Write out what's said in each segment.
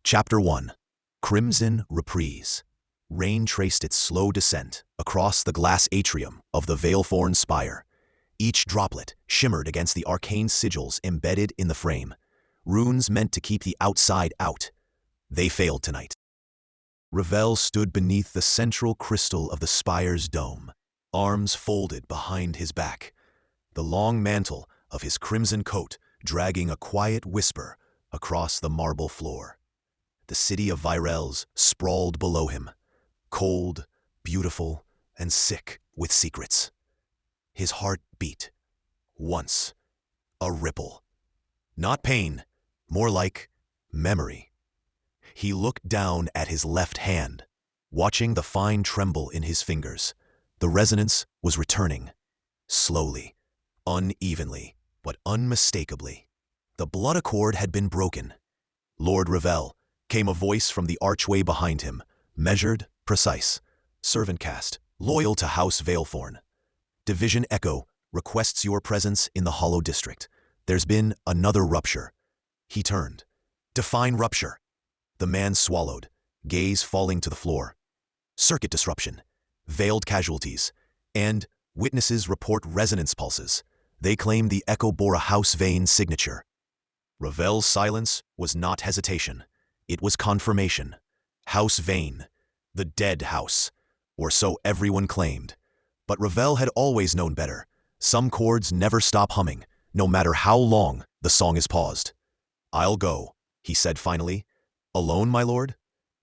Chapter 1. Crimson Reprise. Rain traced its slow descent across the glass atrium of the Veilthorn spire. Each droplet shimmered against the arcane sigils embedded in the frame, runes meant to keep the outside out. They failed tonight. Ravel stood beneath the central crystal of the spire's dome, arms folded behind his back, the long mantle of his crimson coat dragging a quiet whisper across the marble floor. The city of Virelles sprawled below him, cold, beautiful, and sick with secrets. His heart beat. Once. A ripple. Not pain, more like memory. He looked down at his left hand, watching the fine tremble in his fingers. The resonance was returning. Slowly, unevenly, but unmistakably. The blood accord had been broken. Lord Ravel, came a voice from the archway behind him, measured, precise. Servant cast, loyal to House Veilthorn. Division Echo requests your presence in the Hollow District. There's been another rupture. He turned. Define rupture. The man swallowed, gaze falling to the floor. Circuit disruption, veiled casualties, and witnesses report resonance pulses. They claim the echo bore a House Vane signature. Ravel's silence was not hesitation. It was confirmation. House Vane, the dead house, or so everyone claimed. But Ravel had always known better. Some chords never stop humming, no matter how long the song is paused. I'll go, he said finally. Alone, my lord?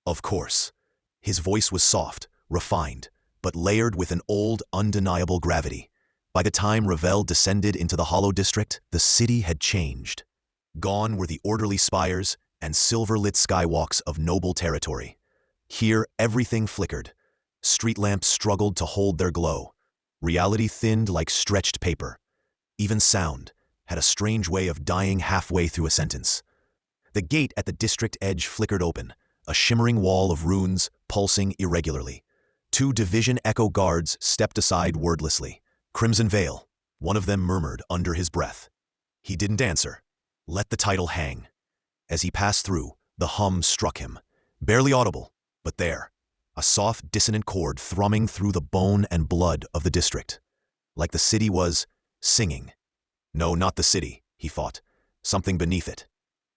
Of course. His voice was soft, refined, but layered with an old, undeniable gravity. By the time Ravel descended into the Hollow District, the city had changed. Gone were the orderly spires and silver-lit skywalks of noble territory. Here, everything flickered. Street lamps struggled to hold their glow. Reality thinned like stretched paper. Even sound had a strange way of dying halfway through a sentence. The gate at the district edge flickered open, a shimmering wall of runes pulsing irregularly. 2 Division Echo guards stepped aside wordlessly. Crimson Veil, one of them murmured under his breath. He didn't answer. Let the title hang. As he passed through, the hum struck him. Barely audible, but there. A soft, dissonant chord thrumming through the bone and blood of the district. Like the city was singing. No, not the city, he thought. Something beneath it.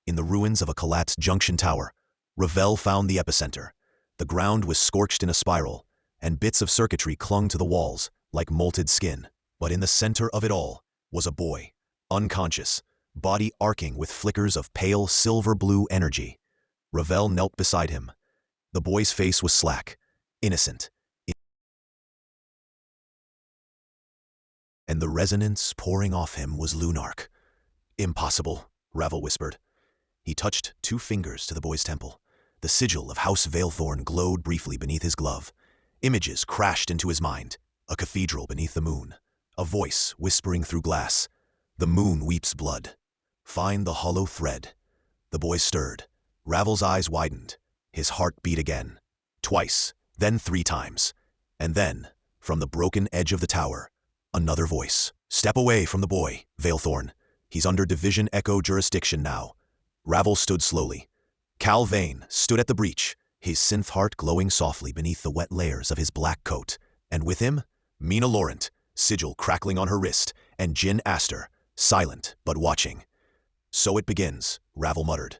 In the ruins of a collapsed junction tower, Ravel found the epicenter. The ground was scorched in a spiral, and bits of circuitry clung to the walls like molted skin. But in the center of it all was a boy, unconscious, body arcing with flickers of pale silver-blue energy. Ravel knelt beside him. The boy's face was slack, innocent, and the resonance pouring off him was lunark. Impossible, Ravel whispered. He touched 2 fingers to the boy's temple. The sigil of House Veilthorn glowed briefly beneath his glove. Images crashed into his mind. A cathedral beneath the moon. A voice whispering through glass. The moon weeps blood. Find the hollow thread. The boy stirred. Ravel's eyes widened. His heart beat again. Twice, then 3 times. And then, from the broken edge of the tower, another voice. Step away from the boy, Veilthorn. He's under Division Echo jurisdiction now. Ravel stood slowly. Cal Vane stood at the breach, his synth heart glowing softly beneath the wet layers of his black coat. And with him, Mina Laurent, sigil crackling on her wrist, and Jin Astor, silent but watching. So it begins, Ravel muttered.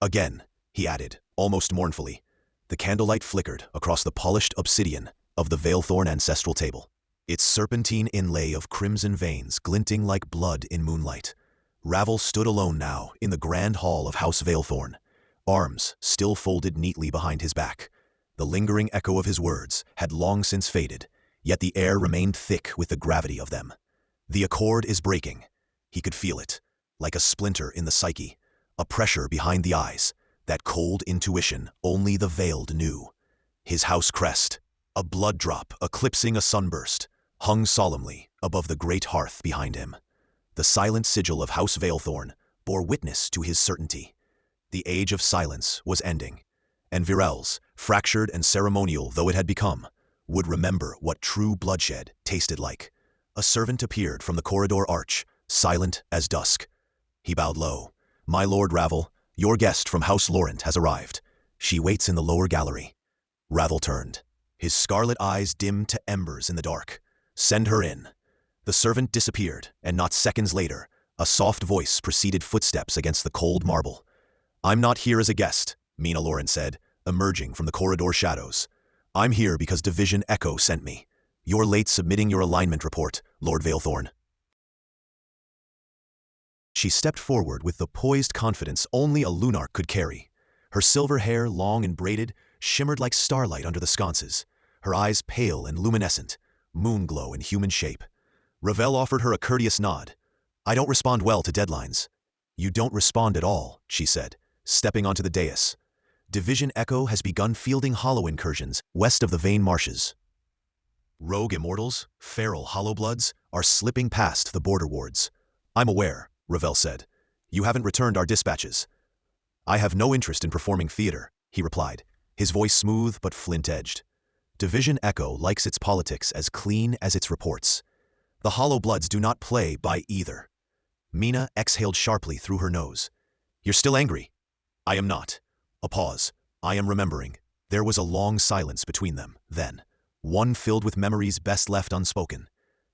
Again, he added, almost mournfully. The candlelight flickered across the polished obsidian of the Veilthorn ancestral table, its serpentine inlay of crimson veins glinting like blood in moonlight. Ravel stood alone now in the grand hall of House Veilthorn, arms still folded neatly behind his back. The lingering echo of his words had long since faded, yet the air remained thick with the gravity of them. The accord is breaking. He could feel it, like a splinter in the psyche, a pressure behind the eyes, that cold intuition only the veiled knew. His house crest, a blood drop eclipsing a sunburst, hung solemnly above the great hearth behind him. The silent sigil of House Veilthorn bore witness to his certainty. The age of silence was ending, and Virelles, fractured and ceremonial though it had become, would remember what true bloodshed tasted like. A servant appeared from the corridor arch, silent as dusk. He bowed low. My lord Ravel, your guest from House Laurent has arrived. She waits in the lower gallery. Ravel turned. His scarlet eyes dimmed to embers in the dark. Send her in. The servant disappeared, and not seconds later, a soft voice preceded footsteps against the cold marble. I'm not here as a guest, Mina Lauren said, emerging from the corridor shadows. I'm here because Division Echo sent me. You're late submitting your alignment report, Lord Veilthorn. She stepped forward with the poised confidence only a lunarch could carry. Her silver hair, long and braided, shimmered like starlight under the sconces, her eyes pale and luminescent, moonglow in human shape. Ravel offered her a courteous nod. I don't respond well to deadlines. You don't respond at all, she said, stepping onto the dais. Division Echo has begun fielding hollow incursions west of the Vein Marshes. Rogue immortals, feral hollowbloods, are slipping past the border wards. I'm aware, Ravel said. You haven't returned our dispatches. I have no interest in performing theater, he replied, his voice smooth but flint-edged. Division Echo likes its politics as clean as its reports. The hollowbloods do not play by either. Mina exhaled sharply through her nose. You're still angry? I am not. A pause. I am remembering. There was a long silence between them, then, one filled with memories best left unspoken.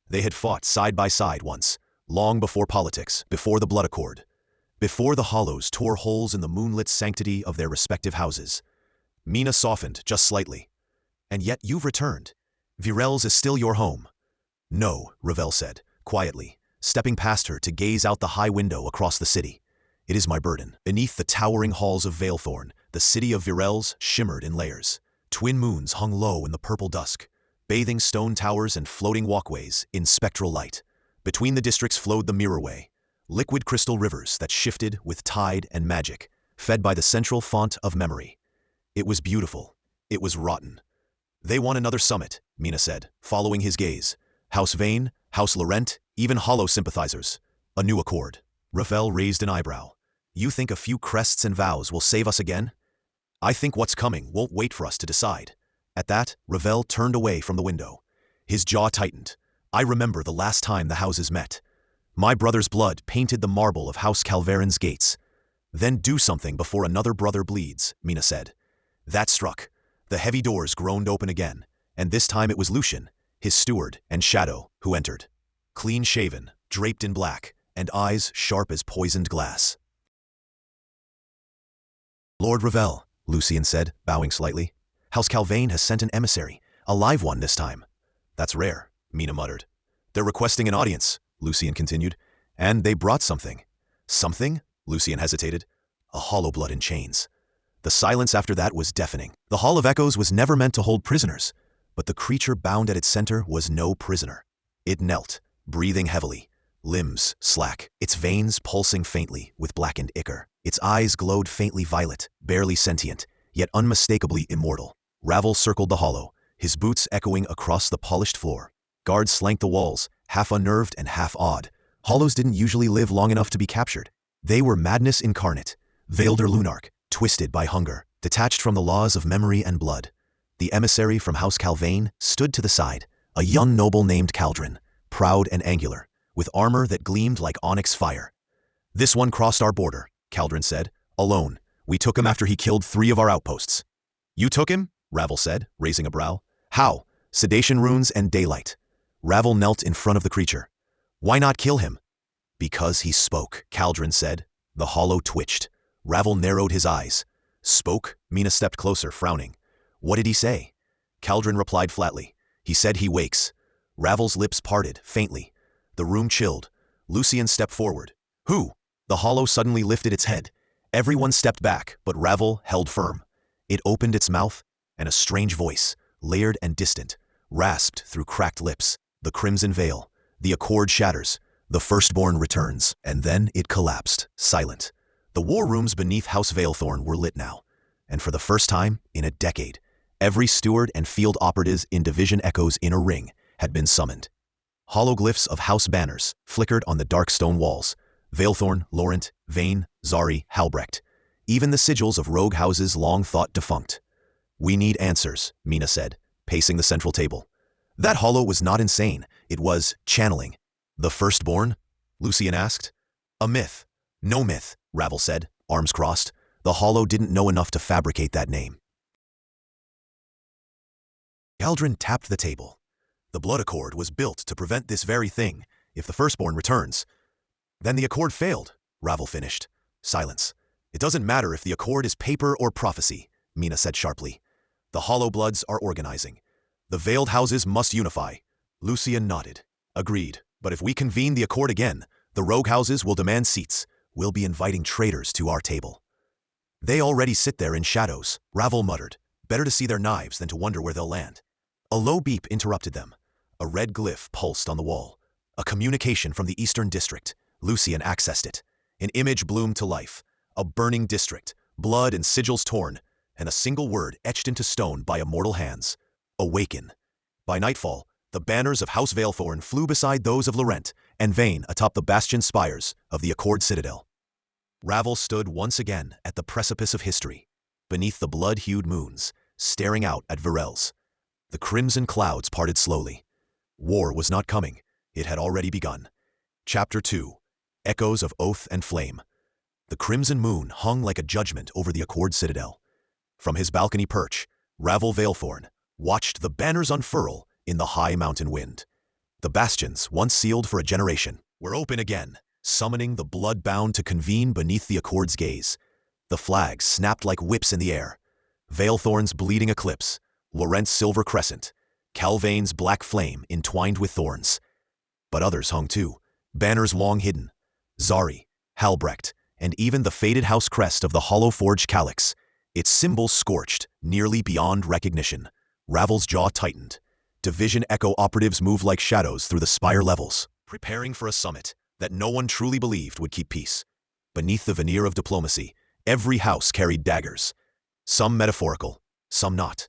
They had fought side by side once, long before politics, before the Blood Accord, before the hollows tore holes in the moonlit sanctity of their respective houses. Mina softened just slightly. And yet you've returned. Virelles is still your home. No, Ravel said, quietly, stepping past her to gaze out the high window across the city. It is my burden. Beneath the towering halls of Veilthorn, the city of Virelles shimmered in layers. Twin moons hung low in the purple dusk, bathing stone towers and floating walkways in spectral light. Between the districts flowed the mirrorway, liquid crystal rivers that shifted with tide and magic, fed by the central font of memory. It was beautiful. It was rotten. They want another summit, Mina said, following his gaze. House Vein, House Laurent, even hollow sympathizers. A new accord. Ravel raised an eyebrow. You think a few crests and vows will save us again? I think what's coming won't wait for us to decide. At that, Ravel turned away from the window. His jaw tightened. I remember the last time the houses met. My brother's blood painted the marble of House Calvarin's gates. Then do something before another brother bleeds, Mina said. That struck. The heavy doors groaned open again, and this time it was Lucian, his steward and shadow, who entered. Clean-shaven, draped in black, and eyes sharp as poisoned glass. Lord Ravel, Lucian said, bowing slightly. House Calvain has sent an emissary, a live one this time. That's rare, Mina muttered. They're requesting an audience, Lucian continued, and they brought something. Something? Lucian hesitated. A hollowblood in chains. The silence after that was deafening. The Hall of Echoes was never meant to hold prisoners, but the creature bound at its center was no prisoner. It knelt, breathing heavily, limbs slack, its veins pulsing faintly with blackened ichor. Its eyes glowed faintly violet, barely sentient, yet unmistakably immortal. Ravel circled the hollow, his boots echoing across the polished floor. Guards slanked the walls, half unnerved and half awed. Hollows didn't usually live long enough to be captured. They were madness incarnate, veiled lunarch, twisted by hunger, detached from the laws of memory and blood. The emissary from House Calvain stood to the side, a young noble named Caldron, proud and angular, with armor that gleamed like onyx fire. This one crossed our border, Caldron said, alone. We took him after he killed 3 of our outposts. You took him? Ravel said, raising a brow. How? Sedation runes and daylight. Ravel knelt in front of the creature. Why not kill him? Because he spoke, Caldron said. The hollow twitched. Ravel narrowed his eyes. Spoke? Mina stepped closer, frowning. What did he say? Caldron replied flatly. He said he wakes. Ravel's lips parted, faintly. The room chilled. Lucian stepped forward. Who? The hollow suddenly lifted its head. Everyone stepped back, but Ravel held firm. It opened its mouth, and a strange voice, layered and distant, rasped through cracked lips. The crimson veil. The accord shatters. The firstborn returns, and then it collapsed, silent. The war rooms beneath House Veilthorn were lit now, and for the first time in a decade, every steward and field operatives in Division Echo's inner ring had been summoned. Hologlyphs of house banners flickered on the dark stone walls. Veilthorn, Laurent, Vein, Zari, Halbrecht. Even the sigils of rogue houses long thought defunct. We need answers, Mina said, pacing the central table. That hollow was not insane. It was channeling. The firstborn? Lucian asked. A myth. No myth, Ravel said, arms crossed. The Hollow didn't know enough to fabricate that name. Caldron tapped the table. The blood accord was built to prevent this very thing. If the firstborn returns, then the accord failed, Ravel finished. Silence. It doesn't matter if the accord is paper or prophecy, Mina said sharply. The Hollow Bloods are organizing. The veiled houses must unify. Lucian nodded. Agreed, but if we convene the accord again, the rogue houses will demand seats. We'll be inviting traitors to our table. They already sit there in shadows, Ravel muttered. Better to see their knives than to wonder where they'll land. A low beep interrupted them. A red glyph pulsed on the wall. A communication from the Eastern District. Lucian accessed it. An image bloomed to life. A burning district, blood and sigils torn, and a single word etched into stone by immortal hands. Awaken. By nightfall, the banners of House Veilthorn flew beside those of Laurent and Vane atop the bastion spires of the Accord Citadel. Ravel stood once again at the precipice of history, beneath the blood-hued moons, staring out at Virelles. The crimson clouds parted slowly. War was not coming. It had already begun. Chapter 2. Echoes of Oath and Flame. The crimson moon hung like a judgment over the Accord Citadel. From his balcony perch, Ravel Veilthorn watched the banners unfurl in the high mountain wind. The bastions, once sealed for a generation, were open again, summoning the blood-bound to convene beneath the Accord's gaze. The flags snapped like whips in the air. Veilthorn's bleeding eclipse, Laurent's silver crescent, Calvain's black flame entwined with thorns. But others hung too, banners long hidden. Zari, Halbrecht, and even the faded house crest of the hollow-forged calyx, its symbol scorched, nearly beyond recognition. Ravel's jaw tightened. Division Echo operatives moved like shadows through the spire levels, preparing for a summit that no one truly believed would keep peace. Beneath the veneer of diplomacy, every house carried daggers. Some metaphorical, some not.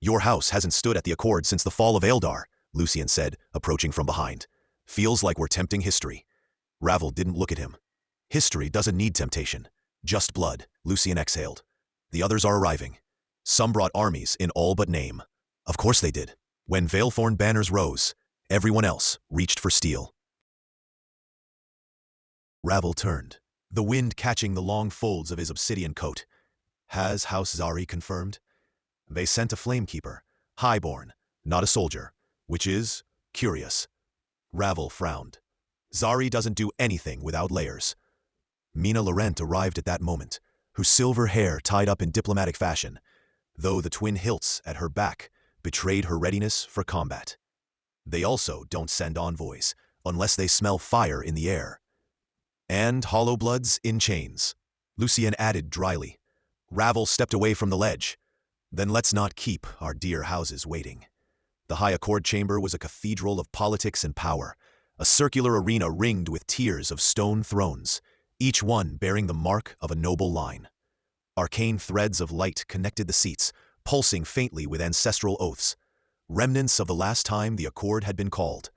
Your house hasn't stood at the Accord since the fall of Eldar, Lucian said, approaching from behind. Feels like we're tempting history. Ravel didn't look at him. History doesn't need temptation. Just blood, Lucian exhaled. The others are arriving. Some brought armies in all but name. Of course they did. When Veilthorn banners rose, everyone else reached for steel. Ravel turned, the wind catching the long folds of his obsidian coat. Has House Zari confirmed? They sent a flamekeeper, highborn, not a soldier, which is curious. Ravel frowned. Zari doesn't do anything without layers. Mina Laurent arrived at that moment, her silver hair tied up in diplomatic fashion, though the twin hilts at her back betrayed her readiness for combat. They also don't send envoys, unless they smell fire in the air. And hollow bloods in chains, Lucian added dryly. Ravel stepped away from the ledge. Then let's not keep our dear houses waiting. The High Accord Chamber was a cathedral of politics and power, a circular arena ringed with tiers of stone thrones, each one bearing the mark of a noble line. Arcane threads of light connected the seats, pulsing faintly with ancestral oaths, remnants of the last time the Accord had been called.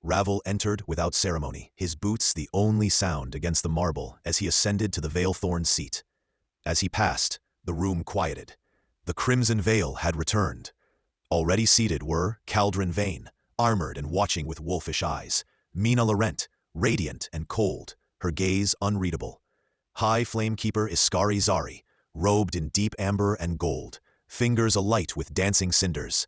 Ravel entered without ceremony, his boots the only sound against the marble as he ascended to the Veilthorn seat. As he passed, the room quieted. The crimson veil had returned. Already seated were Caldron Vane, armored and watching with wolfish eyes, Mina Laurent, radiant and cold, her gaze unreadable. High Flamekeeper Iskari Zari, robed in deep amber and gold, fingers alight with dancing cinders,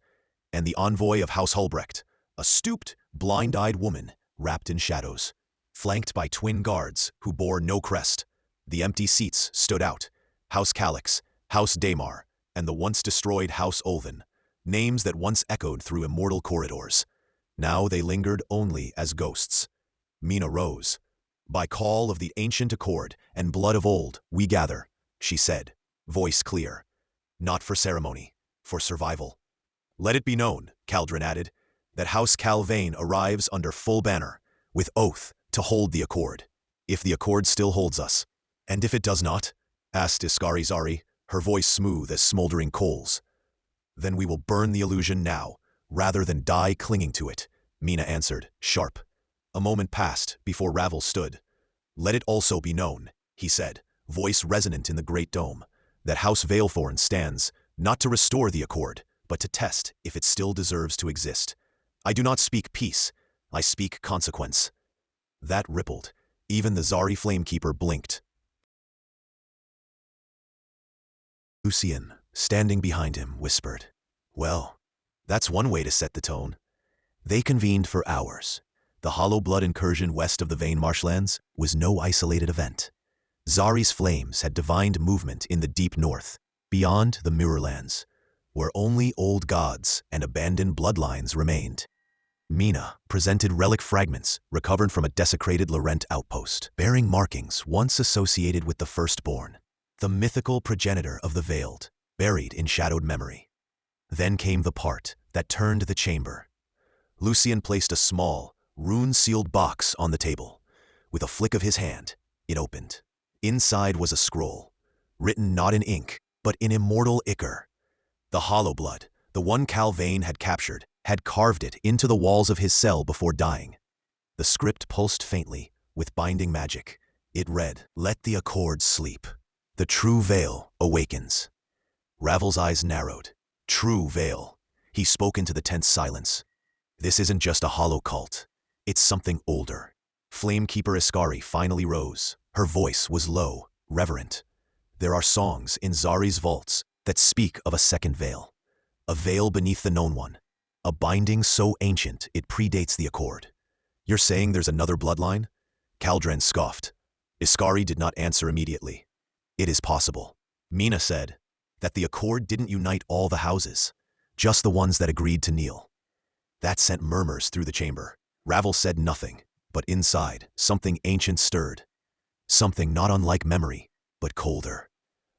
and the envoy of House Halbrecht, a stooped, blind-eyed woman wrapped in shadows, flanked by twin guards who bore no crest. The empty seats stood out. House Calyx, House Daemar, and the once-destroyed House Olven, names that once echoed through immortal corridors. Now they lingered only as ghosts. Mina rose. By call of the ancient Accord and blood of old, we gather, she said, voice clear. Not for ceremony, for survival. Let it be known, Caldron added, that House Calvain arrives under full banner, with oath to hold the Accord, if the Accord still holds us. And if it does not? Asked Iskari Zari, her voice smooth as smoldering coals. Then we will burn the illusion now, rather than die clinging to it, Mina answered, sharp. A moment passed before Ravel stood. Let it also be known, he said, voice resonant in the great dome, that House Veilthorn stands, not to restore the Accord, but to test if it still deserves to exist. I do not speak peace, I speak consequence. That rippled. Even the Zari Flamekeeper blinked. Lucian, standing behind him, whispered, "Well, that's one way to set the tone." They convened for hours. The Hollow Blood incursion west of the Vane marshlands was no isolated event. Zari's flames had divined movement in the deep north, beyond the Mirrorlands, where only old gods and abandoned bloodlines remained. Mina presented relic fragments recovered from a desecrated Laurent outpost, bearing markings once associated with the Firstborn, the mythical progenitor of the Veiled, buried in shadowed memory. Then came the part that turned the chamber. Lucian placed a small, rune-sealed box on the table. With a flick of his hand, it opened. Inside was a scroll, written not in ink, but in immortal ichor. The Hollow Blood, the one Calvain had captured, had carved it into the walls of his cell before dying. The script pulsed faintly, with binding magic. It read, "Let the Accord sleep. The true Veil awakens." Ravel's eyes narrowed. True Veil. He spoke into the tense silence. This isn't just a hollow cult. It's something older. Flamekeeper Iskari finally rose. Her voice was low, reverent. There are songs in Zari's vaults that speak of a second veil. A veil beneath the known one. A binding so ancient it predates the Accord. You're saying there's another bloodline? Kaldren scoffed. Iskari did not answer immediately. It is possible. Mina said that the Accord didn't unite all the houses, just the ones that agreed to kneel. That sent murmurs through the chamber. Ravel said nothing, but inside, something ancient stirred. Something not unlike memory, but colder.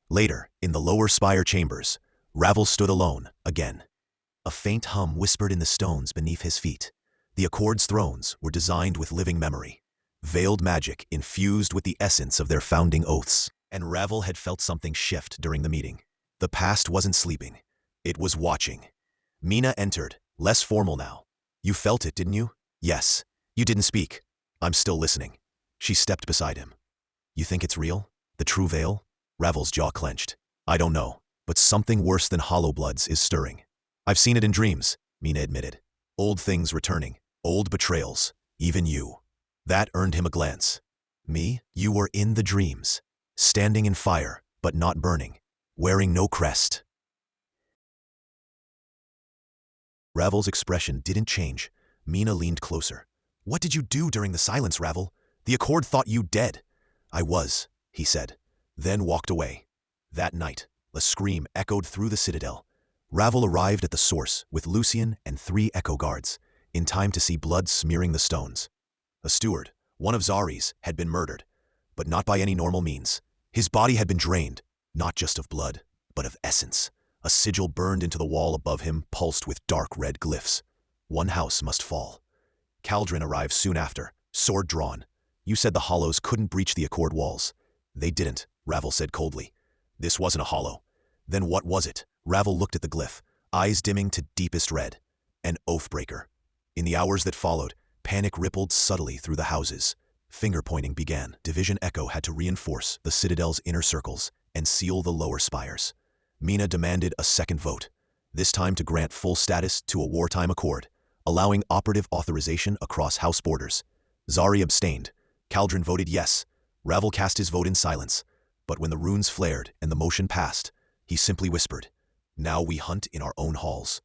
Later, in the lower spire chambers, Ravel stood alone, again. A faint hum whispered in the stones beneath his feet. The Accord's thrones were designed with living memory, veiled magic infused with the essence of their founding oaths. And Ravel had felt something shift during the meeting. The past wasn't sleeping. It was watching. Mina entered, less formal now. "You felt it, didn't you?" "Yes." "You didn't speak." "I'm still listening." She stepped beside him. "You think it's real? The true veil?" Ravel's jaw clenched. "I don't know, but something worse than hollow bloods is stirring." "I've seen it in dreams," Mina admitted. "Old things returning, old betrayals, even you." That earned him a glance. "Me? You were in the dreams, standing in fire, but not burning, wearing no crest." Ravel's expression didn't change. Mina leaned closer. "What did you do during the silence, Ravel? The Accord thought you dead." "I was," he said, then walked away. That night, a scream echoed through the citadel. Ravel arrived at the source with Lucian and 3 echo guards, in time to see blood smearing the stones. A steward, one of Zari's, had been murdered, but not by any normal means. His body had been drained, not just of blood, but of essence. A sigil burned into the wall above him, pulsed with dark red glyphs. One house must fall. Kaldren arrived soon after, sword drawn. "You said the hollows couldn't breach the Accord walls." "They didn't," Ravel said coldly. "This wasn't a hollow." "Then what was it?" Ravel looked at the glyph, eyes dimming to deepest red. "An oathbreaker." In the hours that followed, panic rippled subtly through the houses. Finger-pointing began. Division Echo had to reinforce the citadel's inner circles and seal the lower spires. Mina demanded a second vote, this time to grant full status to a wartime accord, allowing operative authorization across house borders. Zari abstained. Kaldren voted yes. Ravel cast his vote in silence. But when the runes flared and the motion passed, he simply whispered, "Now we hunt in our own halls."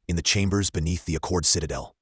In the chambers beneath the Accord citadel,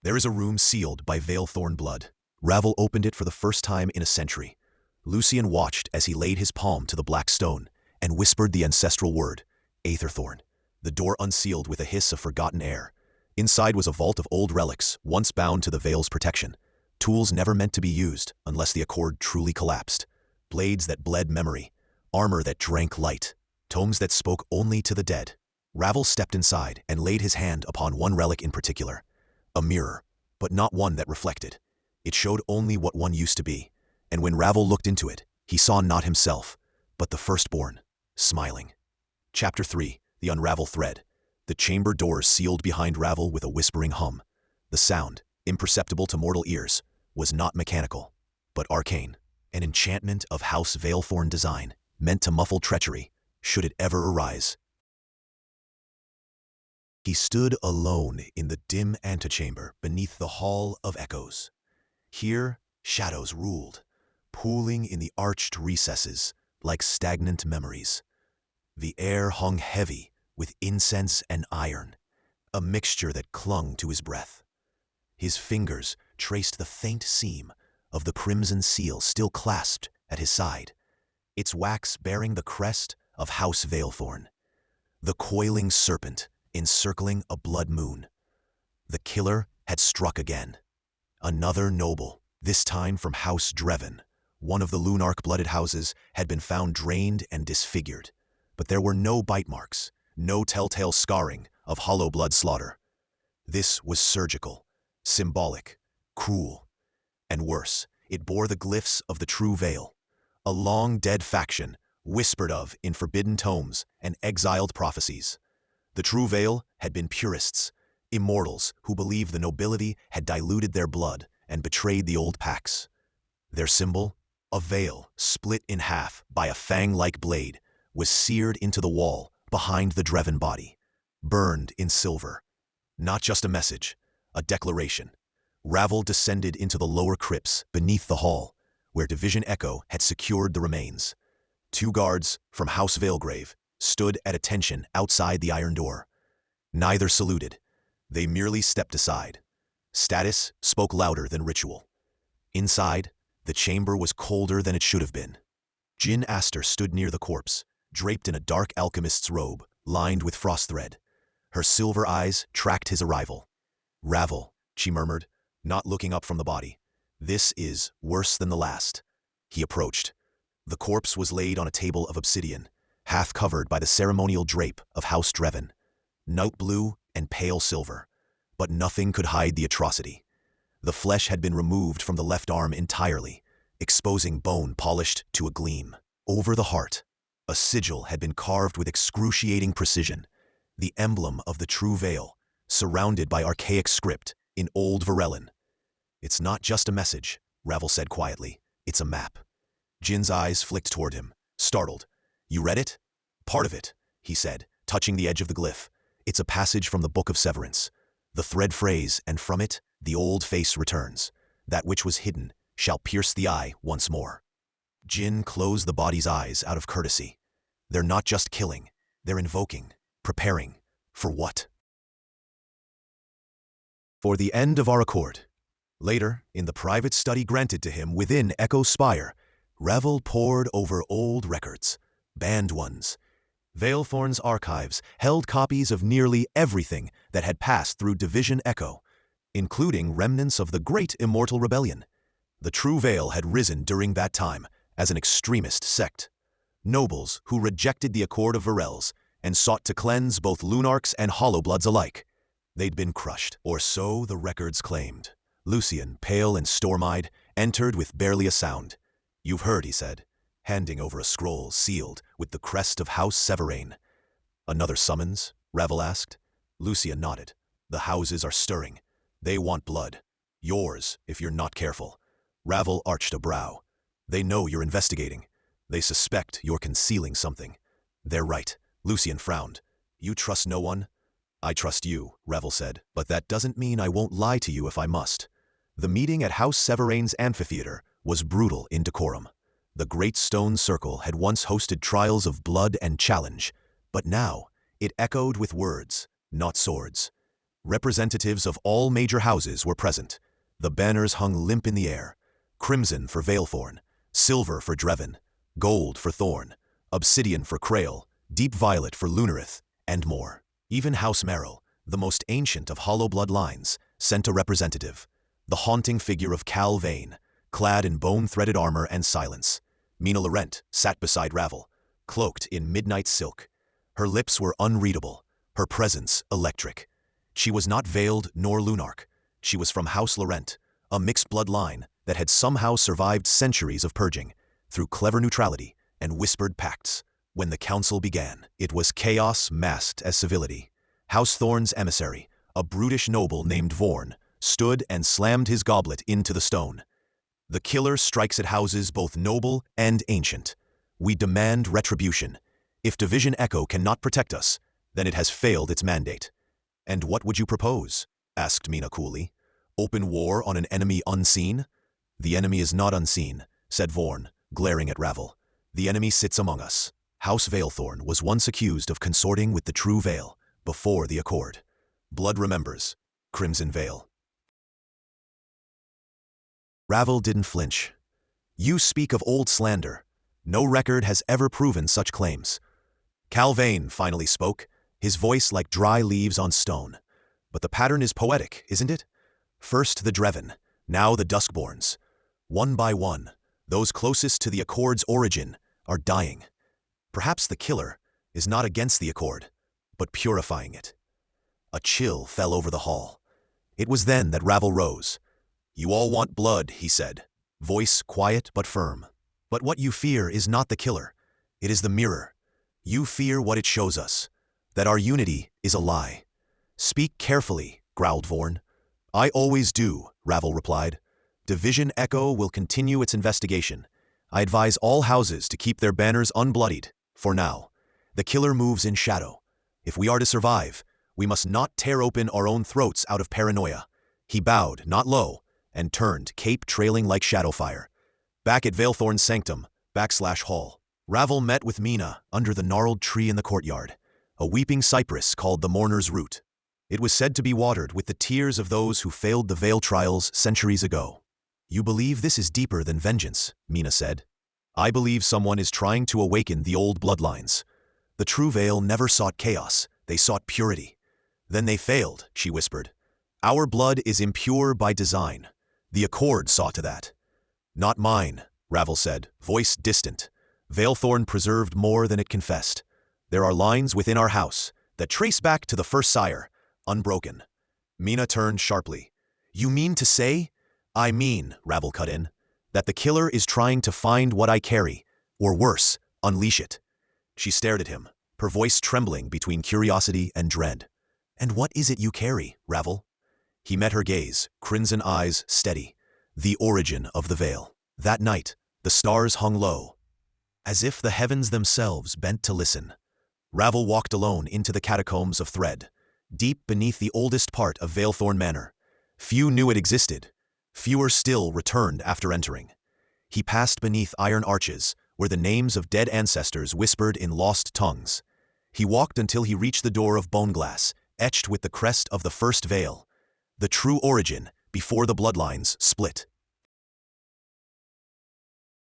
there is a room sealed by Veilthorn blood. Ravel opened it for the first time in a century. Lucian watched as he laid his palm to the black stone and whispered the ancestral word, Aetherthorn. The door unsealed with a hiss of forgotten air. Inside was a vault of old relics, once bound to the Veil's protection. Tools never meant to be used unless the Accord truly collapsed. Blades that bled memory, armor that drank light, tomes that spoke only to the dead. Ravel stepped inside and laid his hand upon one relic in particular. A mirror, but not one that reflected. It showed only what one used to be, and when Ravel looked into it, he saw not himself, but the Firstborn, smiling. Chapter 3, The Unravel Thread. The chamber doors sealed behind Ravel with a whispering hum. The sound, imperceptible to mortal ears, was not mechanical, but arcane. An enchantment of House Veilthorn design, meant to muffle treachery, should it ever arise. He stood alone in the dim antechamber beneath the Hall of Echoes. Here, shadows ruled, pooling in the arched recesses like stagnant memories. The air hung heavy with incense and iron, a mixture that clung to his breath. His fingers traced the faint seam of the crimson seal still clasped at his side, its wax bearing the crest of House Veilthorn, the coiling serpent encircling a blood moon. The killer had struck again. Another noble, this time from House Dreven, one of the Lunarch-blooded houses, had been found drained and disfigured, but there were no bite marks, no telltale scarring of hollow blood slaughter. This was surgical, symbolic, cruel, and worse, it bore the glyphs of the True Veil, a long-dead faction whispered of in forbidden tomes and exiled prophecies. The True Veil had been purists, immortals who believed the nobility had diluted their blood and betrayed the old pacts. Their symbol, a veil split in half by a fang-like blade, was seared into the wall behind the Dreven body, burned in silver. Not just a message, a declaration. Ravel descended into the lower crypts beneath the hall, where Division Echo had secured the remains. 2 guards from House Veilgrave stood at attention outside the iron door. Neither saluted. They merely stepped aside. Status spoke louder than ritual. Inside, the chamber was colder than it should have been. Jin Aster stood near the corpse, draped in a dark alchemist's robe lined with frost thread. Her silver eyes tracked his arrival. "Ravel," she murmured, not looking up from the body. "This is worse than the last." He approached. The corpse was laid on a table of obsidian, half covered by the ceremonial drape of House Dreven, night blue and pale silver, but nothing could hide the atrocity. The flesh had been removed from the left arm entirely, exposing bone polished to a gleam. Over the heart, a sigil had been carved with excruciating precision, the emblem of the True Veil, surrounded by archaic script in Old Virellen. "It's not just a message," Ravel said quietly. "It's a map." Jin's eyes flicked toward him, startled. "You read it?" "Part of it," he said, touching the edge of the glyph. "It's a passage from the Book of Severance. The thread phrase, and from it, the old face returns. That which was hidden shall pierce the eye once more." Jin closed the body's eyes out of courtesy. "They're not just killing, they're invoking, preparing. For what?" "For the end of our accord." Later, in the private study granted to him within Echo's spire, Ravel pored over old records, banned ones. Veilthorn's archives held copies of nearly everything that had passed through Division Echo, including remnants of the Great Immortal Rebellion. The True Veil had risen during that time as an extremist sect. Nobles who rejected the Accord of Virelles and sought to cleanse both Lunarchs and Hollowbloods alike. They'd been crushed, or so the records claimed. Lucian, pale and storm-eyed, entered with barely a sound. "You've heard," he said, handing over a scroll sealed with the crest of House Severain. "Another summons?" Ravel asked. Lucian nodded. "The houses are stirring. They want blood. Yours, if you're not careful." Ravel arched a brow. "They know you're investigating. They suspect you're concealing something." "They're right." Lucian frowned. "You trust no one?" "I trust you," Ravel said, "but that doesn't mean I won't lie to you if I must." The meeting at House Severain's amphitheater was brutal in decorum. The Great Stone Circle had once hosted trials of blood and challenge, but now it echoed with words, not swords. Representatives of all major houses were present. The banners hung limp in the air. Crimson for Veilthorn, silver for Dreven, gold for Thorn, obsidian for Crail, deep violet for Lunarith, and more. Even House Merrill, the most ancient of hollow blood lines, sent a representative. The haunting figure of Cal Vane, clad in bone-threaded armor and silence. Mina Laurent sat beside Ravel, cloaked in midnight silk. Her lips were unreadable, her presence electric. She was not veiled nor Lunarch. She was from House Laurent, a mixed blood line that had somehow survived centuries of purging, through clever neutrality and whispered pacts. When the council began, it was chaos masked as civility. House Thorn's emissary, a brutish noble named Vorn, stood and slammed his goblet into the stone. "The killer strikes at houses both noble and ancient. We demand retribution. If Division Echo cannot protect us, then it has failed its mandate." "And what would you propose?" asked Mina coolly. "Open war on an enemy unseen?" "The enemy is not unseen," said Vorn, glaring at Ravel. "The enemy sits among us. House Veilthorn was once accused of consorting with the True Veil before the Accord. Blood remembers. Crimson Veil. Ravel didn't flinch. You speak of old slander. No record has ever proven such claims. Calvain finally spoke, his voice like dry leaves on stone. But the pattern is poetic, isn't it? First the Dreven, now the Duskborns. One by one, those closest to the Accord's origin are dying. Perhaps the killer is not against the Accord, but purifying it. A chill fell over the hall. It was then that Ravel rose. You all want blood, he said, voice quiet but firm. But what you fear is not the killer. It is the mirror. You fear what it shows us, that our unity is a lie. Speak carefully, growled Vorn. I always do, Ravel replied. Division Echo will continue its investigation. I advise all houses to keep their banners unbloodied, for now. The killer moves in shadow. If we are to survive, we must not tear open our own throats out of paranoia. He bowed, not low, and turned, cape trailing like shadowfire. Back at Veilthorn's sanctum, /hall, Ravel met with Mina under the gnarled tree in the courtyard, a weeping cypress called the Mourner's Root. It was said to be watered with the tears of those who failed the Veil trials centuries ago. You believe this is deeper than vengeance, Mina said. I believe someone is trying to awaken the old bloodlines. The True Veil never sought chaos, they sought purity. Then they failed, she whispered. Our blood is impure by design. The Accord saw to that. Not mine, Ravel said, voice distant. Veilthorn preserved more than it confessed. There are lines within our house that trace back to the first sire, unbroken. Mina turned sharply. You mean to say? I mean, Ravel cut in, that the killer is trying to find what I carry, or worse, unleash it. She stared at him, her voice trembling between curiosity and dread. And what is it you carry, Ravel? He met her gaze, crimson eyes steady. The origin of the veil. That night, the stars hung low, as if the heavens themselves bent to listen. Ravel walked alone into the catacombs of Thread, deep beneath the oldest part of Veilthorn Manor. Few knew it existed. Fewer still returned after entering. He passed beneath iron arches, where the names of dead ancestors whispered in lost tongues. He walked until he reached the door of bone glass, etched with the crest of the first veil. The true origin, before the bloodlines split.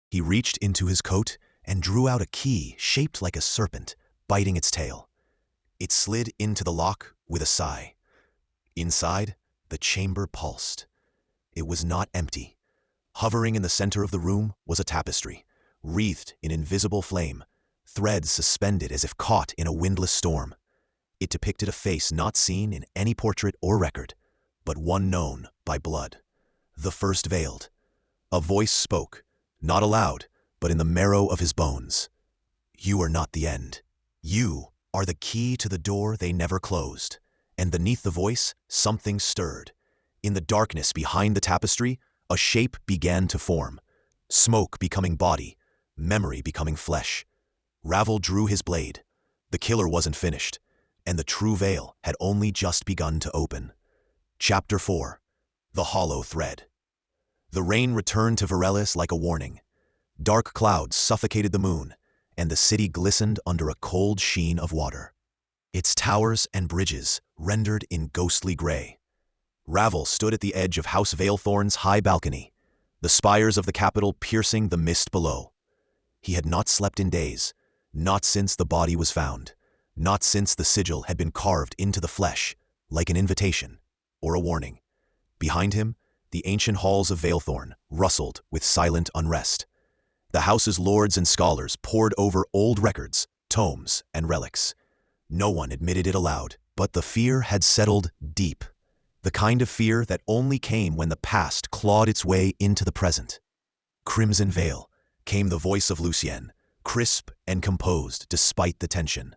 He reached into his coat and drew out a key shaped like a serpent, biting its tail. It slid into the lock with a sigh. Inside, the chamber pulsed. It was not empty. Hovering in the center of the room was a tapestry, wreathed in invisible flame, threads suspended as if caught in a windless storm. It depicted a face not seen in any portrait or record, but one known by blood. The first veiled. A voice spoke, not aloud, but in the marrow of his bones. You are not the end. You are the key to the door they never closed. And beneath the voice, something stirred. In the darkness behind the tapestry, a shape began to form. Smoke becoming body, memory becoming flesh. Ravel drew his blade. The killer wasn't finished, and the true veil had only just begun to open. Chapter 4. The Hollow Thread. The rain returned to Virelles like a warning. Dark clouds suffocated the moon, and the city glistened under a cold sheen of water. Its towers and bridges rendered in ghostly gray. Ravel stood at the edge of House Veilthorn's high balcony, the spires of the capital piercing the mist below. He had not slept in days, not since the body was found, not since the sigil had been carved into the flesh, like an invitation or a warning. Behind him, the ancient halls of Veilthorn rustled with silent unrest. The house's lords and scholars pored over old records, tomes, and relics. No one admitted it aloud, but the fear had settled deep. The kind of fear that only came when the past clawed its way into the present. Crimson Veil, came the voice of Lucien, crisp and composed despite the tension.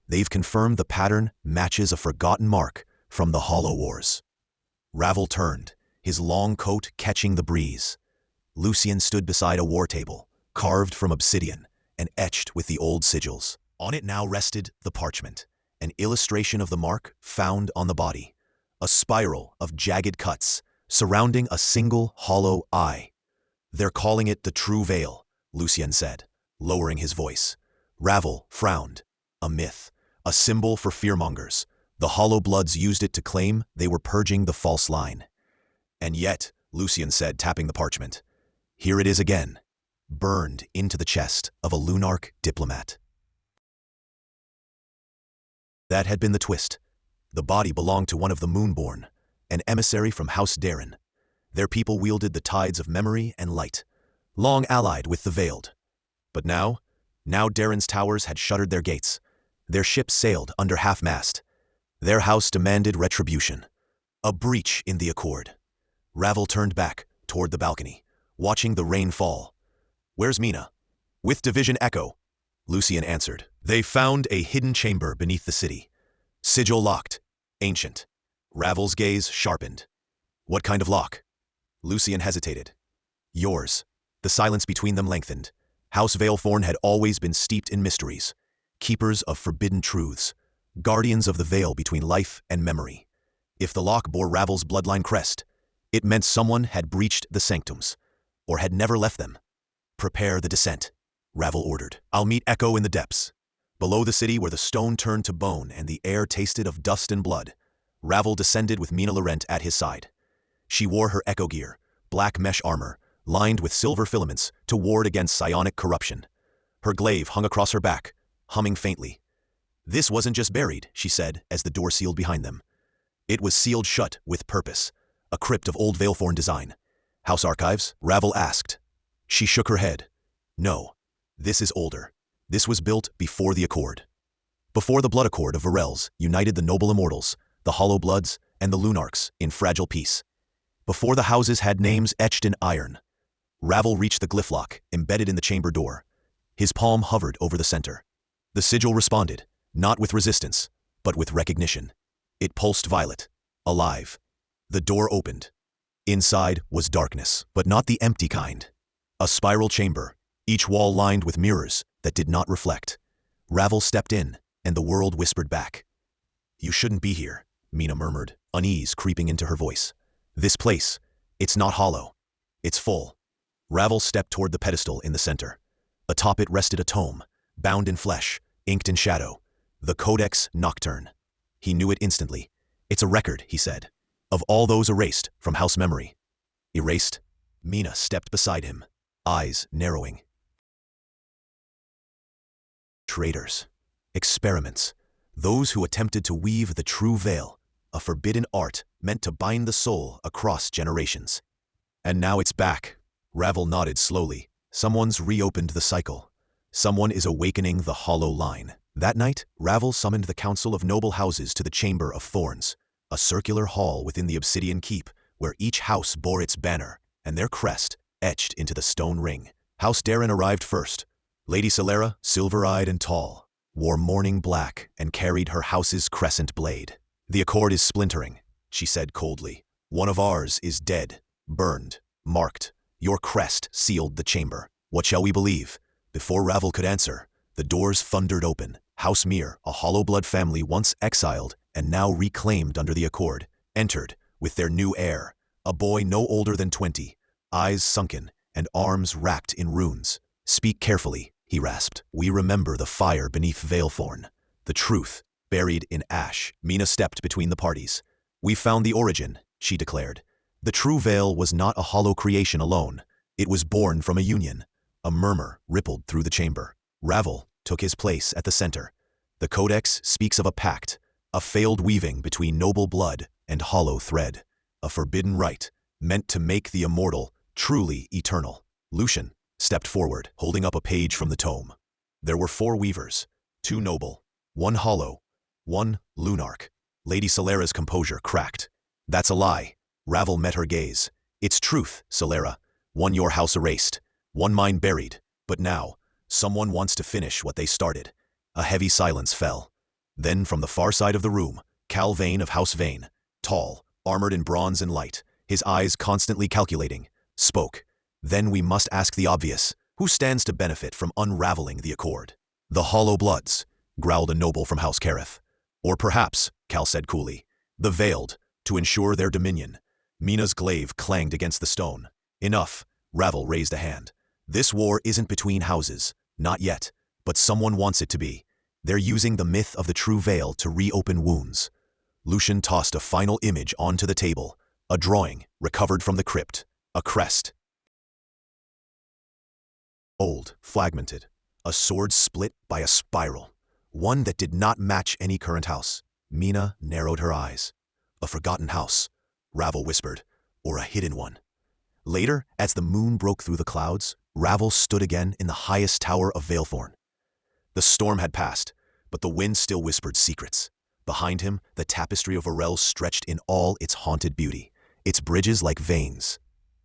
They've confirmed the pattern matches a forgotten mark from the Hollow Wars. Ravel turned, his long coat catching the breeze. Lucien stood beside a war table, carved from obsidian and etched with the old sigils. On it now rested the parchment, an illustration of the mark found on the body. A spiral of jagged cuts, surrounding a single hollow eye. They're calling it the True Veil, Lucien said, lowering his voice. Ravel frowned. A myth. A symbol for fearmongers. The Hollow Bloods used it to claim they were purging the false line. And yet, Lucian said, tapping the parchment, here it is again, burned into the chest of a Lunarch diplomat. That had been the twist. The body belonged to one of the Moonborn, an emissary from House Darren. Their people wielded the tides of memory and light, long allied with the Veiled. But now Darren's towers had shuttered their gates. Their ships sailed under half-mast. Their house demanded retribution. A breach in the accord. Ravel turned back toward the balcony, watching the rain fall. Where's Mina? With Division Echo, Lucian answered. They found a hidden chamber beneath the city. Sigil locked, ancient. Ravel's gaze sharpened. What kind of lock? Lucian hesitated. Yours. The silence between them lengthened. House Veilthorn had always been steeped in mysteries, keepers of forbidden truths, guardians of the veil between life and memory. If the lock bore Ravel's bloodline crest, it meant someone had breached the sanctums, or had never left them. Prepare the descent, Ravel ordered. I'll meet Echo in the depths. Below the city where the stone turned to bone and the air tasted of dust and blood, Ravel descended with Mina Laurent at his side. She wore her Echo gear, black mesh armor, lined with silver filaments to ward against psionic corruption. Her glaive hung across her back, humming faintly. This wasn't just buried, she said, as the door sealed behind them. It was sealed shut with purpose, a crypt of old Veilthorn design. House archives? Ravel asked. She shook her head. No, this is older. This was built before the Accord. Before the blood Accord of Virelles united the noble immortals, the Hollow Bloods, and the Lunarchs in fragile peace. Before the houses had names etched in iron. Ravel reached the glyph lock, embedded in the chamber door. His palm hovered over the center. The sigil responded, not with resistance, but with recognition. It pulsed violet, alive. The door opened. Inside was darkness, but not the empty kind. A spiral chamber, each wall lined with mirrors that did not reflect. Ravel stepped in, and the world whispered back. You shouldn't be here, Mina murmured, unease creeping into her voice. This place, it's not hollow. It's full. Ravel stepped toward the pedestal in the center. Atop it rested a tome, bound in flesh, inked in shadow. The Codex Nocturne. He knew it instantly. It's a record, he said, of all those erased from house memory. Erased? Mina stepped beside him, eyes narrowing. Traitors. Experiments. Those who attempted to weave the true veil, a forbidden art meant to bind the soul across generations. And now it's back. Ravel nodded slowly. Someone's reopened the cycle. Someone is awakening the hollow line. That night, Ravel summoned the Council of Noble Houses to the Chamber of Thorns, a circular hall within the obsidian keep, where each house bore its banner, and their crest etched into the stone ring. House Darren arrived first. Lady Celera, silver-eyed and tall, wore mourning black and carried her house's crescent blade. The Accord is splintering, she said coldly. One of ours is dead, burned, marked. Your crest sealed the chamber. What shall we believe? Before Ravel could answer, the doors thundered open. House Mir, a hollow blood family once exiled and now reclaimed under the Accord, entered with their new heir, a boy no older than 20, eyes sunken and arms wrapped in runes. Speak carefully, he rasped. We remember the fire beneath Veilthorn, the truth buried in ash. Mina stepped between the parties. We found the origin, she declared. The true veil was not a hollow creation alone. It was born from a union. A murmur rippled through the chamber. Ravel took his place at the center. The Codex speaks of a pact, a failed weaving between noble blood and hollow thread, a forbidden rite meant to make the immortal truly eternal. Lucian stepped forward, holding up a page from the tome. There were 4 weavers, 2 noble, 1 hollow, 1 Lunarch. Lady Celera's composure cracked. That's a lie. Ravel met her gaze. It's truth, Celera. 1 your house erased, 1 mine buried. But now, someone wants to finish what they started. A heavy silence fell. Then from the far side of the room, Cal Vane of House Vane, tall, armored in bronze and light, his eyes constantly calculating, spoke. Then we must ask the obvious. Who stands to benefit from unraveling the Accord? The Hollow Bloods, growled a noble from House Kareth. Or perhaps, Cal said coolly, the Veiled, to ensure their dominion. Mina's glaive clanged against the stone. Enough, Ravel raised a hand. This war isn't between houses, not yet. But someone wants it to be. They're using the myth of the true veil to reopen wounds. Lucian tossed a final image onto the table, a drawing recovered from the crypt, a crest. Old, fragmented, a sword split by a spiral, one that did not match any current house. Mina narrowed her eyes. A forgotten house, Ravel whispered, or a hidden one. Later, as the moon broke through the clouds, Ravel stood again in the highest tower of Veilthorn. The storm had passed, but the wind still whispered secrets. Behind him, the tapestry of Virelles stretched in all its haunted beauty, its bridges like veins,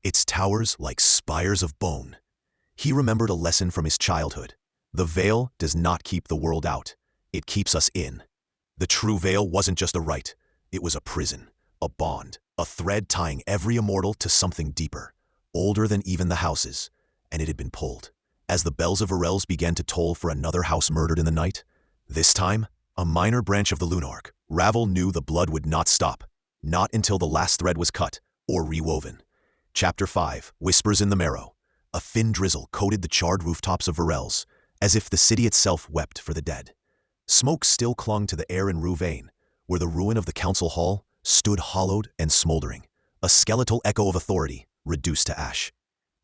its towers like spires of bone. He remembered a lesson from his childhood. The veil does not keep the world out. It keeps us in. The true veil wasn't just a rite. It was a prison, a bond, a thread tying every immortal to something deeper, older than even the houses, and it had been pulled. As the bells of Virelles began to toll for another house murdered in the night, this time, a minor branch of the Lunarch, Ravel knew the blood would not stop, not until the last thread was cut or rewoven. Chapter 5, Whispers in the Marrow. A thin drizzle coated the charred rooftops of Virelles, as if the city itself wept for the dead. Smoke still clung to the air in Rouvain, where the ruin of the council hall stood hollowed and smoldering, a skeletal echo of authority reduced to ash.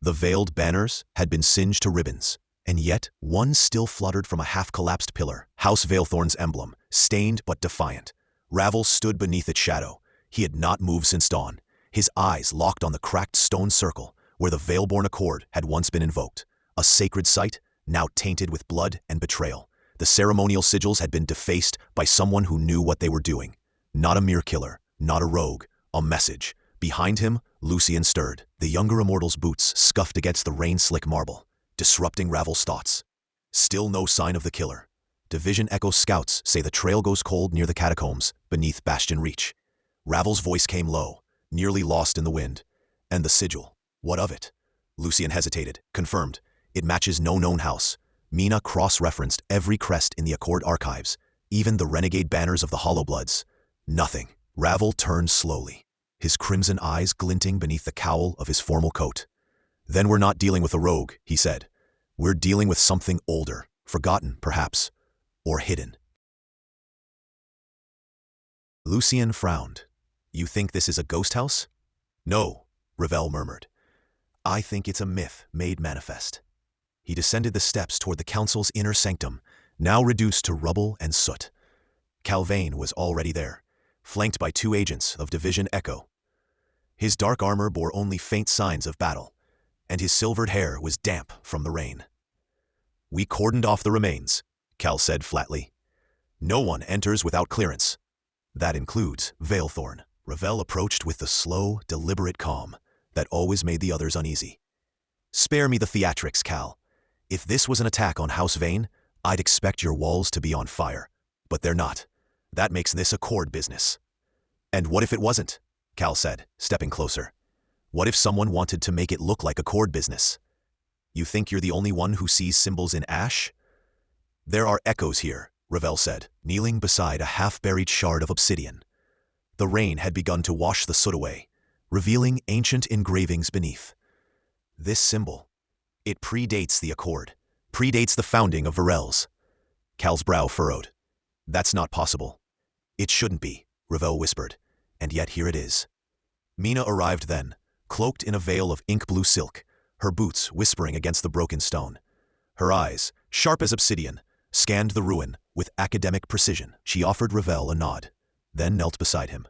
The veiled banners had been singed to ribbons, and yet one still fluttered from a half-collapsed pillar, House Veilthorn's emblem, stained but defiant. Ravel stood beneath its shadow. He had not moved since dawn, his eyes locked on the cracked stone circle where the Veilborne Accord had once been invoked, a sacred site now tainted with blood and betrayal. The ceremonial sigils had been defaced by someone who knew what they were doing. Not a mere killer, not a rogue, a message. Behind him, Lucian stirred. The younger immortal's boots scuffed against the rain-slick marble, disrupting Ravel's thoughts. Still no sign of the killer. Division Echo scouts say the trail goes cold near the catacombs, beneath Bastion Reach. Ravel's voice came low, nearly lost in the wind. And the sigil, what of it? Lucian hesitated, confirmed. It matches no known house. Mina cross-referenced every crest in the Accord archives, even the renegade banners of the Hollowbloods. Nothing. Ravel turned slowly, his crimson eyes glinting beneath the cowl of his formal coat. Then we're not dealing with a rogue, he said. We're dealing with something older, forgotten, perhaps, or hidden. Lucian frowned. You think this is a ghost house? No, Ravel murmured. I think it's a myth made manifest. He descended the steps toward the council's inner sanctum, now reduced to rubble and soot. Calvain was already there, flanked by 2 agents of Division Echo. His dark armor bore only faint signs of battle, and his silvered hair was damp from the rain. We cordoned off the remains, Cal said flatly. No one enters without clearance. That includes Veilthorn. Ravel approached with the slow, deliberate calm that always made the others uneasy. Spare me the theatrics, Cal. If this was an attack on House Vane, I'd expect your walls to be on fire. But they're not. That makes this Accord business. And what if it wasn't? Cal said, stepping closer. What if someone wanted to make it look like Accord business? You think you're the only one who sees symbols in ash? There are echoes here, Ravel said, kneeling beside a half-buried shard of obsidian. The rain had begun to wash the soot away, revealing ancient engravings beneath. This symbol, it predates the Accord, predates the founding of Virelles. Cal's brow furrowed. That's not possible. It shouldn't be, Ravel whispered, and yet here it is. Mina arrived then, cloaked in a veil of ink-blue silk, her boots whispering against the broken stone. Her eyes, sharp as obsidian, scanned the ruin with academic precision. She offered Ravel a nod, then knelt beside him.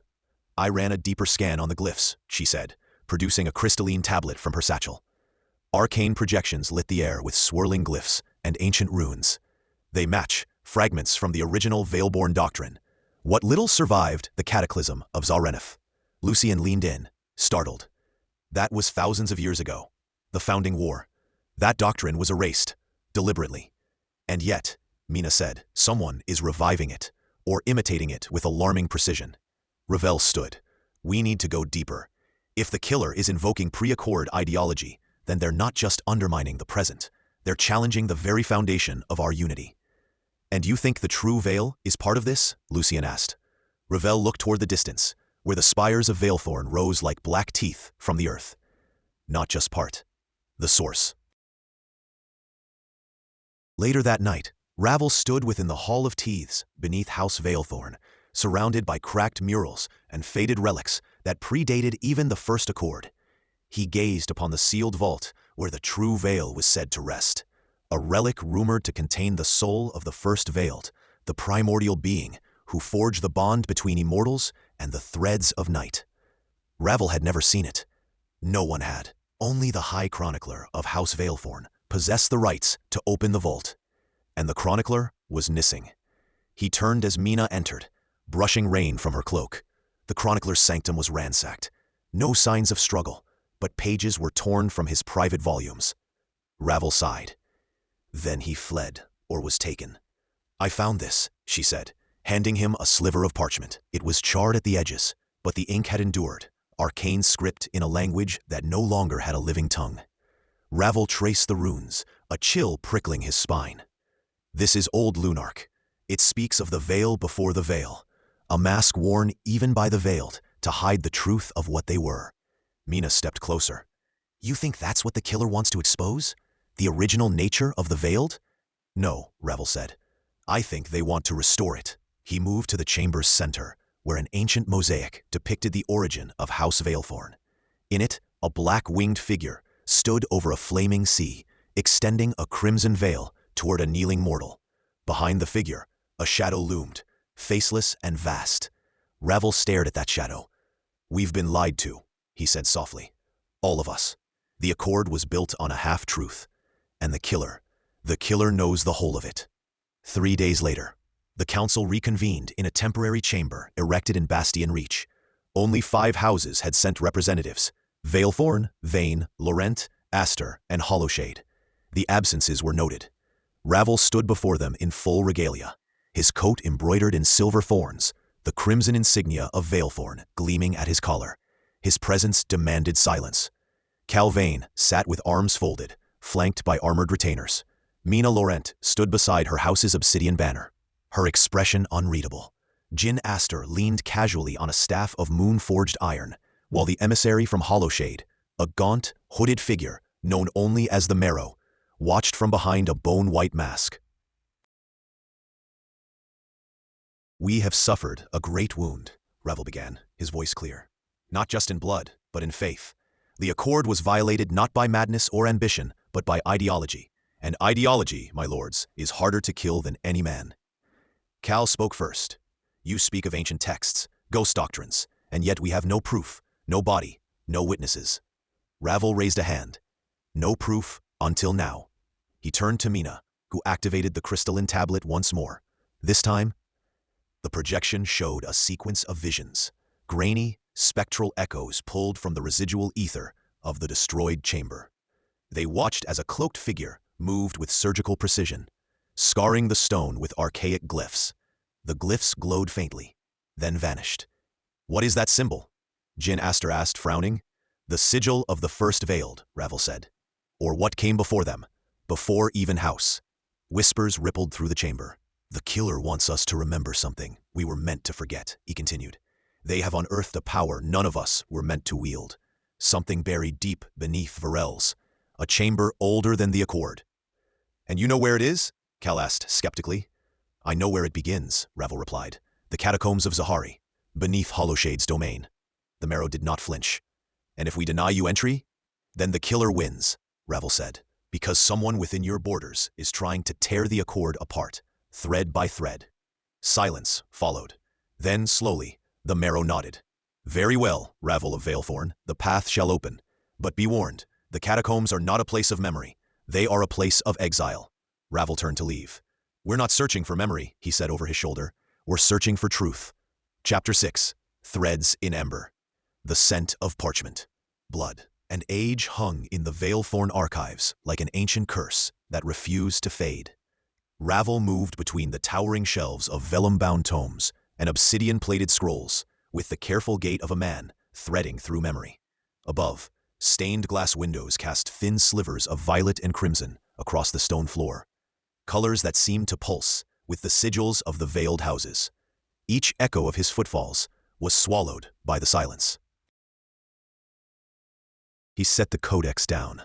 I ran a deeper scan on the glyphs, she said, producing a crystalline tablet from her satchel. Arcane projections lit the air with swirling glyphs and ancient runes. They match fragments from the original Veilborne doctrine, what little survived the cataclysm of Zareneth. Lucian leaned in, startled. That was thousands of years ago. The founding war. That doctrine was erased, deliberately. And yet, Mina said, someone is reviving it, or imitating it with alarming precision. Ravel stood. We need to go deeper. If the killer is invoking pre-Accord ideology, then they're not just undermining the present. They're challenging the very foundation of our unity. And you think the true veil is part of this? Lucian asked. Ravel looked toward the distance, where the spires of Veilthorn rose like black teeth from the earth. Not just part. The source. Later that night, Ravel stood within the Hall of Teeths, beneath House Veilthorn, surrounded by cracked murals and faded relics that predated even the first Accord. He gazed upon the sealed vault where the true veil was said to rest, a relic rumored to contain the soul of the first veiled, the primordial being who forged the bond between immortals and the threads of night. Ravel had never seen it. No one had. Only the High Chronicler of House Veilthorn possessed the rights to open the vault. And the Chronicler was missing. He turned as Mina entered, brushing rain from her cloak. The Chronicler's sanctum was ransacked. No signs of struggle, but pages were torn from his private volumes. Ravel sighed. Then he fled, or was taken. "I found this," she said, handing him a sliver of parchment. It was charred at the edges, but the ink had endured, arcane script in a language that no longer had a living tongue. Ravel traced the runes, a chill prickling his spine. "This is Old Lunark. It speaks of the veil before the veil, a mask worn even by the veiled to hide the truth of what they were." Mina stepped closer. "You think that's what the killer wants to expose? The original nature of the veiled?" "No," Ravel said. "I think they want to restore it." He moved to the chamber's center, where an ancient mosaic depicted the origin of House Veilthorn. In it, a black-winged figure stood over a flaming sea, extending a crimson veil toward a kneeling mortal. Behind the figure, a shadow loomed, faceless and vast. Ravel stared at that shadow. "We've been lied to," he said softly. "All of us. The Accord was built on a half-truth. And the killer knows the whole of it." 3 days later, the council reconvened in a temporary chamber erected in Bastion Reach. Only 5 houses had sent representatives: Veilthorn, Vane, Laurent, Aster, and Hollowshade. The absences were noted. Ravel stood before them in full regalia, his coat embroidered in silver thorns, the crimson insignia of Veilthorn gleaming at his collar. His presence demanded silence. Calvain sat with arms folded, flanked by armored retainers. Mina Laurent stood beside her house's obsidian banner, her expression unreadable. Jin Aster leaned casually on a staff of moon-forged iron, while the emissary from Hollowshade, a gaunt, hooded figure known only as the Marrow, watched from behind a bone-white mask. "We have suffered a great wound," Ravel began, his voice clear. "Not just in blood, but in faith. The Accord was violated not by madness or ambition, but by ideology. And ideology, my lords, is harder to kill than any man." Cal spoke first. "You speak of ancient texts, ghost doctrines, and yet we have no proof, no body, no witnesses." Ravel raised a hand. "No proof until now." He turned to Mina, who activated the crystalline tablet once more. This time, the projection showed a sequence of visions, grainy, spectral echoes pulled from the residual ether of the destroyed chamber. They watched as a cloaked figure moved with surgical precision, scarring the stone with archaic glyphs. The glyphs glowed faintly, then vanished. "What is that symbol?" Jin Aster asked, frowning. "The sigil of the first veiled," Ravel said. "Or what came before them, before even House." Whispers rippled through the chamber. "The killer wants us to remember something we were meant to forget," he continued. "They have unearthed a power none of us were meant to wield. Something buried deep beneath Virelles, a chamber older than the Accord." "And you know where it is?" Cal asked skeptically. "I know where it begins," Ravel replied. "The catacombs of Zahari, beneath Hollowshade's domain." The Marrow did not flinch. "And if we deny you entry?" "Then the killer wins," Ravel said, "because someone within your borders is trying to tear the Accord apart, thread by thread." Silence followed. Then, slowly, the Marrow nodded. "Very well, Ravel of Veilthorn, the path shall open. But be warned, the catacombs are not a place of memory. They are a place of exile." Ravel turned to leave. "We're not searching for memory," he said over his shoulder. "We're searching for truth." Chapter 6. Threads in Ember. The scent of parchment, blood, and age hung in the Veilthorn archives like an ancient curse that refused to fade. Ravel moved between the towering shelves of vellum-bound tomes and obsidian-plated scrolls, with the careful gait of a man threading through memory. Above, stained glass windows cast thin slivers of violet and crimson across the stone floor, colors that seemed to pulse with the sigils of the veiled houses. Each echo of his footfalls was swallowed by the silence. He set the codex down.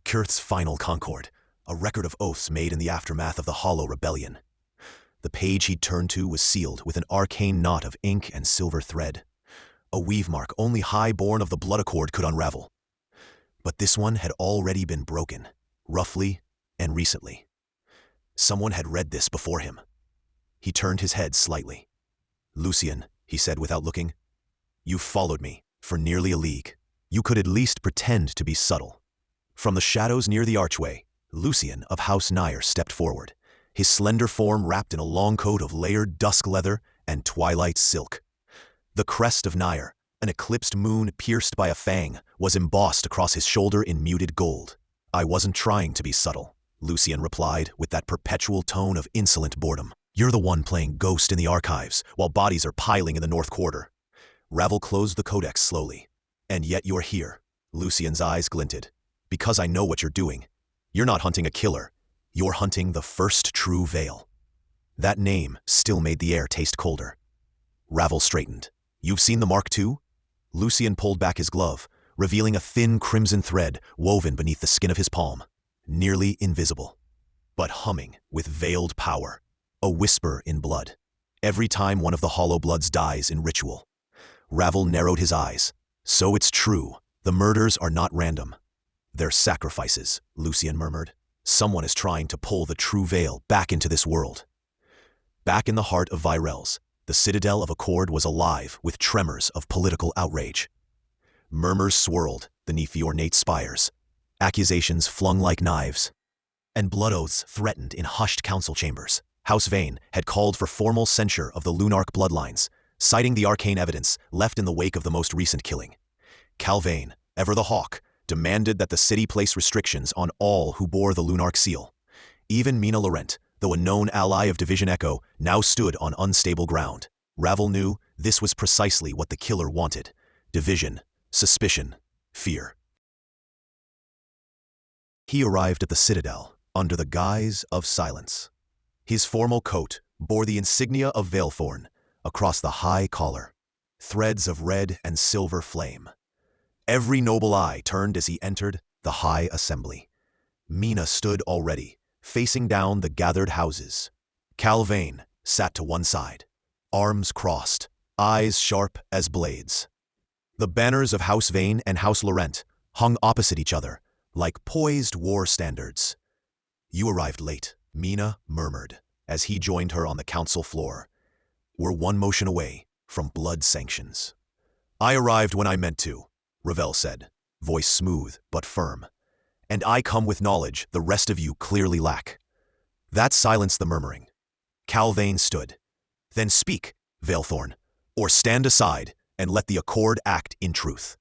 Kurth's final concord, a record of oaths made in the aftermath of the Hollow Rebellion. The page he'd turned to was sealed with an arcane knot of ink and silver thread, a weave mark only Highborne of the Blood Accord could unravel. But this one had already been broken, roughly and recently. Someone had read this before him. He turned his head slightly. "Lucien," he said without looking, "you've followed me for nearly a league. You could at least pretend to be subtle." From the shadows near the archway, Lucien of House Nair stepped forward, his slender form wrapped in a long coat of layered dusk leather and twilight silk. The crest of Nair, an eclipsed moon pierced by a fang, was embossed across his shoulder in muted gold. "I wasn't trying to be subtle," Lucien replied with that perpetual tone of insolent boredom. "You're the one playing ghost in the archives while bodies are piling in the North Quarter." Ravel closed the codex slowly. "And yet you're here." Lucien's eyes glinted. "Because I know what you're doing. You're not hunting a killer. You're hunting the first true Veil." That name still made the air taste colder. Ravel straightened. "You've seen the mark too?" Lucien pulled back his glove, revealing a thin crimson thread woven beneath the skin of his palm, nearly invisible, but humming with veiled power, a whisper in blood. Every time one of the Hollow Bloods dies in ritual. Ravel narrowed his eyes. "So it's true. The murders are not random. They're sacrifices," Lucien murmured. "Someone is trying to pull the true Veil back into this world." Back in the heart of Virelles, the citadel of Accord was alive with tremors of political outrage. Murmurs swirled beneath the ornate spires, accusations flung like knives, and blood oaths threatened in hushed council chambers. House Vane had called for formal censure of the Lunarch bloodlines, citing the arcane evidence left in the wake of the most recent killing. Calvain, ever the hawk, demanded that the city place restrictions on all who bore the Lunarch seal. Even Mina Laurent, though a known ally of Division Echo, now stood on unstable ground. Ravel knew this was precisely what the killer wanted: division, suspicion, fear. He arrived at the citadel under the guise of silence. His formal coat bore the insignia of Veilthorn across the high collar, threads of red and silver flame. Every noble eye turned as he entered the high assembly. Mina stood already, facing down the gathered houses. Calvain sat to one side, arms crossed, eyes sharp as blades. The banners of House Vane and House Laurent hung opposite each other, like poised war standards. "You arrived late," Mina murmured, as he joined her on the council floor. "We're one motion away from blood sanctions." "I arrived when I meant to," Ravel said, voice smooth but firm. "And I come with knowledge the rest of you clearly lack." That silenced the murmuring. Calvain stood. "Then speak, Veilthorn, or stand aside and let the Accord act in truth."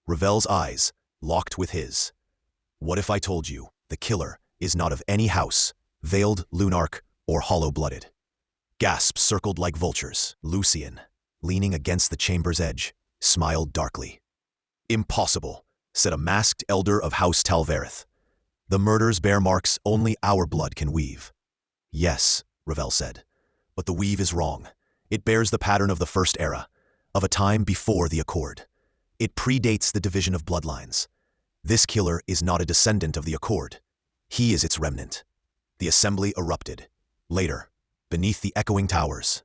Ravel's eyes locked with his. "What if I told you the killer is not of any house, veiled, Lunarch, or hollow-blooded?" Gasps circled like vultures. Lucien, leaning against the chamber's edge, smiled darkly. "Impossible," said a masked elder of House Talvareth. "The murders bear marks only our blood can weave." "Yes," Ravel said, "but the weave is wrong. It bears the pattern of the First Era, of a time before the Accord. It predates the division of bloodlines. This killer is not a descendant of the Accord. He is its remnant." The assembly erupted. Later, beneath the echoing towers,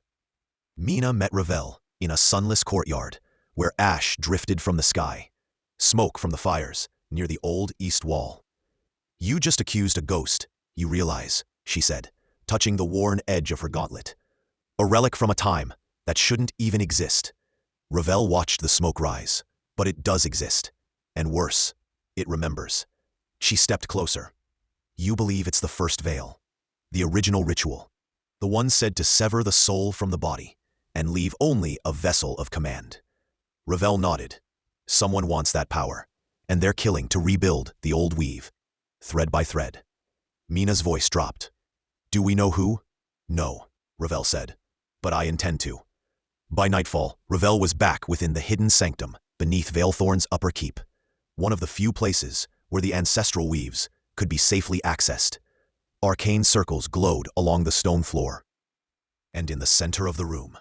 Mina met Ravel in a sunless courtyard where ash drifted from the sky, smoke from the fires near the old east wall. "You just accused a ghost, you realize," she said, touching the worn edge of her gauntlet. "A relic from a time that shouldn't even exist." Ravel watched the smoke rise. "But it does exist. And worse, it remembers." She stepped closer. "You believe it's the first Veil, the original ritual, the one said to sever the soul from the body and leave only a vessel of command." Ravel nodded. "Someone wants that power, and they're killing to rebuild the old weave, thread by thread." Mina's voice dropped. "Do we know who?" "No," Ravel said, "but I intend to." By nightfall, Ravel was back within the hidden sanctum beneath Veilthorn's upper keep, one of the few places where the ancestral weaves could be safely accessed. Arcane circles glowed along the stone floor. And in the center of the room,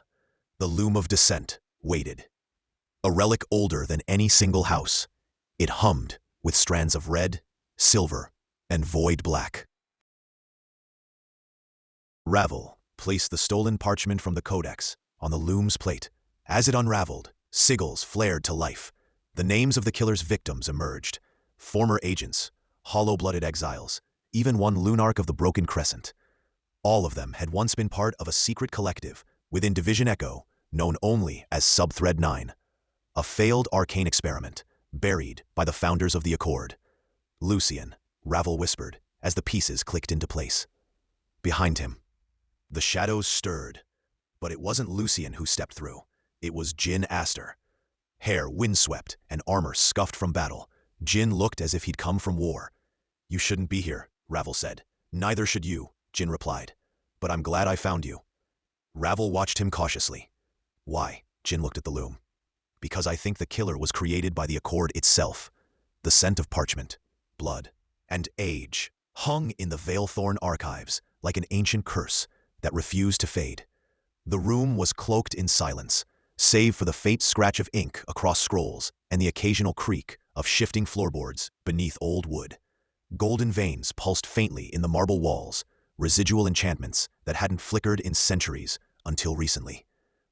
the loom of descent waited. A relic older than any single house. It hummed with strands of red, silver, and void black. Ravel placed the stolen parchment from the codex on the loom's plate. As it unraveled, sigils flared to life. The names of the killer's victims emerged. Former agents, hollow-blooded exiles, even one lunarch of the Broken Crescent. All of them had once been part of a secret collective within Division Echo, known only as Subthread 9. A failed arcane experiment, buried by the founders of the Accord. Lucien, Ravel whispered, as the pieces clicked into place. Behind him, the shadows stirred, but it wasn't Lucien who stepped through. It was Jin Aster. Hair windswept and armor scuffed from battle, Jin looked as if he'd come from war. "You shouldn't be here," Ravel said. "Neither should you," Jin replied. "But I'm glad I found you." Ravel watched him cautiously. "Why?" Jin looked at the loom. "Because I think the killer was created by the Accord itself. The scent of parchment, blood, and age hung in the Veilthorn archives like an ancient curse that refused to fade." The room was cloaked in silence, save for the faint scratch of ink across scrolls and the occasional creak of shifting floorboards beneath old wood. Golden veins pulsed faintly in the marble walls, residual enchantments that hadn't flickered in centuries until recently.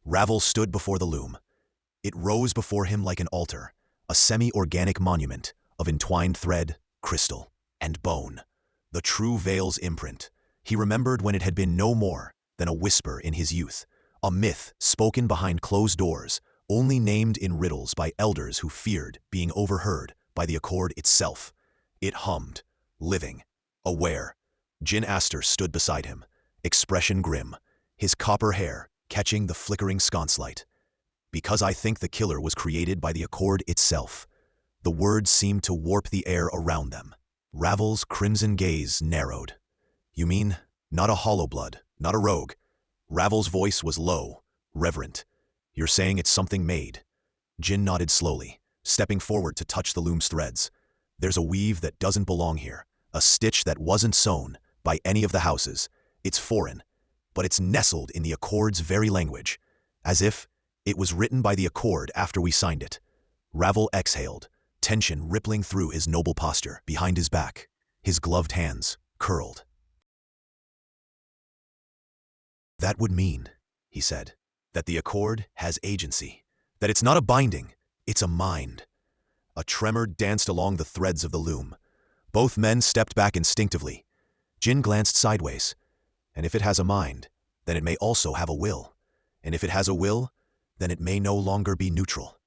Ravel stood before the loom. It rose before him like an altar, a semi-organic monument of entwined thread, crystal, and bone. The true Veil's imprint. He remembered when it had been no more than a whisper in his youth, a myth spoken behind closed doors, only named in riddles by elders who feared being overheard by the Accord itself. It hummed, living, aware. Jin Aster stood beside him, expression grim, his copper hair catching the flickering sconce light. "Because I think the killer was created by the Accord itself." The words seemed to warp the air around them. Ravel's crimson gaze narrowed. "You mean, not a hollow blood, not a rogue?" Ravel's voice was low, reverent. "You're saying it's something made?" Jin nodded slowly, stepping forward to touch the loom's threads. "There's a weave that doesn't belong here, a stitch that wasn't sewn by any of the houses. It's foreign, but it's nestled in the Accord's very language, as if it was written by the Accord after we signed it." Ravel exhaled, tension rippling through his noble posture behind his back, his gloved hands curled. "That would mean," he said, "that the Accord has agency, that it's not a binding, it's a mind." A tremor danced along the threads of the loom. Both men stepped back instinctively. Jin glanced sideways. "And if it has a mind, then it may also have a will. And if it has a will, then it may no longer be neutral.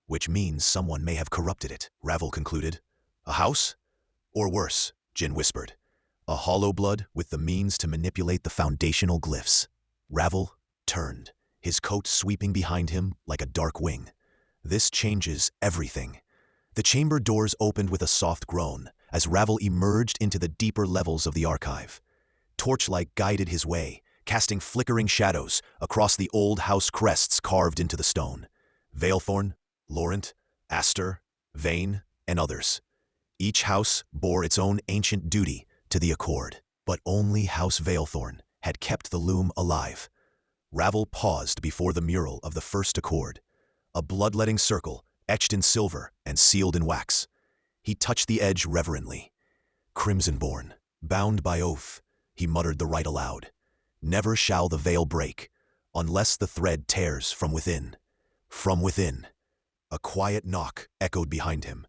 Which means someone may have corrupted it," Ravel concluded. "A house? Or worse," Jin whispered. "A hollow blood with the means to manipulate the foundational glyphs." Ravel turned, his coat sweeping behind him like a dark wing. "This changes everything." The chamber doors opened with a soft groan as Ravel emerged into the deeper levels of the archive. Torchlight guided his way, casting flickering shadows across the old house crests carved into the stone. Veilthorn, Laurent, Aster, Vane, and others. Each house bore its own ancient duty to the Accord, but only House Veilthorn had kept the loom alive. Ravel paused before the mural of the first Accord, a bloodletting circle etched in silver and sealed in wax. He touched the edge reverently. "Crimsonborn, bound by oath," he muttered the rite aloud. "Never shall the veil break, unless the thread tears from within." From within. A quiet knock echoed behind him.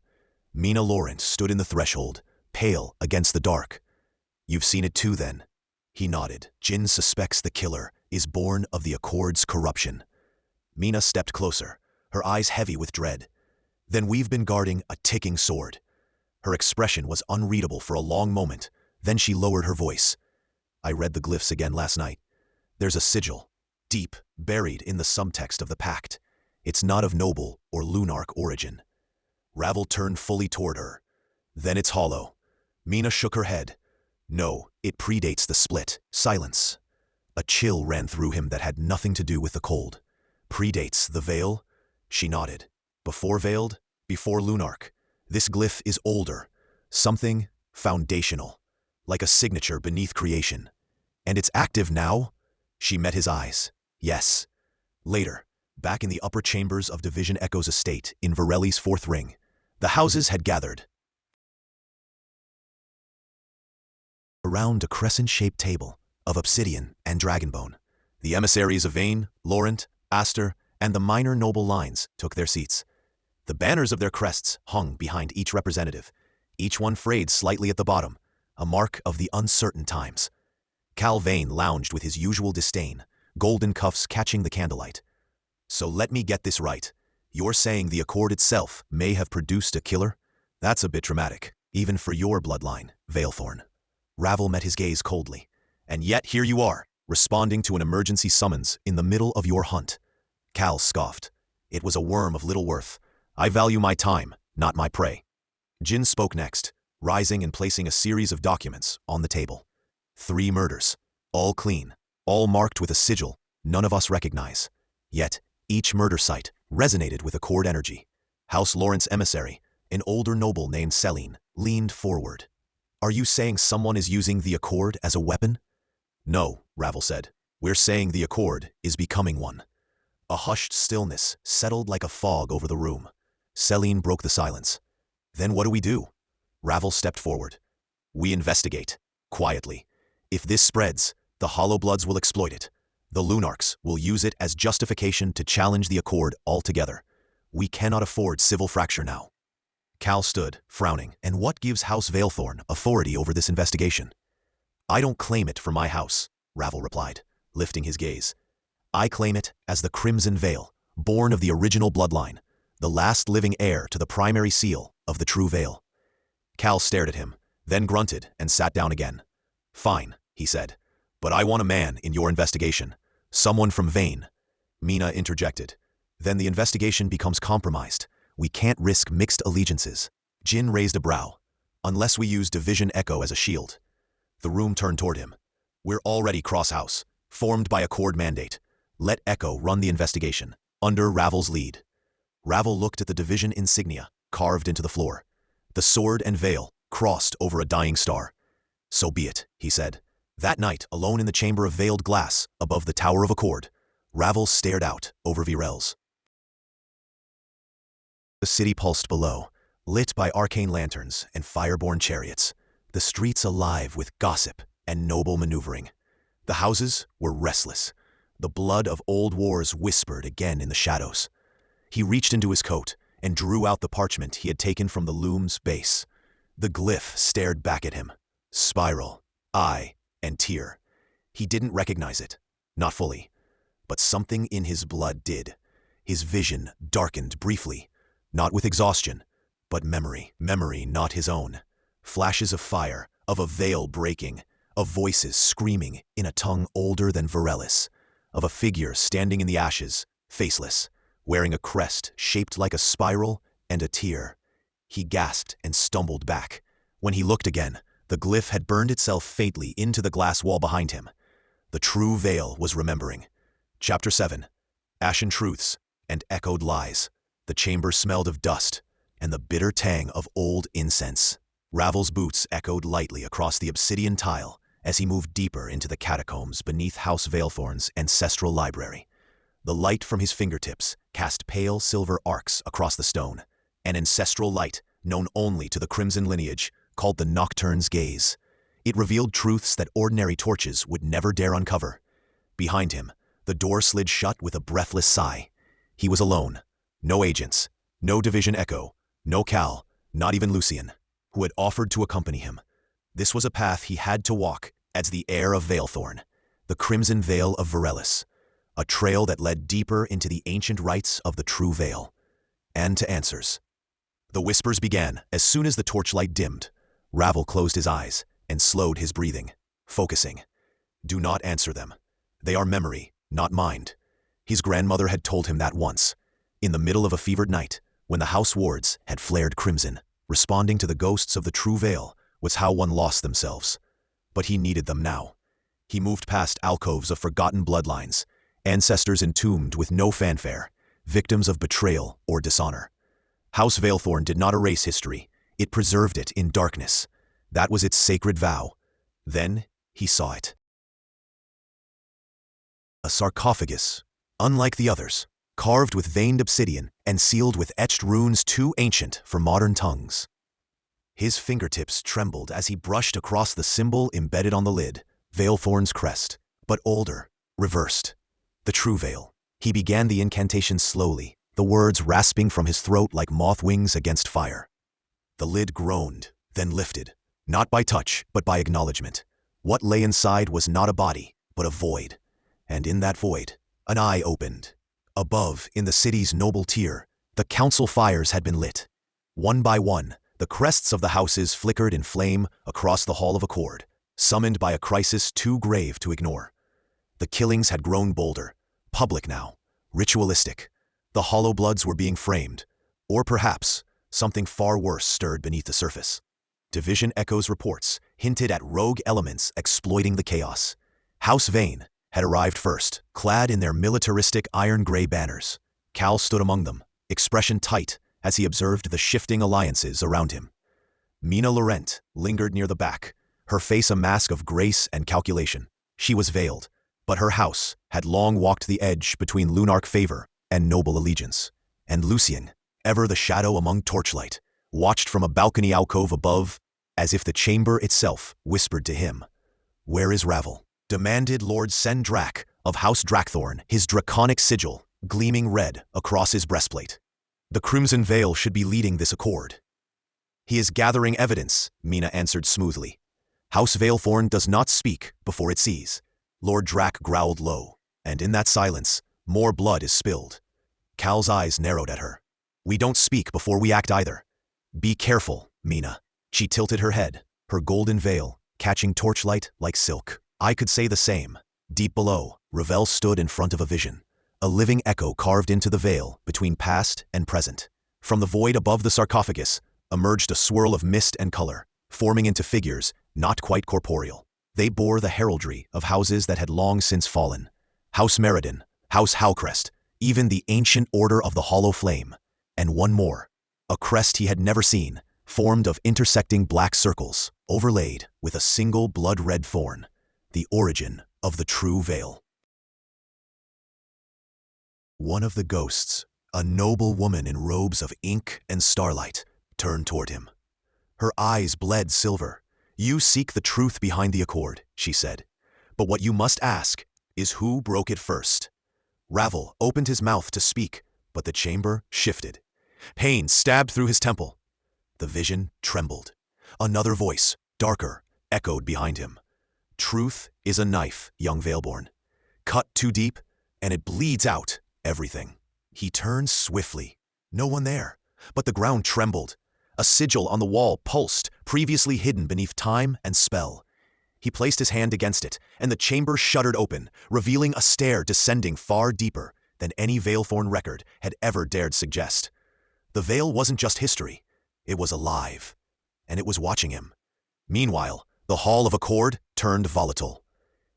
Mina Laurent stood in the threshold, pale against the dark. "You've seen it too, then?" He nodded. "Jin suspects the killer is born of the Accord's corruption." Mina stepped closer, her eyes heavy with dread. "Then we've been guarding a ticking sword." Her expression was unreadable for a long moment, then she lowered her voice. "I read the glyphs again last night. There's a sigil, deep, buried in the subtext of the pact. It's not of noble or lunarch origin." Ravel turned fully toward her. "Then it's hollow." Mina shook her head. "No, it predates the split." Silence. A chill ran through him that had nothing to do with the cold. "Predates the veil?" She nodded. "Before veiled, before lunarch. This glyph is older, something foundational, like a signature beneath creation. And it's active now?" She met his eyes. "Yes." Later, back in the upper chambers of Division Echo's estate in Virelles' fourth ring, the houses had gathered around a crescent-shaped table. of obsidian and dragonbone. The emissaries of Vane, Laurent, Aster, and the minor noble lines took their seats. The banners of their crests hung behind each representative, each one frayed slightly at the bottom, a mark of the uncertain times. Cal Vane lounged with his usual disdain, golden cuffs catching the candlelight. So let me get this right. You're saying the Accord itself may have produced a killer? That's a bit dramatic, even for your bloodline, Veilthorn. Ravel met his gaze coldly. And yet here you are, responding to an emergency summons in the middle of your hunt. Cal scoffed. It was a worm of little worth. I value my time, not my prey. Jin spoke next, rising and placing a series of documents on the table. 3 murders, all clean, all marked with a sigil none of us recognize. Yet, each murder site resonated with Accord energy. House Laurent's emissary, an older noble named Celine, leaned forward. Are you saying someone is using the Accord as a weapon? No, Ravel said. We're saying the Accord is becoming one. A hushed stillness settled like a fog over the room. Celine broke the silence. Then what do we do? Ravel stepped forward. We investigate, quietly. If this spreads, the Hollowbloods will exploit it. The Lunarchs will use it as justification to challenge the Accord altogether. We cannot afford civil fracture now. Cal stood, frowning. And what gives House Veilthorn authority over this investigation? I don't claim it for my house, Ravel replied, lifting his gaze. I claim it as the Crimson Veil, born of the original bloodline, the last living heir to the primary seal of the True Veil. Cal stared at him, then grunted and sat down again. Fine, he said, but I want a man in your investigation. Someone from Vane. Mina interjected. Then the investigation becomes compromised. We can't risk mixed allegiances. Jin raised a brow. Unless we use Division Echo as a shield. The room turned toward him. We're already cross-house, formed by Accord mandate. Let Echo run the investigation, under Ravel's lead. Ravel looked at the division insignia, carved into the floor. The sword and veil crossed over a dying star. So be it, he said. That night, alone in the chamber of veiled glass, above the Tower of Accord, Ravel stared out over Virelles. The city pulsed below, lit by arcane lanterns and fireborne chariots, the streets alive with gossip and noble maneuvering. The houses were restless. The blood of old wars whispered again in the shadows. He reached into his coat and drew out the parchment he had taken from the loom's base. The glyph stared back at him. Spiral, eye, and tear. He didn't recognize it, not fully. But something in his blood did. His vision darkened briefly, not with exhaustion, but memory. Memory not his own. Flashes of fire, of a veil breaking, of voices screaming in a tongue older than Virelles, of a figure standing in the ashes, faceless, wearing a crest shaped like a spiral and a tear. He gasped and stumbled back. When he looked again, the glyph had burned itself faintly into the glass wall behind him. The True Veil was remembering. Chapter 7. Ashen Truths and Echoed Lies. The chamber smelled of dust and the bitter tang of old incense. Ravel's boots echoed lightly across the obsidian tile as he moved deeper into the catacombs beneath House Veilthorn's ancestral library. The light from his fingertips cast pale silver arcs across the stone, an ancestral light known only to the crimson lineage, called the Nocturne's Gaze. It revealed truths that ordinary torches would never dare uncover. Behind him, the door slid shut with a breathless sigh. He was alone. No agents, no Division Echo, no Cal, not even Lucien, who had offered to accompany him. This was a path he had to walk as the heir of Veilthorn, the Crimson Veil of Virelles, a trail that led deeper into the ancient rites of the True Veil, and to answers. The whispers began as soon as the torchlight dimmed. Ravel closed his eyes and slowed his breathing, focusing. Do not answer them. They are memory, not mind. His grandmother had told him that once, in the middle of a fevered night, when the house wards had flared crimson. Responding to the ghosts of the True Veil was how one lost themselves. But he needed them now. He moved past alcoves of forgotten bloodlines, ancestors entombed with no fanfare, victims of betrayal or dishonor. House Veilthorn did not erase history. It preserved it in darkness. That was its sacred vow. Then he saw it. A sarcophagus, unlike the others, carved with veined obsidian and sealed with etched runes too ancient for modern tongues. His fingertips trembled as he brushed across the symbol embedded on the lid, Veilthorn's crest, but older, reversed. The true veil. He began the incantation slowly, the words rasping from his throat like moth wings against fire. The lid groaned, then lifted, not by touch, but by acknowledgement. What lay inside was not a body, but a void. And in that void, an eye opened. Above, in the city's noble tier, the council fires had been lit. One by one, the crests of the houses flickered in flame across the Hall of Accord, summoned by a crisis too grave to ignore. The killings had grown bolder, public now, ritualistic. The hollow bloods were being framed, or perhaps something far worse stirred beneath the surface. Division Echo's reports hinted at rogue elements exploiting the chaos. House Vane had arrived first, clad in their militaristic iron-gray banners. Cal stood among them, expression tight as he observed the shifting alliances around him. Mina Laurent lingered near the back, her face a mask of grace and calculation. She was veiled, but her house had long walked the edge between Lunarch favor and noble allegiance. And Lucien, ever the shadow among torchlight, watched from a balcony alcove above, as if the chamber itself whispered to him. "Where is Ravel?" demanded Lord Sendrak of House Drackthorn, his draconic sigil gleaming red across his breastplate. "The Crimson Veil should be leading this accord." "He is gathering evidence," Mina answered smoothly. "House Veilthorn does not speak before it sees." Lord Drack growled low, and in that silence, more blood is spilled. Cal's eyes narrowed at her. "We don't speak before we act either. Be careful, Mina." She tilted her head, her golden veil catching torchlight like silk. I could say the same. Deep below, Ravel stood in front of a vision, a living echo carved into the veil between past and present. From the void above the sarcophagus emerged a swirl of mist and color, forming into figures not quite corporeal. They bore the heraldry of houses that had long since fallen. House Meriden, House Howcrest, even the ancient Order of the Hollow Flame. And one more, a crest he had never seen, formed of intersecting black circles, overlaid with a single blood-red thorn, the origin of the true veil. One of the ghosts, a noble woman in robes of ink and starlight, turned toward him. Her eyes bled silver. "You seek the truth behind the accord," she said. "But what you must ask is who broke it first." Ravel opened his mouth to speak, but the chamber shifted. Pain stabbed through his temple. The vision trembled. Another voice, darker, echoed behind him. "Truth is a knife, young Veilborne. Cut too deep, and it bleeds out everything." He turned swiftly. No one there, but the ground trembled. A sigil on the wall pulsed, previously hidden beneath time and spell. He placed his hand against it, and the chamber shuddered open, revealing a stair descending far deeper than any Veilthorn record had ever dared suggest. The veil wasn't just history. It was alive, and it was watching him. Meanwhile, the Hall of Accord turned volatile.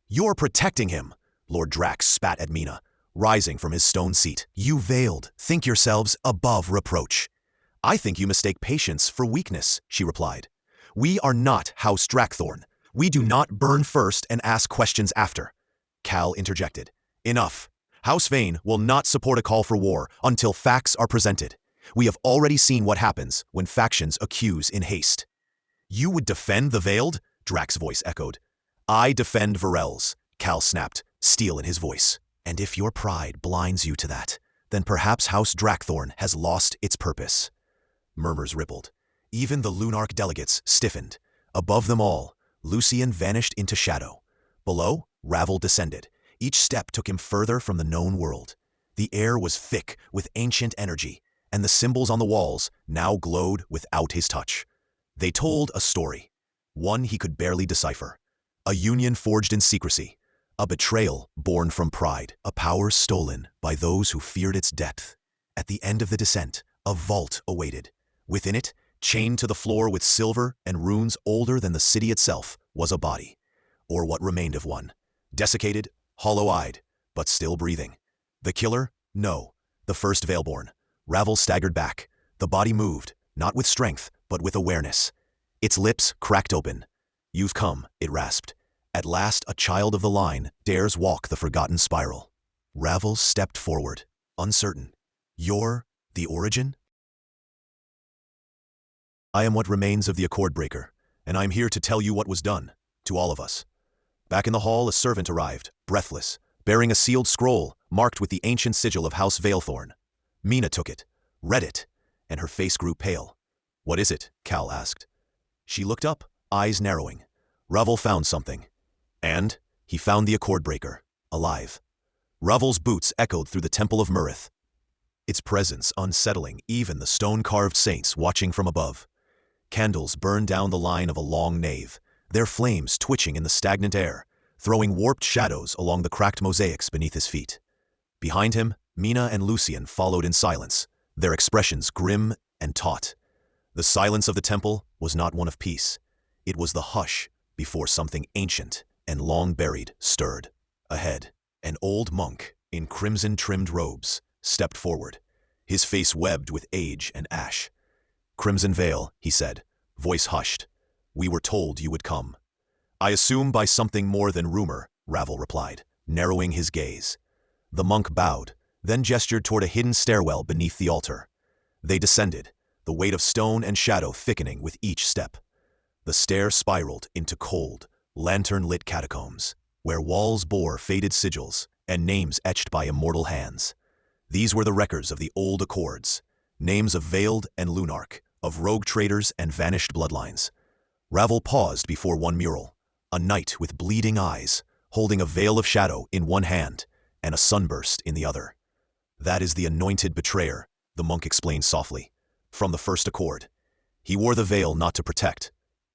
"You're protecting him," Lord Drax spat at Mina, rising from his stone seat. "You veiled think yourselves above reproach." "I think you mistake patience for weakness," she replied. "We are not House Drackthorn. We do not burn first and ask questions after." Cal interjected. "Enough. House Vane will not support a call for war until facts are presented. We have already seen what happens when factions accuse in haste." "You would defend the Veiled?" Drax's voice echoed. "I defend Virelles," Cal snapped, steel in his voice. "And if your pride blinds you to that, then perhaps House Drackthorn has lost its purpose." Murmurs rippled. Even the Lunarch delegates stiffened. Above them all, Lucien vanished into shadow. Below, Ravel descended. Each step took him further from the known world. The air was thick with ancient energy, and the symbols on the walls now glowed without his touch. They told a story, one he could barely decipher. A union forged in secrecy, a betrayal born from pride, a power stolen by those who feared its depth. At the end of the descent, a vault awaited. Within it, chained to the floor with silver and runes older than the city itself, was a body, or what remained of one. Desiccated, hollow-eyed, but still breathing. The killer? No, the first Veilborne. Ravel staggered back. The body moved, not with strength, but with awareness. Its lips cracked open. "You've come," it rasped. "At last a child of the line dares walk the forgotten spiral." Ravel stepped forward, uncertain. "You're the origin?" "I am what remains of the Accord Breaker, and I'm here to tell you what was done, to all of us." Back in the hall, a servant arrived, breathless, bearing a sealed scroll marked with the ancient sigil of House Veilthorn. Mina took it, read it, and her face grew pale. "What is it?" Cal asked. She looked up, eyes narrowing. Ravel found something. And he found the Accord breaker, alive. Ravel's boots echoed through the Temple of Murith, its presence unsettling even the stone-carved saints watching from above. Candles burned down the line of a long nave, their flames twitching in the stagnant air, throwing warped shadows along the cracked mosaics beneath his feet. Behind him, Mina and Lucien followed in silence, their expressions grim and taut. The silence of the temple was not one of peace. It was the hush before something ancient and long buried stirred. Ahead, an old monk in crimson-trimmed robes stepped forward, his face webbed with age and ash. "Crimson Veil," he said, voice hushed. "We were told you would come." "I assume by something more than rumor," Ravel replied, narrowing his gaze. The monk bowed, then gestured toward a hidden stairwell beneath the altar. They descended, the weight of stone and shadow thickening with each step. The stair spiraled into cold, lantern-lit catacombs, where walls bore faded sigils and names etched by immortal hands. These were the records of the old Accords, names of Veiled and Lunarch, of rogue traders and vanished bloodlines. Ravel paused before one mural, a knight with bleeding eyes, holding a veil of shadow in one hand and a sunburst in the other. "That is the anointed betrayer," the monk explained softly. "From the first Accord. He wore the veil not to protect,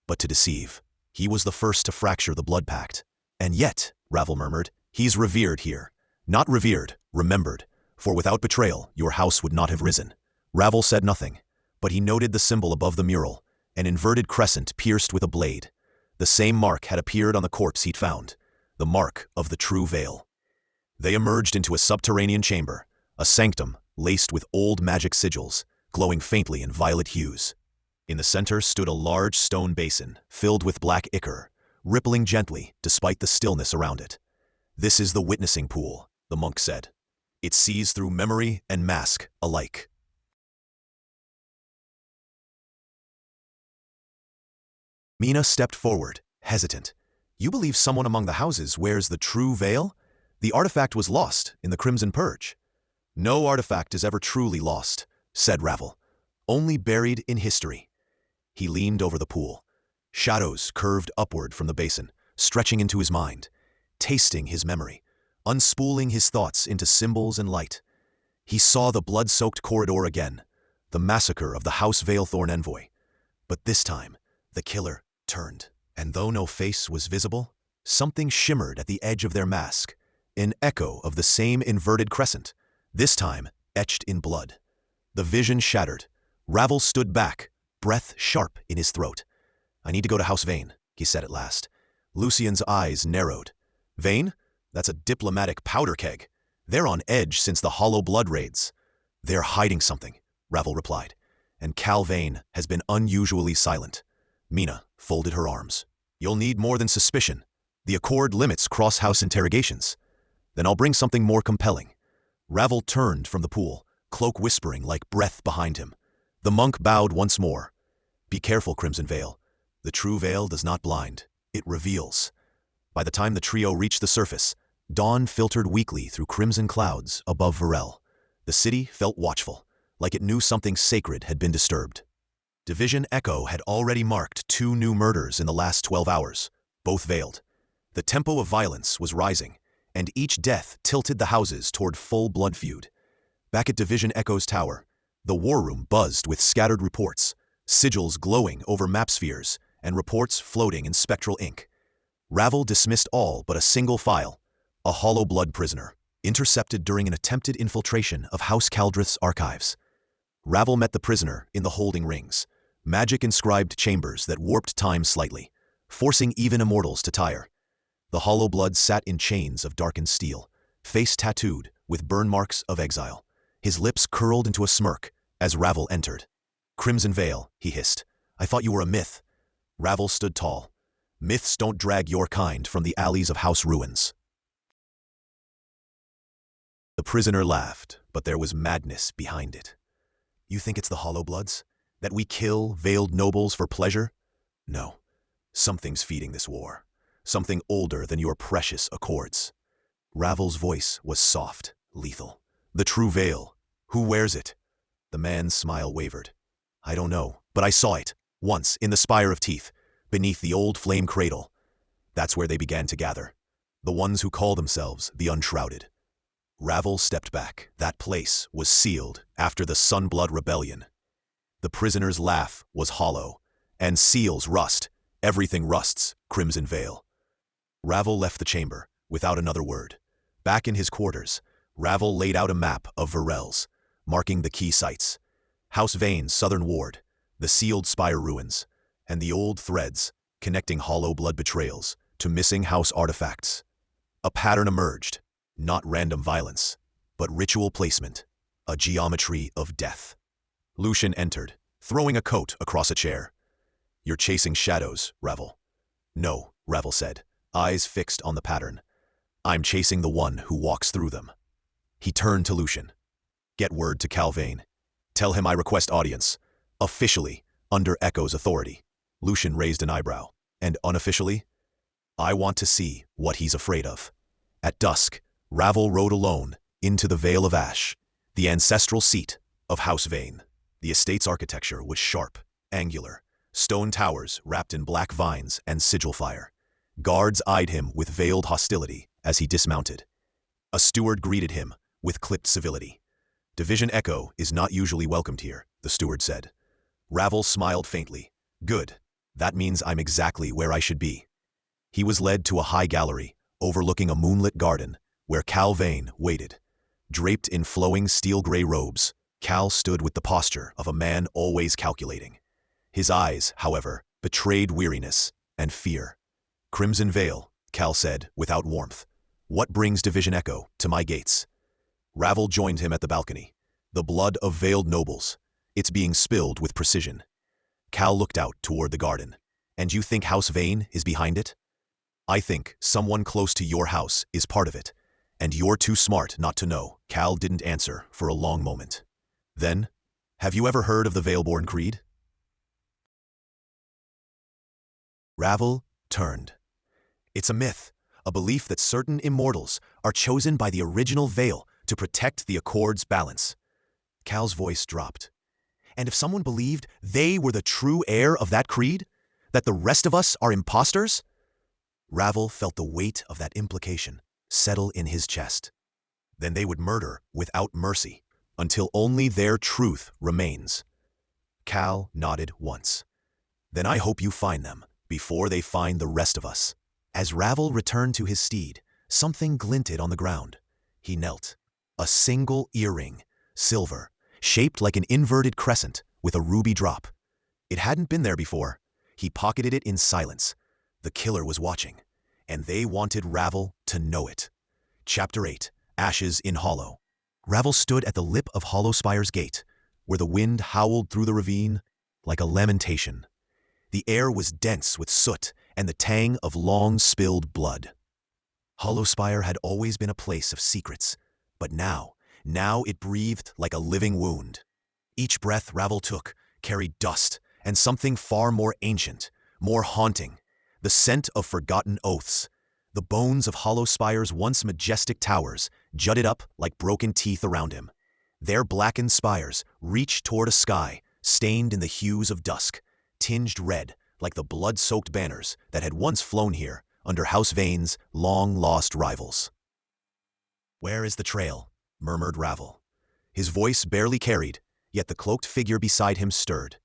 but to deceive. He was the first to fracture the blood pact. And yet," Ravel murmured, "he's revered here. Not revered, remembered, for without betrayal your house would not have risen." Ravel said nothing, but he noted the symbol above the mural, an inverted crescent pierced with a blade. The same mark had appeared on the corpse he'd found, the mark of the true veil. They emerged into a subterranean chamber, a sanctum laced with old magic sigils, glowing faintly in violet hues. In the center stood a large stone basin filled with black ichor, rippling gently despite the stillness around it. "This is the witnessing pool," the monk said. "It sees through memory and mask alike." Mina stepped forward, hesitant. "You believe someone among the houses wears the true veil? The artifact was lost in the Crimson Purge." "No artifact is ever truly lost," said Ravel. "Only buried in history." He leaned over the pool. Shadows curved upward from the basin, stretching into his mind, tasting his memory, unspooling his thoughts into symbols and light. He saw the blood-soaked corridor again, the massacre of the House Veilthorn envoy. But this time, the killer turned, and though no face was visible, something shimmered at the edge of their mask, an echo of the same inverted crescent, this time etched in blood. The vision shattered. Ravel stood back, breath sharp in his throat. "I need to go to House Vane," he said at last. Lucien's eyes narrowed. "Vane? That's a diplomatic powder keg. They're on edge since the Hollow Blood raids." "They're hiding something," Ravel replied, "and Cal Vane has been unusually silent." Mina folded her arms. "You'll need more than suspicion. The Accord limits cross-house interrogations." "Then I'll bring something more compelling." Ravel turned from the pool, cloak whispering like breath behind him. The monk bowed once more. "Be careful, Crimson Veil. The true veil does not blind. It reveals." By the time the trio reached the surface, dawn filtered weakly through crimson clouds above Virelles. The city felt watchful, like it knew something sacred had been disturbed. Division Echo had already marked 2 new murders in the last 12 hours, both veiled. The tempo of violence was rising, and each death tilted the houses toward full blood feud. Back at Division Echo's tower, the war room buzzed with scattered reports, sigils glowing over map spheres, and reports floating in spectral ink. Ravel dismissed all but a single file, a Hollow Blood prisoner, intercepted during an attempted infiltration of House Caldrith's archives. Ravel met the prisoner in the holding rings, magic-inscribed chambers that warped time slightly, forcing even immortals to tire. The Hollow Blood sat in chains of darkened steel, face tattooed with burn marks of exile. His lips curled into a smirk as Ravel entered. "Crimson Veil," he hissed. "I thought you were a myth." Ravel stood tall. "Myths don't drag your kind from the alleys of House Ruins." The prisoner laughed, but there was madness behind it. "You think it's the Hollow Bloods? That we kill veiled nobles for pleasure? No. Something's feeding this war. something older than your precious accords. Ravel's voice was soft, lethal. The true veil. Who wears it? The man's smile wavered. I don't know, but I saw it, once, in the spire of teeth, beneath the old flame cradle. That's where they began to gather. The ones who call themselves the Unshrouded. Ravel stepped back. That place was sealed after the Sunblood Rebellion. The prisoner's laugh was hollow, and seals rust. Everything rusts, Crimson Veil. Ravel left the chamber, without another word. Back in his quarters, Ravel laid out a map of Virelles, marking the key sites. House Vane's southern ward, the sealed spire ruins, and the old threads connecting hollow blood betrayals to missing house artifacts. A pattern emerged, not random violence, but ritual placement, a geometry of death. Lucian entered, throwing a coat across a chair. You're chasing shadows, Ravel. No, Ravel said, eyes fixed on the pattern. I'm chasing the one who walks through them. He turned to Lucian. Get word to Cal Vane. Tell him I request audience, officially, under Echo's authority. Lucian raised an eyebrow. And unofficially? I want to see what he's afraid of. At dusk, Ravel rode alone into the Vale of Ash, the ancestral seat of House Vane. The estate's architecture was sharp, angular, stone towers wrapped in black vines and sigil fire. Guards eyed him with veiled hostility as he dismounted. A steward greeted him with clipped civility. Division Echo is not usually welcomed here, the steward said. Ravel smiled faintly. Good. That means I'm exactly where I should be. He was led to a high gallery, overlooking a moonlit garden, where Cal Vane waited. Draped in flowing steel-gray robes, Cal stood with the posture of a man always calculating. His eyes, however, betrayed weariness and fear. Crimson Veil, Cal said, without warmth. What brings Division Echo to my gates? Ravel joined him at the balcony. The blood of veiled nobles. It's being spilled with precision. Cal looked out toward the garden. And you think House Vane is behind it? I think someone close to your house is part of it. And you're too smart not to know. Cal didn't answer for a long moment. Then, have you ever heard of the Veilborne Creed? Ravel turned. It's a myth, a belief that certain immortals are chosen by the original Veil to protect the Accord's balance. Cal's voice dropped. And if someone believed they were the true heir of that creed, that the rest of us are imposters? Ravel felt the weight of that implication settle in his chest. Then they would murder without mercy, until only their truth remains. Cal nodded once. Then I hope you find them before they find the rest of us. As Ravel returned to his steed, something glinted on the ground. He knelt. A single earring, silver, shaped like an inverted crescent with a ruby drop. It hadn't been there before. He pocketed it in silence. The killer was watching, and they wanted Ravel to know it. Chapter 8, Ashes in Hollow. Ravel stood at the lip of Hollow Spire's gate, where the wind howled through the ravine like a lamentation. The air was dense with soot and the tang of long-spilled blood. Hollow Spire had always been a place of secrets, but now it breathed like a living wound. Each breath Ravel took carried dust and something far more ancient, more haunting, the scent of forgotten oaths. The bones of Hollow Spire's once majestic towers jutted up like broken teeth around him. Their blackened spires reached toward a sky stained in the hues of dusk, tinged red like the blood-soaked banners that had once flown here under House Vane's long-lost rivals. Where is the trail? Murmured Ravel. His voice barely carried, yet the cloaked figure beside him stirred.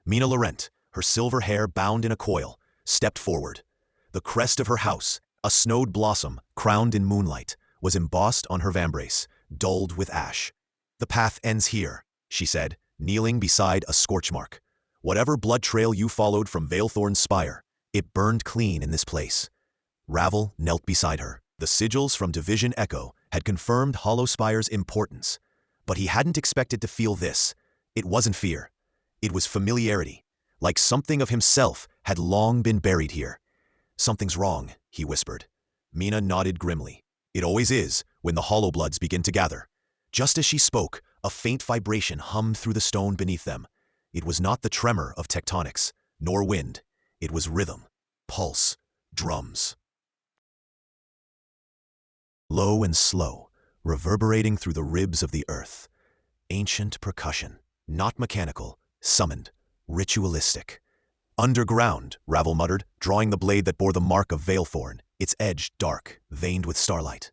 Mina Laurent, her silver hair bound in a coil, stepped forward. The crest of her house, a snowed blossom crowned in moonlight, was embossed on her vambrace, dulled with ash. The path ends here, she said, kneeling beside a scorch mark. Whatever blood trail you followed from Veilthorn's spire, it burned clean in this place. Ravel knelt beside her. The sigils from Division Echo had confirmed Hollow Spire's importance, but he hadn't expected to feel this. It wasn't fear. It was familiarity, like something of himself had long been buried here. Something's wrong, he whispered. Mina nodded grimly. It always is when the Hollow Bloods begin to gather. Just as she spoke, a faint vibration hummed through the stone beneath them. It was not the tremor of tectonics, nor wind. It was rhythm, pulse, drums. low and slow, reverberating through the ribs of the earth. Ancient percussion, not mechanical, summoned, ritualistic. Underground, Ravel muttered, drawing the blade that bore the mark of Veilthorn, its edge dark, veined with starlight.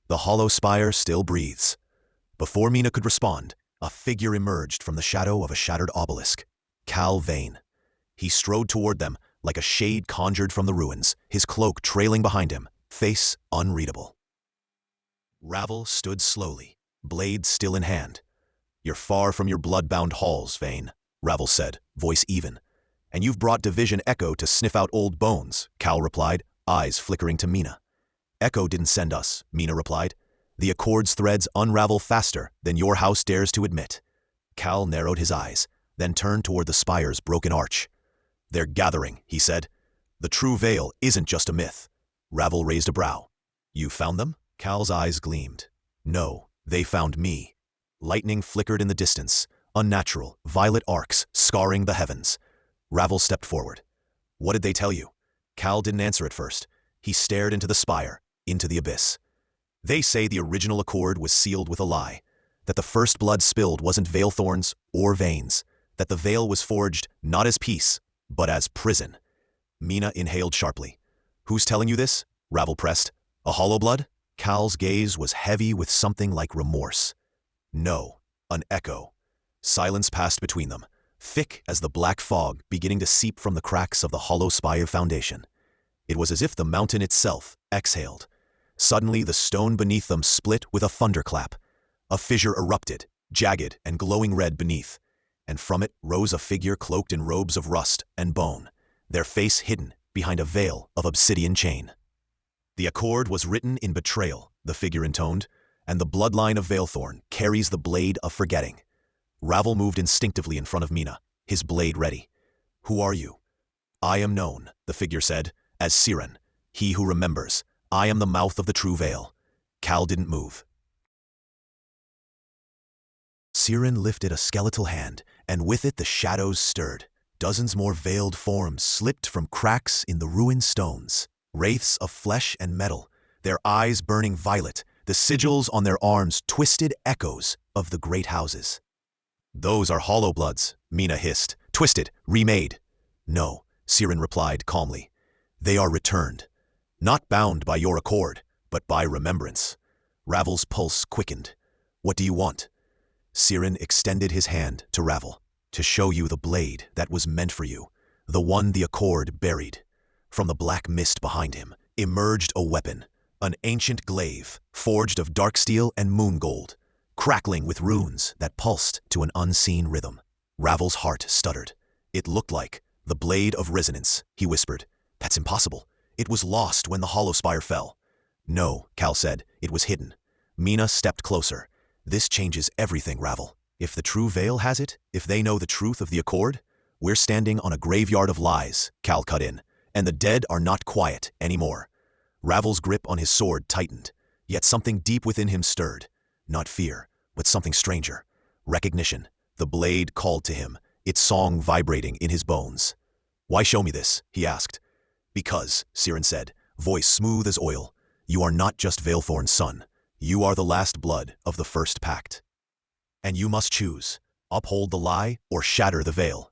The hollow spire still breathes. Before Mina could respond, a figure emerged from the shadow of a shattered obelisk. Cal Vane. He strode toward them like a shade conjured from the ruins, his cloak trailing behind him, face unreadable. Ravel stood slowly, blade still in hand. "You're far from your blood-bound halls, Vane," Ravel said, voice even. "And you've brought Division Echo to sniff out old bones," Cal replied, eyes flickering to Mina. "Echo didn't send us," Mina replied. "The Accord's threads unravel faster than your house dares to admit." Cal narrowed his eyes, then turned toward the spire's broken arch. "They're gathering," he said. "The true veil isn't just a myth." Ravel raised a brow. "You found them?" Cal's eyes gleamed. "No, they found me." Lightning flickered in the distance, unnatural, violet arcs scarring the heavens. Ravel stepped forward. "What did they tell you?" Cal didn't answer at first. He stared into the spire, into the abyss. "They say the original Accord was sealed with a lie, that the first blood spilled wasn't Veilthorn's or Vane's, that the veil was forged not as peace, but as prison." Mina inhaled sharply. "Who's telling you this?" Ravel pressed. "A hollow blood?" Cal's gaze was heavy with something like remorse. "No, an echo." Silence passed between them, thick as the black fog beginning to seep from the cracks of the hollow spire foundation. It was as if the mountain itself exhaled. Suddenly the stone beneath them split with a thunderclap. A fissure erupted, jagged and glowing red beneath, and from it rose a figure cloaked in robes of rust and bone, their face hidden behind a veil of obsidian chain. "The Accord was written in Betrayal," the figure intoned, "and the bloodline of Veilthorn carries the blade of forgetting." Ravel moved instinctively in front of Mina, his blade ready. "Who are you?" "I am known," the figure said, "as Siren, he who remembers. I am the mouth of the true veil." Cal didn't move. Siren lifted a skeletal hand, and with it the shadows stirred. Dozens more veiled forms slipped from cracks in the ruined stones. Wraiths of flesh and metal, their eyes burning violet, the sigils on their arms twisted echoes of the great houses. "Those are hollow bloods," Mina hissed. "Twisted, remade." "No," Siren replied calmly. "They are returned. Not bound by your accord, but by remembrance." Ravel's pulse quickened. "What do you want?" Siren extended his hand to Ravel. "To show you the blade that was meant for you, the one the Accord buried." From the black mist behind him emerged a weapon, an ancient glaive, forged of dark steel and moon gold, crackling with runes that pulsed to an unseen rhythm. Ravel's heart stuttered. "It looked like the blade of resonance," he whispered. "That's impossible. It was lost when the hollow spire fell." "No," Cal said, "it was hidden." Mina stepped closer. "This changes everything, Ravel. If the true veil has it, if they know the truth of the Accord, we're standing on a graveyard of lies," Cal cut in, "and the dead are not quiet anymore." Ravel's grip on his sword tightened, yet something deep within him stirred. Not fear, but something stranger. Recognition. The blade called to him, its song vibrating in his bones. "Why show me this?" he asked. "Because," Siren said, voice smooth as oil, "you are not just Veilthorn's son. You are the last blood of the first pact. And you must choose, uphold the lie or shatter the veil."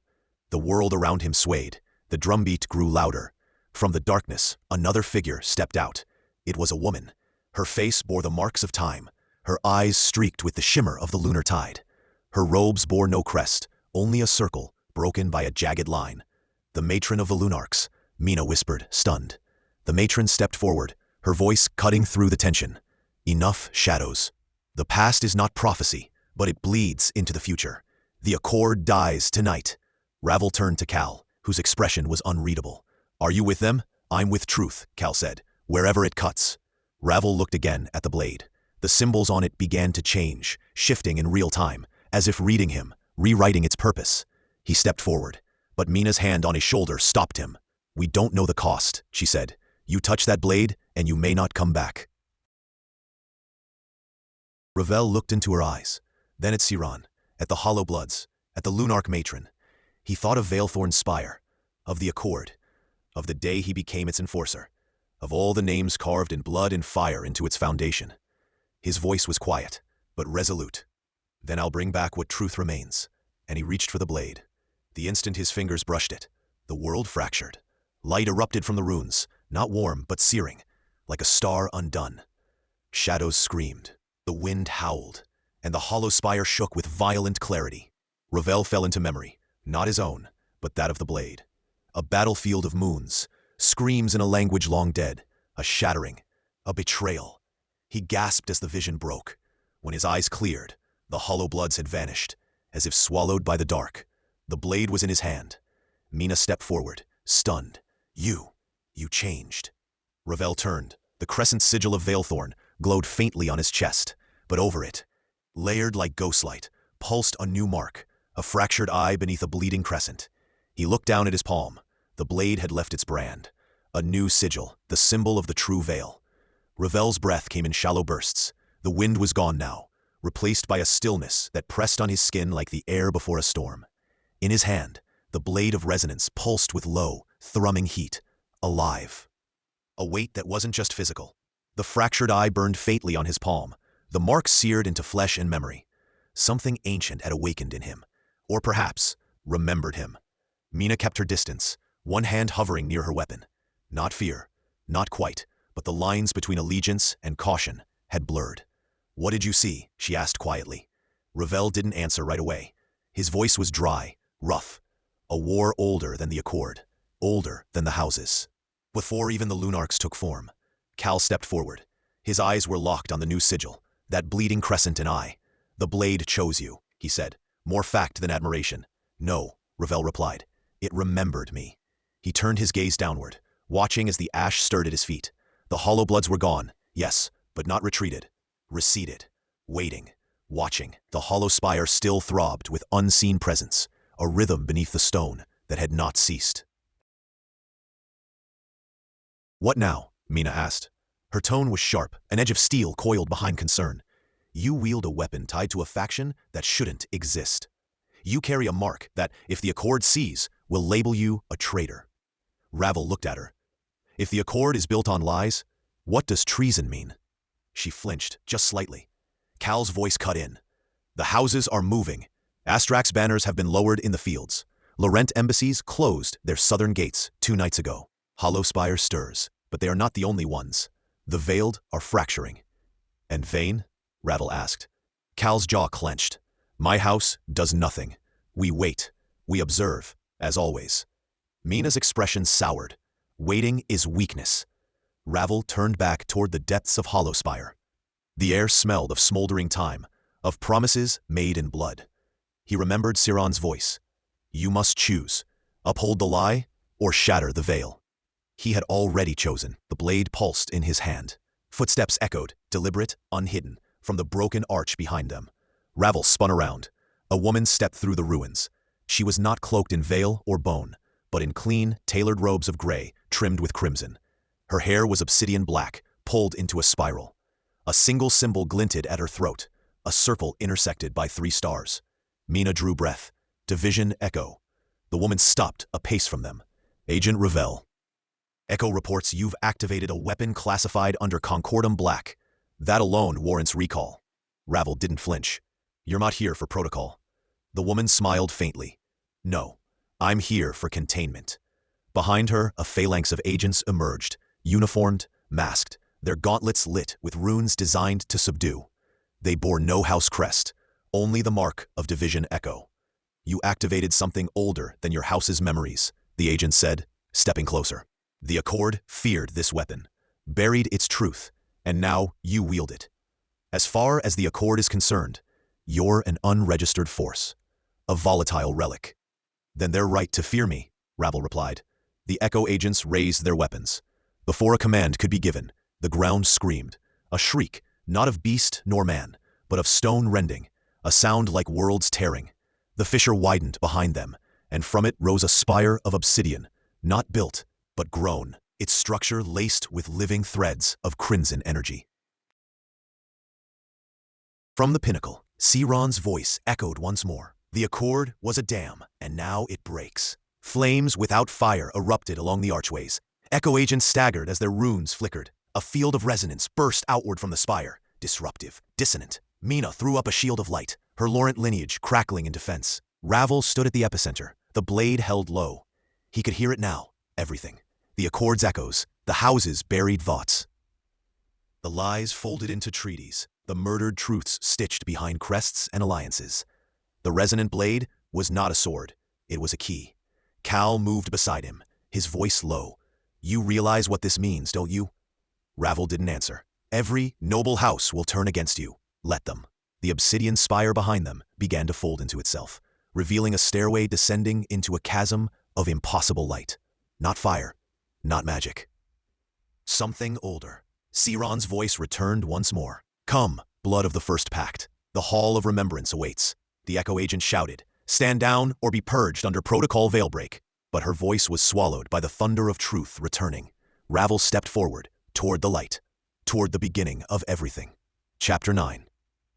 The world around him swayed. The drumbeat grew louder. From the darkness, another figure stepped out. It was a woman. Her face bore the marks of time, her eyes streaked with the shimmer of the lunar tide. Her robes bore no crest, only a circle, broken by a jagged line. "The matron of the Lunarchs," Mina whispered, stunned. The matron stepped forward, her voice cutting through the tension. "Enough shadows. The past is not prophecy, but it bleeds into the future. The Accord dies tonight." Ravel turned to Cal, whose expression was unreadable. "Are you with them?" "I'm with truth," Cal said, "wherever it cuts." Ravel looked again at the blade. The symbols on it began to change, shifting in real time, as if reading him, rewriting its purpose. He stepped forward, but Mina's hand on his shoulder stopped him. "We don't know the cost," she said. "You touch that blade, and you may not come back." Ravel looked into her eyes, then at Siran, at the hollow bloods, at the Lunarch matron. He thought of Veilthorn's spire, of the Accord, of the day he became its enforcer. of all the names carved in blood and fire into its foundation. His voice was quiet, but resolute. Then I'll bring back what truth remains. And he reached for the blade. The instant his fingers brushed it, the world fractured. Light erupted from the runes, not warm, but searing, like a star undone. Shadows screamed, the wind howled, and the hollow spire shook with violent clarity. Ravel fell into memory, not his own, but that of the blade. A battlefield of moons, screams in a language long dead, a shattering, a betrayal. He gasped as the vision broke. When his eyes cleared, the hollow bloods had vanished, as if swallowed by the dark. The blade was in his hand. Mina stepped forward, stunned. You changed. Ravel turned. The crescent sigil of Veilthorn glowed faintly on his chest, but over it, layered like ghostlight, pulsed a new mark, a fractured eye beneath a bleeding crescent. He looked down at his palm. The blade had left its brand. A new sigil, the symbol of the true veil. Ravel's breath came in shallow bursts. The wind was gone now, replaced by a stillness that pressed on his skin like the air before a storm. In his hand, the blade of resonance pulsed with low, thrumming heat, alive. A weight that wasn't just physical. The fractured eye burned faintly on his palm, the mark seared into flesh and memory. Something ancient had awakened in him, or perhaps remembered him. Mina kept her distance, one hand hovering near her weapon. Not fear, not quite, but the lines between allegiance and caution had blurred. "What did you see?" she asked quietly. Ravel didn't answer right away. His voice was dry, rough. A war older than the Accord, older than the houses. Before even the lunarchs took form, Cal stepped forward. His eyes were locked on the new sigil, that bleeding crescent and eye. "The blade chose you," he said, more fact than admiration. "No," Ravel replied. "It remembered me." He turned his gaze downward, watching as the ash stirred at his feet. The hollow bloods were gone, yes, but not retreated. Receded, waiting, watching. The hollow spire still throbbed with unseen presence, a rhythm beneath the stone that had not ceased. "What now?" Mina asked. Her tone was sharp, an edge of steel coiled behind concern. "You wield a weapon tied to a faction that shouldn't exist. You carry a mark that, if the Accord sees, will label you a traitor." Ravel looked at her. "If the Accord is built on lies, what does treason mean?" She flinched, just slightly. Cal's voice cut in. "The houses are moving. Astrax's banners have been lowered in the fields. Laurent embassies closed their southern gates 2 nights ago. Hollow spire stirs, but they are not the only ones. The veiled are fracturing." "And Vane?" Ravel asked. Cal's jaw clenched. "My house does nothing. We wait. We observe, as always." Mina's expression soured. "Waiting is weakness." Ravel turned back toward the depths of Hollow Spire. The air smelled of smoldering time, of promises made in blood. He remembered Siron's voice. "You must choose. Uphold the lie, or shatter the veil." He had already chosen. The blade pulsed in his hand. Footsteps echoed, deliberate, unhidden, from the broken arch behind them. Ravel spun around. A woman stepped through the ruins. She was not cloaked in veil or bone, but in clean, tailored robes of gray, trimmed with crimson. Her hair was obsidian black, pulled into a spiral. A single symbol glinted at her throat, a circle intersected by 3 stars. Mina drew breath. Division Echo. The woman stopped a pace from them. "Agent Ravel. Echo reports you've activated a weapon classified under Concordum Black. That alone warrants recall." Ravel didn't flinch. "You're not here for protocol." The woman smiled faintly. "No, I'm here for containment." Behind her, a phalanx of agents emerged, uniformed, masked, their gauntlets lit with runes designed to subdue. They bore no house crest, only the mark of Division Echo. "You activated something older than your house's memories," the agent said, stepping closer. "The Accord feared this weapon, buried its truth, and now you wield it. As far as the Accord is concerned, you're an unregistered force, a volatile relic." "Then they're right to fear me," Ravel replied. The Echo agents raised their weapons. Before a command could be given, the ground screamed, a shriek, not of beast nor man, but of stone rending, a sound like worlds tearing. The fissure widened behind them, and from it rose a spire of obsidian, not built, but grown, its structure laced with living threads of crimson energy. From the pinnacle, Siron's voice echoed once more. The Accord was a dam, and now it breaks. Flames without fire erupted along the archways, Echo agents staggered as their runes flickered. A field of resonance burst outward from the spire, disruptive, dissonant. Mina threw up a shield of light, her Laurent lineage crackling in defense. Ravel stood at the epicenter, the blade held low. He could hear it now, everything. The Accord's echoes, the house's buried thoughts. The lies folded into treaties, the murdered truths stitched behind crests and alliances. The resonant blade was not a sword, it was a key. Cal moved beside him, his voice low. You realize what this means, don't you? Ravel didn't answer. Every noble house will turn against you. Let them. The obsidian spire behind them began to fold into itself, revealing a stairway descending into a chasm of impossible light. Not fire, not magic. Something older. Siron's voice returned once more. Come, blood of the first pact. The Hall of Remembrance awaits. The Echo agent shouted, stand down or be purged under protocol veilbreak. But her voice was swallowed by the thunder of truth returning. Ravel stepped forward, toward the light, toward the beginning of everything. Chapter 9.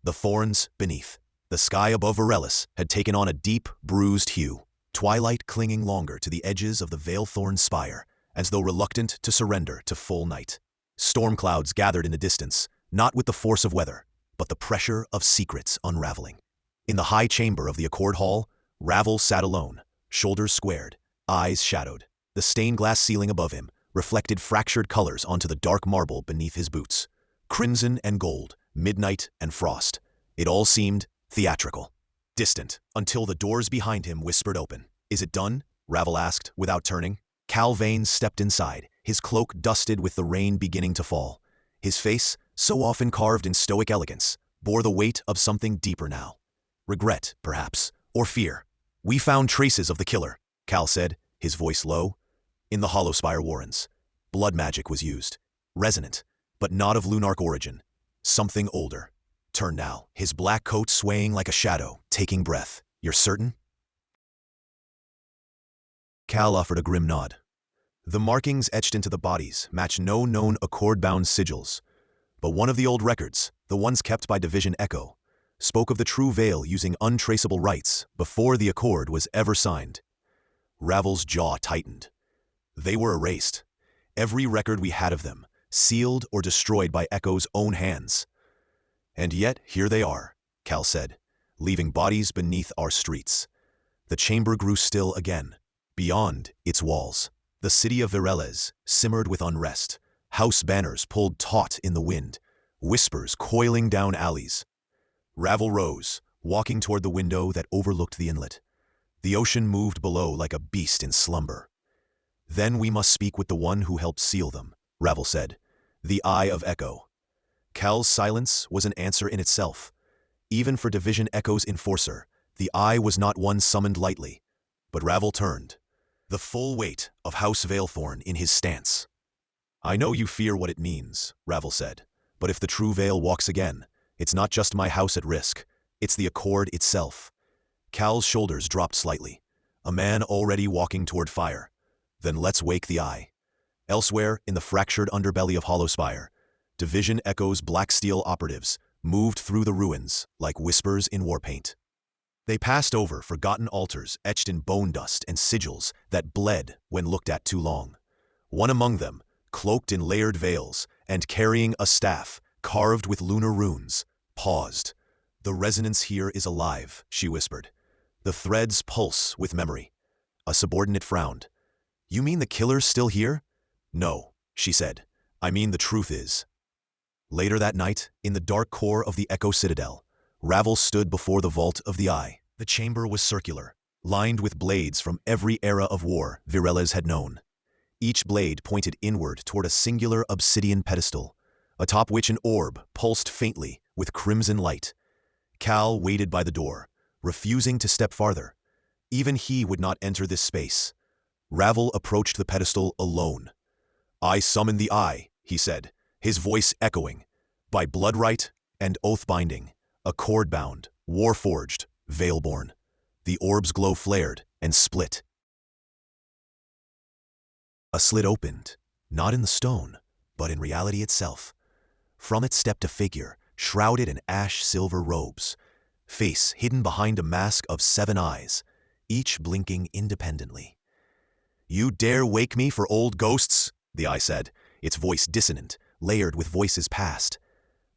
The thorns beneath. The sky above Virelles had taken on a deep, bruised hue, twilight clinging longer to the edges of the Veilthorn spire, as though reluctant to surrender to full night. Storm clouds gathered in the distance, not with the force of weather, but the pressure of secrets unraveling. In the high chamber of the Accord Hall, Ravel sat alone, shoulders squared, eyes shadowed. The stained glass ceiling above him reflected fractured colors onto the dark marble beneath his boots. Crimson and gold, midnight and frost. It all seemed theatrical, distant, until the doors behind him whispered open. Is it done? Ravel asked, without turning. Cal Vane stepped inside, his cloak dusted with the rain beginning to fall. His face, so often carved in stoic elegance, bore the weight of something deeper now. Regret, perhaps, or fear. We found traces of the killer, Cal said, his voice low. In the Hollow Spire warrens, blood magic was used. Resonant, but not of lunarch origin. Something older. Turn now, his black coat swaying like a shadow, taking breath. You're certain? Cal offered a grim nod. The markings etched into the bodies match no known Accord-bound sigils. But one of the old records, the ones kept by Division Echo, spoke of the true Veil using untraceable rites before the Accord was ever signed. Ravel's jaw tightened. They were erased. Every record we had of them, sealed or destroyed by Echo's own hands. And yet, here they are, Cal said, leaving bodies beneath our streets. The chamber grew still again. Beyond its walls, the city of Virelles simmered with unrest. House banners pulled taut in the wind, whispers coiling down alleys. Ravel rose, walking toward the window that overlooked the inlet. The ocean moved below like a beast in slumber. Then we must speak with the one who helped seal them, Ravel said. The Eye of Echo. Cal's silence was an answer in itself. Even for Division Echo's enforcer, the Eye was not one summoned lightly. But Ravel turned, the full weight of House Veilthorn in his stance. I know you fear what it means, Ravel said, but if the true Veil walks again, it's not just my house at risk, it's the Accord itself. Cal's shoulders dropped slightly. A man already walking toward fire. Then let's wake the Eye. Elsewhere, in the fractured underbelly of Hollow Spire, Division Echo's black steel operatives moved through the ruins like whispers in war paint. They passed over forgotten altars etched in bone dust and sigils that bled when looked at too long. One among them, cloaked in layered veils and carrying a staff carved with lunar runes, paused. The resonance here is alive, she whispered. The threads pulse with memory. A subordinate frowned. You mean the killer's still here? No, she said. I mean the truth is. Later that night, in the dark core of the Echo Citadel, Ravel stood before the vault of the Eye. The chamber was circular, lined with blades from every era of war Virelles had known. Each blade pointed inward toward a singular obsidian pedestal, atop which an orb pulsed faintly with crimson light. Cal waited by the door, refusing to step farther. Even he would not enter this space. Ravel approached the pedestal alone. I summon the Eye, he said, his voice echoing. By blood right and oath-binding, accord-bound, war-forged, Veilborne. The orb's glow flared and split. A slit opened, not in the stone, but in reality itself. From it stepped a figure, shrouded in ash-silver robes, face hidden behind a mask of 7 eyes, each blinking independently. You dare wake me for old ghosts? the eye said, its voice dissonant, layered with voices past.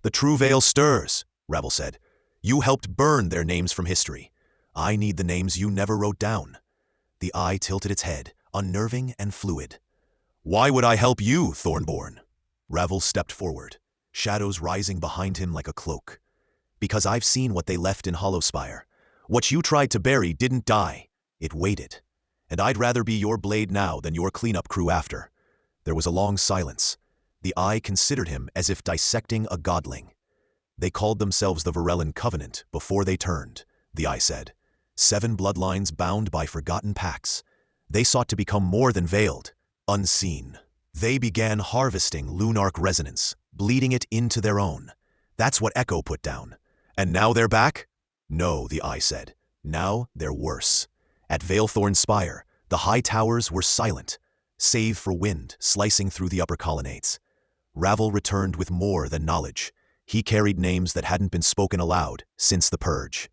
The true veil stirs, Ravel said. You helped burn their names from history. I need the names you never wrote down. The eye tilted its head, unnerving and fluid. Why would I help you, Thornborn? Ravel stepped forward, shadows rising behind him like a cloak. Because I've seen what they left in Hollowspire. What you tried to bury didn't die. It waited. And I'd rather be your blade now than your cleanup crew after. There was a long silence. The eye considered him as if dissecting a godling. They called themselves the Virellen Covenant before they turned, the eye said. 7 bloodlines bound by forgotten pacts. They sought to become more than veiled, unseen. They began harvesting Lunark resonance, bleeding it into their own. That's what Echo put down. And now they're back? No, the eye said. Now they're worse. At Veilthorn Spire, the high towers were silent, save for wind slicing through the upper colonnades. Ravel returned with more than knowledge. He carried names that hadn't been spoken aloud since the Purge.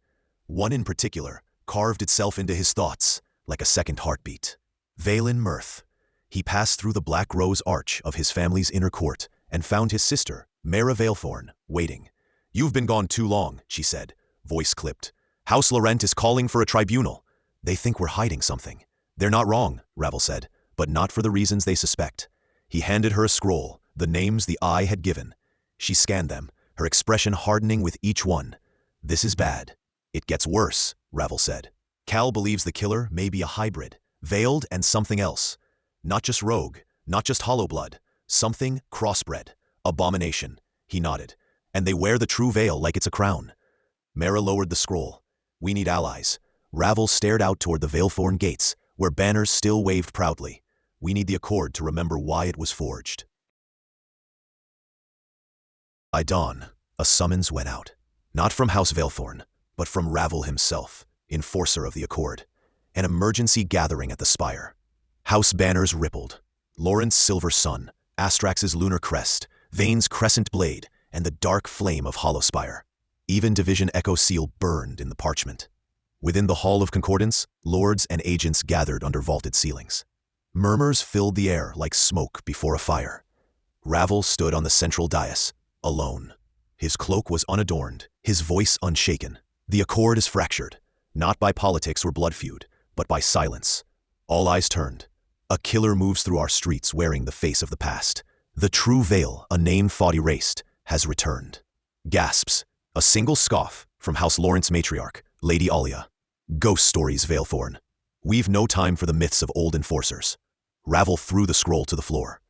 One in particular carved itself into his thoughts like a second heartbeat. Valen Mirth. He passed through the black rose arch of his family's inner court and found his sister, Ravel Veilthorn, waiting. You've been gone too long, she said, voice clipped. House Laurent is calling for a tribunal. They think we're hiding something. They're not wrong, Ravel said, but not for the reasons they suspect. He handed her a scroll, the names the eye had given. She scanned them, her expression hardening with each one. This is bad. It gets worse, Ravel said. Cal believes the killer may be a hybrid, veiled and something else. Not just rogue, not just hollow blood, something crossbred. Abomination, he nodded. And they wear the true veil like it's a crown. Mara lowered the scroll. We need allies. Ravel stared out toward the Veilthorn gates, where banners still waved proudly. We need the Accord to remember why it was forged. By dawn, a summons went out. Not from House Veilthorn, but from Ravel himself, enforcer of the Accord. An emergency gathering at the spire. House banners rippled. Laurent's silver sun, Astrax's lunar crest, Vane's crescent blade, and the dark flame of Hollowspire. Even Division Echo seal burned in the parchment. Within the Hall of Concordance, lords and agents gathered under vaulted ceilings. Murmurs filled the air like smoke before a fire. Ravel stood on the central dais, alone. His cloak was unadorned, his voice unshaken. The Accord is fractured, not by politics or blood feud, but by silence. All eyes turned. A killer moves through our streets wearing the face of the past. The true veil, a name thought erased, has returned. Gasps. A single scoff from House Laurent's matriarch, Lady Alia. Ghost stories, Veilthorn. We've no time for the myths of old enforcers. Ravel threw the scroll to the floor.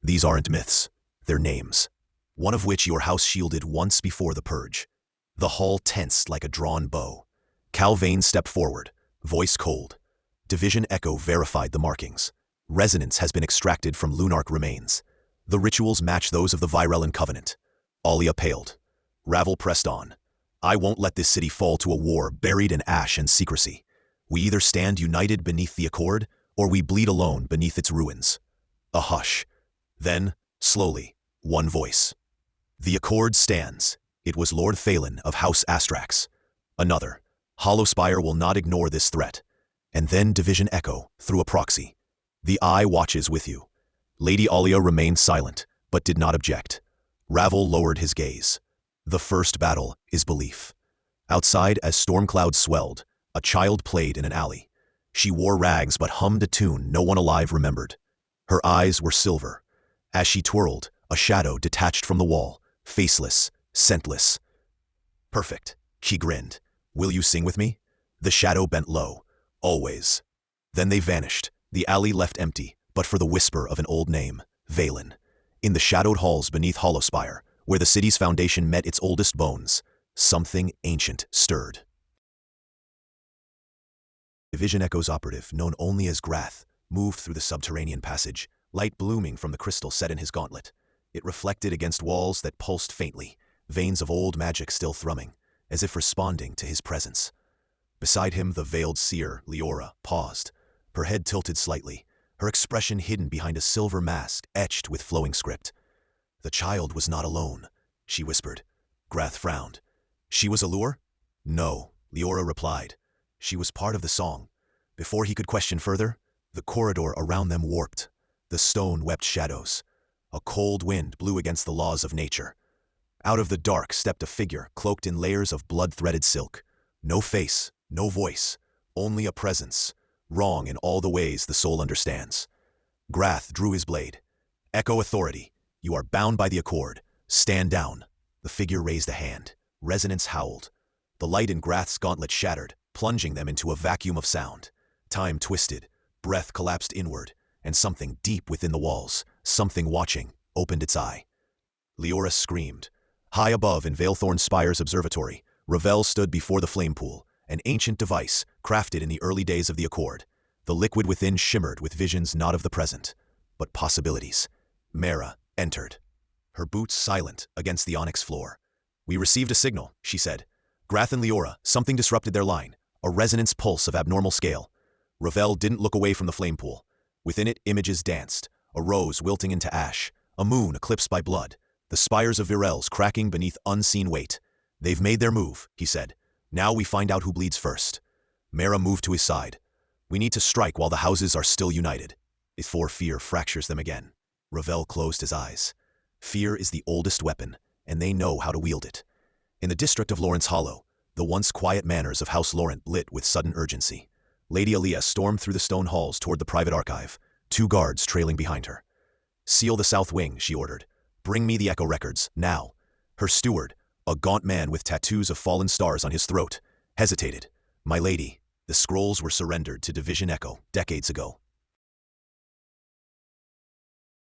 These aren't myths. They're names. One of which your house shielded once before the Purge. The hall tensed like a drawn bow. Cal Vane stepped forward, voice cold. Division Echo verified the markings. Resonance has been extracted from Lunark remains. The rituals match those of the Virellen Covenant. Alia paled. Ravel pressed on. I won't let this city fall to a war buried in ash and secrecy. We either stand united beneath the Accord, or we bleed alone beneath its ruins. A hush. Then, slowly, one voice. The Accord stands. It was Lord Thalen of House Astrax. Another. Hollowspire will not ignore this threat. And then Division Echo, through a proxy. The Eye watches with you. Lady Alia remained silent, but did not object. Ravel lowered his gaze. The first battle is belief. Outside, as storm clouds swelled, a child played in an alley. She wore rags but hummed a tune no one alive remembered. Her eyes were silver. As she twirled, a shadow detached from the wall, faceless, scentless. Perfect, she grinned. Will you sing with me? The shadow bent low. Always. Then they vanished, the alley left empty, but for the whisper of an old name, Valen. In the shadowed halls beneath Hollowspire, where the city's foundation met its oldest bones, something ancient stirred. Division Echo's operative, known only as Grath, moved through the subterranean passage, light blooming from the crystal set in his gauntlet. It reflected against walls that pulsed faintly, veins of old magic still thrumming, as if responding to his presence. Beside him, the veiled seer, Leora, paused, her head tilted slightly, her expression hidden behind a silver mask etched with flowing script. The child was not alone, she whispered. Grath frowned. She was Allure? No, Leora replied. She was part of the song. Before he could question further, the corridor around them warped. The stone wept shadows. A cold wind blew against the laws of nature. Out of the dark stepped a figure cloaked in layers of blood-threaded silk. No face, no voice, only a presence, wrong in all the ways the soul understands. Grath drew his blade. "Echo authority, you are bound by the Accord. Stand down." The figure raised a hand. Resonance howled. The light in Grath's gauntlet shattered, plunging them into a vacuum of sound. Time twisted, breath collapsed inward, and something deep within the walls, something watching, opened its eye. Leora screamed. High above in Veilthorn's spire's observatory, Ravel stood before the flame pool, an ancient device crafted in the early days of the Accord. The liquid within shimmered with visions not of the present, but possibilities. Mara entered, her boots silent against the onyx floor. "We received a signal," she said. "Grath and Leora, something disrupted their line, a resonance pulse of abnormal scale." Ravel didn't look away from the flame pool. Within it, images danced, a rose wilting into ash, a moon eclipsed by blood, the spires of Virelles cracking beneath unseen weight. "They've made their move," he said. "Now we find out who bleeds first." Mara moved to his side. "We need to strike while the houses are still united, before fear fractures them again." Ravel closed his eyes. Fear is the oldest weapon, and they know how to wield it. In the district of Lawrence Hollow, the once quiet manors of House Laurent lit with sudden urgency. Lady Aaliyah stormed through the stone halls toward the private archive, 2 guards trailing behind her. "Seal the south wing," she ordered. "Bring me the echo records, now." Her steward, a gaunt man with tattoos of fallen stars on his throat, hesitated. "My lady, the scrolls were surrendered to Division Echo decades ago."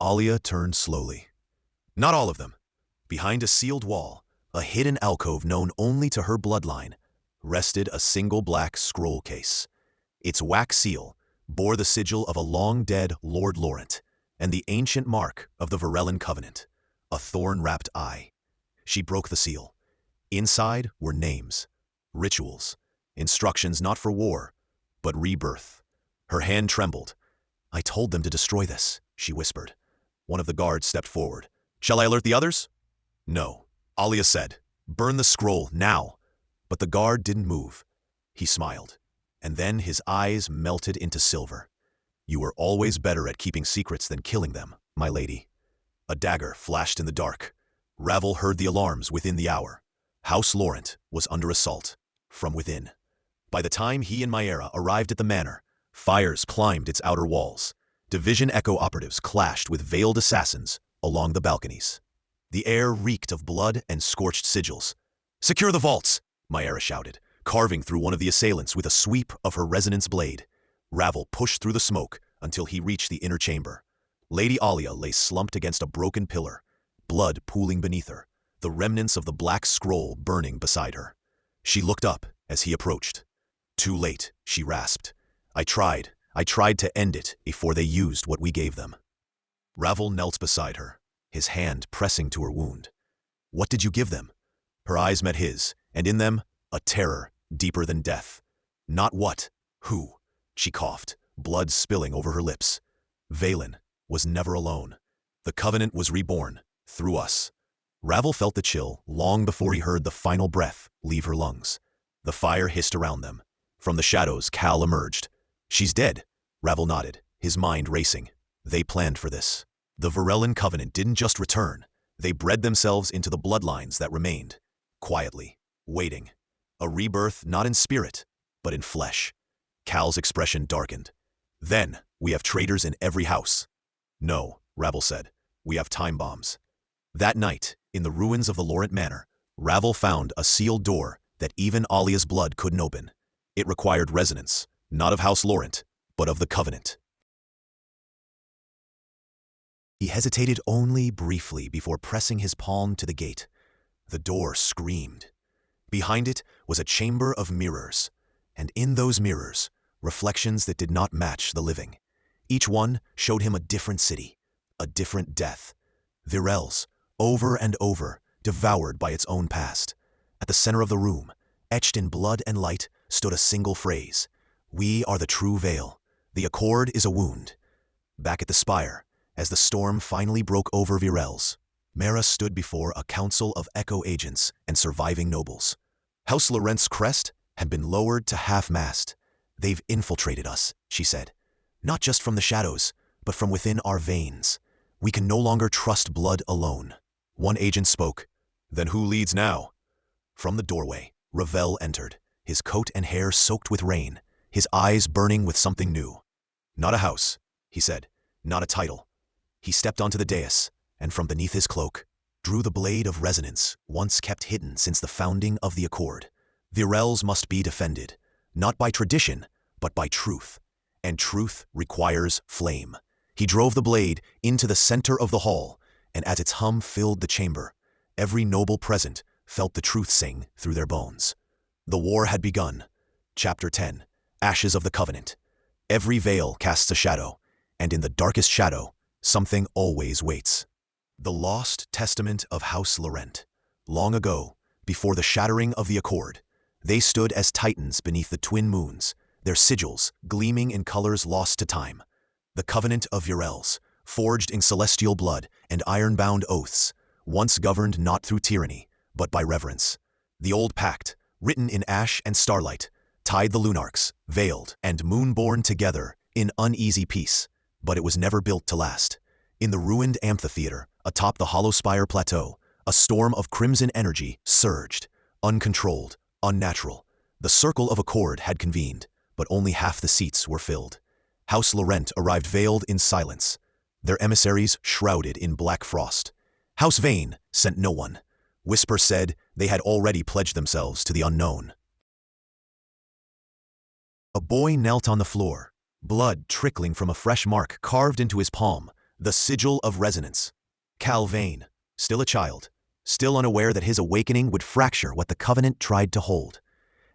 Aaliyah turned slowly. "Not all of them." Behind a sealed wall, a hidden alcove known only to her bloodline, rested a single black scroll case. Its wax seal bore the sigil of a long-dead Lord Laurent, and the ancient mark of the Virellen Covenant, a thorn-wrapped eye. She broke the seal. Inside were names, rituals, instructions not for war, but rebirth. Her hand trembled. "I told them to destroy this," she whispered. One of the guards stepped forward. "Shall I alert the others?" "No," Aaliyah said. "Burn the scroll, now." But the guard didn't move. He smiled, and then his eyes melted into silver. "You were always better at keeping secrets than killing them, my lady." A dagger flashed in the dark. Ravel heard the alarms within the hour. House Laurent was under assault, from within. By the time he and Myera arrived at the manor, fires climbed its outer walls. Division Echo operatives clashed with veiled assassins along the balconies. The air reeked of blood and scorched sigils. "Secure the vaults!" Myera shouted, carving through one of the assailants with a sweep of her resonance blade. Ravel pushed through the smoke until he reached the inner chamber. Lady Aaliyah lay slumped against a broken pillar, blood pooling beneath her, the remnants of the black scroll burning beside her. She looked up as he approached. "Too late," she rasped. I tried to end it before they used what we gave them." Ravel knelt beside her, his hand pressing to her wound. "What did you give them?" Her eyes met his, and in them, a terror deeper than death. "Not what, who," she coughed, blood spilling over her lips. "Valen was never alone. The Covenant was reborn, through us." Ravel felt the chill long before he heard the final breath leave her lungs. The fire hissed around them. From the shadows, Cal emerged. "She's dead," Ravel nodded, his mind racing. They planned for this. The Virellen Covenant didn't just return. They bred themselves into the bloodlines that remained, quietly, waiting. A rebirth not in spirit, but in flesh. Cal's expression darkened. "Then, we have traitors in every house." "No," Ravel said. "We have time bombs." That night, in the ruins of the Laurent Manor, Ravel found a sealed door that even Aaliyah's blood couldn't open. It required resonance, not of House Laurent, but of the Covenant. He hesitated only briefly before pressing his palm to the gate. The door screamed. Behind it was a chamber of mirrors, and in those mirrors, reflections that did not match the living. Each one showed him a different city, a different death. Virelles, over and over, devoured by its own past. At the center of the room, etched in blood and light, stood a single phrase: "We are the true Veil. The Accord is a wound." Back at the spire, as the storm finally broke over Virelles, Mara stood before a council of echo agents and surviving nobles. House Laurent's crest had been lowered to half-mast. "They've infiltrated us," she said. "Not just from the shadows, but from within our veins. We can no longer trust blood alone. One agent spoke. Then who leads now? From the doorway, Ravel entered, his coat and hair soaked with rain, his eyes burning with something new. Not a house, he said, not a title. He stepped onto the dais, and from beneath his cloak, drew the blade of resonance once kept hidden since the founding of the Accord. Virelles must be defended, not by tradition, but by truth. And truth requires flame. He drove the blade into the center of the hall, and as its hum filled the chamber, every noble present felt the truth sing through their bones. The war had begun. Chapter 10, Ashes of the Covenant. Every veil casts a shadow, and in the darkest shadow, something always waits. The lost testament of House Laurent. Long ago, before the shattering of the Accord, they stood as titans beneath the twin moons, their sigils gleaming in colors lost to time. The Covenant of Virelles, forged in celestial blood and iron-bound oaths, once governed not through tyranny, but by reverence. The old pact, written in ash and starlight, tied the lunarchs, veiled and moonborn together in uneasy peace, but it was never built to last. In the ruined amphitheater, atop the hollow spire plateau, a storm of crimson energy surged, uncontrolled, unnatural. The Circle of Accord had convened, but only half the seats were filled. House Laurent arrived veiled in silence, their emissaries shrouded in black frost. House Vane sent no one. Whisper said they had already pledged themselves to the unknown. A boy knelt on the floor, blood trickling from a fresh mark carved into his palm, the sigil of resonance. Cal Vane, still a child, still unaware that his awakening would fracture what the Covenant tried to hold.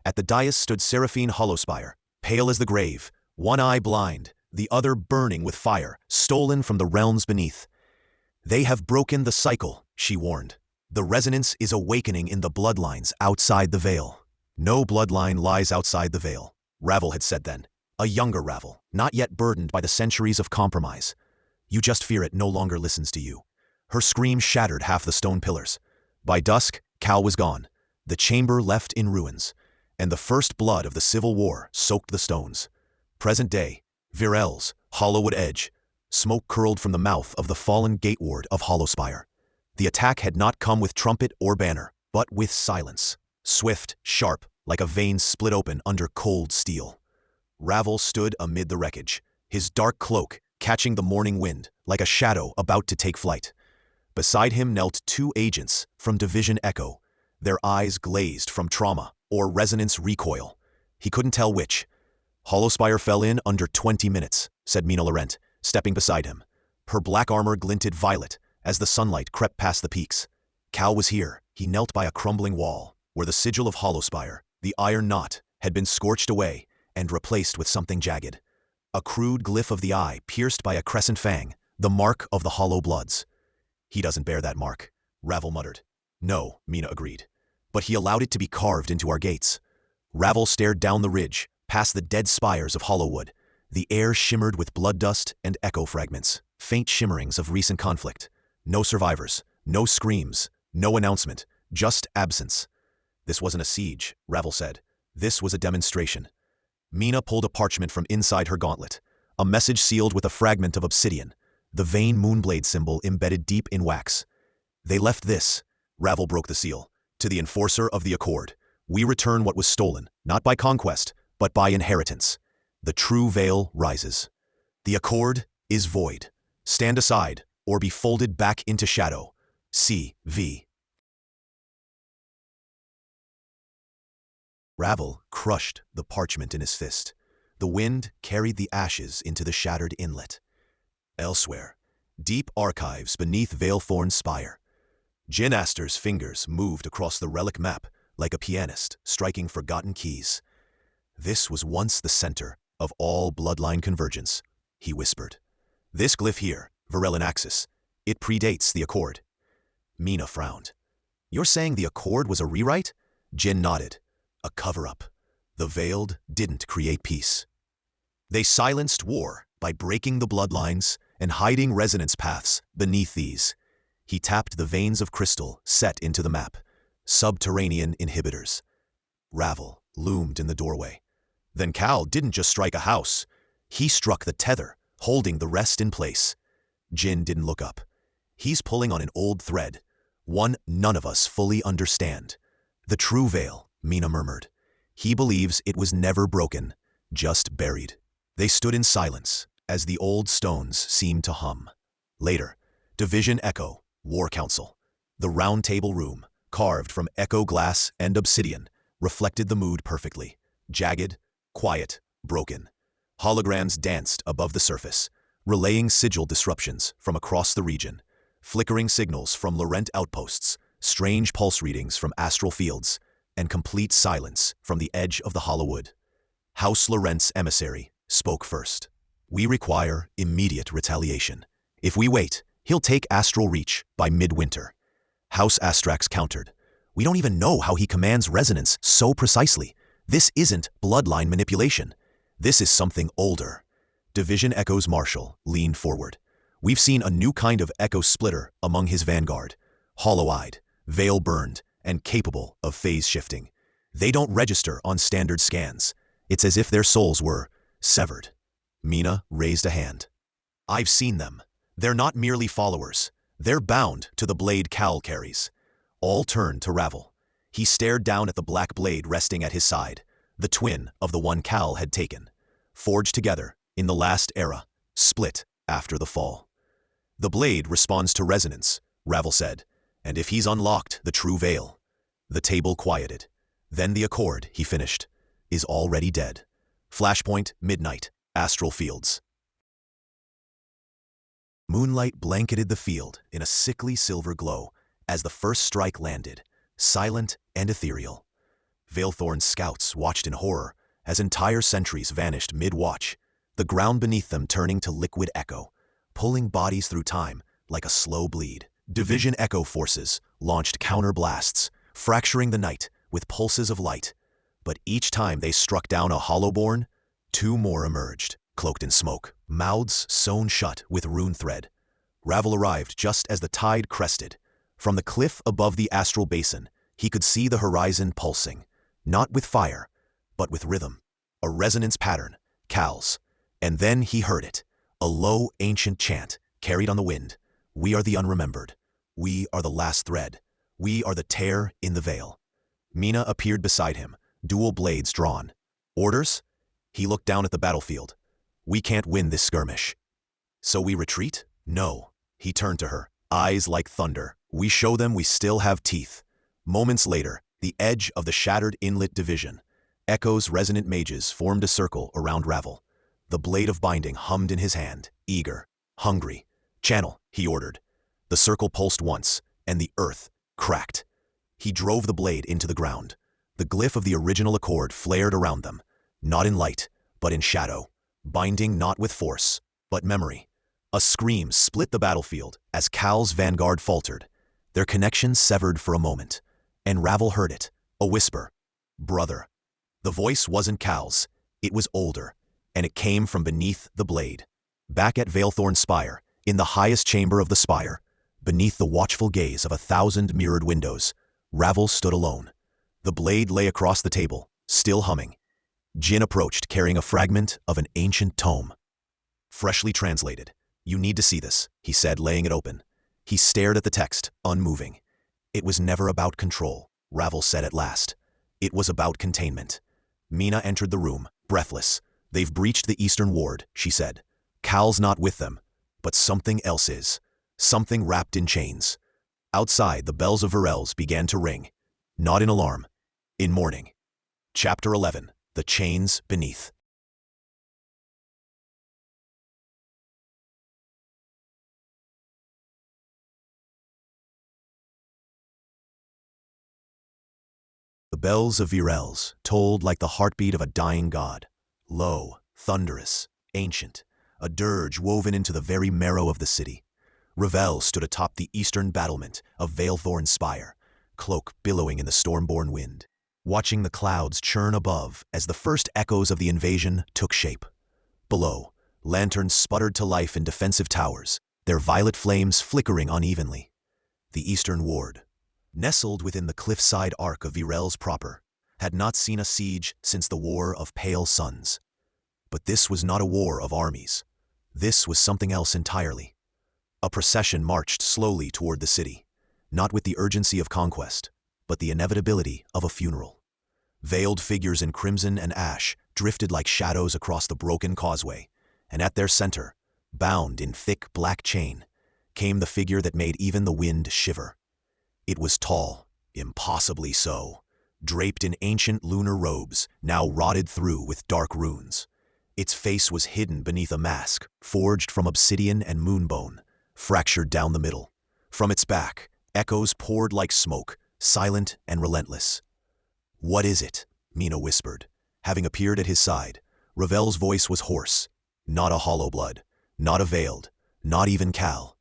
At the dais stood Seraphine Hollowspire, pale as the grave, one eye blind, the other burning with fire, stolen from the realms beneath. They have broken the cycle, she warned. The resonance is awakening in the bloodlines outside the veil. No bloodline lies outside the veil, Ravel had said then. A younger Ravel, not yet burdened by the centuries of compromise. You just fear it no longer listens to you. Her scream shattered half the stone pillars. By dusk, Cal was gone, the chamber left in ruins, and the first blood of the Civil War soaked the stones. Present day, Virelles, Hollowwood Edge. Smoke curled from the mouth of the fallen gateward of Hollowspire. The attack had not come with trumpet or banner, but with silence. Swift, sharp, like a vein split open under cold steel. Ravel stood amid the wreckage, his dark cloak catching the morning wind like a shadow about to take flight. Beside him knelt two agents from Division Echo, their eyes glazed from trauma or resonance recoil. He couldn't tell which. Hollowspire fell in under 20 minutes, said Mina Laurent, stepping beside him. Her black armor glinted violet as the sunlight crept past the peaks. Cal was here. He knelt by a crumbling wall, where the sigil of Hollowspire, the iron knot, had been scorched away and replaced with something jagged. A crude glyph of the eye pierced by a crescent fang, the mark of the Hollow Bloods. He doesn't bear that mark, Ravel muttered. No, Mina agreed. But he allowed it to be carved into our gates. Ravel stared down the ridge, past the dead spires of Hollowwood. The air shimmered with blood dust and echo fragments, faint shimmerings of recent conflict. No survivors, no screams, no announcement, just absence. This wasn't a siege, Ravel said. This was a demonstration. Mina pulled a parchment from inside her gauntlet, a message sealed with a fragment of obsidian, the Vane moonblade symbol embedded deep in wax. They left this, Ravel broke the seal, to the enforcer of the Accord. We return what was stolen, not by conquest, but by inheritance. The true veil rises. The Accord is void. Stand aside, or be folded back into shadow. C.V. Ravel crushed the parchment in his fist. The wind carried the ashes into the shattered inlet. Elsewhere, deep archives beneath Veilthorn's spire. Jin Astor's fingers moved across the relic map like a pianist striking forgotten keys. This was once the center of all bloodline convergence, he whispered. This glyph here, Virellin Axis, it predates the Accord. Mina frowned. You're saying the Accord was a rewrite? Jin nodded. A cover-up. The Veiled didn't create peace. They silenced war by breaking the bloodlines and hiding resonance paths beneath these. He tapped the veins of crystal set into the map. Subterranean inhibitors. Ravel loomed in the doorway. Then Cal didn't just strike a house. He struck the tether holding the rest in place. Jin didn't look up. He's pulling on an old thread, one none of us fully understand. The true veil, Mina murmured. He believes it was never broken, just buried. They stood in silence, as the old stones seemed to hum. Later, Division Echo, War Council. The round table room, carved from echo glass and obsidian, reflected the mood perfectly. Jagged, quiet, broken. Holograms danced above the surface, relaying sigil disruptions from across the region, flickering signals from Laurent outposts, strange pulse readings from astral fields, and complete silence from the edge of the hollow wood. House Laurent's emissary spoke first. We require immediate retaliation. If we wait, he'll take astral reach by midwinter. House Astrax countered. We don't even know how he commands resonance so precisely. This isn't bloodline manipulation. This is something older. Division Echo's marshal leaned forward. We've seen a new kind of echo splitter among his vanguard. Hollow-eyed, veil-burned, and capable of phase shifting. They don't register on standard scans. It's as if their souls were severed. Mina raised a hand. I've seen them. They're not merely followers. They're bound to the blade Cal carries. All turned to Ravel. He stared down at the black blade resting at his side, the twin of the one Cal had taken. Forged together in the last era, split after the fall. The blade responds to resonance, Ravel said, and if he's unlocked the true veil. The table quieted. Then the Accord, he finished, is already dead. Flashpoint, midnight, astral fields. Moonlight blanketed the field in a sickly silver glow as the first strike landed, silent and ethereal. Veilthorn's scouts watched in horror as entire sentries vanished mid-watch, the ground beneath them turning to liquid echo, pulling bodies through time like a slow bleed. Division Echo forces launched counter-blasts, fracturing the night with pulses of light. But each time they struck down a Hollowborn, two more emerged, cloaked in smoke, mouths sewn shut with rune thread. Ravel arrived just as the tide crested. From the cliff above the astral basin, he could see the horizon pulsing, not with fire, but with rhythm. A resonance pattern, Cal's. And then he heard it, a low, ancient chant carried on the wind. We are the unremembered. We are the last thread. We are the tear in the veil. Mina appeared beside him, dual blades drawn. Orders? He looked down at the battlefield. We can't win this skirmish. So we retreat? No. He turned to her, eyes like thunder. We show them we still have teeth. Moments later, the edge of the shattered inlet division. Echo's resonant mages formed a circle around Ravel. The blade of binding hummed in his hand, eager, hungry. Channel, he ordered. The circle pulsed once, and the earth cracked. He drove the blade into the ground. The glyph of the original Accord flared around them, not in light, but in shadow, binding not with force, but memory. A scream split the battlefield as Cal's vanguard faltered, their connection severed for a moment, and Ravel heard it, a whisper. Brother. The voice wasn't Cal's, it was older, and it came from beneath the blade. Back at Veilthorn's spire, in the highest chamber of the spire, beneath the watchful gaze of 1,000 mirrored windows, Ravel stood alone. The blade lay across the table, still humming. Jin approached carrying a fragment of an ancient tome. Freshly translated. You need to see this, he said, laying it open. He stared at the text, unmoving. It was never about control, Ravel said at last. It was about containment. Mina entered the room, breathless. They've breached the eastern ward, she said. Cal's not with them, but something else is. Something wrapped in chains. Outside, the bells of Virelles began to ring. Not in alarm, in mourning. Chapter 11. The Chains Beneath. The bells of Virelles tolled like the heartbeat of a dying god. Low, thunderous, ancient, a dirge woven into the very marrow of the city. Ravel stood atop the eastern battlement of Veilthorn's spire, cloak billowing in the storm-born wind, watching the clouds churn above as the first echoes of the invasion took shape. Below, lanterns sputtered to life in defensive towers, their violet flames flickering unevenly. The eastern ward, nestled within the cliffside arc of Virelles proper, had not seen a siege since the War of Pale Suns. But this was not a war of armies. This was something else entirely. A procession marched slowly toward the city, not with the urgency of conquest, but the inevitability of a funeral. Veiled figures in crimson and ash drifted like shadows across the broken causeway, and at their center, bound in thick black chain, came the figure that made even the wind shiver. It was tall, impossibly so, draped in ancient lunar robes, now rotted through with dark runes. Its face was hidden beneath a mask, forged from obsidian and moonbone, fractured down the middle. From its back, echoes poured like smoke, silent and relentless. "What is it?" Mina whispered. Having appeared at his side, Ravel's voice was hoarse. Not a hollow blood, not a veiled, not even Cal.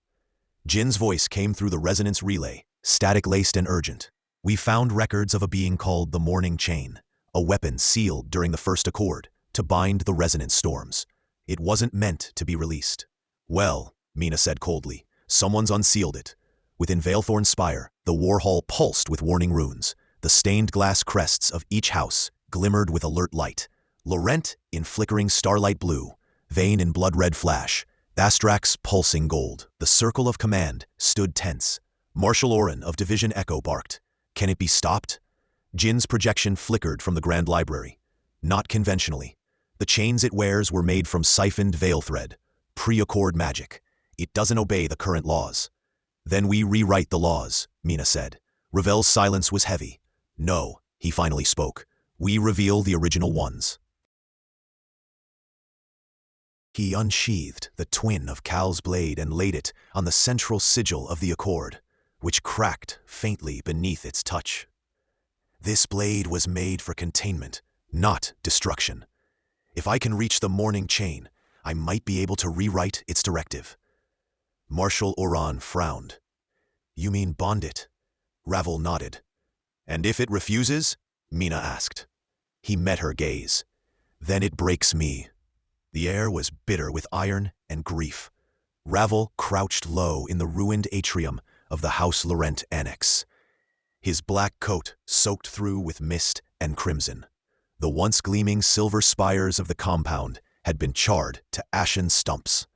Jin's voice came through the resonance relay, static-laced and urgent. "We found records of a being called the Morning Chain, a weapon sealed during the first Accord, to bind the resonance storms. It wasn't meant to be released." "Well," Mina said coldly, "someone's unsealed it." Within Veilthorn's spire, the war hall pulsed with warning runes. The stained glass crests of each house glimmered with alert light. Laurent in flickering starlight blue, Vane in blood-red flash, Bastrax pulsing gold. The circle of command stood tense. Marshal Oren of Division Echo barked, "Can it be stopped?" Jin's projection flickered from the Grand Library. "Not conventionally. The chains it wears were made from siphoned veil thread, pre-Accord magic. It doesn't obey the current laws." "Then we rewrite the laws," Mina said. Ravel's silence was heavy. "No," he finally spoke. "We reveal the original ones." He unsheathed the twin of Cal's blade and laid it on the central sigil of the Accord, which cracked faintly beneath its touch. "This blade was made for containment, not destruction. If I can reach the Morning Chain, I might be able to rewrite its directive." Marshal Oran frowned. "You mean bond it?" Ravel nodded. "And if it refuses?" Mina asked. He met her gaze. "Then it breaks me." The air was bitter with iron and grief. Ravel crouched low in the ruined atrium of the House Laurent annex, his black coat soaked through with mist and crimson. The once gleaming silver spires of the compound had been charred to ashen stumps,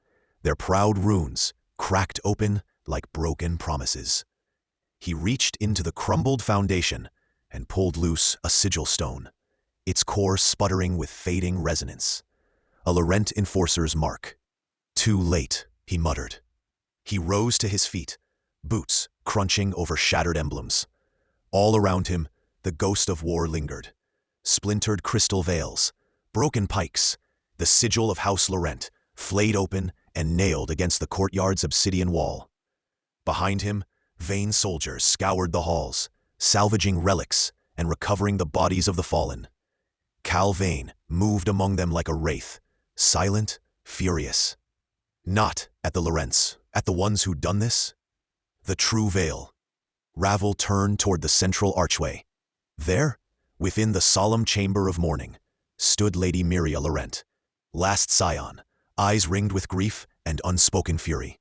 their proud runes cracked open like broken promises. He reached into the crumbled foundation and pulled loose a sigil stone, its core sputtering with fading resonance. A Laurent enforcer's mark. "Too late," he muttered. He rose to his feet, boots crunching over shattered emblems. All around him, the ghost of war lingered. Splintered crystal veils, broken pikes, the sigil of House Laurent, flayed open and nailed against the courtyard's obsidian wall. Behind him, vain soldiers scoured the halls, salvaging relics and recovering the bodies of the fallen. Cal Vane moved among them like a wraith, silent, furious. Not at the Laurents, at the ones who'd done this. The true veil. Ravel turned toward the central archway. There, within the solemn chamber of mourning, stood Lady Myria Laurent, last scion, eyes ringed with grief and unspoken fury.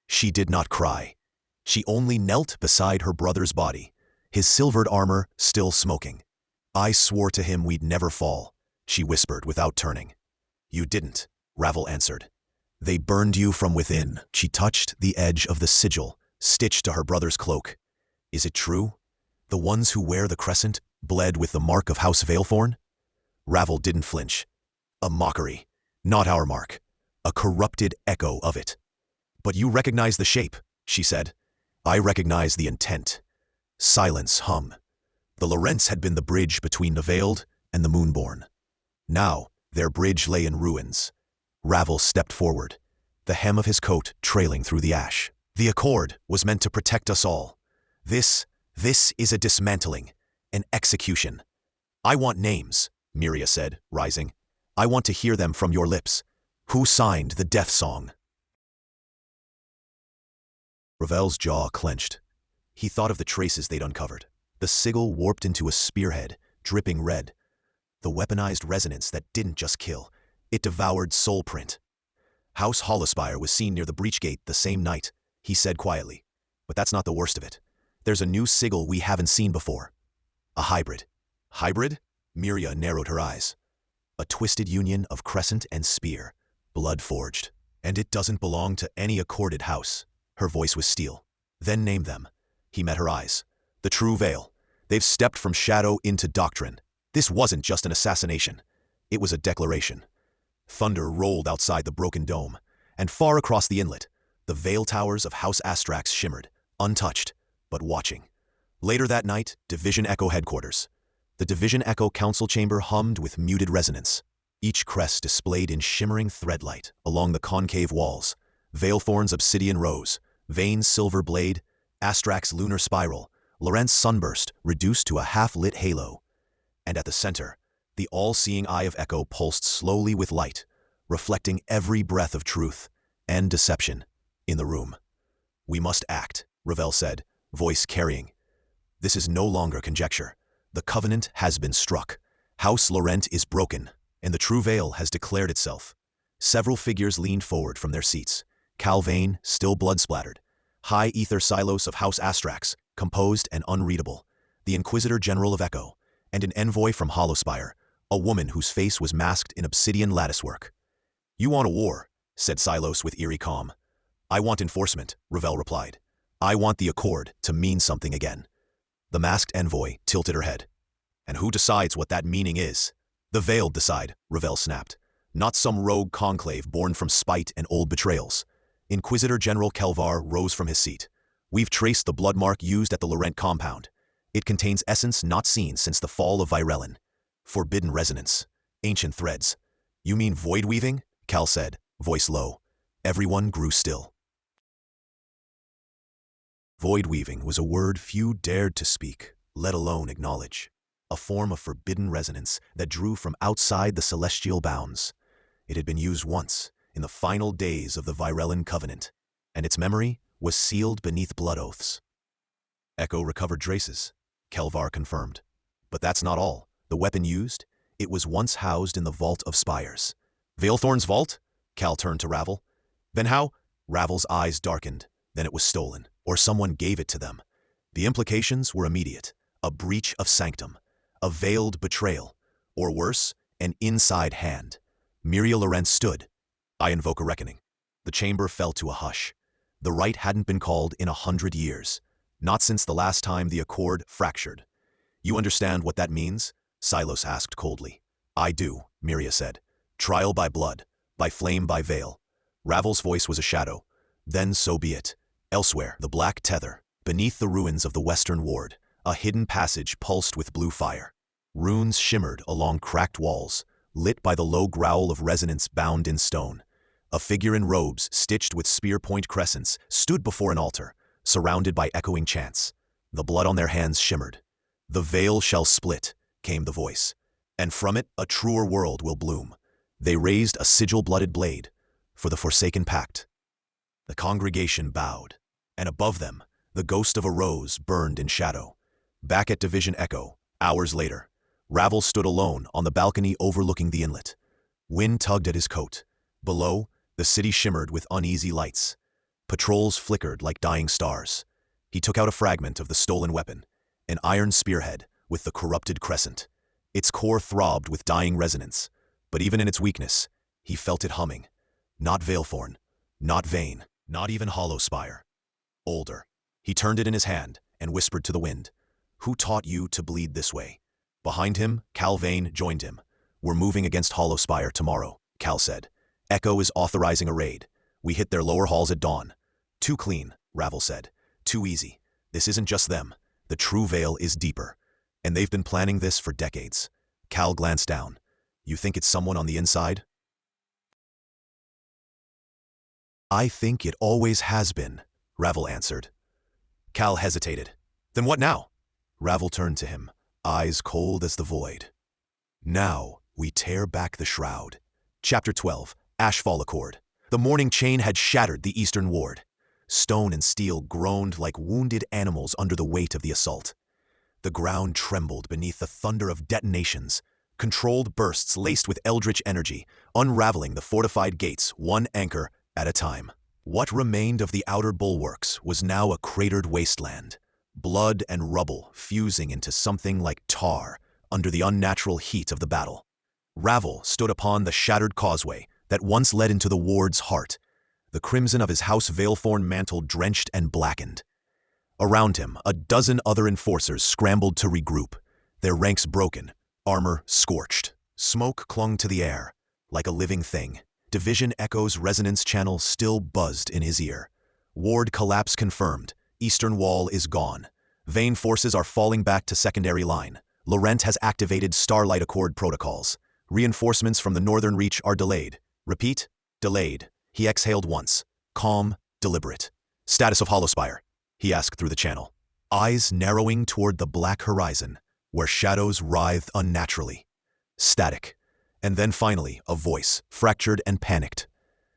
She did not cry. She only knelt beside her brother's body, his silvered armor still smoking. "I swore to him we'd never fall," she whispered without turning. "You didn't," Ravel answered. "They burned you from within." She touched the edge of the sigil, stitched to her brother's cloak. "Is it true? The ones who wear the crescent bled with the mark of House Veilthorn?" Ravel didn't flinch. "A mockery. Not our mark. A corrupted echo of it." "But you recognize the shape," she said. "I recognize the intent." Silence hung. The Laurents had been the bridge between the Veiled and the Moonborn. Now, their bridge lay in ruins. Ravel stepped forward, the hem of his coat trailing through the ash. "The Accord was meant to protect us all. This is a dismantling, an execution." "I want names," Myria said, rising. "I want to hear them from your lips. Who signed the death song?" Ravel's jaw clenched. He thought of the traces they'd uncovered. The sigil warped into a spearhead, dripping red. The weaponized resonance that didn't just kill, it devoured soul print. "House Hollowspire was seen near the breach gate the same night," he said quietly. "But that's not the worst of it. There's a new sigil we haven't seen before. A hybrid." "Hybrid?" Myria narrowed her eyes. "A twisted union of crescent and spear, blood-forged." And it doesn't belong to any accorded house. Her voice was steel. Then name them. He met her eyes. The true veil. They've stepped from shadow into doctrine. This wasn't just an assassination. It was a declaration. Thunder rolled outside the broken dome, and far across the inlet, the veil towers of House Astrax shimmered, untouched, but watching. Later that night, Division Echo headquarters. The Division Echo council chamber hummed with muted resonance. Each crest displayed in shimmering threadlight along the concave walls. Veilthorn's obsidian rose, Vane's silver blade, Astrax's lunar spiral, Laurent's sunburst reduced to a half-lit halo. And at the center, the all-seeing eye of Echo pulsed slowly with light, reflecting every breath of truth and deception in the room. "We must act," Ravel said, voice carrying. "This is no longer conjecture. The covenant has been struck. House Laurent is broken, and the true veil has declared itself." Several figures leaned forward from their seats. Cal Vane, still blood-splattered. High Ether Silos of House Astrax, composed and unreadable. The Inquisitor General of Echo, and an envoy from Hollowspire, a woman whose face was masked in obsidian latticework. "You want a war," said Silos with eerie calm. "I want enforcement," Ravel replied. "I want the Accord to mean something again." The masked envoy tilted her head. "And who decides what that meaning is?" "The Veiled decide," Ravel snapped. "Not some rogue conclave born from spite and old betrayals." Inquisitor General Kelvar rose from his seat. "We've traced the blood mark used at the Laurent compound. It contains essence not seen since the fall of Virellen. Forbidden resonance. Ancient threads." "You mean void weaving?" Cal said, voice low. Everyone grew still. Void weaving was a word few dared to speak, let alone acknowledge. A form of forbidden resonance that drew from outside the celestial bounds. It had been used once, in the final days of the Virellen Covenant, and its memory was sealed beneath blood oaths. Echo recovered traces, Kelvar confirmed. But that's not all. The weapon used? It was once housed in the Vault of Spires. "Veilthorn's vault?" Cal turned to Ravel. "Then how?" Ravel's eyes darkened. "Then it was stolen, or someone gave it to them." The implications were immediate. A breach of sanctum. A veiled betrayal. Or worse, an inside hand. Muriel Laurent stood. "I invoke a reckoning." The chamber fell to a hush. The rite hadn't been called in 100 years. Not since the last time the Accord fractured. "You understand what that means?" Silos asked coldly. "I do," Miria said. "Trial by blood, by flame by veil." Ravel's voice was a shadow. "Then so be it." Elsewhere, the black tether, beneath the ruins of the Western Ward, a hidden passage pulsed with blue fire. Runes shimmered along cracked walls, lit by the low growl of resonance bound in stone. A figure in robes stitched with spear-point crescents stood before an altar, surrounded by echoing chants. The blood on their hands shimmered. "The veil shall split," came the voice, "and from it a truer world will bloom." They raised a sigil-blooded blade for the Forsaken Pact. The congregation bowed, and above them, the ghost of a rose burned in shadow. Back at Division Echo, hours later, Ravel stood alone on the balcony overlooking the inlet. Wind tugged at his coat. Below, the city shimmered with uneasy lights. Patrols flickered like dying stars. He took out a fragment of the stolen weapon, an iron spearhead with the corrupted crescent. Its core throbbed with dying resonance, but even in its weakness, he felt it humming. Not Veilthorn, not Vane, not even Hollowspire. Older. He turned it in his hand and whispered to the wind. "Who taught you to bleed this way?" Behind him, Cal Vane joined him. "We're moving against Hollowspire tomorrow," Cal said. "Echo is authorizing a raid. We hit their lower halls at dawn." "Too clean," Ravel said. "Too easy. This isn't just them. The true veil is deeper. And they've been planning this for decades." Cal glanced down. "You think it's someone on the inside?" "I think it always has been," Ravel answered. Cal hesitated. "Then what now?" Ravel turned to him, eyes cold as the void. "Now we tear back the shroud." Chapter 12, Ashfall Accord. The morning chain had shattered the eastern ward. Stone and steel groaned like wounded animals under the weight of the assault. The ground trembled beneath the thunder of detonations, controlled bursts laced with eldritch energy, unraveling the fortified gates one anchor at a time. What remained of the outer bulwarks was now a cratered wasteland, blood and rubble fusing into something like tar under the unnatural heat of the battle. Ravel stood upon the shattered causeway that once led into the ward's heart, the crimson of his House Veilthorn mantle drenched and blackened. Around him, a dozen other enforcers scrambled to regroup, their ranks broken, armor scorched. Smoke clung to the air, like a living thing. Division Echo's resonance channel still buzzed in his ear. Ward collapse confirmed. Eastern wall is gone. Vane forces are falling back to secondary line. Laurent has activated Starlight Accord protocols. Reinforcements from the northern reach are delayed. Repeat, delayed. He exhaled once. Calm, deliberate. Status of Hollowspire, he asked through the channel. Eyes narrowing toward the black horizon, where shadows writhed unnaturally. Static. And then finally, a voice, fractured and panicked.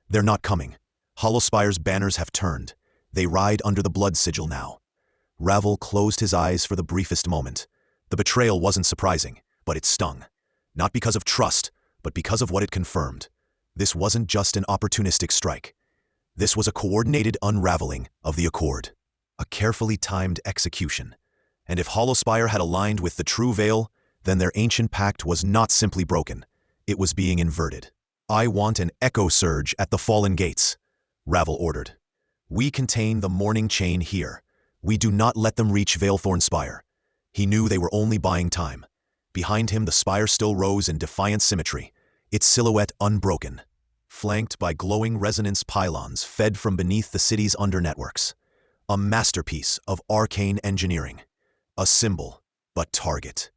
They're not coming. Hollowspire's banners have turned. They ride under the blood sigil now. Ravel closed his eyes for the briefest moment. The betrayal wasn't surprising, but it stung. Not because of trust, but because of what it confirmed. This wasn't just an opportunistic strike. This was a coordinated unraveling of the Accord. A carefully timed execution. And if Hollowspire had aligned with the true Veil, then their ancient pact was not simply broken. It was being inverted. I want an echo surge at the fallen gates, Ravel ordered. We contain the morning chain here. We do not let them reach Veilthorn Spire. He knew they were only buying time. Behind him, the spire still rose in defiant symmetry, its silhouette unbroken, flanked by glowing resonance pylons fed from beneath the city's undernetworks. A masterpiece of arcane engineering. A symbol, but target.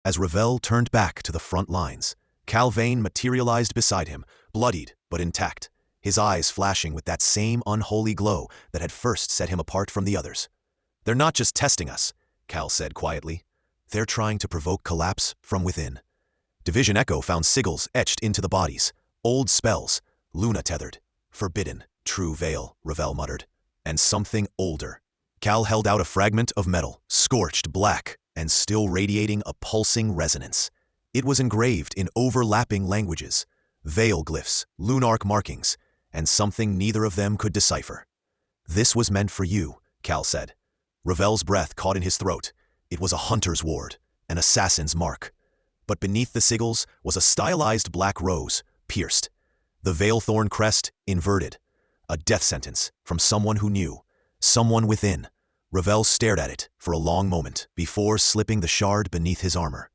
As Ravel turned back to the front lines, Cal Vane materialized beside him, bloodied but intact, his eyes flashing with that same unholy glow that had first set him apart from the others. They're not just testing us, Cal said quietly. They're trying to provoke collapse from within. Division Echo found sigils etched into the bodies, old spells, Luna-tethered, forbidden, true Veil, Ravel muttered, and something older. Cal held out a fragment of metal, scorched black, and still radiating a pulsing resonance. It was engraved in overlapping languages, Veil glyphs, Lunarch markings, and something neither of them could decipher. This was meant for you, Cal said. Ravel's breath caught in his throat. It was a hunter's ward, an assassin's mark. But beneath the sigils was a stylized black rose, pierced. The Veilthorn crest inverted. A death sentence from someone who knew, someone within. Ravel stared at it for a long moment before slipping the shard beneath his armor.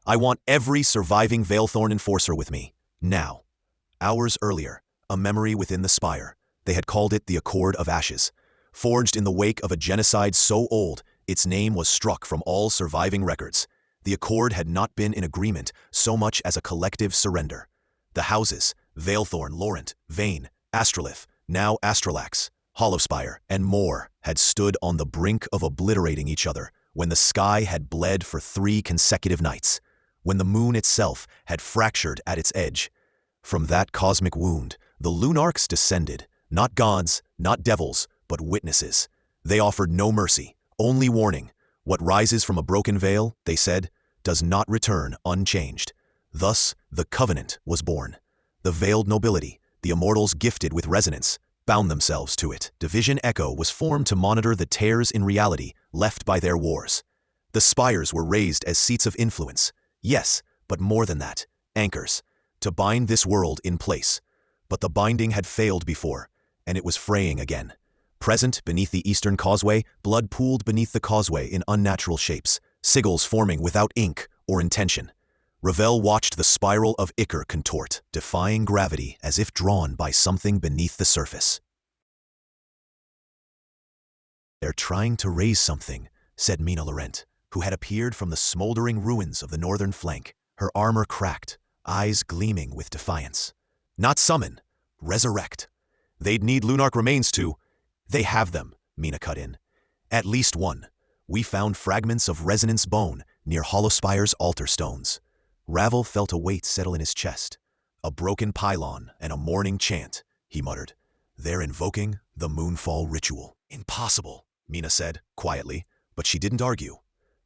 I want every surviving Veilthorn enforcer with me, now. Hours earlier, a memory within the spire. They had called it the Accord of Ashes. Forged in the wake of a genocide so old, its name was struck from all surviving records. The Accord had not been in agreement so much as a collective surrender. The houses, Veilthorn, Laurent, Vane, Astrolith, now Astrolax, Hollowspire, and more, had stood on the brink of obliterating each other when the sky had bled for 3 consecutive nights, when the moon itself had fractured at its edge. From that cosmic wound, the Lunarchs descended, not gods, not devils, but witnesses. They offered no mercy, only warning. What rises from a broken veil, they said, does not return unchanged. Thus, the Covenant was born. The veiled nobility, the immortals gifted with resonance, bound themselves to it. Division Echo was formed to monitor the tears in reality left by their wars. The spires were raised as seats of influence. Yes, but more than that, anchors, to bind this world in place. But the binding had failed before, and it was fraying again. Present beneath the eastern causeway, blood pooled beneath the causeway in unnatural shapes, sigils forming without ink or intention. Ravel watched the spiral of ichor contort, defying gravity as if drawn by something beneath the surface. They're trying to raise something, said Mina Laurent, who had appeared from the smoldering ruins of the northern flank, her armor cracked, eyes gleaming with defiance. Not summon, resurrect. They'd need Lunarch remains to— They have them, Mina cut in. At least one. We found fragments of resonance bone near Hollowspire's altar stones. Ravel felt a weight settle in his chest. A broken pylon and a morning chant, he muttered. They're invoking the moonfall ritual. Impossible, Mina said, quietly, but she didn't argue.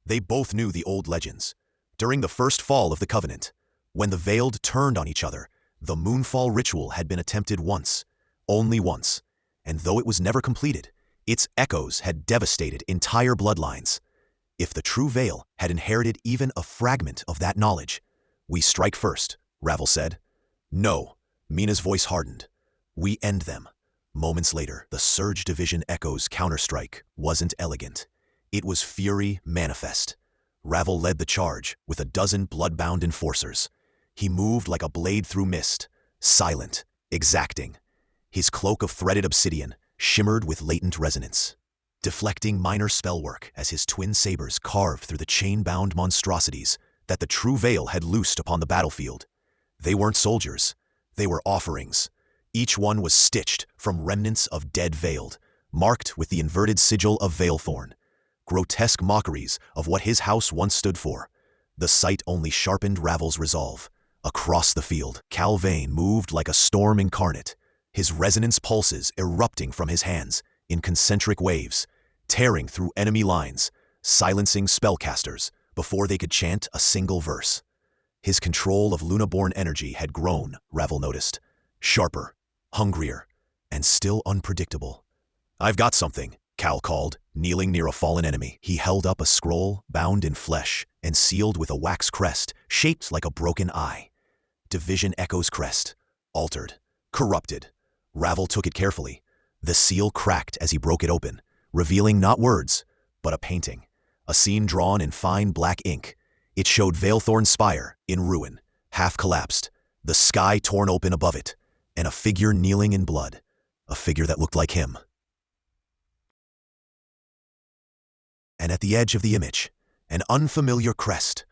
They both knew the old legends. During the first fall of the Covenant, when the Veiled turned on each other, the moonfall ritual had been attempted once, only once, and though it was never completed, its echoes had devastated entire bloodlines. If the true Veil had inherited even a fragment of that knowledge— We strike first, Ravel said. No, Mina's voice hardened. We end them. Moments later, the Surge Division Echo's counterstrike wasn't elegant. It was fury manifest. Ravel led the charge with a dozen blood-bound enforcers. He moved like a blade through mist, silent, exacting. His cloak of threaded obsidian shimmered with latent resonance, deflecting minor spellwork as his twin sabers carved through the chain-bound monstrosities that the true Veil had loosed upon the battlefield. They weren't soldiers. They were offerings. Each one was stitched from remnants of dead Veiled, marked with the inverted sigil of Veilthorn, grotesque mockeries of what his house once stood for. The sight only sharpened Ravel's resolve. Across the field, Calvain moved like a storm incarnate, his resonance pulses erupting from his hands in concentric waves, tearing through enemy lines, silencing spellcasters before they could chant a single verse. His control of Lunaborn energy had grown, Ravel noticed, sharper, hungrier, and still unpredictable. I've got something, Cal called, kneeling near a fallen enemy. He held up a scroll bound in flesh and sealed with a wax crest shaped like a broken eye. Division Echo's crest, altered, corrupted. Ravel took it carefully. The seal cracked as he broke it open, revealing not words, but a painting, a scene drawn in fine black ink. It showed Veilthorn's spire, in ruin, half collapsed, the sky torn open above it, and a figure kneeling in blood, a figure that looked like him. And at the edge of the image, an unfamiliar crest.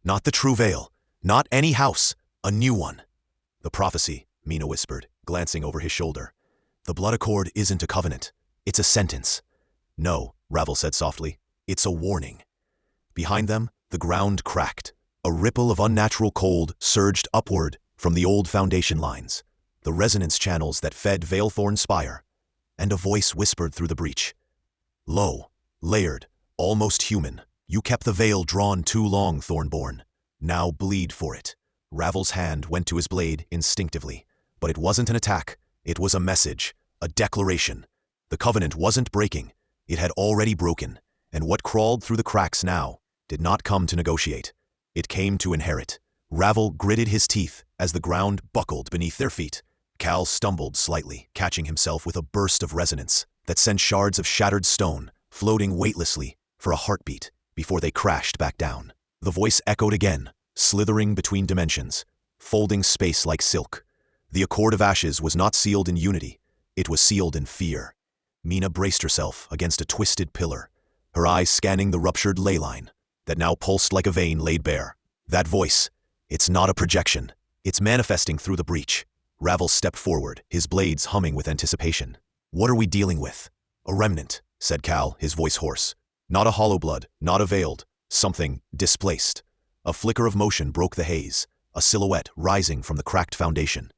Not the true Veil, not any house, a new one. The prophecy, Mina whispered, glancing over his shoulder. The blood accord isn't a covenant, it's a sentence. No, Ravel said softly, it's a warning. Behind them, the ground cracked. A ripple of unnatural cold surged upward from the old foundation lines, the resonance channels that fed Veilthorn's spire, and a voice whispered through the breach. Low, layered, almost human. You kept the veil drawn too long, Thornborn. Now bleed for it. Ravel's hand went to his blade instinctively, but it wasn't an attack. It was a message, a declaration. The covenant wasn't breaking. It had already broken, and what crawled through the cracks now did not come to negotiate. It came to inherit. Ravel gritted his teeth as the ground buckled beneath their feet. Cal stumbled slightly, catching himself with a burst of resonance that sent shards of shattered stone floating weightlessly for a heartbeat before they crashed back down. The voice echoed again, slithering between dimensions, folding space like silk. The Accord of Ashes was not sealed in unity. It was sealed in fear. Mina braced herself against a twisted pillar, her eyes scanning the ruptured ley line that now pulsed like a vein laid bare. That voice, it's not a projection. It's manifesting through the breach. Ravel stepped forward, his blades humming with anticipation. What are we dealing with? A remnant, said Cal, his voice hoarse. Not a hollow blood, not a veiled. Something displaced. A flicker of motion broke the haze, a silhouette rising from the cracked foundation.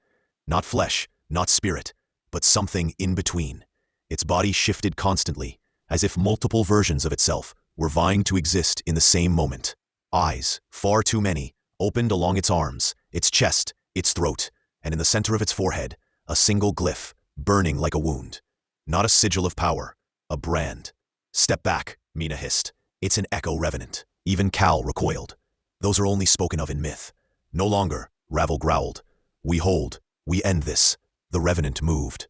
Not flesh, not spirit, but something in between. Its body shifted constantly, as if multiple versions of itself were vying to exist in the same moment. Eyes, far too many, opened along its arms, its chest, its throat, and in the center of its forehead, a single glyph, burning like a wound. Not a sigil of power, a brand. Step back, Mina hissed. It's an echo revenant. Even Cal recoiled. Those are only spoken of in myth. No longer, Ravel growled. We hold, we end this. The revenant moved.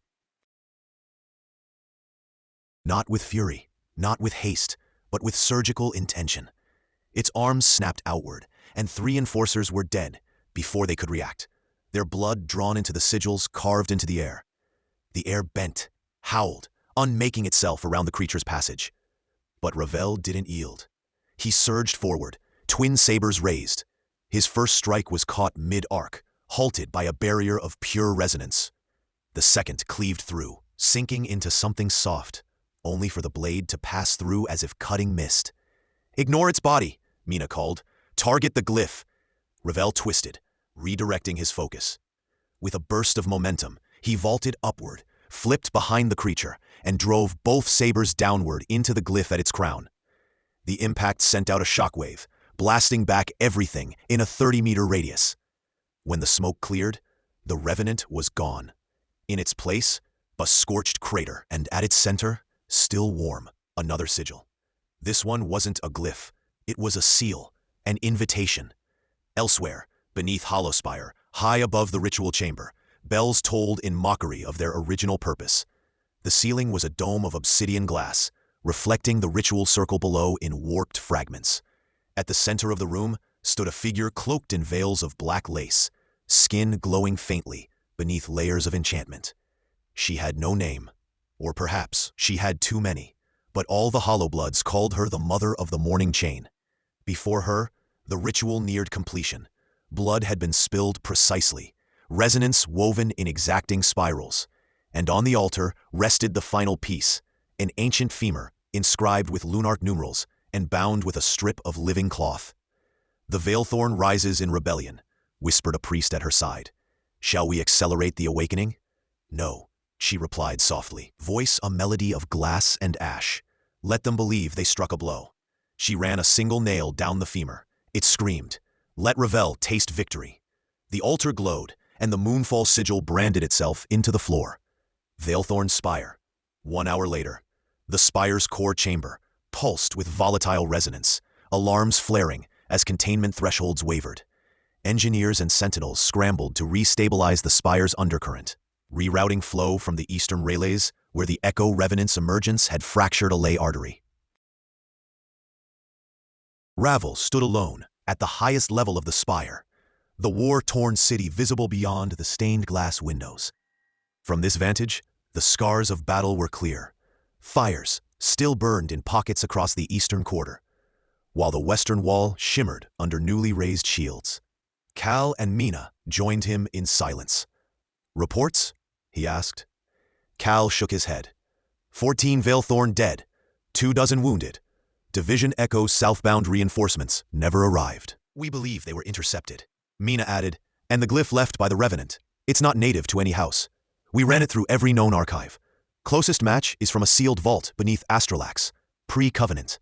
Not with fury, not with haste, but with surgical intention. Its arms snapped outward, and 3 enforcers were dead before they could react, their blood drawn into the sigils carved into the air. The air bent, howled, unmaking itself around the creature's passage. But Ravel didn't yield. He surged forward, twin sabers raised. His first strike was caught mid-arc, halted by a barrier of pure resonance. The second cleaved through, sinking into something soft, only for the blade to pass through as if cutting mist. Ignore its body, Mina called. Target the glyph. Ravel twisted, redirecting his focus. With a burst of momentum, he vaulted upward, flipped behind the creature, and drove both sabers downward into the glyph at its crown. The impact sent out a shockwave, blasting back everything in a 30-meter radius. When the smoke cleared, the revenant was gone. In its place, a scorched crater, and at its center, still warm, another sigil. This one wasn't a glyph. It was a seal, an invitation. Elsewhere, beneath Hollowspire, high above the ritual chamber, Bells tolled in mockery of their original purpose. The ceiling was a dome of obsidian glass, reflecting the ritual circle below in warped fragments. At the center of the room stood a figure cloaked in veils of black lace, skin glowing faintly beneath layers of enchantment. She had no name, or perhaps she had too many, but all the Hollowbloods called her the Mother of the Morning Chain. Before her, the ritual neared completion. Blood had been spilled precisely, resonance woven in exacting spirals, and on the altar rested the final piece, an ancient femur inscribed with lunarch numerals and bound with a strip of living cloth. "The Veilthorn rises in rebellion," whispered a priest at her side. "Shall we accelerate the awakening?" "No," she replied softly, voice a melody of glass and ash. "Let them believe they struck a blow." She ran a single nail down the femur. It screamed, "Let Ravel taste victory." The altar glowed, and the moonfall sigil branded itself into the floor. Veilthorn's spire. 1 hour later, the spire's core chamber pulsed with volatile resonance, alarms flaring as containment thresholds wavered. Engineers and sentinels scrambled to restabilize the spire's undercurrent, rerouting flow from the eastern relays where the echo revenant's emergence had fractured a ley artery. Ravel stood alone at the highest level of the spire, the war-torn city visible beyond the stained glass windows. From this vantage, the scars of battle were clear. Fires still burned in pockets across the eastern quarter, while the western wall shimmered under newly raised shields. Cal and Mina joined him in silence. "Reports?" he asked. Cal shook his head. 14 Veilthorn dead, 24 wounded. Division Echo's southbound reinforcements never arrived. "We believe they were intercepted," Mina added, "and the glyph left by the Revenant. It's not native to any house. We ran it through every known archive. Closest match is from a sealed vault beneath Astralax, pre-Covenant."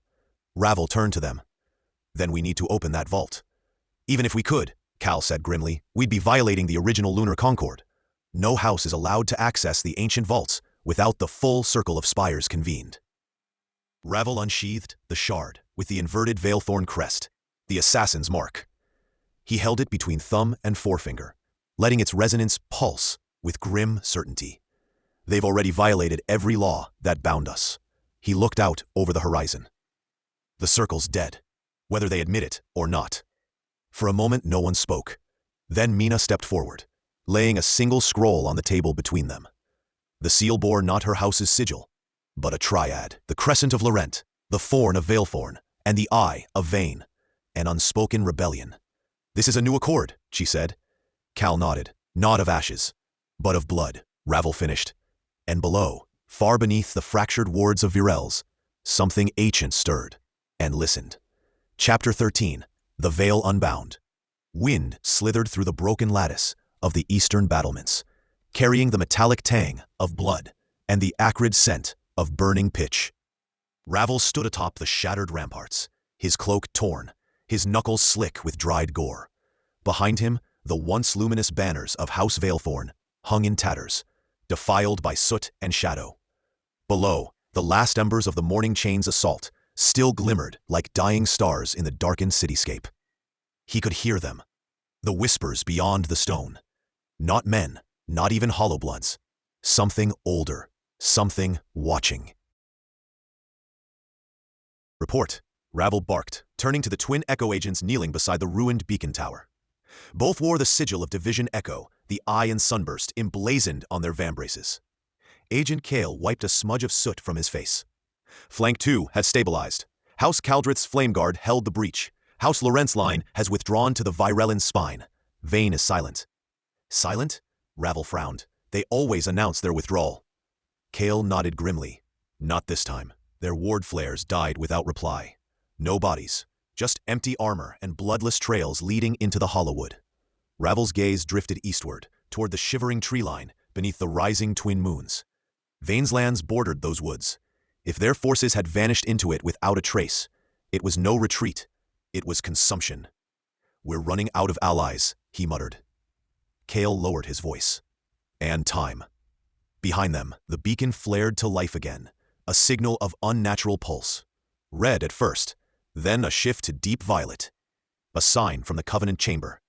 Ravel turned to them. "Then we need to open that vault." "Even if we could," Cal said grimly, "we'd be violating the original Lunar Concord. No house is allowed to access the ancient vaults without the full circle of spires convened." Ravel unsheathed the shard with the inverted Veilthorn crest, the assassin's mark. He held it between thumb and forefinger, letting its resonance pulse with grim certainty. "They've already violated every law that bound us." He looked out over the horizon. "The circle's dead, whether they admit it or not." For a moment no one spoke. Then Mina stepped forward, laying a single scroll on the table between them. The seal bore not her house's sigil, but a triad: the crescent of Laurent, the thorn of Veilthorn, and the eye of Vain, an unspoken rebellion. "This is a new accord," she said. Cal nodded. "Not of ashes, but of blood," Ravel finished. And below, far beneath the fractured wards of Virelles, something ancient stirred and listened. Chapter 13. The Veil Unbound. Wind slithered through the broken lattice of the eastern battlements, carrying the metallic tang of blood and the acrid scent of burning pitch. Ravel stood atop the shattered ramparts, his cloak torn, his knuckles slick with dried gore. Behind him, the once luminous banners of House Veilthorn hung in tatters, defiled by soot and shadow. Below, the last embers of the Morning Chain's assault still glimmered like dying stars in the darkened cityscape. He could hear them, the whispers beyond the stone. Not men, not even Hollowbloods. Something older, something watching. "Report," Ravel barked, turning to the twin Echo agents kneeling beside the ruined beacon tower. Both wore the sigil of Division Echo, the eye and sunburst emblazoned on their vambraces. Agent Kale wiped a smudge of soot from his face. "Flank 2 has stabilized. House Caldrith's flame guard held the breach. House Laurent's line has withdrawn to the Virellan spine. Vain is silent." "Silent?" Ravel frowned. "They always announce their withdrawal." Kale nodded grimly. "Not this time. Their ward flares died without reply. No bodies, just empty armor and bloodless trails leading into the Hollowwood." Ravel's gaze drifted eastward, toward the shivering tree line beneath the rising twin moons. Vain's lands bordered those woods. If their forces had vanished into it without a trace, it was no retreat, it was consumption. "We're running out of allies," he muttered. Kale lowered his voice. "And time." Behind them, the beacon flared to life again, a signal of unnatural pulse. Red at first, then a shift to deep violet. A sign from the Covenant chamber.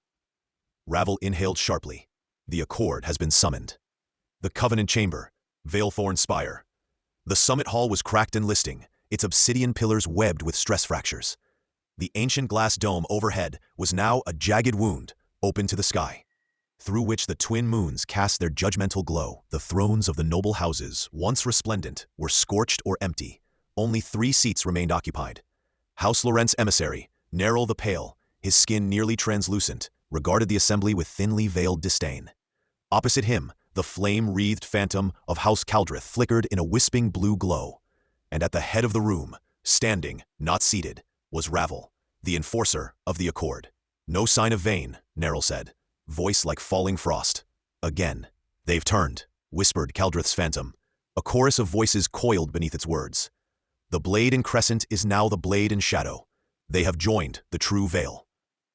Ravel inhaled sharply. The Accord has been summoned. The Covenant Chamber, Veilthorn Spire. The summit hall was cracked and listing, its obsidian pillars webbed with stress fractures. The ancient glass dome overhead was now a jagged wound, open to the sky, through which the twin moons cast their judgmental glow. The thrones of the noble houses, once resplendent, were scorched or empty. Only 3 seats remained occupied. House Lorentz emissary, Neril the Pale, his skin nearly translucent, regarded the assembly with thinly veiled disdain. Opposite him, the flame-wreathed phantom of House Caldrith flickered in a wisping blue glow. And at the head of the room, standing, not seated, was Ravel, the enforcer of the Accord. "No sign of Vane," Neril said, voice like falling frost. "Again. They've turned," whispered Caldrith's phantom. A chorus of voices coiled beneath its words. "The blade in Crescent is now the blade in Shadow. They have joined the True Veil."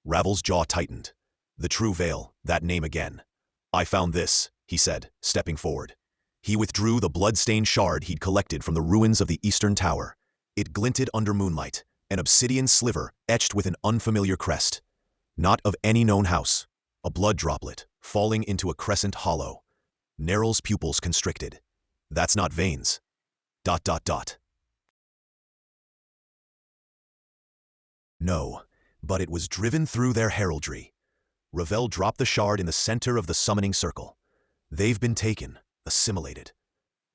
Ravel's jaw tightened. The True Veil, that name again. "I found this," he said, stepping forward. He withdrew the blood-stained shard he'd collected from the ruins of the Eastern Tower. It glinted under moonlight, an obsidian sliver etched with an unfamiliar crest. Not of any known house. A blood droplet, falling into a crescent hollow. Neril's pupils constricted. "That's not Vane's. ... No, but it was driven through their heraldry." Ravel dropped the shard in the center of the summoning circle. "They've been taken, assimilated."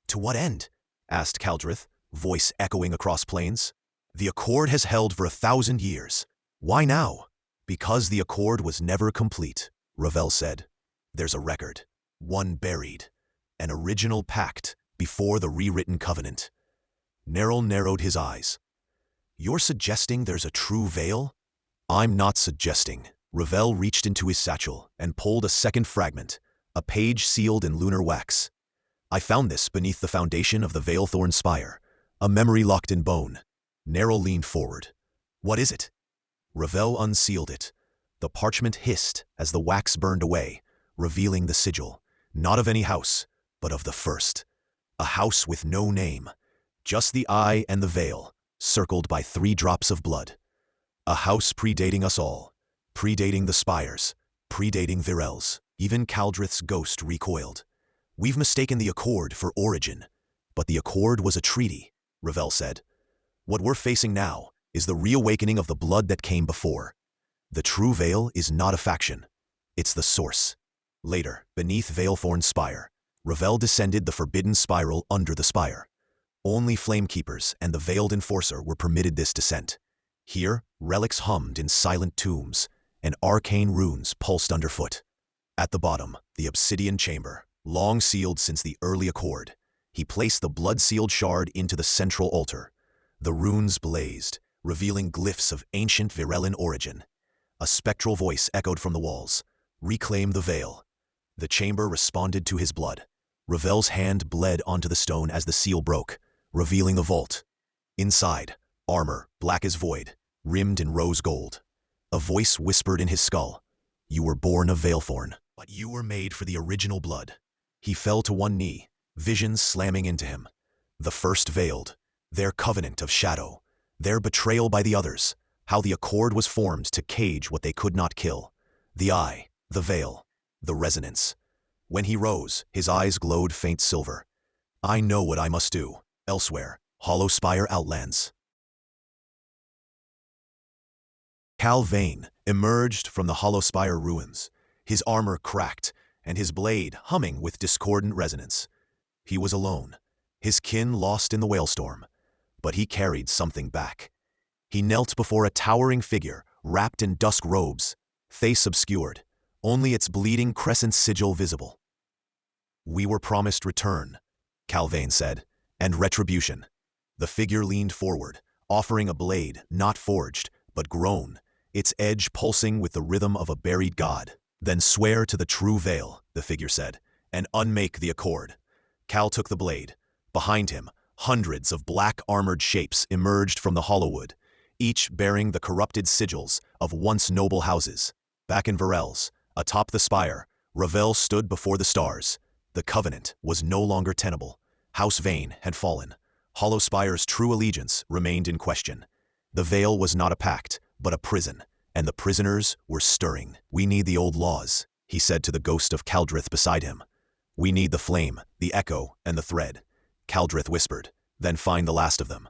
"To what end?" asked Caldrith, voice echoing across plains. "The Accord has held for 1,000 years. Why now?" "Because the Accord was never complete," Ravel said. "There's a record, one buried, an original pact before the rewritten covenant." Neril narrowed his eyes. "You're suggesting there's a true veil?" "I'm not suggesting." Ravel reached into his satchel and pulled a second fragment, a page sealed in lunar wax. "I found this beneath the foundation of the Veilthorn Spire, a memory locked in bone." Neril leaned forward. "What is it?" Ravel unsealed it. The parchment hissed as the wax burned away, revealing the sigil, not of any house, but of the first. A house with no name, just the eye and the veil, circled by 3 drops of blood. A house predating us all, predating the spires, predating Virelles. Even Caldrith's ghost recoiled. "We've mistaken the Accord for origin." "But the Accord was a treaty," Ravel said. "What we're facing now is the reawakening of the blood that came before. The True Veil is not a faction. It's the source." Later, beneath Veilthorn's spire, Ravel descended the forbidden spiral under the spire. Only Flamekeepers and the Veiled Enforcer were permitted this descent. Here, relics hummed in silent tombs, and arcane runes pulsed underfoot. At the bottom, the obsidian chamber, long sealed since the early Accord. He placed the blood-sealed shard into the central altar. The runes blazed, revealing glyphs of ancient Virellan origin. A spectral voice echoed from the walls. "Reclaim the veil." The chamber responded to his blood. Ravel's hand bled onto the stone as the seal broke, revealing the vault. Inside, armor, black as void, rimmed in rose gold. A voice whispered in his skull, "You were born of Veilthorn, but you were made for the original blood." He fell to one knee, visions slamming into him. The first veiled, their covenant of shadow, their betrayal by the others, how the Accord was formed to cage what they could not kill. The eye, the veil, the resonance. When he rose, his eyes glowed faint silver. "I know what I must do. Elsewhere, Hollow Spire Outlands." Cal Vane emerged from the Hollow Spire ruins, his armor cracked and his blade humming with discordant resonance. He was alone, his kin lost in the Whalestorm, but he carried something back. He knelt before a towering figure wrapped in dusk robes, face obscured, only its bleeding crescent sigil visible. "We were promised return," Cal Vane said, "and retribution." The figure leaned forward, offering a blade not forged, but grown, its edge pulsing with the rhythm of a buried god. "Then swear to the True Veil," the figure said, "and unmake the Accord." Cal took the blade. Behind him, hundreds of black-armored shapes emerged from the Hollowwood, each bearing the corrupted sigils of once noble houses. Back in Virelles, atop the spire, Ravel stood before the stars. The covenant was no longer tenable. House Vane had fallen. Hollow Spire's true allegiance remained in question. The veil was not a pact, but a prison, and the prisoners were stirring. "We need the old laws," he said to the ghost of Caldrith beside him. We need the flame, the echo, and the thread, Caldrith whispered. Then find the last of them.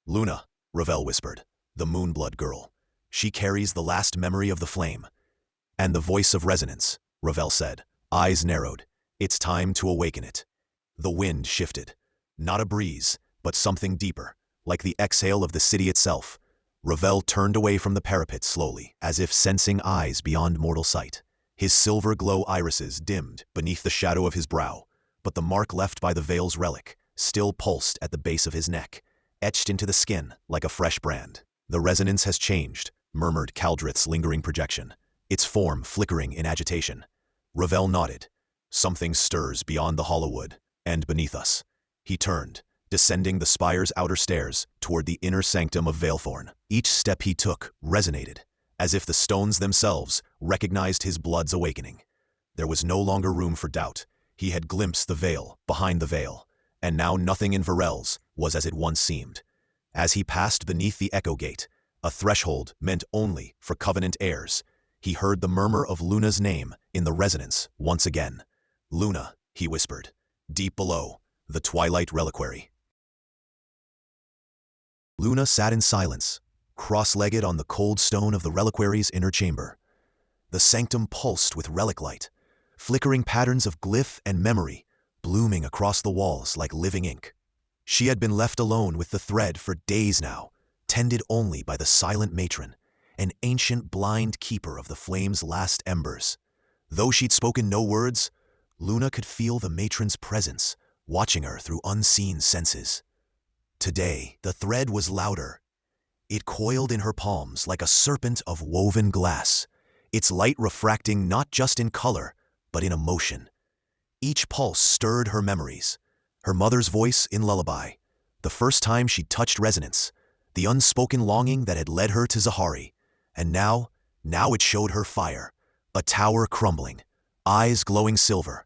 Luna, Ravel whispered, the Moonblood girl. She carries the last memory of the flame. And the voice of resonance, Ravel said, eyes narrowed. It's time to awaken it. The wind shifted. Not a breeze, but something deeper, like the exhale of the city itself. Ravel turned away from the parapet slowly, as if sensing eyes beyond mortal sight. His silver glow irises dimmed beneath the shadow of his brow, but the mark left by the veil's relic still pulsed at the base of his neck, etched into the skin like a fresh brand. The resonance has changed, murmured Caldrith's lingering projection, its form flickering in agitation. Ravel nodded. Something stirs beyond the hollow wood, and beneath us. He turned, descending the spire's outer stairs toward the inner sanctum of Veilthorn. Each step he took resonated, as if the stones themselves recognized his blood's awakening. There was no longer room for doubt. He had glimpsed the veil behind the veil, and now nothing in Virelles was as it once seemed. As he passed beneath the echo gate, a threshold meant only for covenant heirs, he heard the murmur of Luna's name in the resonance once again. Luna, he whispered, deep below, the twilight reliquary. Luna sat in silence, cross-legged on the cold stone of the reliquary's inner chamber. The sanctum pulsed with relic light, flickering patterns of glyph and memory, blooming across the walls like living ink. She had been left alone with the thread for days now, tended only by the silent matron, an ancient blind keeper of the flame's last embers. Though she'd spoken no words, Luna could feel the matron's presence, watching her through unseen senses. Today, the thread was louder. It coiled in her palms like a serpent of woven glass, its light refracting not just in color, but in emotion. Each pulse stirred her memories, her mother's voice in lullaby, the first time she touched resonance, the unspoken longing that had led her to Zahari, and now it showed her fire, a tower crumbling, eyes glowing silver.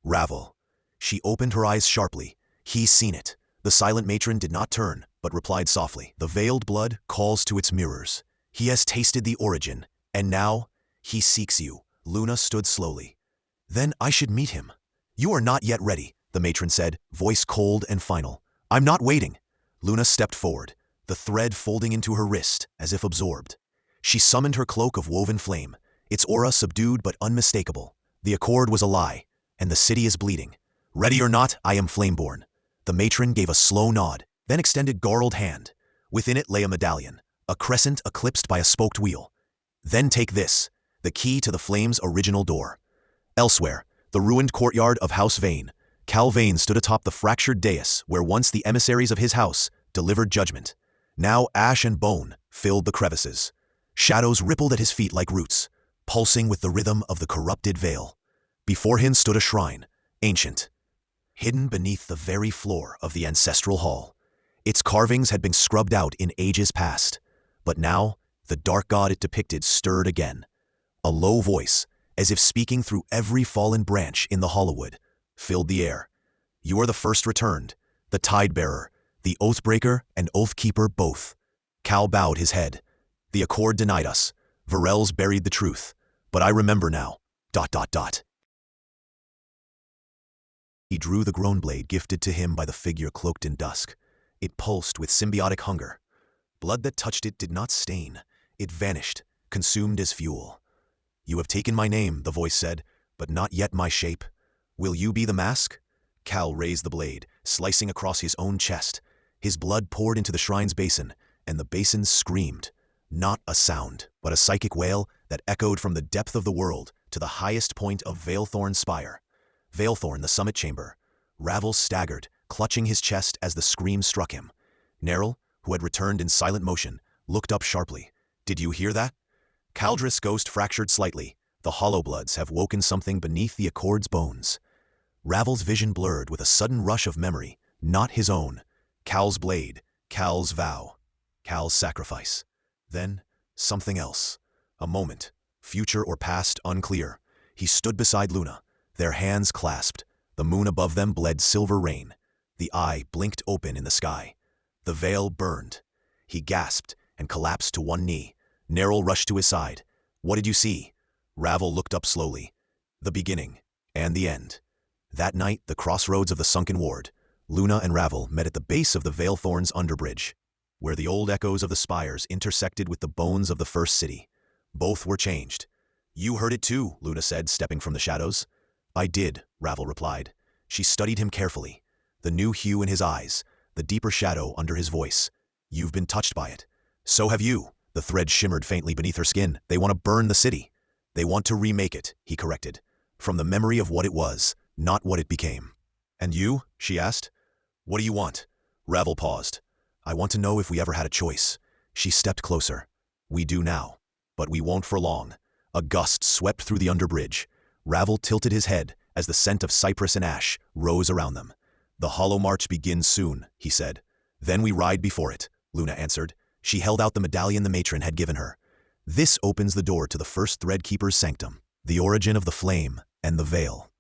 Ravel. She opened her eyes sharply. He's seen it. The silent matron did not turn, but replied softly. The veiled blood calls to its mirrors. He has tasted the origin, and now he seeks you. Luna stood slowly. Then I should meet him. You are not yet ready, the matron said, voice cold and final. I'm not waiting. Luna stepped forward, the thread folding into her wrist, as if absorbed. She summoned her cloak of woven flame, its aura subdued but unmistakable. The accord was a lie, and the city is bleeding. Ready or not, I am Flameborn. The matron gave a slow nod, then extended garled hand. Within it lay a medallion, a crescent eclipsed by a spoked wheel. Then take this, the key to the flame's original door. Elsewhere, the ruined courtyard of House Vane. Cal Vane stood atop the fractured dais where once the emissaries of his house delivered judgment. Now ash and bone filled the crevices. Shadows rippled at his feet like roots, pulsing with the rhythm of the corrupted veil. Before him stood a shrine, ancient, hidden beneath the very floor of the ancestral hall. Its carvings had been scrubbed out in ages past, but now the dark god it depicted stirred again. A low voice, as if speaking through every fallen branch in the Hollowwood, filled the air. You are the first returned, the tide-bearer, the oath-breaker and oath-keeper both. Cal bowed his head. The accord denied us. Virelles buried the truth. But I remember now. ... He drew the groan blade gifted to him by the figure cloaked in dusk. It pulsed with symbiotic hunger. Blood that touched it did not stain. It vanished, consumed as fuel. You have taken my name, the voice said, but not yet my shape. Will you be the mask? Cal raised the blade, slicing across his own chest. His blood poured into the shrine's basin, and the basin screamed. Not a sound, but a psychic wail that echoed from the depth of the world to the highest point of Veilthorn spire. Veilthorn, the summit chamber. Ravel staggered, clutching his chest as the scream struck him. Neril, who had returned in silent motion, looked up sharply. Did you hear that? Caldrith's ghost fractured slightly. The Hollowbloods have woken something beneath the accord's bones. Ravel's vision blurred with a sudden rush of memory, not his own. Cal's blade, Cal's vow, Cal's sacrifice. Then, something else. A moment, future or past unclear. He stood beside Luna, their hands clasped. The moon above them bled silver rain. The eye blinked open in the sky. The veil burned. He gasped and collapsed to one knee. Neril rushed to his side. What did you see? Ravel looked up slowly. The beginning and the end. That night, the crossroads of the sunken ward, Luna and Ravel met at the base of the Veilthorn's underbridge, where the old echoes of the spires intersected with the bones of the first city. Both were changed. "You heard it too," Luna said, stepping from the shadows. "I did," Ravel replied. She studied him carefully. The new hue in his eyes, the deeper shadow under his voice. "You've been touched by it. So have you." The thread shimmered faintly beneath her skin. "They want to burn the city." "They want to remake it," he corrected. "From the memory of what it was, not what it became." "And you?" she asked. "What do you want?" Ravel paused. "I want to know if we ever had a choice." She stepped closer. "We do now. But we won't for long." A gust swept through the underbridge. Ravel tilted his head as the scent of cypress and ash rose around them. "The hollow march begins soon," he said. "Then we ride before it," Luna answered. She held out the medallion the matron had given her. "This opens the door to the first Threadkeeper's sanctum, the origin of the flame and the veil."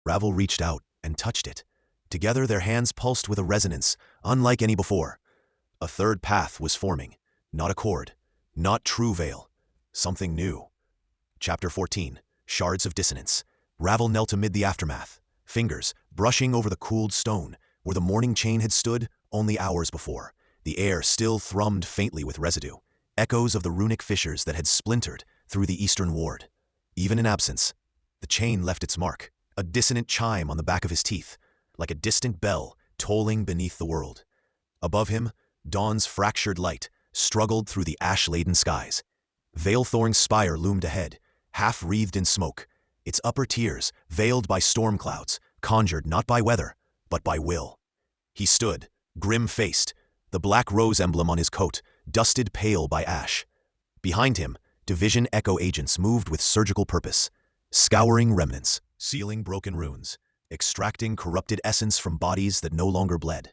Ravel reached out and touched it. Together their hands pulsed with a resonance unlike any before. A third path was forming. Not Accord, not true veil. Something new. Chapter 14. Shards of Dissonance. Ravel knelt amid the aftermath, fingers brushing over the cooled stone where the morning chain had stood only hours before. The air still thrummed faintly with residue, echoes of the runic fissures that had splintered through the eastern ward. Even in absence, the chain left its mark, a dissonant chime on the back of his teeth, like a distant bell tolling beneath the world. Above him, dawn's fractured light struggled through the ash-laden skies. Veilthorn's spire loomed ahead, half-wreathed in smoke, its upper tiers veiled by storm clouds, conjured not by weather, but by will. He stood, grim-faced, the black rose emblem on his coat dusted pale by ash. Behind him, division echo agents moved with surgical purpose, scouring remnants, sealing broken runes, extracting corrupted essence from bodies that no longer bled.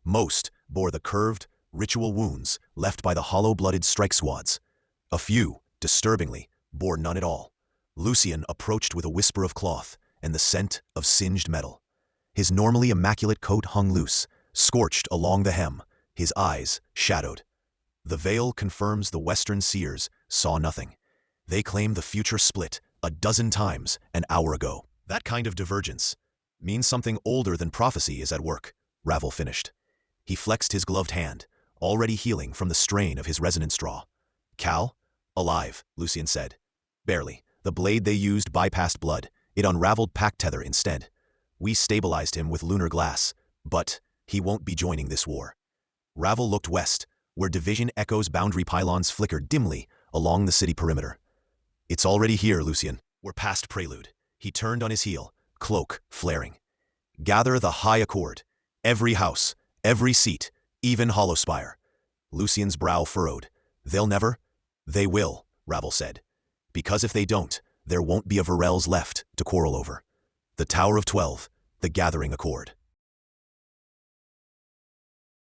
Most bore the curved, ritual wounds left by the hollow-blooded strike squads. A few, disturbingly, bore none at all. Lucien approached with a whisper of cloth and the scent of singed metal. His normally immaculate coat hung loose, scorched along the hem, his eyes shadowed. The veil confirms the Western seers saw nothing. They claim the future split a dozen times an hour ago. That kind of divergence means something older than prophecy is at work, Ravel finished. He flexed his gloved hand, already healing from the strain of his resonance draw. "Cal?" "Alive," Lucien said. "Barely. The blade they used bypassed blood. It unraveled pack tether instead. We stabilized him with lunar glass, but he won't be joining this war." Ravel looked west, where Division Echo's boundary pylons flickered dimly along the city perimeter. "It's already here, Lucien. We're past Prelude." He turned on his heel, cloak flaring. "Gather the high Accord. Every house, every seat, even Hollowspire." Lucien's brow furrowed. "They'll never?" "They will," Ravel said. "Because if they don't, there won't be a Virelles left to quarrel over. The Tower of 12, the Gathering Accord."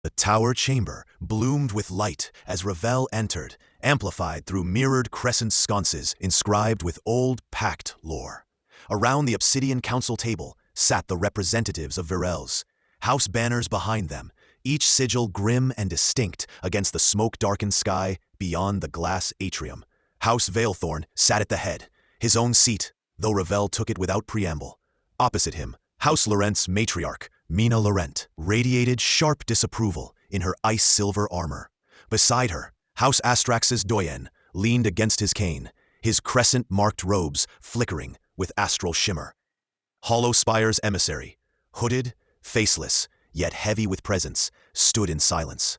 The tower chamber bloomed with light as Ravel entered, amplified through mirrored crescent sconces inscribed with old pact lore. Around the obsidian council table sat the representatives of Virelles, house banners behind them, each sigil grim and distinct against the smoke-darkened sky beyond the glass atrium. House Veilthorn sat at the head, his own seat, though Ravel took it without preamble. Opposite him, House Laurent's matriarch, Mina Laurent, radiated sharp disapproval in her ice-silver armor. Beside her, House Astrax's doyen leaned against his cane, his crescent-marked robes flickering with astral shimmer. Hollowspire's emissary, hooded, faceless, yet heavy with presence, stood in silence.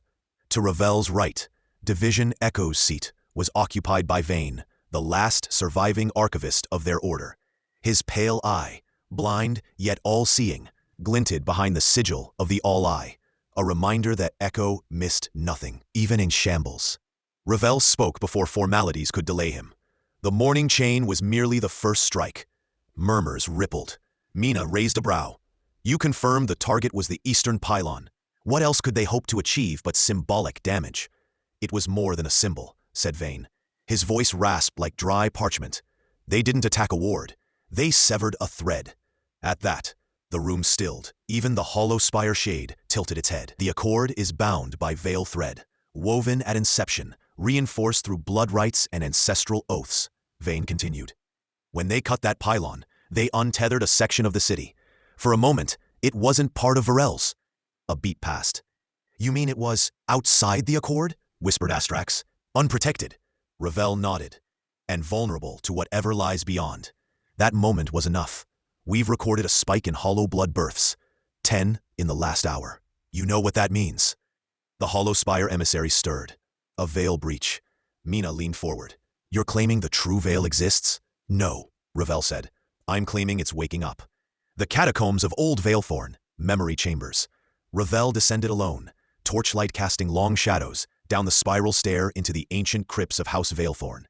To Ravel's right, Division Echo's seat was occupied by Vane, the last surviving archivist of their order. His pale eye, blind yet all-seeing, glinted behind the sigil of the All-Eye, a reminder that Echo missed nothing, even in shambles. Ravel spoke before formalities could delay him. The morning chain was merely the first strike. Murmurs rippled. Mina raised a brow. "You confirmed the target was the eastern pylon. What else could they hope to achieve but symbolic damage?" "It was more than a symbol," said Vane. His voice rasped like dry parchment. "They didn't attack a ward. They severed a thread." At that, the room stilled. Even the hollow spire shade tilted its head. The Accord is bound by veil thread, woven at inception, reinforced through blood rites and ancestral oaths. Vane continued. When they cut that pylon, they untethered a section of the city. For a moment, it wasn't part of Virelles. A beat passed. You mean it was outside the Accord? Whispered Astrax. Unprotected. Ravel nodded. And vulnerable to whatever lies beyond. That moment was enough. We've recorded a spike in hollow blood births. 10 in the last hour. You know what that means. The Hollow Spire emissary stirred. A veil breach. Mina leaned forward. You're claiming the true veil exists? No, Ravel said. I'm claiming it's waking up. The catacombs of old Veilthorn, memory chambers. Ravel descended alone, torchlight casting long shadows down the spiral stair into the ancient crypts of House Veilthorn.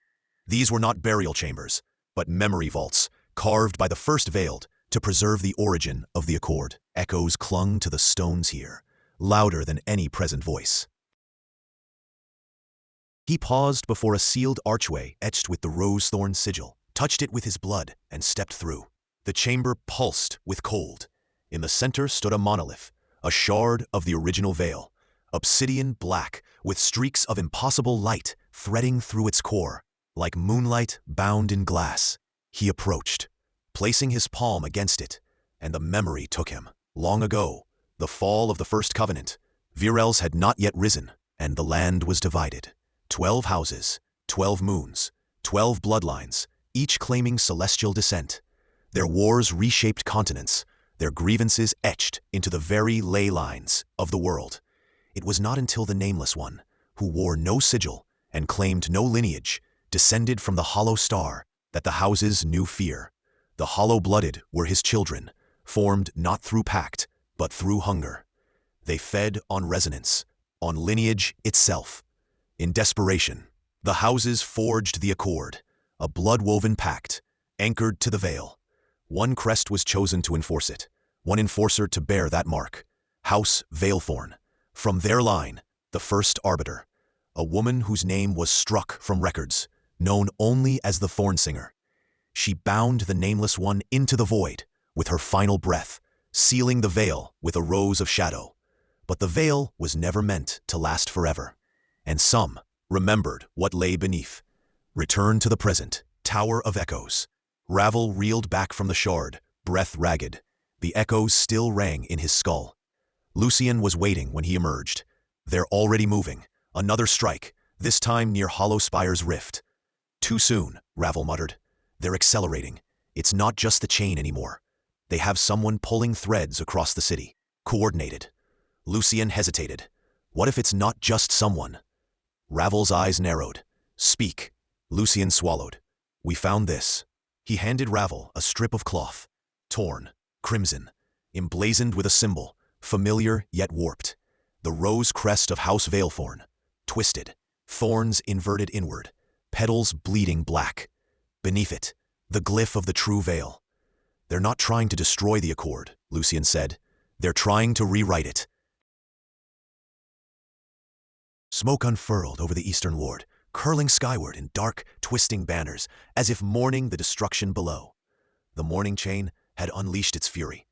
These were not burial chambers, but memory vaults, carved by the first Veiled to preserve the origin of the Accord. Echoes clung to the stones here, louder than any present voice. He paused before a sealed archway etched with the rose-thorn sigil, touched it with his blood, and stepped through. The chamber pulsed with cold. In the center stood a monolith, a shard of the original veil, obsidian black, with streaks of impossible light threading through its core, like moonlight bound in glass. He approached, placing his palm against it, and the memory took him. Long ago, the fall of the First Covenant, Virelles had not yet risen, and the land was divided. 12 houses, 12 moons, 12 bloodlines, each claiming celestial descent. Their wars reshaped continents, their grievances etched into the very ley lines of the world. It was not until the Nameless One, who wore no sigil and claimed no lineage, descended from the hollow star, that the houses knew fear. The hollow-blooded were his children, formed not through pact, but through hunger. They fed on resonance, on lineage itself. In desperation, the houses forged the Accord, a blood-woven pact, anchored to the veil. One crest was chosen to enforce it, one enforcer to bear that mark. House Veilthorn. From their line, the first arbiter, a woman whose name was struck from records, known only as the Thornsinger. She bound the Nameless One into the void with her final breath, sealing the veil with a rose of shadow. But the veil was never meant to last forever, and some remembered what lay beneath. Return to the present, Tower of Echoes. Ravel reeled back from the shard, breath ragged. The echoes still rang in his skull. Lucien was waiting when he emerged. They're already moving. Another strike, this time near Hollow Spire's rift. Too soon, Ravel muttered. They're accelerating. It's not just the chain anymore. They have someone pulling threads across the city. Coordinated. Lucien hesitated. What if it's not just someone? Ravel's eyes narrowed. Speak. Lucien swallowed. We found this. He handed Ravel a strip of cloth. Torn, crimson, emblazoned with a symbol, familiar yet warped. The rose crest of House Veilthorn. Twisted, thorns inverted inward, petals bleeding black. Beneath it, the glyph of the true veil. They're not trying to destroy the Accord, Lucien said. They're trying to rewrite it. Smoke unfurled over the eastern ward, curling skyward in dark, twisting banners, as if mourning the destruction below. The mourning chain had unleashed its fury,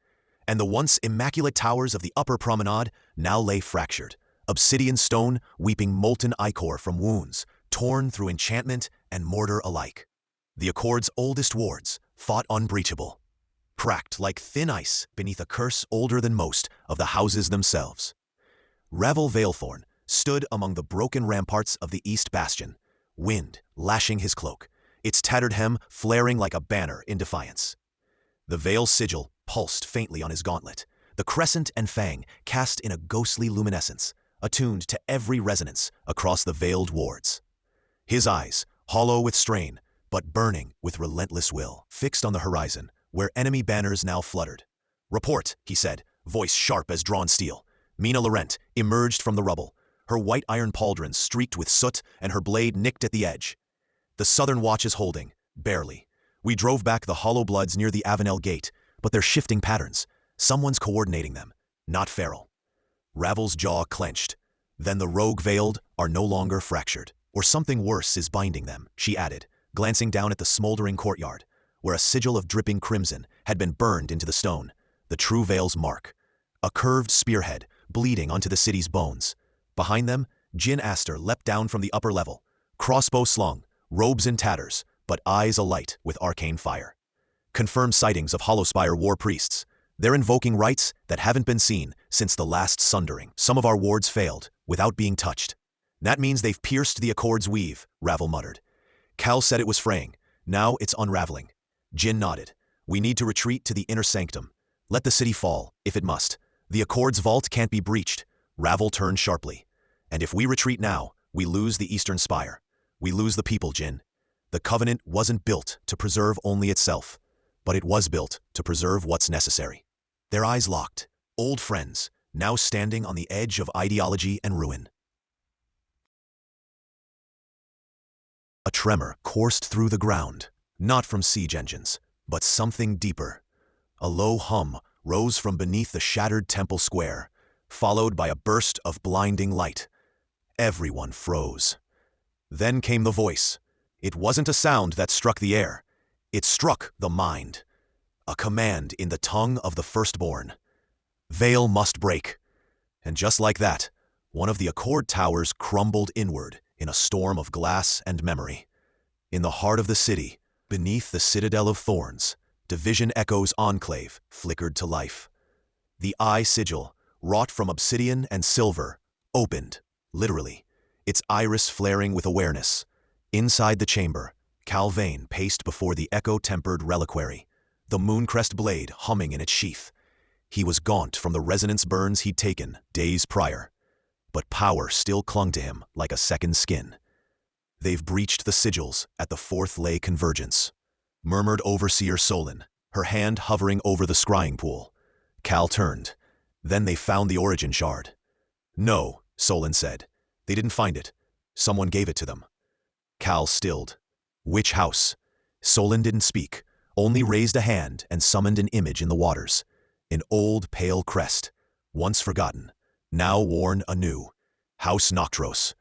and the once immaculate towers of the upper promenade now lay fractured, obsidian stone weeping molten ichor from wounds, torn through enchantment and mortar alike. The Accord's oldest wards, thought unbreachable, cracked like thin ice beneath a curse older than most of the houses themselves. Ravel Veilthorn stood among the broken ramparts of the East Bastion, wind lashing his cloak, its tattered hem flaring like a banner in defiance. The veil's sigil pulsed faintly on his gauntlet, the crescent and fang cast in a ghostly luminescence, attuned to every resonance across the veiled wards. His eyes, hollow with strain, but burning with relentless will, fixed on the horizon, where enemy banners now fluttered. Report, he said, voice sharp as drawn steel. Mina Laurent emerged from the rubble, her white iron pauldron streaked with soot and her blade nicked at the edge. The southern watch is holding, barely. We drove back the hollow bloods near the Avenel gate, but they're shifting patterns. Someone's coordinating them, not Farrell. Ravel's jaw clenched. Then the rogue veiled are no longer fractured, or something worse is binding them, she added, glancing down at the smoldering courtyard, where a sigil of dripping crimson had been burned into the stone, the true veil's mark. A curved spearhead, bleeding onto the city's bones. Behind them, Jin Aster leapt down from the upper level, crossbow slung, robes in tatters, but eyes alight with arcane fire. Confirmed sightings of Hollowspire war priests. They're invoking rites that haven't been seen since the last sundering. Some of our wards failed, without being touched. That means they've pierced the Accord's weave, Ravel muttered. Cal said it was fraying. Now it's unraveling. Jin nodded. We need to retreat to the inner sanctum. Let the city fall, if it must. The Accord's vault can't be breached. Ravel turned sharply. And if we retreat now, we lose the Eastern Spire. We lose the people, Jin. The Covenant wasn't built to preserve only itself, but it was built to preserve what's necessary. Their eyes locked, old friends, now standing on the edge of ideology and ruin. A tremor coursed through the ground, not from siege engines, but something deeper. A low hum rose from beneath the shattered temple square, followed by a burst of blinding light. Everyone froze. Then came the voice. It wasn't a sound that struck the air. It struck the mind. A command in the tongue of the firstborn. Veil must break. And just like that, one of the Accord towers crumbled inward in a storm of glass and memory. In the heart of the city, beneath the citadel of thorns, Division Echo's enclave flickered to life. The eye sigil, wrought from obsidian and silver, opened, literally, its iris flaring with awareness. Inside the chamber, Calvain paced before the echo-tempered reliquary, the mooncrest blade humming in its sheath. He was gaunt from the resonance burns he'd taken days prior, but power still clung to him like a second skin. They've breached the sigils at the fourth lay convergence, murmured Overseer Solon, her hand hovering over the scrying pool. Cal turned. Then they found the origin shard. No, Solon said. They didn't find it. Someone gave it to them. Cal stilled. Which house? Solon didn't speak, only raised a hand and summoned an image in the waters. An old pale crest, once forgotten, now worn anew. House Noctros.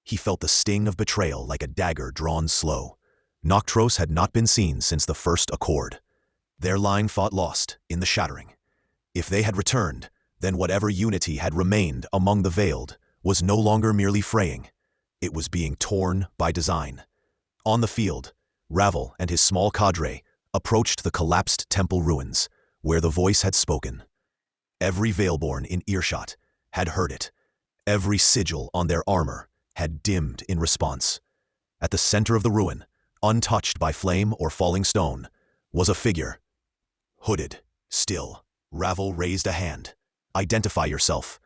He felt the sting of betrayal like a dagger drawn slow. Noctros had not been seen since the first Accord. Their line fought lost in the shattering. If they had returned, then whatever unity had remained among the Veiled was no longer merely fraying. It was being torn by design. On the field, Ravel and his small cadre approached the collapsed temple ruins, where the voice had spoken. Every Veilborne in earshot had heard it. Every sigil on their armor had dimmed in response. At the center of the ruin, untouched by flame or falling stone, was a figure. Hooded, still, Ravel raised a hand. Identify yourself.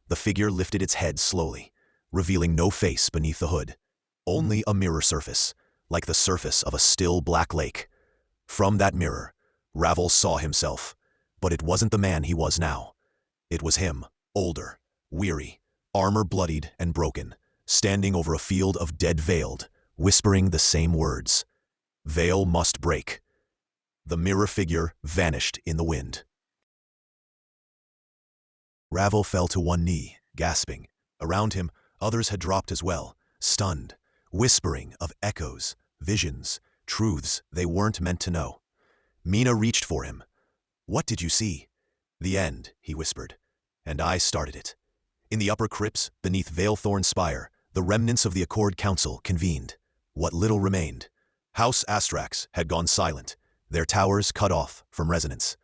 The figure lifted its head slowly, revealing no face beneath the hood. Only a mirror surface, like the surface of a still black lake. From that mirror, Ravel saw himself, but it wasn't the man he was now. It was him, older, weary, armor bloodied and broken, standing over a field of dead Veiled, whispering the same words. Veil must break. The mirror figure vanished in the wind. Ravel fell to one knee, gasping. Around him, others had dropped as well, stunned, whispering of echoes, visions, truths they weren't meant to know. Mina reached for him. What did you see? The end, he whispered. And I started it. In the upper crypts, beneath Veilthorn Spire, the remnants of the Accord Council convened. What little remained. House Astrax had gone silent, their towers cut off from resonance.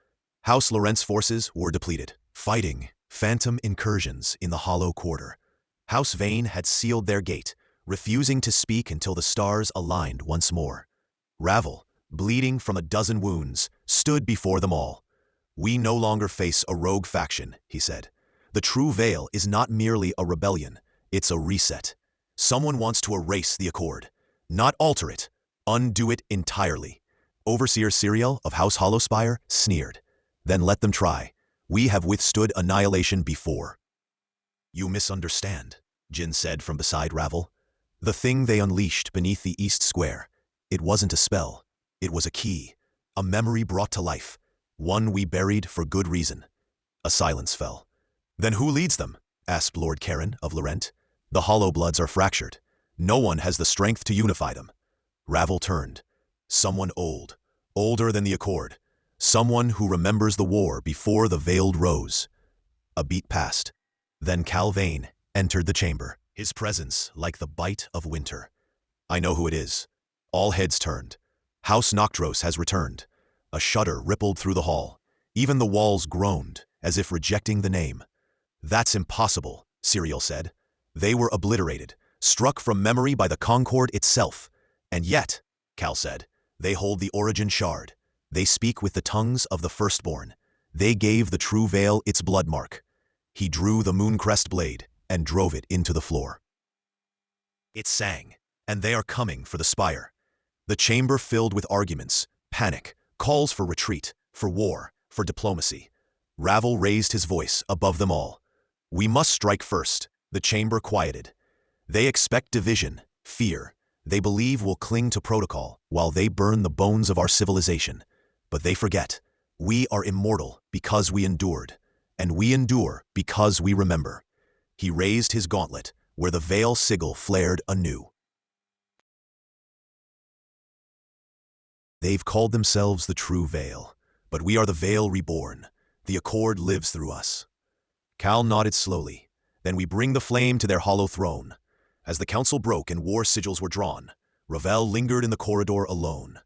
House Lorentz forces were depleted, fighting phantom incursions in the hollow quarter. House Vane had sealed their gate, refusing to speak until the stars aligned once more. Ravel, bleeding from a dozen wounds, stood before them all. We no longer face a rogue faction, he said. The true Veil is not merely a rebellion, it's a reset. Someone wants to erase the Accord, not alter it, undo it entirely. Overseer Cyriel of House Hollowspire sneered. Then let them try. We have withstood annihilation before. You misunderstand, Jin said from beside Ravel. The thing they unleashed beneath the East Square, it wasn't a spell. It was a key, a memory brought to life, one we buried for good reason. A silence fell. Then who leads them? Asked Lord Karen of Laurent. The Hollowbloods are fractured. No one has the strength to unify them. Ravel turned. Someone old, older than the Accord. Someone who remembers the war before the Veiled rose. A beat passed. Then Calvain entered the chamber, his presence like the bite of winter. I know who it is. All heads turned. House Noctros has returned. A shudder rippled through the hall. Even the walls groaned, as if rejecting the name. That's impossible, Cyril said. They were obliterated, struck from memory by the Concord itself. And yet, Cal said, they hold the origin shard. They speak with the tongues of the firstborn. They gave the true veil its blood mark. He drew the mooncrest blade and drove it into the floor. It sang, and they are coming for the spire. The chamber filled with arguments, panic, calls for retreat, for war, for diplomacy. Ravel raised his voice above them all. We must strike first, the chamber quieted. They expect division, fear. They believe we'll cling to protocol while they burn the bones of our civilization. But they forget. We are immortal because we endured, and we endure because we remember. He raised his gauntlet, where the veil sigil flared anew. They've called themselves the true veil, but we are the veil reborn. The accord lives through us. Cal nodded slowly. Then we bring the flame to their hollow throne. As the council broke and war sigils were drawn, Ravel lingered in the corridor alone.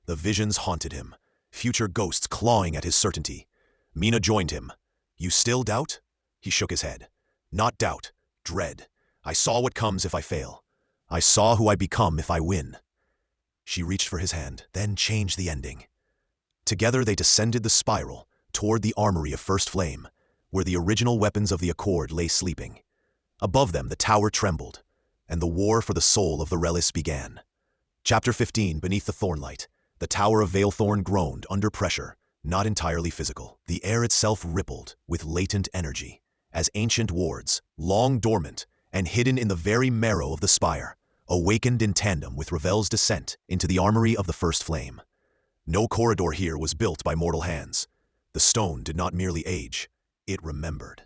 The visions haunted him, future ghosts clawing at his certainty. Mina joined him. You still doubt? He shook his head. Not doubt, dread. I saw what comes if I fail. I saw who I become if I win. She reached for his hand, then changed the ending. Together they descended the spiral toward the armory of First Flame, where the original weapons of the Accord lay sleeping. Above them the tower trembled, and the war for the soul of the Veilles began. Chapter 15, Beneath the Thornlight. The Tower of Veilthorn groaned under pressure, not entirely physical. The air itself rippled with latent energy, as ancient wards, long dormant and hidden in the very marrow of the spire, awakened in tandem with Ravel's descent into the armory of the First Flame. No corridor here was built by mortal hands. The stone did not merely age, it remembered.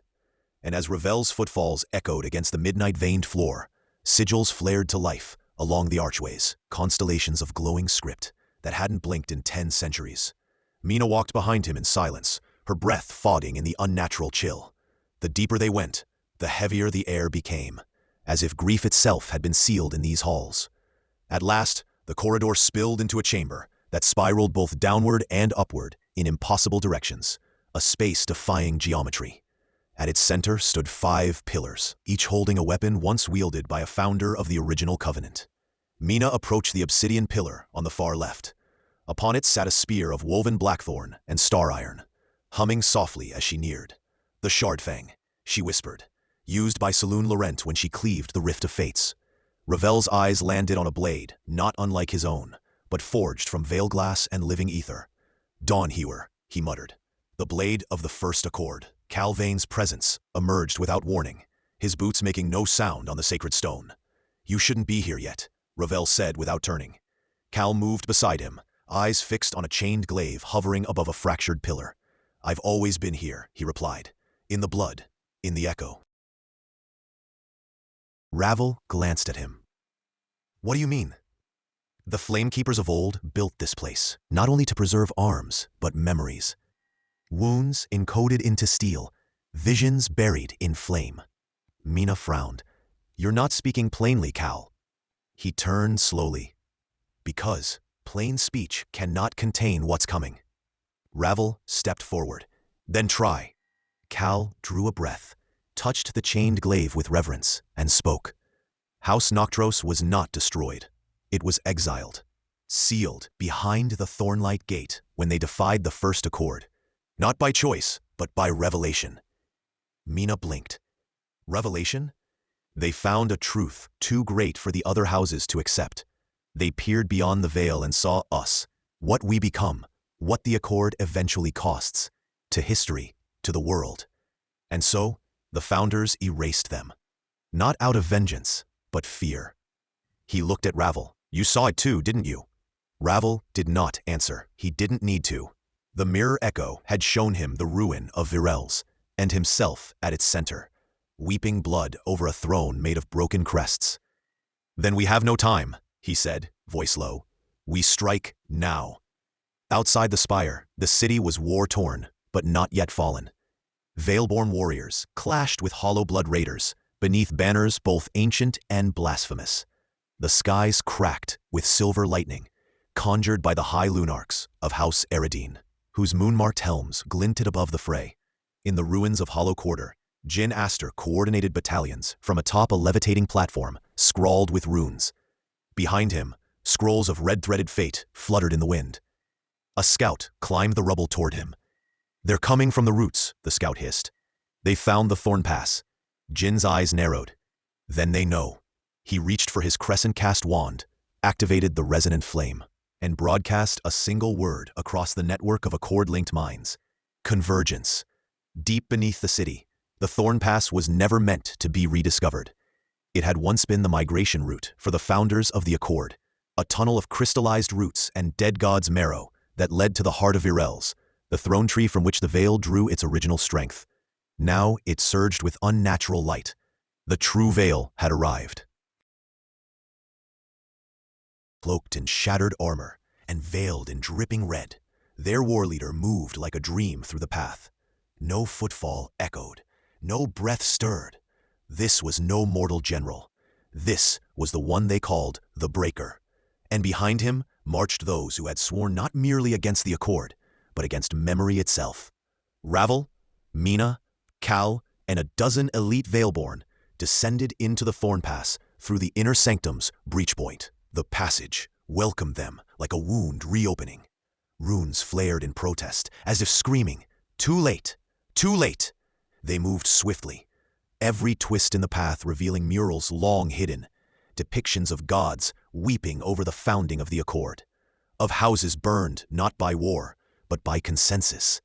And as Ravel's footfalls echoed against the midnight-veined floor, sigils flared to life along the archways, constellations of glowing script that hadn't blinked in 10 centuries. Mina walked behind him in silence, her breath fogging in the unnatural chill. The deeper they went, the heavier the air became, as if grief itself had been sealed in these halls. At last, the corridor spilled into a chamber that spiraled both downward and upward in impossible directions, a space-defying geometry. At its center stood 5 pillars, each holding a weapon once wielded by a founder of the original covenant. Mina approached the obsidian pillar on the far left. Upon it sat a spear of woven blackthorn and star iron, humming softly as she neared. The Shardfang, she whispered, used by Saloon Laurent when she cleaved the Rift of Fates. Ravel's eyes landed on a blade, not unlike his own, but forged from veil glass and living ether. Dawnhewer, he muttered. The blade of the first accord. Calvain's presence emerged without warning, his boots making no sound on the sacred stone. You shouldn't be here yet, Ravel said without turning. Cal moved beside him, eyes fixed on a chained glaive hovering above a fractured pillar. I've always been here, he replied. In the blood, in the echo. Ravel glanced at him. What do you mean? The Flamekeepers of old built this place, not only to preserve arms, but memories. Wounds encoded into steel, visions buried in flame. Mina frowned. You're not speaking plainly, Cal. He turned slowly. Because plain speech cannot contain what's coming. Ravel stepped forward. Then try. Cal drew a breath, touched the chained glaive with reverence, and spoke. House Noctros was not destroyed. It was exiled, sealed behind the Thornlight Gate when they defied the First Accord. Not by choice, but by revelation. Mina blinked. Revelation? They found a truth too great for the other houses to accept. They peered beyond the veil and saw us, what we become, what the Accord eventually costs, to history, to the world. And so, the founders erased them. Not out of vengeance, but fear. He looked at Ravel. You saw it too, didn't you? Ravel did not answer. He didn't need to. The mirror echo had shown him the ruin of Virelles, and himself at its center, weeping blood over a throne made of broken crests. Then we have no time, he said, voice low. We strike now. Outside the spire, the city was war-torn, but not yet fallen. Veilborne warriors clashed with hollow blood raiders, beneath banners both ancient and blasphemous. The skies cracked with silver lightning, conjured by the high lunarchs of House Eridine, whose moon-marked helms glinted above the fray. In the ruins of Hollow Quarter, Jin Aster coordinated battalions from atop a levitating platform scrawled with runes. Behind him, scrolls of red-threaded fate fluttered in the wind. A scout climbed the rubble toward him. "They're coming from the roots," the scout hissed. "They found the Thorn Pass." Jin's eyes narrowed. Then they know. He reached for his crescent-cast wand, activated the resonant flame, and broadcast a single word across the network of accord-linked mines. Convergence. Deep beneath the city, the Thorn Pass was never meant to be rediscovered. It had once been the migration route for the founders of the Accord, a tunnel of crystallized roots and dead god's marrow that led to the heart of Virelles, the throne tree from which the Veil drew its original strength. Now it surged with unnatural light. The true Veil had arrived. Cloaked in shattered armor and veiled in dripping red, their war leader moved like a dream through the path. No footfall echoed, no breath stirred. This was no mortal general. This was the one they called the Breaker. And behind him marched those who had sworn not merely against the Accord, but against memory itself. Ravel, Mina, Cal, and a dozen elite Veilborne descended into the Thorn Pass through the inner sanctum's breach point. The passage welcomed them like a wound reopening. Runes flared in protest, as if screaming, "Too late! Too late!" They moved swiftly, every twist in the path revealing murals long hidden, depictions of gods weeping over the founding of the Accord, of houses burned not by war, but by consensus.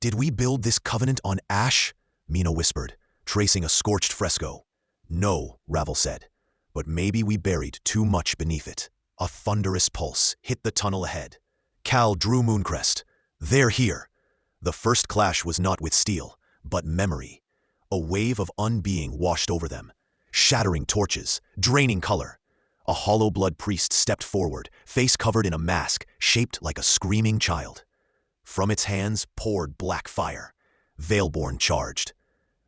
"Did we build this covenant on ash?" Mina whispered, tracing a scorched fresco. "No," Ravel said, "but maybe we buried too much beneath it." A thunderous pulse hit the tunnel ahead. Cal drew Mooncrest. "They're here." The first clash was not with steel, but memory. A wave of unbeing washed over them, shattering torches, draining color. A hollow blood priest stepped forward, face covered in a mask shaped like a screaming child. From its hands poured black fire. Veilborne charged.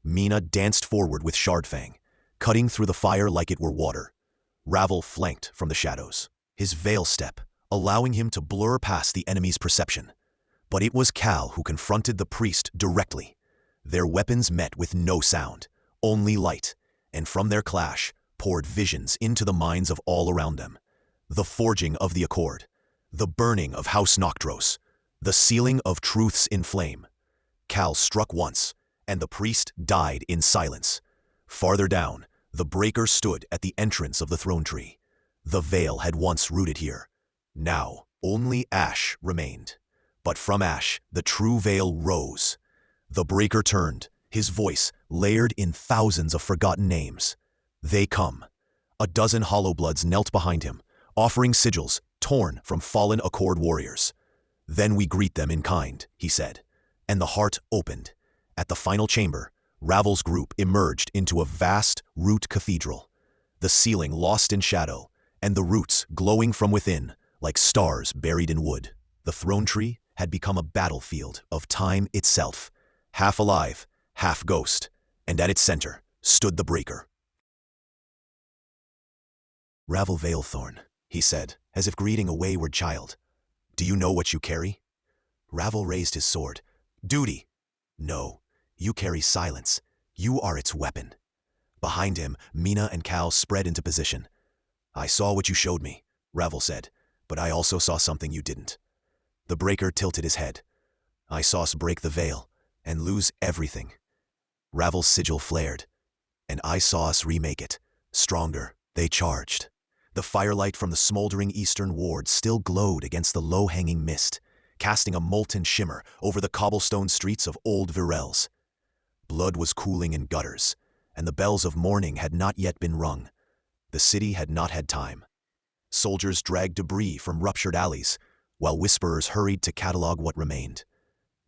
Mina danced forward with Shardfang, cutting through the fire like it were water. Ravel flanked from the shadows, his veil step allowing him to blur past the enemy's perception. But it was Cal who confronted the priest directly. Their weapons met with no sound, only light, and from their clash poured visions into the minds of all around them. The forging of the Accord, the burning of House Noctros, the sealing of truths in flame. Cal struck once, and the priest died in silence. Farther down, the Breaker stood at the entrance of the throne tree. The Veil had once rooted here. Now, only ash remained. But from ash, the true Veil rose. The Breaker turned, his voice layered in thousands of forgotten names. "They come." A dozen Hollowbloods knelt behind him, offering sigils torn from fallen Accord warriors. "Then we greet them in kind," he said, and the heart opened. At the final chamber, Ravel's group emerged into a vast root cathedral, the ceiling lost in shadow, and the roots glowing from within like stars buried in wood. The throne tree had become a battlefield of time itself, half alive, half ghost, and at its center stood the Breaker. "Ravel Veilthorn," he said, as if greeting a wayward child. "Do you know what you carry?" Ravel raised his sword. "Duty." "No, you carry silence. You are its weapon." Behind him, Mina and Cal spread into position. "I saw what you showed me," Ravel said, "but I also saw something you didn't." The Breaker tilted his head. "I saw us break the Veil and lose everything." Ravel's sigil flared. "And I saw us remake it, stronger." They charged. The firelight from the smoldering eastern ward still glowed against the low-hanging mist, casting a molten shimmer over the cobblestone streets of old Virelles. Blood was cooling in gutters, and the bells of mourning had not yet been rung. The city had not had time. Soldiers dragged debris from ruptured alleys, while whisperers hurried to catalog what remained.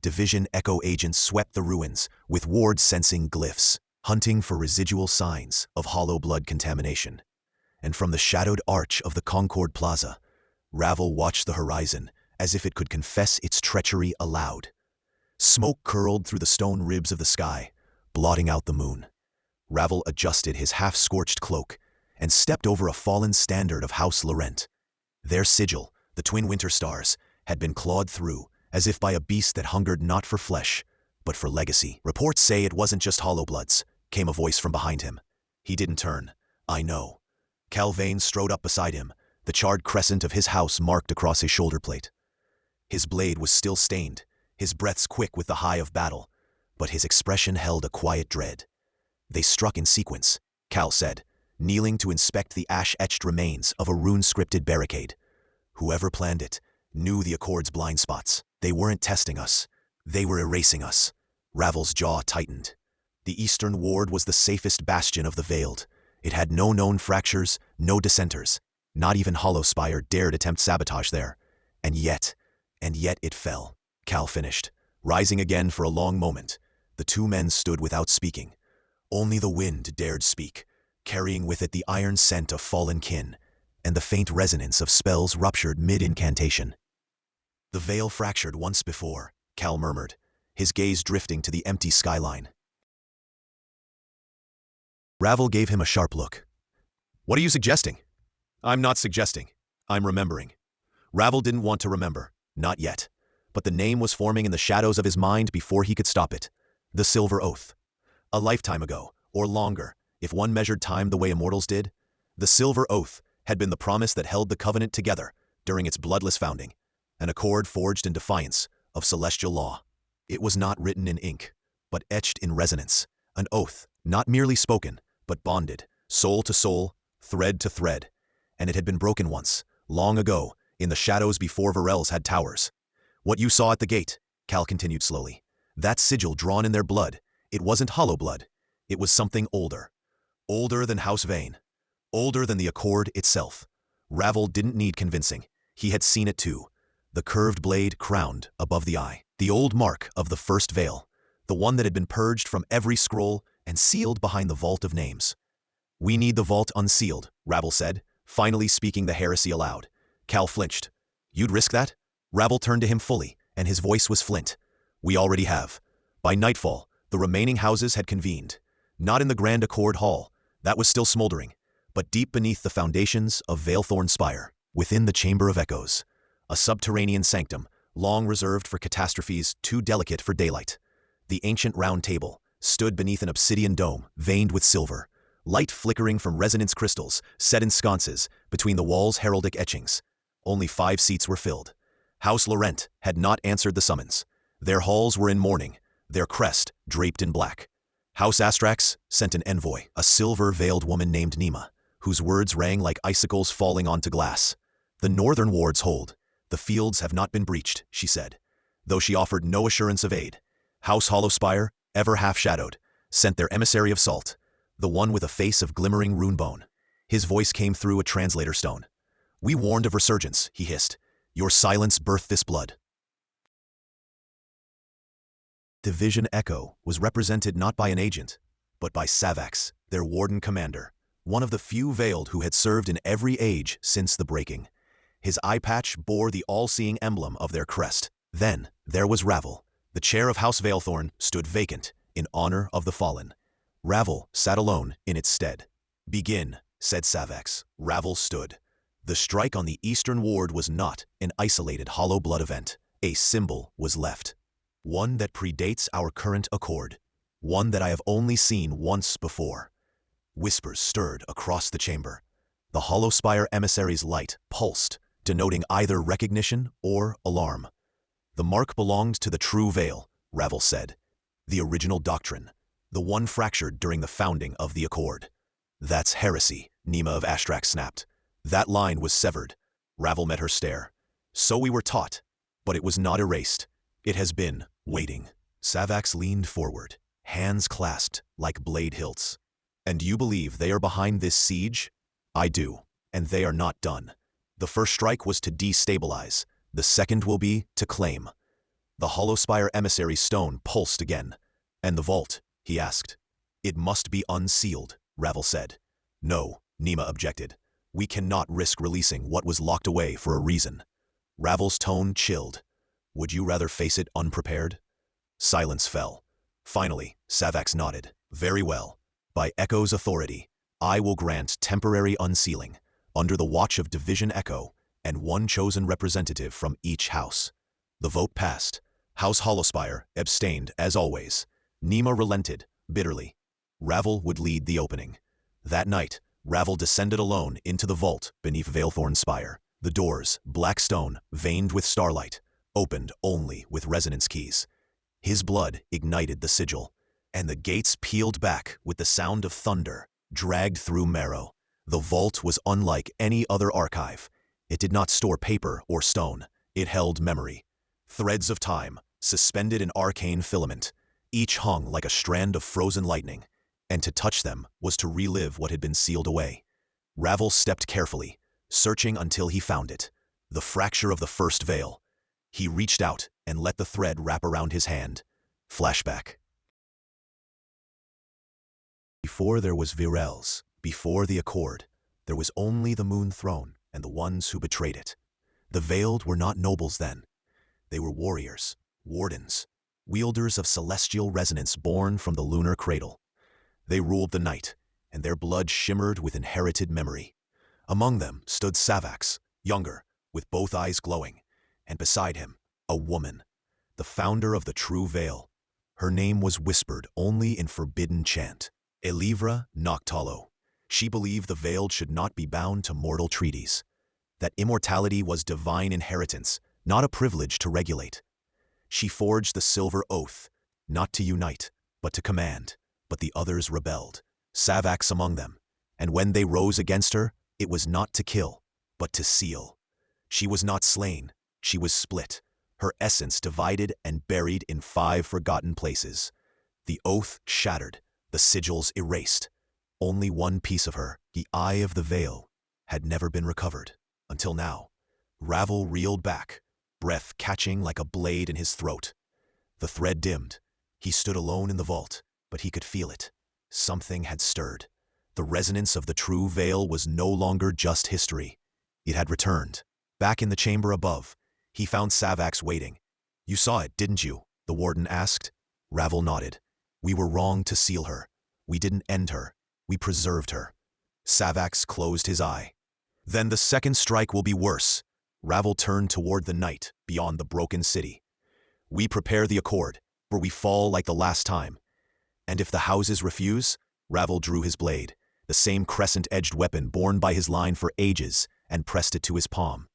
Division Echo agents swept the ruins, with wards sensing glyphs, hunting for residual signs of hollow blood contamination. And from the shadowed arch of the Concord Plaza, Ravel watched the horizon as if it could confess its treachery aloud. Smoke curled through the stone ribs of the sky, blotting out the moon. Ravel adjusted his half-scorched cloak, and stepped over a fallen standard of House Laurent. Their sigil, the twin winter stars, had been clawed through, as if by a beast that hungered not for flesh, but for legacy. "Reports say it wasn't just Hollowbloods," came a voice from behind him. He didn't turn. "I know." Calvain strode up beside him, the charred crescent of his house marked across his shoulder plate. His blade was still stained, his breaths quick with the high of battle, but his expression held a quiet dread. "They struck in sequence," Cal said, kneeling to inspect the ash-etched remains of a rune-scripted barricade. "Whoever planned it knew the Accord's blind spots. They weren't testing us. They were erasing us." Ravel's jaw tightened. The eastern ward was the safest bastion of the Veiled. It had no known fractures, no dissenters. Not even Hollowspire dared attempt sabotage there. And yet it fell. Cal finished, rising again for a long moment. The two men stood without speaking. Only the wind dared speak, carrying with it the iron scent of fallen kin, and the faint resonance of spells ruptured mid-incantation. "The veil fractured once before," Cal murmured, his gaze drifting to the empty skyline. Ravel gave him a sharp look. "What are you suggesting?" "I'm not suggesting. I'm remembering." Ravel didn't want to remember, not yet, but the name was forming in the shadows of his mind before he could stop it. The Silver Oath. A lifetime ago, or longer, if one measured time the way immortals did, the Silver Oath had been the promise that held the Covenant together during its bloodless founding, an accord forged in defiance of celestial law. It was not written in ink, but etched in resonance, an oath, not merely spoken, but bonded, soul to soul, thread to thread. And it had been broken once, long ago, in the shadows before Virelles had towers. "What you saw at the gate," Cal continued slowly, "that sigil drawn in their blood, it wasn't hollow blood. It was something older. Older than House Vane. Older than the Accord itself." Ravel didn't need convincing. He had seen it too. The curved blade crowned above the eye. The old mark of the first veil. The one that had been purged from every scroll and sealed behind the vault of names. "We need the vault unsealed," Ravel said, finally speaking the heresy aloud. Cal flinched. "You'd risk that?" Ravel turned to him fully, and his voice was flint. "We already have." By nightfall, the remaining houses had convened. Not in the Grand Accord Hall, that was still smoldering, but deep beneath the foundations of Veilthorn Spire, within the Chamber of Echoes, a subterranean sanctum, long reserved for catastrophes too delicate for daylight. The ancient round table stood beneath an obsidian dome veined with silver, light flickering from resonance crystals set in sconces between the wall's heraldic etchings. Only 5 seats were filled. House Laurent had not answered the summons. Their halls were in mourning, their crest draped in black. House Astrax sent an envoy, a silver-veiled woman named Nima, whose words rang like icicles falling onto glass. "The northern wards hold. The fields have not been breached," she said, though she offered no assurance of aid. House Hollowspire, ever half-shadowed, sent their emissary of salt, the one with a face of glimmering runebone. His voice came through a translator stone. "We warned of resurgence," he hissed. "Your silence birthed this blood." Division Echo was represented not by an agent, but by Savax, their warden commander, one of the few Veiled who had served in every age since the breaking. His eye patch bore the all-seeing emblem of their crest. Then there was Ravel. The chair of House Veilthorn stood vacant, in honor of the fallen. Ravel sat alone in its stead. "Begin," said Savax. Ravel stood. The strike on the eastern ward was not an isolated hollow blood event. A symbol was left. One that predates our current accord. One that I have only seen once before. Whispers stirred across the chamber. The Hollowspire emissary's light pulsed, denoting either recognition or alarm. "The mark belonged to the true Veil," Ravel said. "The original doctrine. The one fractured during the founding of the Accord." "That's heresy," Nima of Astrax snapped. "That line was severed." Ravel met her stare. "So we were taught, but it was not erased. It has been waiting." Savax leaned forward, hands clasped like blade hilts. "And you believe they are behind this siege?" "I do, and they are not done. The first strike was to destabilize. The second will be to claim." The Hollowspire emissary's stone pulsed again. "And the vault?" he asked. "It must be unsealed," Ravel said. "No," Nima objected. "We cannot risk releasing what was locked away for a reason." Ravel's tone chilled. "Would you rather face it unprepared?" Silence fell. Finally, Savax nodded. "Very well. By Echo's authority, I will grant temporary unsealing, under the watch of Division Echo, and one chosen representative from each house. The vote passed. House Hollowspire abstained, as always. Nima relented, bitterly. Ravel would lead the opening. That night, Ravel descended alone into the vault beneath Veilthorn's spire. The doors, black stone, veined with starlight, opened only with resonance keys. His blood ignited the sigil, and the gates peeled back with the sound of thunder, dragged through marrow. The vault was unlike any other archive. It did not store paper or stone. It held memory. Threads of time, suspended in arcane filament, each hung like a strand of frozen lightning, and to touch them was to relive what had been sealed away. Ravel stepped carefully, searching until he found it, the fracture of the first veil. He reached out and let the thread wrap around his hand. Flashback. Before there was Virelles, before the Accord, there was only the Moon Throne and the ones who betrayed it. The Veiled were not nobles then. They were warriors, wardens, wielders of celestial resonance born from the lunar cradle. They ruled the night, and their blood shimmered with inherited memory. Among them stood Savax, younger, with both eyes glowing, and beside him, a woman, the founder of the true Veil. Her name was whispered only in forbidden chant, Elivra Noctalo. She believed the Veiled should not be bound to mortal treaties, that immortality was divine inheritance, not a privilege to regulate. She forged the silver oath, not to unite, but to command. But the others rebelled, Savax among them, and when they rose against her, it was not to kill, but to seal. She was not slain, she was split, her essence divided and buried in 5 forgotten places. The oath shattered, the sigils erased. Only one piece of her, the Eye of the Veil, had never been recovered, until now. Ravel reeled back, breath catching like a blade in his throat. The thread dimmed. He stood alone in the vault, but he could feel it. Something had stirred. The resonance of the true Veil was no longer just history. It had returned. Back in the chamber above, he found Savax waiting. "You saw it, didn't you?" the warden asked. Ravel nodded. "We were wrong to seal her. We didn't end her. We preserved her." Savax closed his eye. "Then the second strike will be worse." Ravel turned toward the night beyond the broken city. "We prepare the Accord, for we fall like the last time. And if the houses refuse," Ravel drew his blade, the same crescent-edged weapon borne by his line for ages, and pressed it to his palm.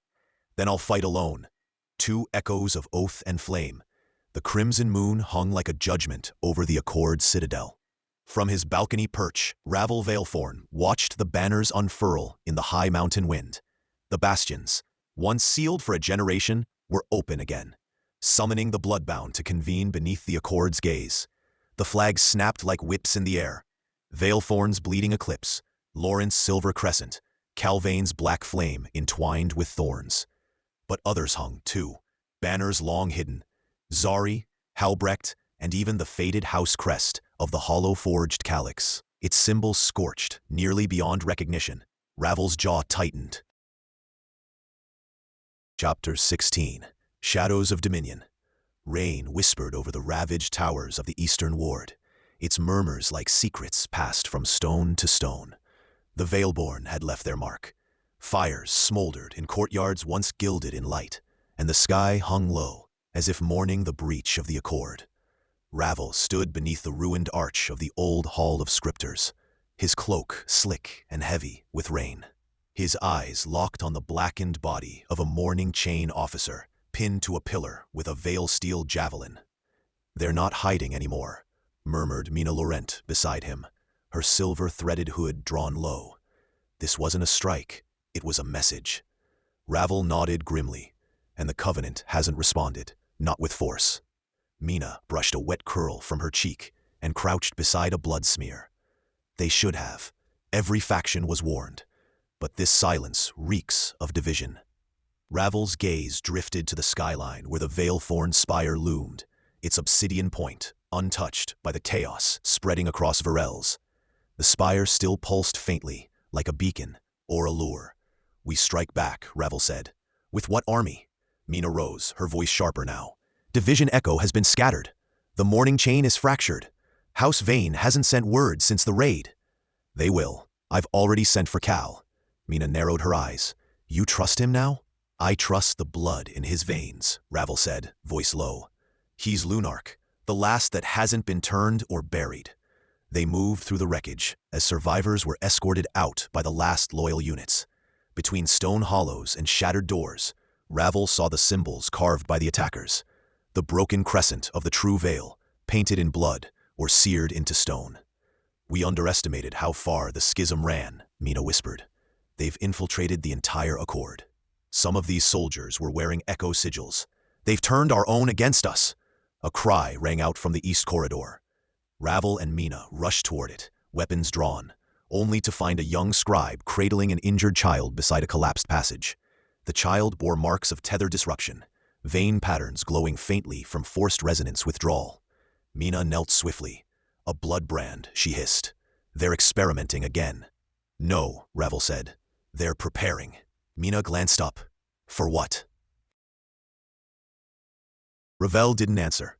"Then I'll fight alone." 2 echoes of oath and flame. The crimson moon hung like a judgment over the Accord citadel. From his balcony perch, Ravel Veilthorn watched the banners unfurl in the high mountain wind. The bastions, once sealed for a generation, were open again, summoning the bloodbound to convene beneath the Accord's gaze. The flags snapped like whips in the air. Veilthorn's bleeding eclipse, Lawrence's silver crescent, Calvain's black flame entwined with thorns. But others hung, too, banners long hidden. Zari, Halbrecht, and even the faded house crest of the hollow-forged calyx, its symbol scorched, nearly beyond recognition. Ravel's jaw tightened. Chapter 16. Shadows of Dominion. Rain whispered over the ravaged towers of the Eastern Ward. Its murmurs like secrets passed from stone to stone. The Veilborne had left their mark. Fires smoldered in courtyards once gilded in light, and the sky hung low, as if mourning the breach of the Accord. Ravel stood beneath the ruined arch of the old Hall of Scriptors, his cloak slick and heavy with rain. His eyes locked on the blackened body of a mourning chain officer, pinned to a pillar with a veil-steel javelin. "They're not hiding anymore," murmured Mina Laurent beside him, her silver-threaded hood drawn low. This wasn't a strike, it was a message. Ravel nodded grimly, and the Covenant hasn't responded, not with force. Mina brushed a wet curl from her cheek and crouched beside a blood smear. They should have. Every faction was warned. But this silence reeks of division. Ravel's gaze drifted to the skyline where the Veilthorn spire loomed, its obsidian point untouched by the chaos spreading across Virelles. The spire still pulsed faintly, like a beacon or a lure. "We strike back," Ravel said. "With what army?" Mina rose, her voice sharper now. "Division Echo has been scattered. The morning chain is fractured. House Vane hasn't sent word since the raid." "They will," I've already sent for Cal. Mina narrowed her eyes. You trust him now? I trust the blood in his veins, Ravel said, voice low. He's Lunark, the last that hasn't been turned or buried. They moved through the wreckage as survivors were escorted out by the last loyal units. Between stone hollows and shattered doors, Ravel saw the symbols carved by the attackers. The broken crescent of the true veil, painted in blood or seared into stone. We underestimated how far the schism ran, Mina whispered. They've infiltrated the entire Accord. Some of these soldiers were wearing echo sigils. They've turned our own against us. A cry rang out from the east corridor. Ravel and Mina rushed toward it, weapons drawn, only to find a young scribe cradling an injured child beside a collapsed passage. The child bore marks of tether disruption, vein patterns glowing faintly from forced resonance withdrawal. Mina knelt swiftly. A blood brand, she hissed. They're experimenting again. No, Ravel said. They're preparing. Mina glanced up. For what? Ravel didn't answer.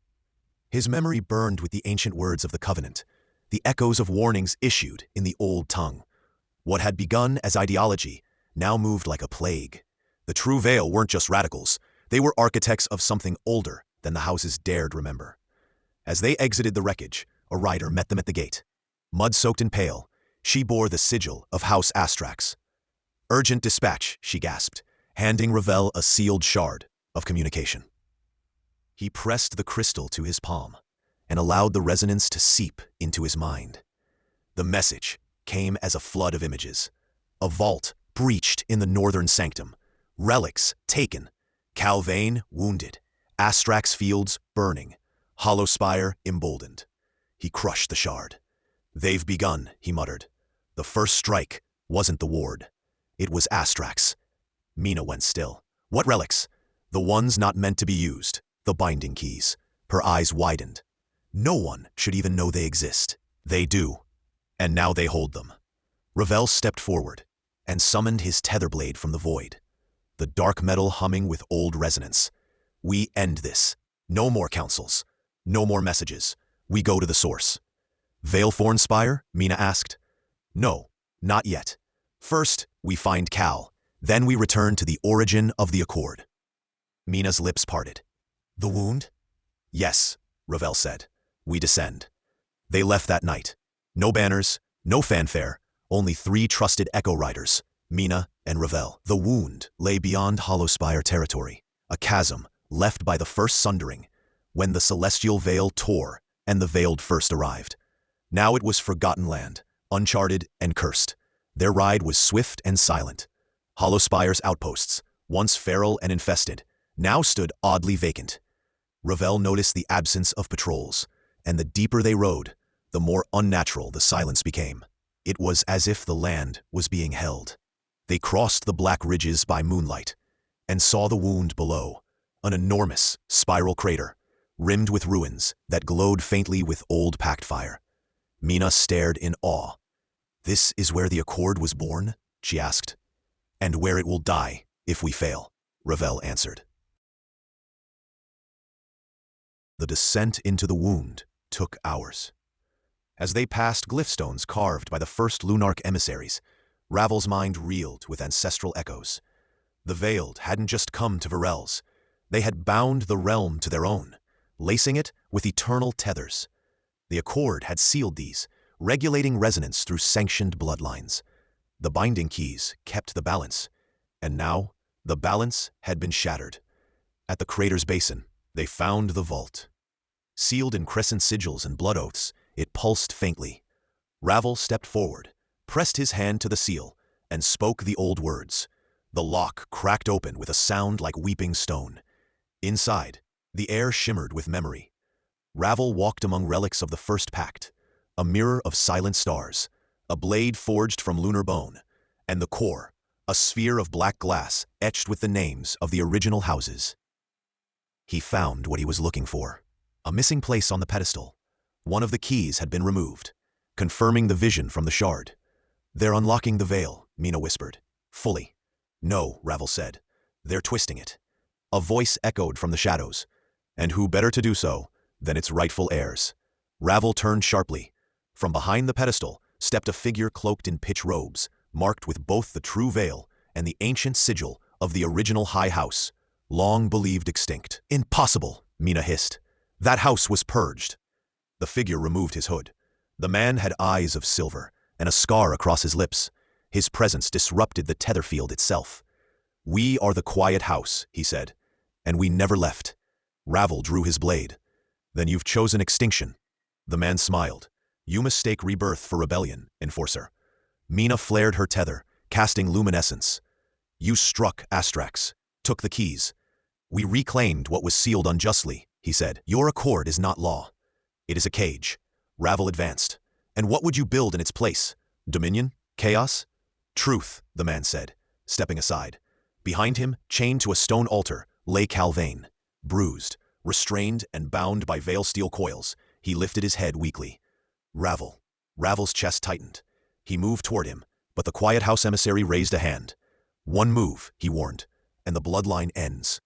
His memory burned with the ancient words of the Covenant, the echoes of warnings issued in the old tongue. What had begun as ideology now moved like a plague. The True Veil weren't just radicals. They were architects of something older than the houses dared remember. As they exited the wreckage, a rider met them at the gate. Mud-soaked and pale, she bore the sigil of House Astrax. Urgent dispatch, she gasped, handing Ravel a sealed shard of communication. He pressed the crystal to his palm and allowed the resonance to seep into his mind. The message came as a flood of images. A vault breached in the northern sanctum, relics taken, Calvain wounded, Astrax fields burning, hollow spire emboldened. He crushed the shard. They've begun, he muttered. The first strike wasn't the ward. It was Astrax. Mina went still. What relics? The ones not meant to be used. The binding keys. Her eyes widened. No one should even know they exist. They do. And now they hold them. Ravel stepped forward and summoned his tether blade from the void. The dark metal humming with old resonance. We end this. No more councils. No more messages. We go to the source. Veilthorn Spire? Mina asked. No, not yet. First, we find Cal. Then we return to the origin of the Accord. Mina's lips parted. The wound? Yes, Ravel said. We descend. They left that night. No banners, no fanfare, only 3 trusted echo riders, Mina and Ravel. The wound lay beyond Hollow Spire territory, a chasm left by the first sundering, when the celestial veil tore and the veiled first arrived. Now it was forgotten land, uncharted and cursed. Their ride was swift and silent. Hollow Spire's outposts, once feral and infested, now stood oddly vacant. Ravel noticed the absence of patrols, and the deeper they rode, the more unnatural the silence became. It was as if the land was being held. They crossed the black ridges by moonlight, and saw the wound below, an enormous spiral crater, rimmed with ruins that glowed faintly with old pact fire. Mina stared in awe. This is where the Accord was born? She asked. And where it will die if we fail, Ravel answered. The descent into the wound took hours. As they passed glyphstones carved by the first Lunark emissaries, Ravel's mind reeled with ancestral echoes. The Veiled hadn't just come to Virelles. They had bound the realm to their own, lacing it with eternal tethers. The Accord had sealed these, regulating resonance through sanctioned bloodlines. The binding keys kept the balance, and now the balance had been shattered. At the crater's basin, they found the vault. Sealed in crescent sigils and blood oaths, it pulsed faintly. Ravel stepped forward, pressed his hand to the seal, and spoke the old words. The lock cracked open with a sound like weeping stone. Inside, the air shimmered with memory. Ravel walked among relics of the first pact, a mirror of silent stars, a blade forged from lunar bone, and the core, a sphere of black glass etched with the names of the original houses. He found what he was looking for, a missing place on the pedestal. One of the keys had been removed, confirming the vision from the shard. They're unlocking the veil, Mina whispered. Fully. No, Ravel said. They're twisting it. A voice echoed from the shadows. And who better to do so than its rightful heirs? Ravel turned sharply. From behind the pedestal stepped a figure cloaked in pitch robes, marked with both the true veil and the ancient sigil of the original High House, long believed extinct. Impossible, Mina hissed. That house was purged. The figure removed his hood. The man had eyes of silver and a scar across his lips. His presence disrupted the tether field itself. We are the quiet house, he said, and we never left. Ravel drew his blade. Then you've chosen extinction. The man smiled. You mistake rebirth for rebellion, enforcer. Mina flared her tether, casting luminescence. You struck Astrax, took the keys. We reclaimed what was sealed unjustly, he said. Your accord is not law. It is a cage. Ravel advanced. And what would you build in its place? Dominion? Chaos? Truth, the man said, stepping aside. Behind him, chained to a stone altar, lay Calvain. Bruised, restrained, and bound by veil steel coils, he lifted his head weakly. Ravel. Ravel's chest tightened. He moved toward him, but the quiet house emissary raised a hand. One move, he warned, and the bloodline ends.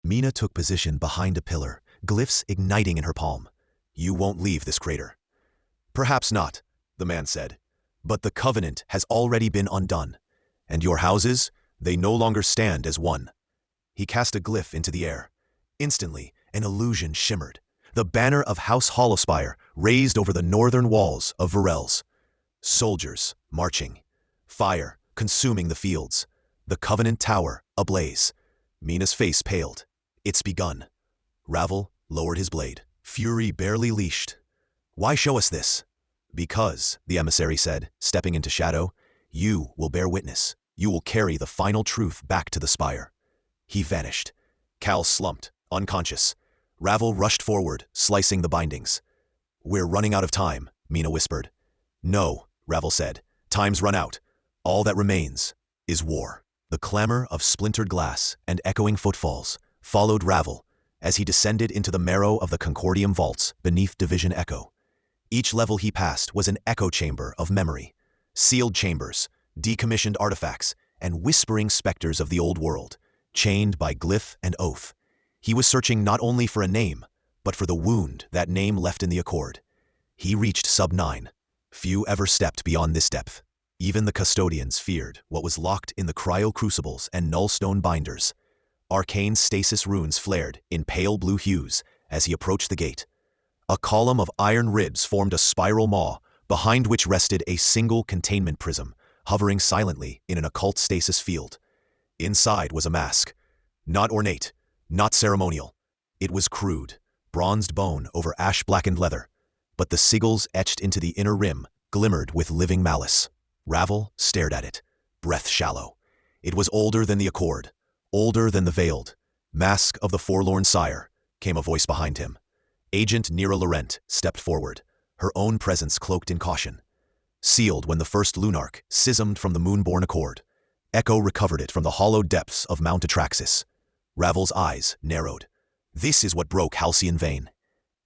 Mina took position behind a pillar, glyphs igniting in her palm. You won't leave this crater. Perhaps not, the man said, but the covenant has already been undone, and your houses, they no longer stand as one. He cast a glyph into the air. Instantly, an illusion shimmered. The banner of House Hollowspire raised over the northern walls of Virelles. Soldiers marching. Fire consuming the fields. The Covenant Tower ablaze. Mina's face paled. It's begun. Ravel lowered his blade. Fury barely leashed. Why show us this? Because, the emissary said, stepping into shadow, you will bear witness. You will carry the final truth back to the spire. He vanished. Cal slumped, unconscious. Ravel rushed forward, slicing the bindings. We're running out of time, Mina whispered. No, Ravel said. Time's run out. All that remains is war. The clamor of splintered glass and echoing footfalls followed Ravel as he descended into the marrow of the Concordium vaults beneath Division Echo. Each level he passed was an echo chamber of memory. Sealed chambers, decommissioned artifacts, and whispering specters of the old world, chained by glyph and oath. He was searching not only for a name, but for the wound that name left in the Accord. He reached Sub-9. Few ever stepped beyond this depth. Even the custodians feared what was locked in the cryo-crucibles and nullstone binders. Arcane stasis runes flared in pale blue hues as he approached the gate. A column of iron ribs formed a spiral maw, behind which rested a single containment prism, hovering silently in an occult stasis field. Inside was a mask. Not ornate, not ceremonial. It was crude, bronzed bone over ash-blackened leather, but the sigils etched into the inner rim glimmered with living malice. Ravel stared at it, breath shallow. It was older than the Accord, older than the Veiled. Mask of the Forlorn Sire, came a voice behind him. Agent Nera Laurent stepped forward, her own presence cloaked in caution. Sealed when the first Lunarch schismed from the Moonborn Accord. Echo recovered it from the hollowed depths of Mount Atraxis. Ravel's eyes narrowed. This is what broke Halcyon Vein.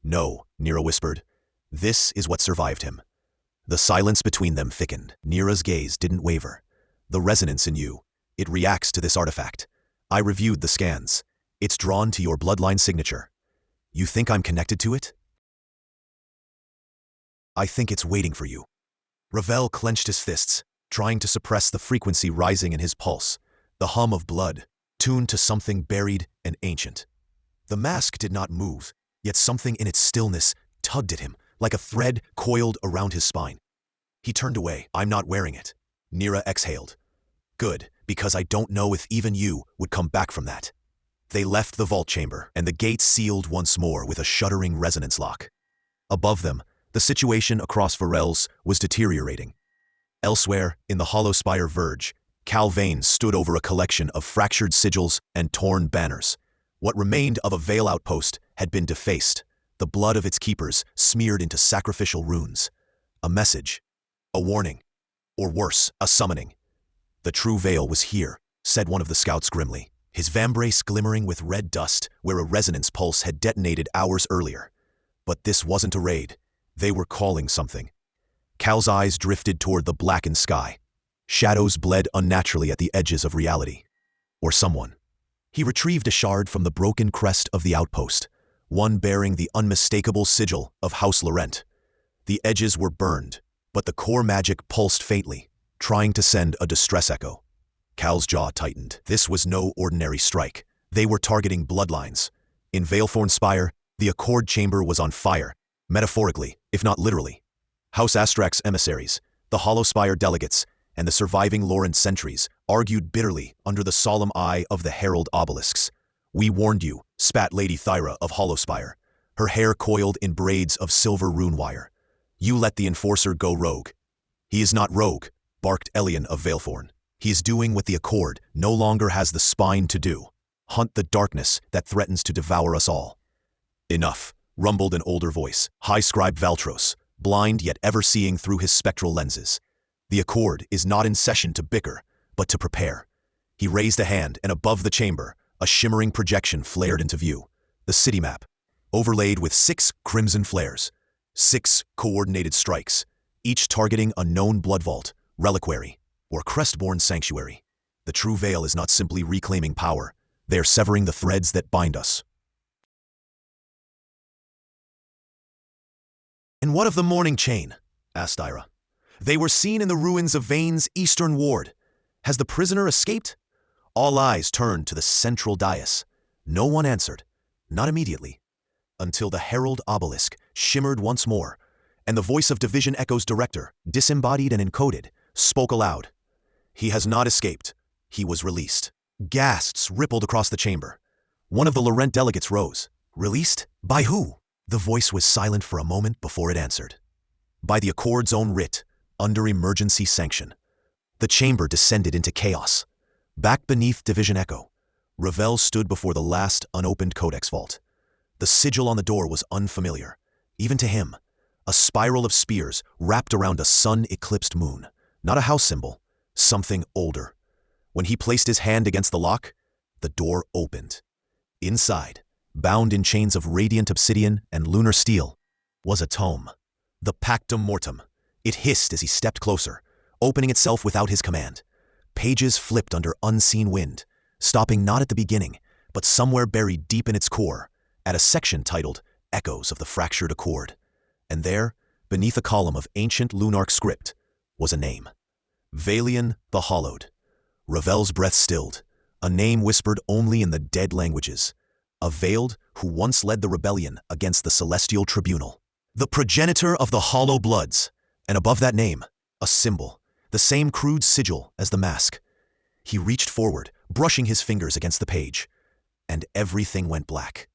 No, Nera whispered. This is what survived him. The silence between them thickened. Nera's gaze didn't waver. The resonance in you, it reacts to this artifact. I reviewed the scans. It's drawn to your bloodline signature. You think I'm connected to it? I think it's waiting for you. Ravel clenched his fists, trying to suppress the frequency rising in his pulse, the hum of blood, tuned to something buried and ancient. The mask did not move, yet something in its stillness tugged at him, like a thread coiled around his spine. He turned away. I'm not wearing it. Nera exhaled. Good, because I don't know if even you would come back from that. They left the vault chamber, and the gates sealed once more with a shuddering resonance lock. Above them, the situation across Virelles was deteriorating. Elsewhere, in the hollow spire verge, Calvain stood over a collection of fractured sigils and torn banners. What remained of a Veil outpost had been defaced, the blood of its keepers smeared into sacrificial runes. A message, a warning, or worse, a summoning. The true Veil was here, said one of the scouts grimly, his vambrace glimmering with red dust where a resonance pulse had detonated hours earlier. But this wasn't a raid. They were calling something. Cal's eyes drifted toward the blackened sky. Shadows bled unnaturally at the edges of reality. Or someone. He retrieved a shard from the broken crest of the outpost, one bearing the unmistakable sigil of House Laurent. The edges were burned, but the core magic pulsed faintly, trying to send a distress echo. Cal's jaw tightened. This was no ordinary strike. They were targeting bloodlines. In Veilthorn Spire, the Accord Chamber was on fire, metaphorically, if not literally. House Astrak's emissaries, the Hollow Spire delegates, and the surviving Lauren sentries argued bitterly under the solemn eye of the herald obelisks. "We warned you," spat Lady Thyra of Hollow Spire, her hair coiled in braids of silver rune wire. "You let the enforcer go rogue." "He is not rogue," barked Elian of Veilthorn. "He is doing what the Accord no longer has the spine to do. Hunt the darkness that threatens to devour us all." "Enough," rumbled an older voice, High Scribe Valtros, blind yet ever seeing through his spectral lenses. "The Accord is not in session to bicker, but to prepare." He raised a hand, and above the chamber, a shimmering projection flared into view. The city map, overlaid with 6 crimson flares. 6 coordinated strikes, each targeting a known blood vault, reliquary, or crestborn sanctuary. The true Veil is not simply reclaiming power. They are severing the threads that bind us. "And what of the Morning Chain?" asked Ira. "They were seen in the ruins of Vane's eastern ward. Has the prisoner escaped?" All eyes turned to the central dais. No one answered, not immediately, until the herald obelisk shimmered once more, and the voice of Division Echo's director, disembodied and encoded, spoke aloud. "He has not escaped. He was released." Gasps rippled across the chamber. One of the Laurent delegates rose. "Released? By who?" The voice was silent for a moment before it answered. "By the Accord's own writ, under emergency sanction." The chamber descended into chaos. Back beneath Division Echo, Ravel stood before the last unopened codex vault. The sigil on the door was unfamiliar, even to him. A spiral of spears wrapped around a sun-eclipsed moon. Not a house symbol, something older. When he placed his hand against the lock, the door opened. Inside, bound in chains of radiant obsidian and lunar steel, was a tome. The Pactum Mortem. It hissed as he stepped closer, opening itself without his command. Pages flipped under unseen wind, stopping not at the beginning, but somewhere buried deep in its core, at a section titled Echoes of the Fractured Accord. And there, beneath a column of ancient Lunarch script, was a name. Vailian the Hollowed. Ravel's breath stilled, a name whispered only in the dead languages. A Veiled who once led the rebellion against the Celestial Tribunal. The progenitor of the Hollow Bloods. And above that name, a symbol, the same crude sigil as the mask. He reached forward, brushing his fingers against the page, and everything went black.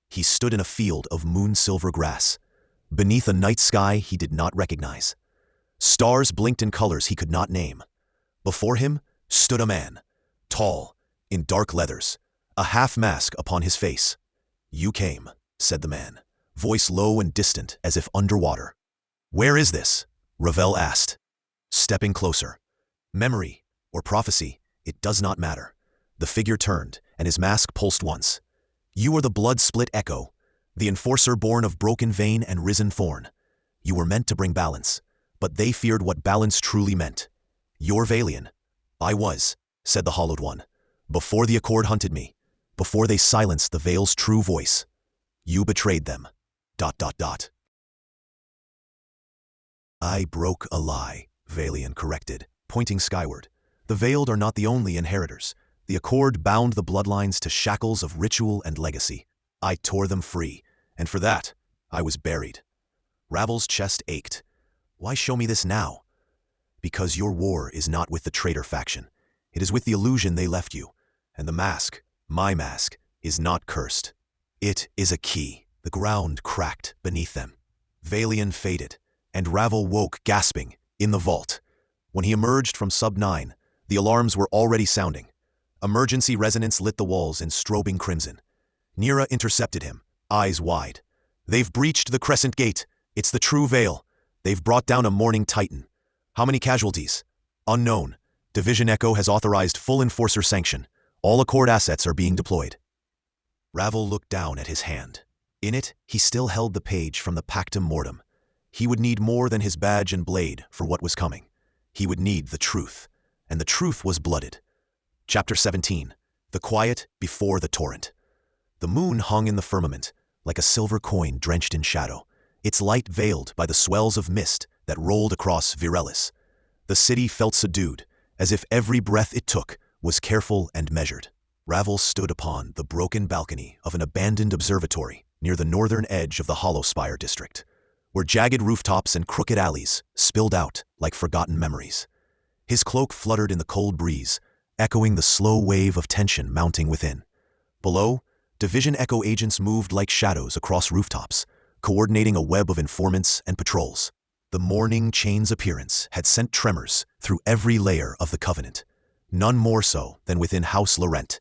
He stood in a field of moon-silver grass, beneath a night sky he did not recognize. Stars blinked in colors he could not name. Before him stood a man, tall, in dark leathers, a half-mask upon his face. "You came," said the man, voice low and distant as if underwater. "Where is this?" Ravel asked, stepping closer. Memory or prophecy, it does not matter. The figure turned, and his mask pulsed once. "You are the blood-split Echo, the enforcer born of broken vein and risen thorn. You were meant to bring balance, but they feared what balance truly meant. You're Vailian." "I was," said the Hollowed One, "before the Accord hunted me, before they silenced the Veil's true voice. You betrayed them. ... "I broke a lie," Vailian corrected, pointing skyward. "The Veiled are not the only inheritors. The Accord bound the bloodlines to shackles of ritual and legacy. I tore them free, and for that, I was buried." Ravel's chest ached. "Why show me this now?" "Because your war is not with the traitor faction. It is with the illusion they left you. And the mask, my mask, is not cursed. It is a key." The ground cracked beneath them. Vailian faded, and Ravel woke gasping in the vault. When he emerged from Sub-9, the alarms were already sounding. Emergency resonance lit the walls in strobing crimson. Nira intercepted him, eyes wide. "They've breached the Crescent Gate. It's the true Veil. They've brought down a Morning Titan. How many casualties?" "Unknown. Division Echo has authorized full enforcer sanction. All Accord assets are being deployed." Ravel looked down at his hand. In it, he still held the page from the Pactum Mortem. He would need more than his badge and blade for what was coming. He would need the truth, and the truth was blooded. Chapter 17. The Quiet Before the Torrent. The moon hung in the firmament, like a silver coin drenched in shadow. its light veiled by the swells of mist that rolled across Virelles. The city felt subdued, as if every breath it took was careful and measured. Ravel stood upon the broken balcony of an abandoned observatory near the northern edge of the Hollow Spire district, where jagged rooftops and crooked alleys spilled out like forgotten memories. His cloak fluttered in the cold breeze, echoing the slow wave of tension mounting within. Below, Division Echo agents moved like shadows across rooftops, coordinating a web of informants and patrols. The morning chain's appearance had sent tremors through every layer of the Covenant, none more so than within House Laurent,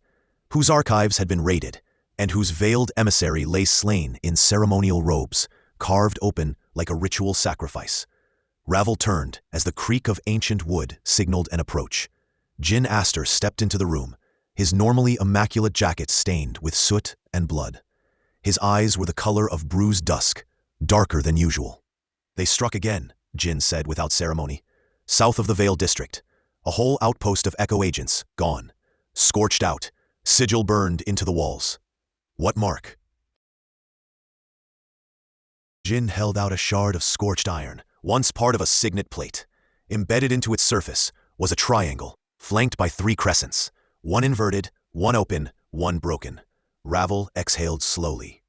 whose archives had been raided, and whose veiled emissary lay slain in ceremonial robes, carved open like a ritual sacrifice. Ravel turned as the creak of ancient wood signaled an approach. Jin Astor stepped into the room, his normally immaculate jacket stained with soot and blood. His eyes were the color of bruised dusk, darker than usual. "They struck again," Jin said without ceremony. "South of the Veil district, a whole outpost of Echo agents, gone. Scorched out, sigil burned into the walls." "What mark?" Jin held out a shard of scorched iron, once part of a signet plate. Embedded into its surface was a triangle, flanked by 3 crescents, one inverted, one open, one broken. Ravel exhaled slowly.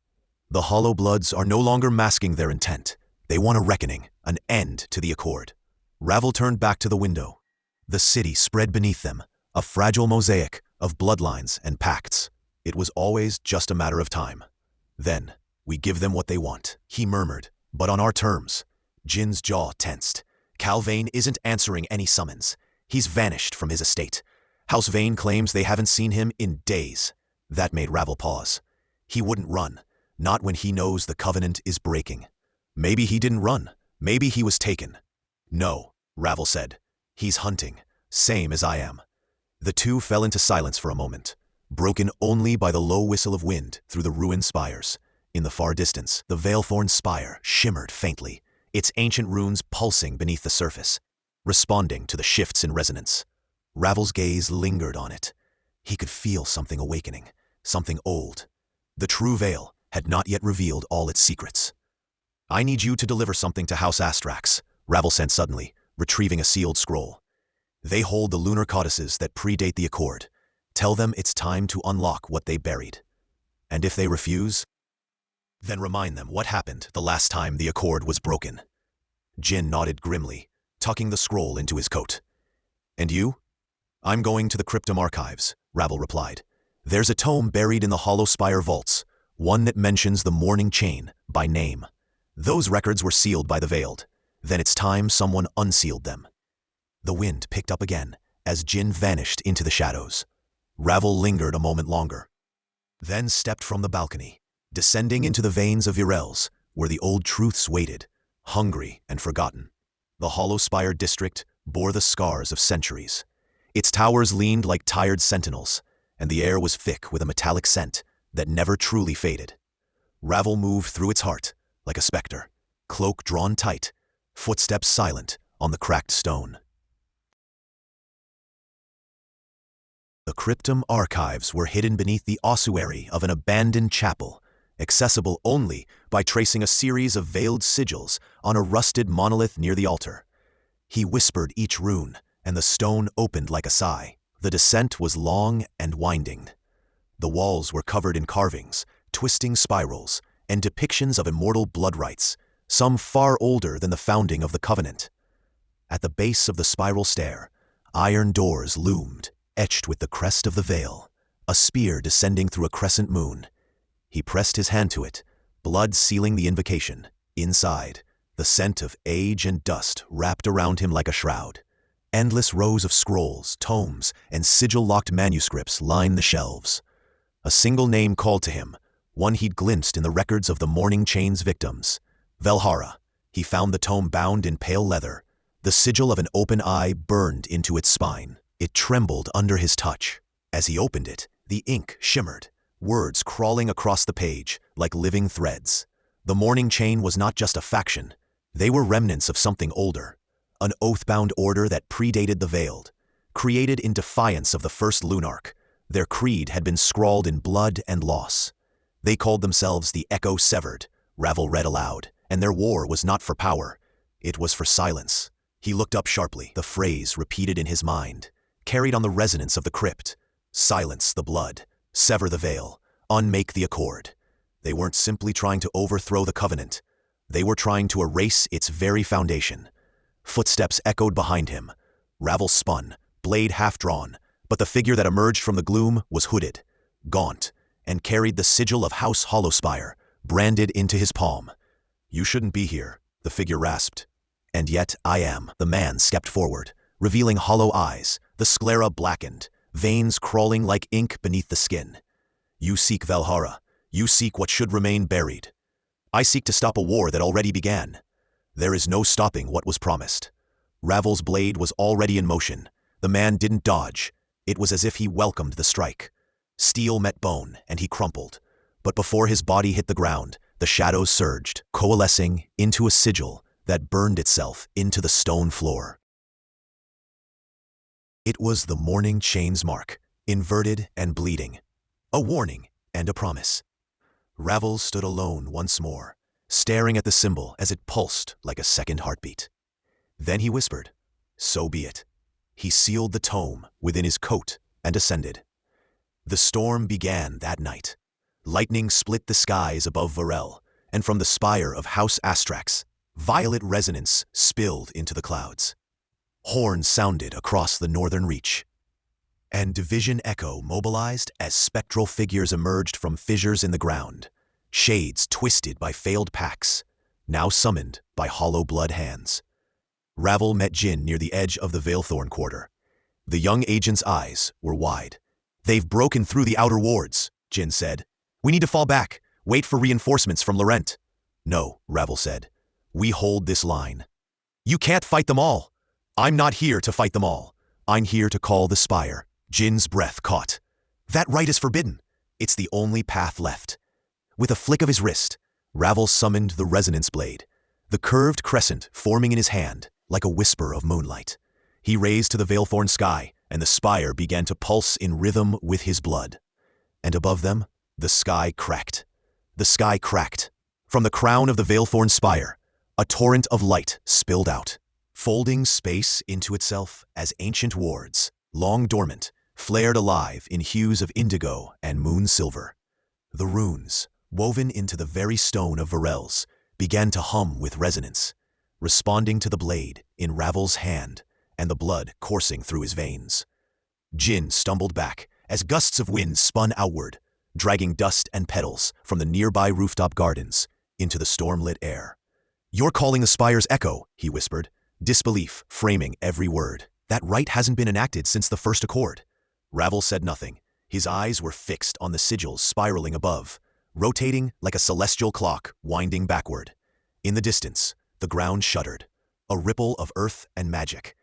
The Hollow Bloods are no longer masking their intent. They want a reckoning, an end to the Accord. Ravel turned back to the window. The city spread beneath them, a fragile mosaic of bloodlines and pacts. It was always just a matter of time. "Then, we give them what they want," he murmured, "but on our terms." Jin's jaw tensed. Cal Vane isn't answering any summons. He's vanished from his estate. House Vane claims they haven't seen him in days. That made Ravel pause. He wouldn't run, not when he knows the Covenant is breaking. Maybe he didn't run. Maybe he was taken. "No," Ravel said. "He's hunting, same as I am." The two fell into silence for a moment, broken only by the low whistle of wind through the ruined spires. In the far distance, the Veilthorn spire shimmered faintly, its ancient runes pulsing beneath the surface, responding to the shifts in resonance. Ravel's gaze lingered on it. He could feel something awakening, something old. The true veil had not yet revealed all its secrets. "I need you to deliver something to House Astrax," Ravel said suddenly, retrieving a sealed scroll. "They hold the lunar codices that predate the Accord. Tell them it's time to unlock what they buried. And if they refuse, then remind them what happened the last time the Accord was broken." Jin nodded grimly, tucking the scroll into his coat. "And you?" "I'm going to the Cryptum Archives," Ravel replied. "There's a tome buried in the Hollow Spire vaults, one that mentions the Morning Chain by name. Those records were sealed by the Veiled. Then it's time someone unsealed them." The wind picked up again as Jin vanished into the shadows. Ravel lingered a moment longer, then stepped from the balcony, descending into the veins of Virelles, where the old truths waited, hungry and forgotten. The Hollow Spire district bore the scars of centuries. Its towers leaned like tired sentinels, and the air was thick with a metallic scent that never truly faded. Ravel moved through its heart like a specter, cloak drawn tight, footsteps silent on the cracked stone. The Cryptum Archives were hidden beneath the ossuary of an abandoned chapel, accessible only by tracing a series of veiled sigils on a rusted monolith near the altar. He whispered each rune, and the stone opened like a sigh. The descent was long and winding. The walls were covered in carvings, twisting spirals, and depictions of immortal blood rites, some far older than the founding of the Covenant. At the base of the spiral stair, iron doors loomed, etched with the crest of the veil, a spear descending through a crescent moon. He pressed his hand to it, blood sealing the invocation. Inside, the scent of age and dust wrapped around him like a shroud. Endless rows of scrolls, tomes, and sigil-locked manuscripts lined the shelves. A single name called to him, one he'd glimpsed in the records of the Morning Chain's victims. Velhara. He found the tome bound in pale leather. The sigil of an open eye burned into its spine. It trembled under his touch. As he opened it, the ink shimmered, words crawling across the page like living threads. The Morning Chain was not just a faction. They were remnants of something older, an oath-bound order that predated the Veiled, created in defiance of the first Lunarch. Their creed had been scrawled in blood and loss. They called themselves the Echo Severed, Ravel read aloud, and their war was not for power. It was for silence. He looked up sharply, the phrase repeated in his mind, carried on the resonance of the crypt. Silence the blood, sever the veil, unmake the accord. They weren't simply trying to overthrow the covenant. They were trying to erase its very foundation. Footsteps echoed behind him. Ravel spun, blade half-drawn, but the figure that emerged from the gloom was hooded, gaunt, and carried the sigil of House Hollowspire branded into his palm. "You shouldn't be here," the figure rasped. "And yet I am." The man stepped forward, revealing hollow eyes, the sclera blackened, veins crawling like ink beneath the skin. "You seek Valhalla. You seek what should remain buried. I seek to stop a war that already began. There is no stopping what was promised." Ravel's blade was already in motion. The man didn't dodge. It was as if he welcomed the strike. Steel met bone, and he crumpled. But before his body hit the ground, the shadows surged, coalescing into a sigil that burned itself into the stone floor. It was the Morning Chain's mark, inverted and bleeding. A warning and a promise. Ravel stood alone once more, staring at the symbol as it pulsed like a second heartbeat. Then he whispered, "So be it." He sealed the tome within his coat and ascended. The storm began that night. Lightning split the skies above Virelles, and from the spire of House Astrax, violet resonance spilled into the clouds. Horns sounded across the northern reach, and Division Echo mobilized as spectral figures emerged from fissures in the ground, shades twisted by failed pacts, now summoned by hollow blood hands. Ravel met Jin near the edge of the Veilthorn quarter. The young agent's eyes were wide. "They've broken through the outer wards," Jin said. "We need to fall back, wait for reinforcements from Laurent." "No," Ravel said. "We hold this line. You can't fight them all." "I'm not here to fight them all. I'm here to call the spire." Jin's breath caught. "That right is forbidden. It's the only path left." With a flick of his wrist, Ravel summoned the resonance blade, the curved crescent forming in his hand like a whisper of moonlight. He raised to the Veilthorn sky, and the spire began to pulse in rhythm with his blood. And above them, the sky cracked. The sky cracked. From the crown of the Veilthorn spire, a torrent of light spilled out, folding space into itself as ancient wards, long dormant, flared alive in hues of indigo and moon silver. The runes, woven into the very stone of Virelles, began to hum with resonance, responding to the blade in Ravel's hand and the blood coursing through his veins. Jin stumbled back as gusts of wind spun outward, dragging dust and petals from the nearby rooftop gardens into the storm-lit air. "You're calling the spire's echo," he whispered, disbelief framing every word. "That right hasn't been enacted since the first accord." Ravel said nothing. His eyes were fixed on the sigils spiraling above, rotating like a celestial clock winding backward. In the distance, the ground shuddered, a ripple of earth and magic.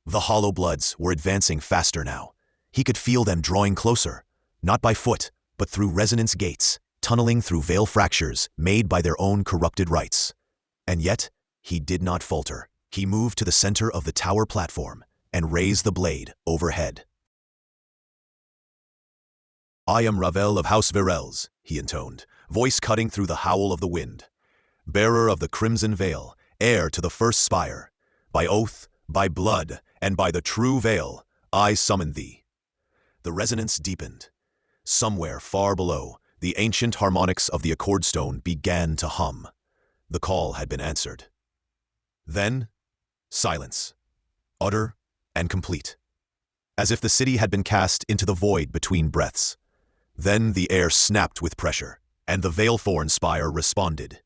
The hollow bloods were advancing faster now. He could feel them drawing closer, not by foot, but through resonance gates, tunneling through veil fractures made by their own corrupted rites. And yet, he did not falter. He moved to the center of the tower platform and raised the blade overhead. "I am Ravel of House Virelles," he intoned, voice cutting through the howl of the wind. "Bearer of the crimson veil, heir to the first spire. By oath, by blood, and by the true veil, I summon thee." The resonance deepened. Somewhere far below, the ancient harmonics of the accord stone began to hum. The call had been answered. Then, silence, utter and complete, as if the city had been cast into the void between breaths. Then the air snapped with pressure, and the Veilthorn spire responded.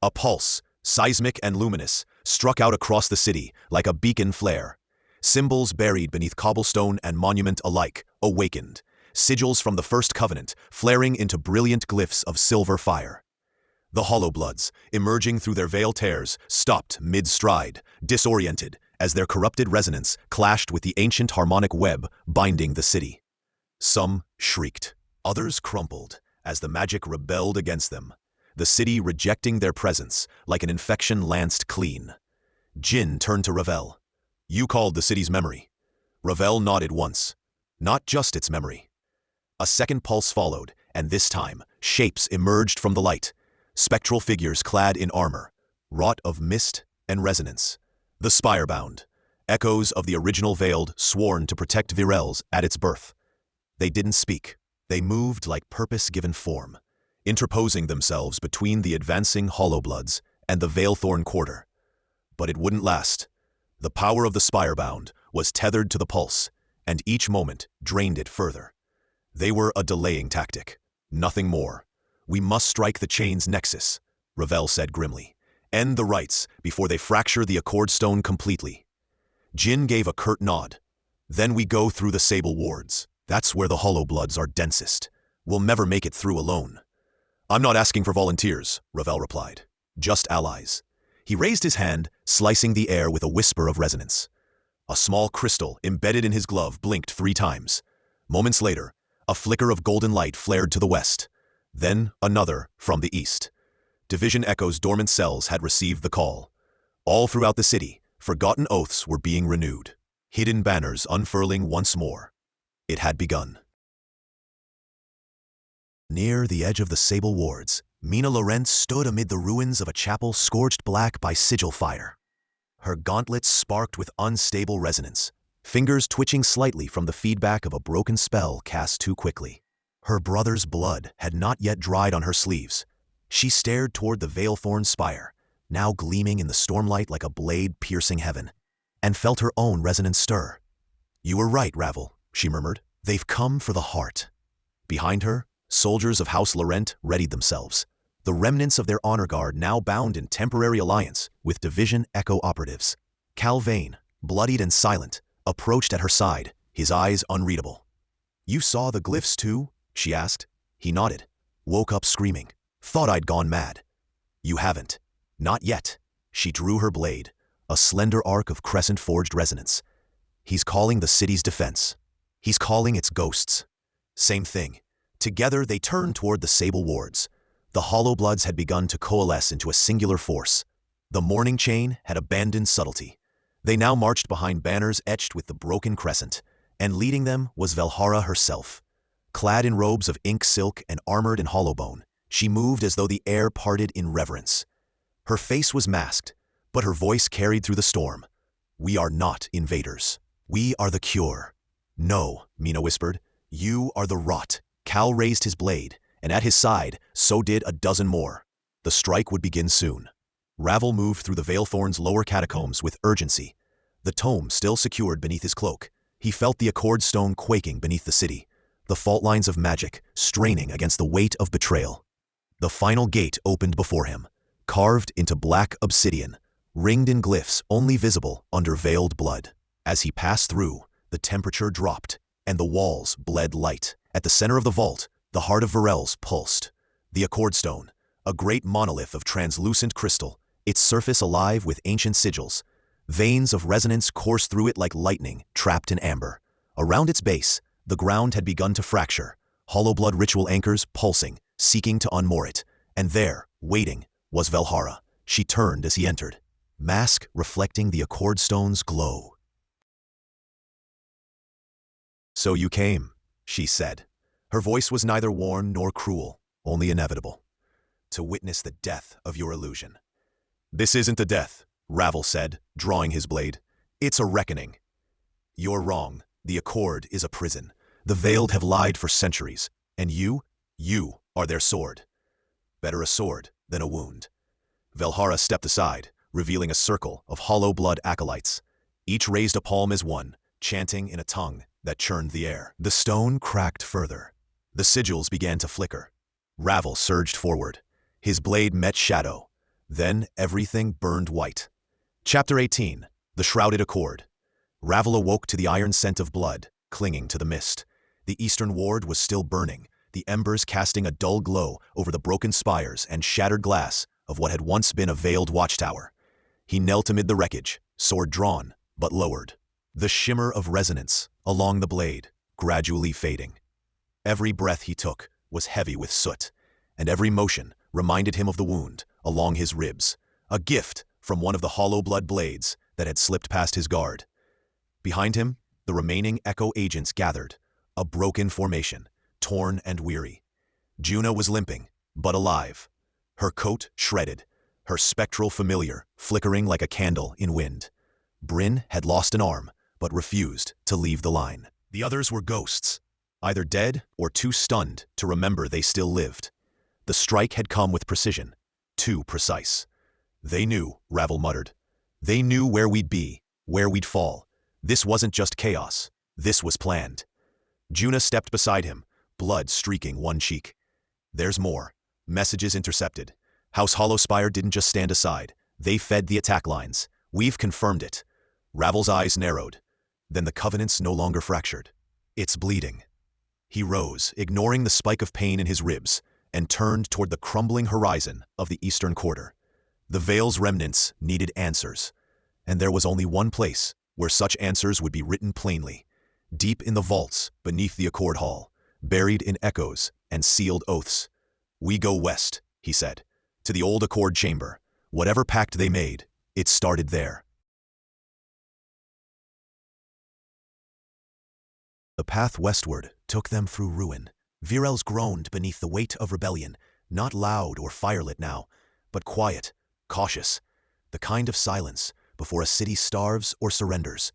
A pulse, seismic and luminous, struck out across the city like a beacon flare. Symbols buried beneath cobblestone and monument alike awakened, sigils from the First Covenant flaring into brilliant glyphs of silver fire. The Hollowbloods, emerging through their veil tears, stopped mid-stride, disoriented, as their corrupted resonance clashed with the ancient harmonic web binding the city. Some shrieked, others crumpled, as the magic rebelled against them, the city rejecting their presence like an infection lanced clean. Jin turned to Ravel. "You called the city's memory." Ravel nodded once. "Not just its memory." A second pulse followed, and this time, shapes emerged from the light. Spectral figures clad in armor, wrought of mist and resonance. The spire-bound, echoes of the original veiled sworn to protect Virelles at its birth. They didn't speak. They moved like purpose-given form, interposing themselves between the advancing Hollowbloods and the Veilthorn quarter. But it wouldn't last. The power of the spire-bound was tethered to the pulse, and each moment drained it further. They were a delaying tactic, nothing more. We must strike the chain's nexus, Ravel said grimly. End the rites before they fracture the Accord stone completely. Jin gave a curt nod. Then we go through the sable wards. That's where the Hollowbloods are densest. We'll never make it through alone. I'm not asking for volunteers, Ravel replied. Just allies. He raised his hand, slicing the air with a whisper of resonance. A small crystal embedded in his glove blinked 3 times. Moments later, a flicker of golden light flared to the west. Then another from the east. Division Echo's dormant cells had received the call. All throughout the city, forgotten oaths were being renewed. Hidden banners unfurling once more. It had begun. Near the edge of the sable wards, Mina Laurent stood amid the ruins of a chapel scorched black by sigil fire. Her gauntlets sparked with unstable resonance, fingers twitching slightly from the feedback of a broken spell cast too quickly. Her brother's blood had not yet dried on her sleeves. She stared toward the Veilthorn spire, now gleaming in the stormlight like a blade piercing heaven, and felt her own resonance stir. You were right, Ravel, she murmured. They've come for the heart. Behind her, soldiers of House Laurent readied themselves, the remnants of their honor guard now bound in temporary alliance with Division Echo operatives. Calvain, bloodied and silent, approached at her side, his eyes unreadable. You saw the glyphs too? She asked. He nodded. Woke up screaming. Thought I'd gone mad. You haven't. Not yet. She drew her blade, a slender arc of crescent-forged resonance. He's calling the city's defense. He's calling its ghosts. Same thing. Together they turned toward the sable wards. The Hollowbloods had begun to coalesce into a singular force. The mourning chain had abandoned subtlety. They now marched behind banners etched with the broken crescent, and leading them was Velhara herself. Clad in robes of ink silk and armored in hollowbone, she moved as though the air parted in reverence. Her face was masked, but her voice carried through the storm. We are not invaders. We are the cure. No, Mina whispered. You are the rot. Cal raised his blade, and at his side, so did a dozen more. The strike would begin soon. Ravel moved through the Veilthorn's lower catacombs with urgency. The tome still secured beneath his cloak. He felt the Accord stone quaking beneath the city, the fault lines of magic straining against the weight of betrayal. The final gate opened before him, carved into black obsidian, ringed in glyphs only visible under veiled blood. As he passed through, the temperature dropped, and the walls bled light. At the center of the vault, the heart of Virelles pulsed. The Accord stone, a great monolith of translucent crystal, its surface alive with ancient sigils. Veins of resonance coursed through it like lightning, trapped in amber. Around its base, the ground had begun to fracture, Hollowblood ritual anchors pulsing, seeking to unmoor it. And there, waiting, was Velhara. She turned as he entered, mask reflecting the Accord stone's glow. So you came, she said. Her voice was neither worn nor cruel, only inevitable. To witness the death of your illusion. This isn't a death, Ravel said, drawing his blade. It's a reckoning. You're wrong. The Accord is a prison. The Veiled have lied for centuries, and you are their sword. Better a sword than a wound. Velhara stepped aside, revealing a circle of hollow-blood acolytes. Each raised a palm as one, chanting in a tongue that churned the air. The stone cracked further. The sigils began to flicker. Ravel surged forward. His blade met shadow. Then everything burned white. Chapter 18. The Shrouded Accord. Ravel awoke to the iron scent of blood, clinging to the mist. The eastern ward was still burning, the embers casting a dull glow over the broken spires and shattered glass of what had once been a veiled watchtower. He knelt amid the wreckage, sword drawn, but lowered. The shimmer of resonance along the blade, gradually fading. Every breath he took was heavy with soot, and every motion reminded him of the wound along his ribs, a gift from one of the hollow-blood blades that had slipped past his guard. Behind him, the remaining Echo agents gathered, a broken formation, torn and weary. Juna was limping, but alive. Her coat shredded, her spectral familiar flickering like a candle in wind. Bryn had lost an arm, but refused to leave the line. The others were ghosts, either dead or too stunned to remember they still lived. The strike had come with precision, too precise. They knew, Ravel muttered. They knew where we'd be, where we'd fall. This wasn't just chaos. This was planned. Juna stepped beside him, blood streaking one cheek. There's more. Messages intercepted. House Hollowspire didn't just stand aside. They fed the attack lines. We've confirmed it. Ravel's eyes narrowed. Then the Covenant's no longer fractured. It's bleeding. He rose, ignoring the spike of pain in his ribs, and turned toward the crumbling horizon of the eastern quarter. The Veil's remnants needed answers, and there was only one place where such answers would be written plainly, deep in the vaults beneath the Accord Hall, buried in echoes and sealed oaths. We go west, he said, to the old Accord chamber. Whatever pact they made, it started there. The path westward took them through ruin. Virelles groaned beneath the weight of rebellion, not loud or firelit now, but quiet, cautious, the kind of silence before a city starves or surrenders.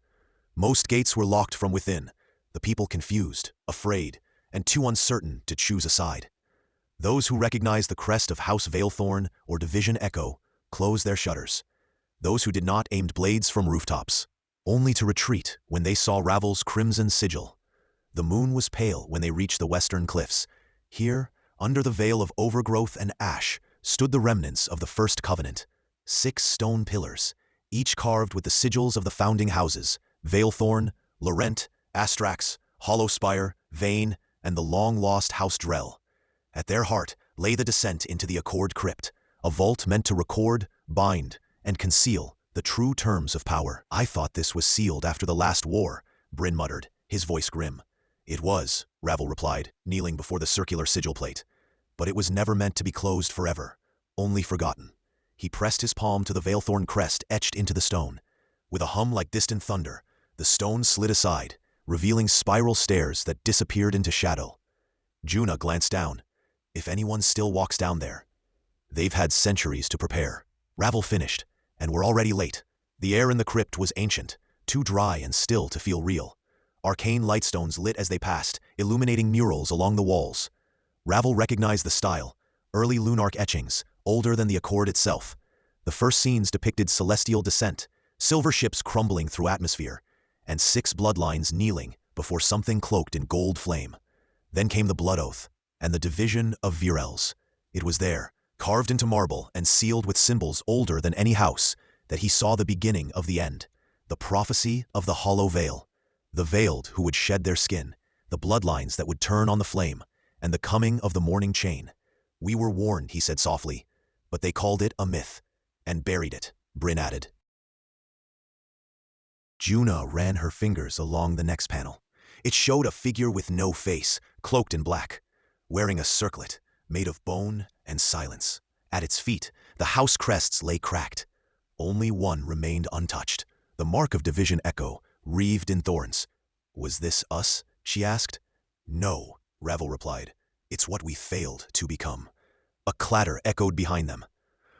Most gates were locked from within, the people confused, afraid, and too uncertain to choose a side. Those who recognized the crest of House Veilthorn or Division Echo closed their shutters. Those who did not aimed blades from rooftops, only to retreat when they saw Ravel's crimson sigil. The moon was pale when they reached the western cliffs. Here, under the veil of overgrowth and ash, stood the remnants of the First Covenant. 6 stone pillars, each carved with the sigils of the founding houses, Veilthorn, Laurent, Astrax, Hollowspire, Vane, and the long-lost House Drell. At their heart lay the descent into the Accord Crypt, a vault meant to record, bind, and conceal the true terms of power. I thought this was sealed after the last war, Bryn muttered, his voice grim. It was, Ravel replied, kneeling before the circular sigil plate. But it was never meant to be closed forever, only forgotten. He pressed his palm to the Veilthorn crest etched into the stone. With a hum like distant thunder, the stone slid aside, revealing spiral stairs that disappeared into shadow. Juna glanced down. If anyone still walks down there, they've had centuries to prepare. Ravel finished, and we're already late. The air in the crypt was ancient, too dry and still to feel real. Arcane lightstones lit as they passed, illuminating murals along the walls. Ravel recognized the style, early Lunarch etchings, older than the Accord itself. The first scenes depicted celestial descent, silver ships crumbling through atmosphere, and 6 bloodlines kneeling before something cloaked in gold flame. Then came the Blood Oath, and the Division of Virelles. It was there, carved into marble and sealed with symbols older than any house, that he saw the beginning of the end, the prophecy of the Hollow Veil. The veiled who would shed their skin, the bloodlines that would turn on the flame, and the coming of the morning chain. We were warned, he said softly, but they called it a myth, and buried it, Bryn added. Juna ran her fingers along the next panel. It showed a figure with no face, cloaked in black, wearing a circlet made of bone and silence. At its feet, the house crests lay cracked. Only one remained untouched, the mark of Division Echo, wreathed in thorns. Was this us? She asked. No, Ravel replied. It's what we failed to become. A clatter echoed behind them.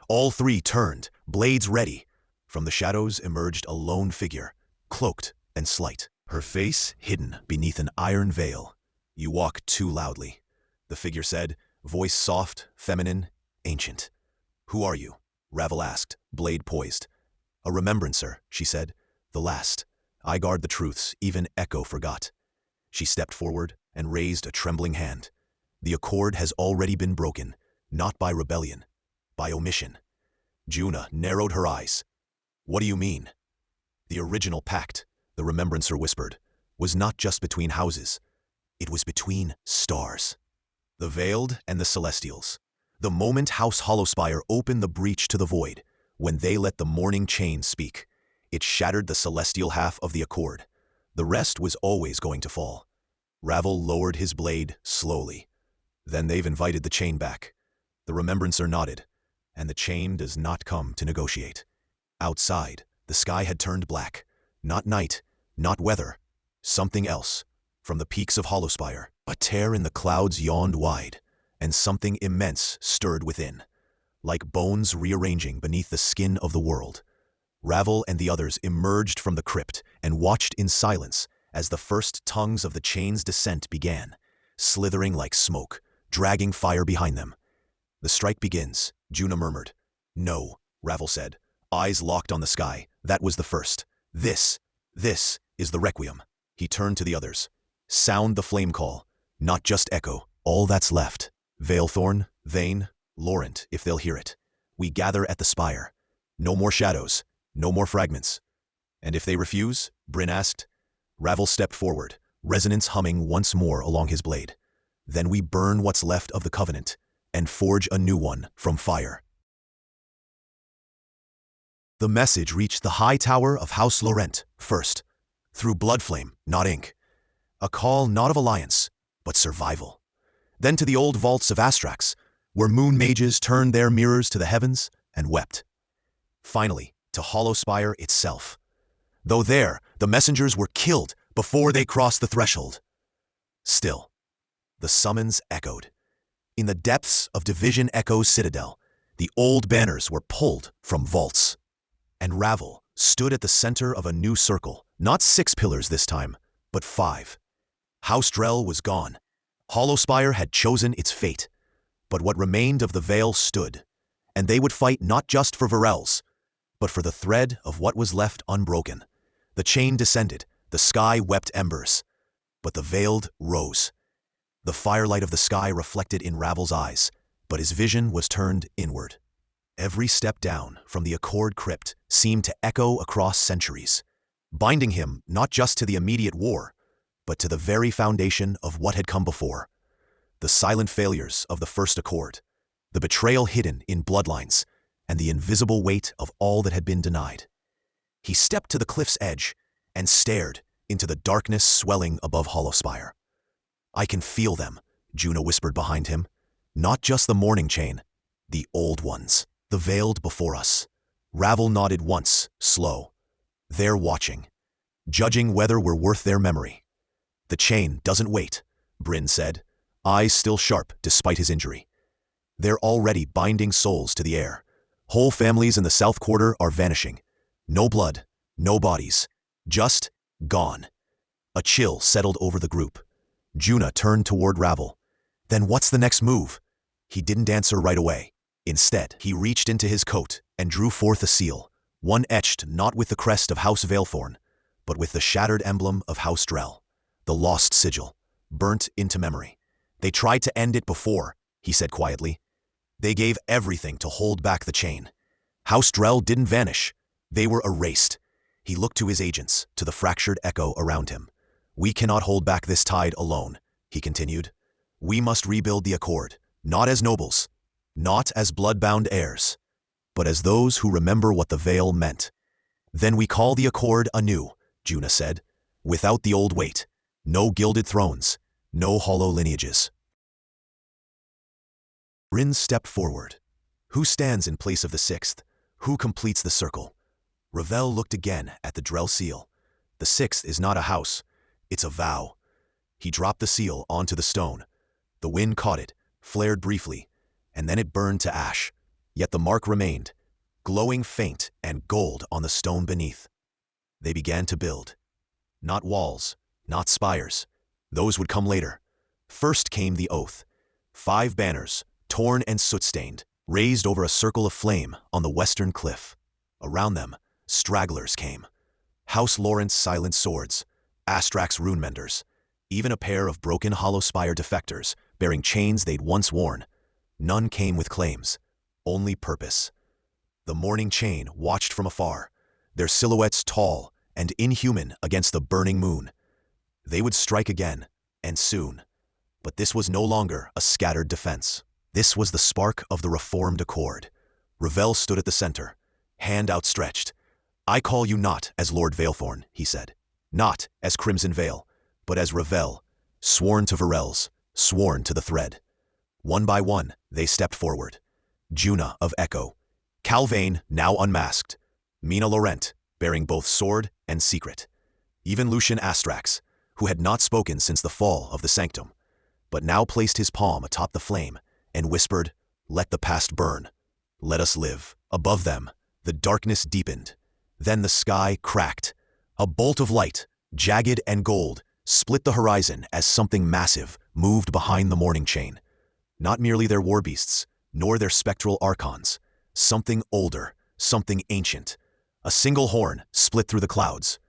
All 3 turned, blades ready. From the shadows emerged a lone figure, cloaked and slight, her face hidden beneath an iron veil. You walk too loudly, the figure said, voice soft, feminine, ancient. Who are you? Ravel asked, blade poised. A remembrancer, she said, the last. I guard the truths even Echo forgot. She stepped forward and raised a trembling hand. The Accord has already been broken, not by rebellion, by omission. Juna narrowed her eyes. What do you mean? The original pact, the remembrancer whispered, was not just between houses. It was between stars. The Veiled and the Celestials. The moment House Hollowspire opened the breach to the void, when they let the morning chain speak, it shattered the celestial half of the Accord. The rest was always going to fall. Ravel lowered his blade slowly. Then they've invited the chain back. The remembrancer nodded, and the chain does not come to negotiate. Outside, the sky had turned black. Not night, not weather, something else. From the peaks of Hollowspire, a tear in the clouds yawned wide, and something immense stirred within. like bones rearranging beneath the skin of the world. Ravel and the others emerged from the crypt and watched in silence as the first tongues of the chain's descent began, slithering like smoke, dragging fire behind them. "The strike begins," Juna murmured. "No," Ravel said, eyes locked on the sky. "That was the first. This is the requiem." He turned to the others. "Sound the flame call, not just echo. All that's left. Veilthorn, Vane, Laurent, if they'll hear it. We gather at the spire. No more shadows, no more fragments." "And if they refuse?" Bryn asked. Ravel stepped forward, resonance humming once more along his blade. "Then we burn what's left of the covenant and forge a new one from fire." The message reached the high tower of House Laurent first, through blood flame, not ink. A call not of alliance, but survival. Then to the old vaults of Astrax, where moon mages turned their mirrors to the heavens and wept. Finally, to Hollow Spire itself. Though there, the messengers were killed before they crossed the threshold. Still, the summons echoed. In the depths of Division Echo's citadel, the old banners were pulled from vaults. And Ravel stood at the center of a new circle, not 6 pillars this time, but 5. House Drell was gone. Hollow Spire had chosen its fate. But what remained of the Veil stood, and they would fight not just for Virelles, but for the thread of what was left unbroken. The chain descended, the sky wept embers, but the Veiled rose. The firelight of the sky reflected in Ravel's eyes, but his vision was turned inward. Every step down from the Accord crypt seemed to echo across centuries, binding him not just to the immediate war, but to the very foundation of what had come before. The silent failures of the First Accord, the betrayal hidden in bloodlines, and the invisible weight of all that had been denied. He stepped to the cliff's edge and stared into the darkness swelling above Hollow Spire. "I can feel them," Juna whispered behind him. "Not just the mourning chain, the old ones, the Veiled before us." Ravel nodded once, slow. "They're watching, judging whether we're worth their memory." "The chain doesn't wait," Bryn said, eyes still sharp despite his injury. "They're already binding souls to the air. Whole families in the South Quarter are vanishing. No blood, no bodies, just gone." A chill settled over the group. Juna turned toward Ravel. "Then what's the next move?" He didn't answer right away. Instead, he reached into his coat and drew forth a seal, one etched not with the crest of House Veilthorn, but with the shattered emblem of House Drell, the lost sigil, burnt into memory. "They tried to end it before," he said quietly. "They gave everything to hold back the chain. House Drell didn't vanish. They were erased." He looked to his agents, to the fractured echo around him. "We cannot hold back this tide alone," he continued. "We must rebuild the Accord, not as nobles, not as blood-bound heirs, but as those who remember what the Veil meant." "Then we call the Accord anew," Juna said, "without the old weight. No gilded thrones, no hollow lineages." Bryn stepped forward. "Who stands in place of the 6th? Who completes the circle?" Ravel looked again at the Drell seal. "The 6th is not a house, it's a vow." He dropped the seal onto the stone. The wind caught it, flared briefly, and then it burned to ash. Yet the mark remained, glowing faint and gold on the stone beneath. They began to build. Not walls, not spires. Those would come later. First came the oath. 5 banners, torn and soot-stained, raised over a circle of flame on the western cliff. Around them, stragglers came. House Laurent's silent swords, Astrax rune-menders, even a pair of broken Hollow Spire defectors bearing chains they'd once worn. None came with claims, only purpose. The mourning chain watched from afar, their silhouettes tall and inhuman against the burning moon. They would strike again, and soon. But this was no longer a scattered defense. This was the spark of the reformed Accord. Ravel stood at the center, hand outstretched. "I call you not as Lord Veilthorn," he said. "Not as Crimson Veil, but as Ravel, sworn to Virelles, sworn to the thread." One by one, they stepped forward. Juna of Echo, Calvain now unmasked, Mina Laurent, bearing both sword and secret. Even Lucian Astrax, who had not spoken since the fall of the sanctum, but now placed his palm atop the flame and whispered, "Let the past burn. Let us live. Above them, the darkness deepened. Then the sky cracked. A bolt of light, jagged and gold, split the horizon as something massive moved behind the morning chain. Not merely their war beasts, nor their spectral archons. Something older, something ancient. A single horn split through the clouds.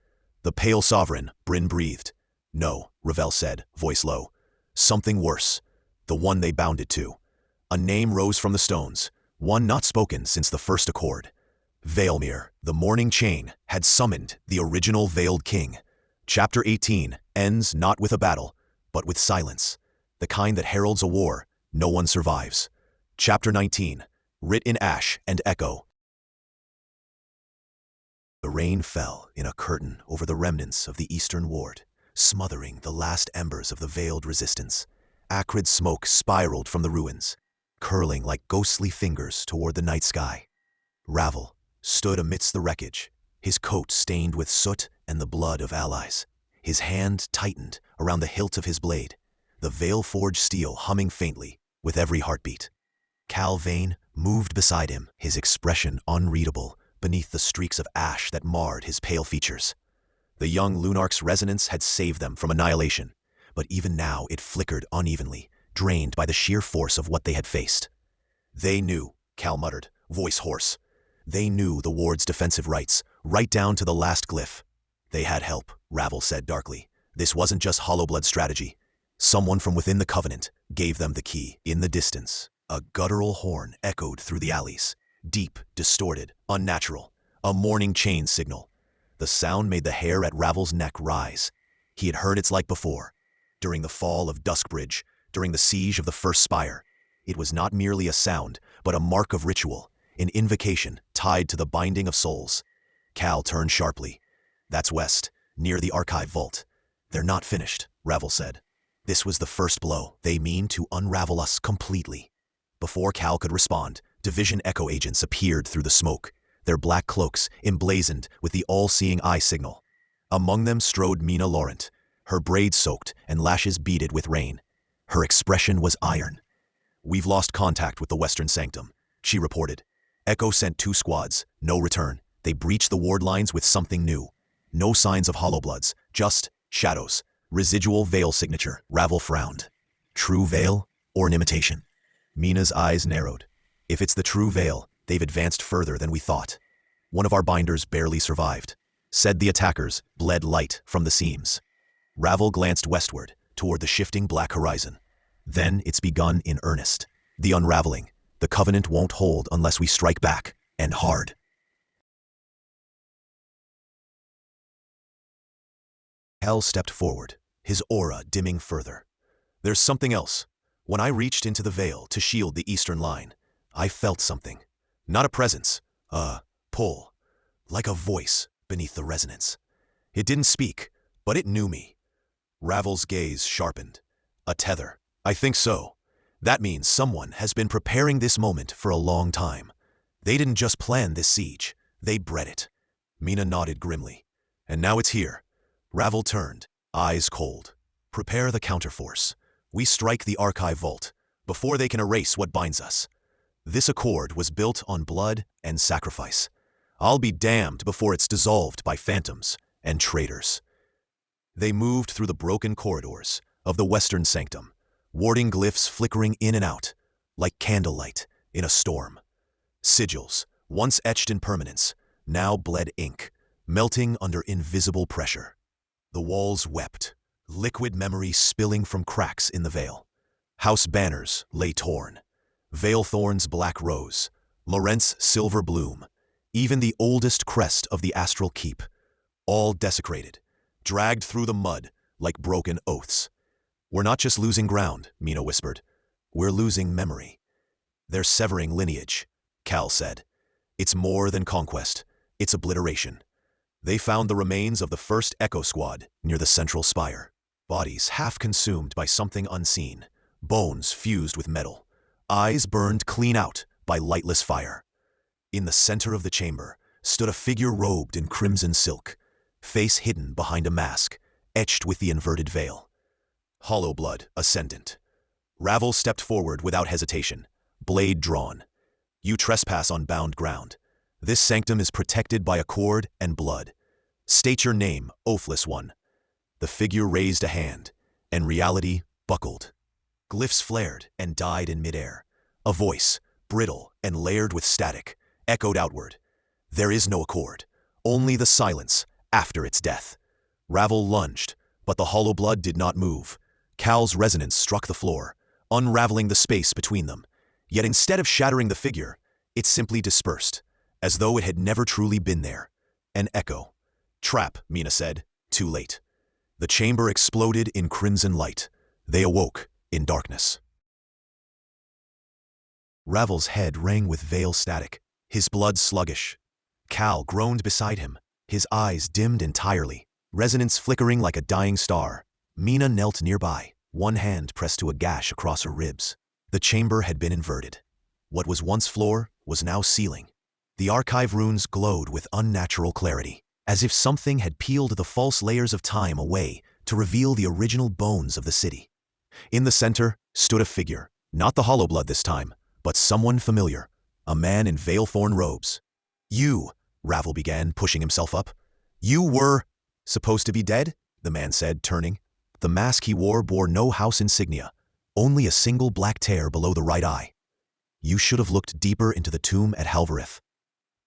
The pale sovereign, Bryn breathed. No, Ravel said, voice low. Something worse. The one they bounded to. A name rose from the stones, one not spoken since the first accord. Veilmere, the morning chain, had summoned the original Veiled King. Chapter 18 ends not with a battle, but with silence. The kind that heralds a war no one survives. Chapter 19, writ in ash and echo. The rain fell in a curtain over the remnants of the eastern ward, smothering the last embers of the veiled resistance. Acrid smoke spiraled from the ruins, curling like ghostly fingers toward the night sky. Ravel stood amidst the wreckage, his coat stained with soot and the blood of allies. His hand tightened around the hilt of his blade, the veil-forged steel humming faintly with every heartbeat. Cal Vane moved beside him, his expression unreadable beneath the streaks of ash that marred his pale features. The young Lunarch's resonance had saved them from annihilation, but even now it flickered unevenly, drained by the sheer force of what they had faced. They knew, Cal muttered, voice hoarse. They knew the ward's defensive rights, right down to the last glyph. They had help, Ravel said darkly. This wasn't just Hollowblood strategy. Someone from within the Covenant gave them the key. In the distance, a guttural horn echoed through the alleys. Deep, distorted, unnatural. A morning chain signal. The sound made the hair at Ravel's neck rise. He had heard its like before. During the fall of Duskbridge, during the siege of the first spire. It was not merely a sound, but a mark of ritual, an invocation tied to the binding of souls. Cal turned sharply. That's west, near the archive vault. They're not finished, Ravel said. This was the first blow. They mean to unravel us completely. Before Cal could respond, Division Echo agents appeared through the smoke, their black cloaks emblazoned with the all-seeing eye signal. Among them strode Mina Laurent, her braids soaked and lashes beaded with rain. Her expression was iron. We've lost contact with the Western Sanctum, she reported. Echo sent 2 squads, no return. They breached the ward lines with something new. No signs of Hollowbloods, just shadows. Residual veil signature, Ravel frowned. True veil or an imitation? Mina's eyes narrowed. If it's the true veil, they've advanced further than we thought. One of our binders barely survived. Said the attackers bled light from the seams. Ravel glanced westward, toward the shifting black horizon. Then it's begun in earnest. The unraveling. The Covenant won't hold unless we strike back, and hard. Cal stepped forward, his aura dimming further. There's something else. When I reached into the veil to shield the eastern line, I felt something. Not a presence, a pull, like a voice beneath the resonance. It didn't speak, but it knew me. Ravel's gaze sharpened. A tether. I think so. That means someone has been preparing this moment for a long time. They didn't just plan this siege, they bred it. Mina nodded grimly. And now it's here. Ravel turned, eyes cold. Prepare the counterforce. We strike the archive vault, before they can erase what binds us. This accord was built on blood and sacrifice. I'll be damned before it's dissolved by phantoms and traitors. They moved through the broken corridors of the Western Sanctum, warding glyphs flickering in and out, like candlelight in a storm. Sigils, once etched in permanence, now bled ink, melting under invisible pressure. The walls wept, liquid memory spilling from cracks in the veil. House banners lay torn. Veilthorn's black rose, Laurent's silver bloom, even the oldest crest of the astral keep, all desecrated, dragged through the mud like broken oaths. We're not just losing ground, Mina whispered. We're losing memory. They're severing lineage, Cal said. It's more than conquest, it's obliteration. They found the remains of the first Echo Squad near the central spire. Bodies half consumed by something unseen, bones fused with metal, eyes burned clean out by lightless fire. In the center of the chamber stood a figure robed in crimson silk, face hidden behind a mask, etched with the inverted veil. Hollowblood, ascendant. Ravel stepped forward without hesitation, blade drawn. You trespass on bound ground. This sanctum is protected by accord and blood. State your name, oathless one. The figure raised a hand, and reality buckled. Glyphs flared and died in midair. A voice, brittle and layered with static, echoed outward. There is no accord, only the silence after its death. Ravel lunged, but the hollow blood did not move. Cal's resonance struck the floor, unraveling the space between them. Yet instead of shattering the figure, it simply dispersed, as though it had never truly been there. An echo. Trap, Mina said, too late. The chamber exploded in crimson light. They awoke in darkness. Ravel's head rang with veil static, his blood sluggish. Cal groaned beside him, his eyes dimmed entirely, resonance flickering like a dying star. Mina knelt nearby, one hand pressed to a gash across her ribs. The chamber had been inverted. What was once floor was now ceiling. The archive runes glowed with unnatural clarity, as if something had peeled the false layers of time away to reveal the original bones of the city. In the center stood a figure, not the hollow blood this time, but someone familiar, a man in Veilthorn robes. You, Ravel began, pushing himself up. You were supposed to be dead, the man said, turning. The mask he wore bore no house insignia, only a single black tear below the right eye. You should have looked deeper into the tomb at Halvarith.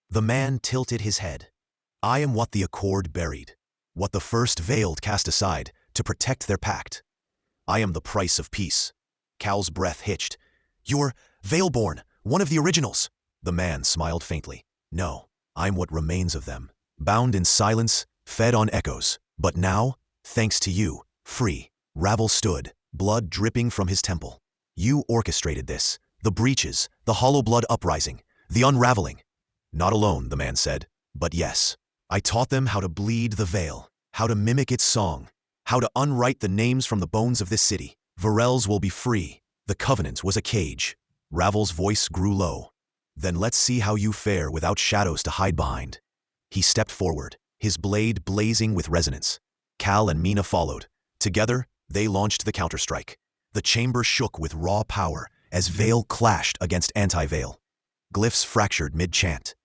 The man tilted his head. I am what the Accord buried, what the first Veiled cast aside to protect their pact. I am the price of peace. Cal's breath hitched. You're Veilborne, one of the originals. The man smiled faintly. No, I'm what remains of them, bound in silence, fed on echoes. But now, thanks to you, free. Ravel stood, blood dripping from his temple. You orchestrated this, the breaches, the hollow blood uprising, the unraveling. Not alone, the man said, but yes. I taught them how to bleed the veil, how to mimic its song, how to unwrite the names from the bones of this city. Virelles will be free. The covenant was a cage. Ravel's voice grew low. Then let's see how you fare without shadows to hide behind. He stepped forward, his blade blazing with resonance. Cal and Mina followed. Together, they launched the counterstrike. The chamber shook with raw power as veil clashed against anti-veil. Glyphs fractured mid-chant.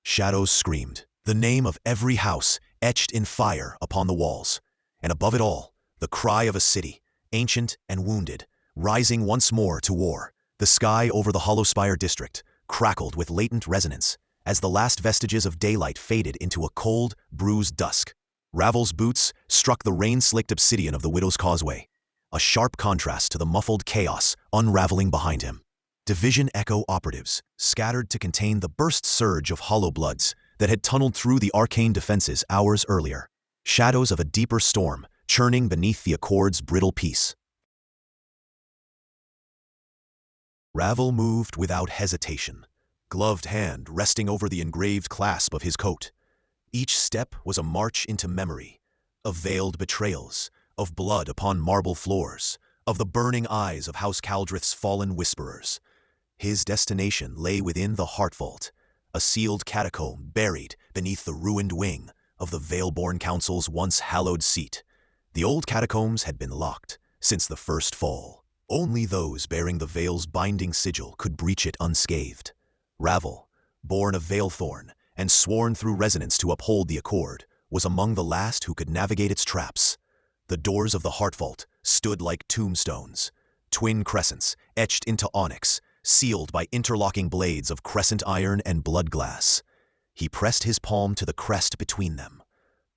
Shadows screamed, the name of every house etched in fire upon the walls. And above it all, the cry of a city, ancient and wounded, rising once more to war. The sky over the Hollow Spire district crackled with latent resonance as the last vestiges of daylight faded into a cold, bruised dusk. Ravel's boots struck the rain-slicked obsidian of the Widow's Causeway, a sharp contrast to the muffled chaos unraveling behind him. Division Echo operatives scattered to contain the burst surge of hollow bloods that had tunneled through the arcane defenses hours earlier. Shadows of a deeper storm churning beneath the Accord's brittle peace. Ravel moved without hesitation, gloved hand resting over the engraved clasp of his coat. Each step was a march into memory, of veiled betrayals, of blood upon marble floors, of the burning eyes of House Caldrith's fallen whisperers. His destination lay within the Heart Vault, a sealed catacomb buried beneath the ruined wing of the Veilborne Council's once hallowed seat. The old catacombs had been locked since the first fall. Only those bearing the Veil's binding sigil could breach it unscathed. Ravel, born of Veilthorn and sworn through resonance to uphold the Accord, was among the last who could navigate its traps. The doors of the Heart Vault stood like tombstones, twin crescents etched into onyx, sealed by interlocking blades of crescent iron and blood glass. He pressed his palm to the crest between them.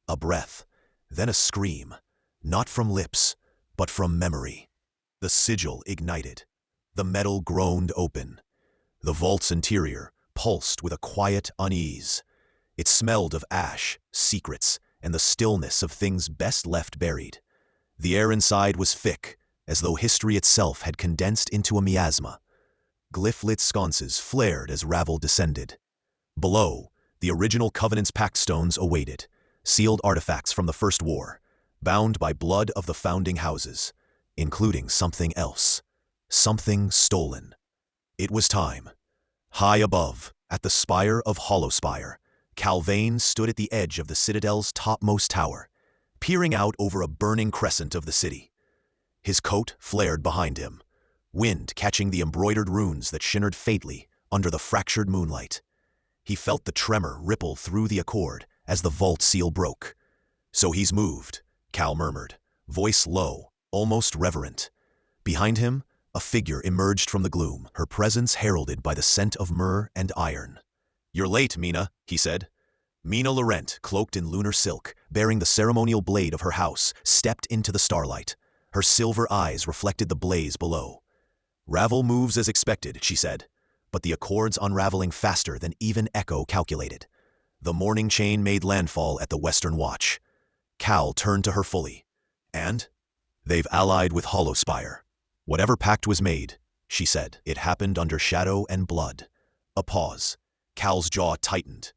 A breath, then a scream, not from lips, but from memory. The sigil ignited. The metal groaned open. The vault's interior pulsed with a quiet unease. It smelled of ash, secrets, and the stillness of things best left buried. The air inside was thick, as though history itself had condensed into a miasma. Glyph-lit sconces flared as Ravel descended. Below, the original Covenant's pact stones awaited, sealed artifacts from the First War, bound by blood of the founding houses, including something else, something stolen. It was time. High above, at the spire of Hollow Spire, Calvain stood at the edge of the Citadel's topmost tower, peering out over a burning crescent of the city. His coat flared behind him, wind catching the embroidered runes that shimmered faintly under the fractured moonlight. He felt the tremor ripple through the accord as the vault seal broke. "So he's moved," Cal murmured, voice low, almost reverent. Behind him, a figure emerged from the gloom, her presence heralded by the scent of myrrh and iron. "You're late, Mina," he said. Mina Laurent, cloaked in lunar silk, bearing the ceremonial blade of her house, stepped into the starlight. Her silver eyes reflected the blaze below. "Ravel moves as expected," she said, but the accords unraveling faster than even Echo calculated. The morning chain made landfall at the Western Watch. Cal turned to her fully. "And? They've allied with Hollowspire. Whatever pact was made," she said, "it happened under shadow and blood." A pause. Cal's jaw tightened.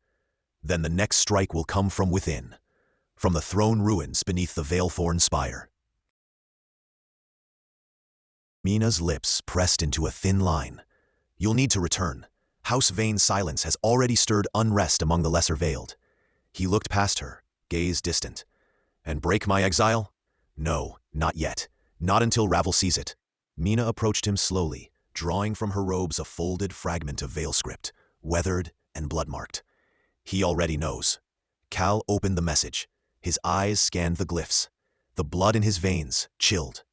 "Then the next strike will come from within, from the throne ruins beneath the Veilthorn spire." Mina's lips pressed into a thin line. "You'll need to return. House Vane's silence has already stirred unrest among the lesser veiled." He looked past her, gaze distant. "And break my exile? No, not yet. Not until Ravel sees it." Mina approached him slowly, drawing from her robes a folded fragment of veil script, weathered and blood-marked. "He already knows." Cal opened the message. His eyes scanned the glyphs. The blood in his veins chilled.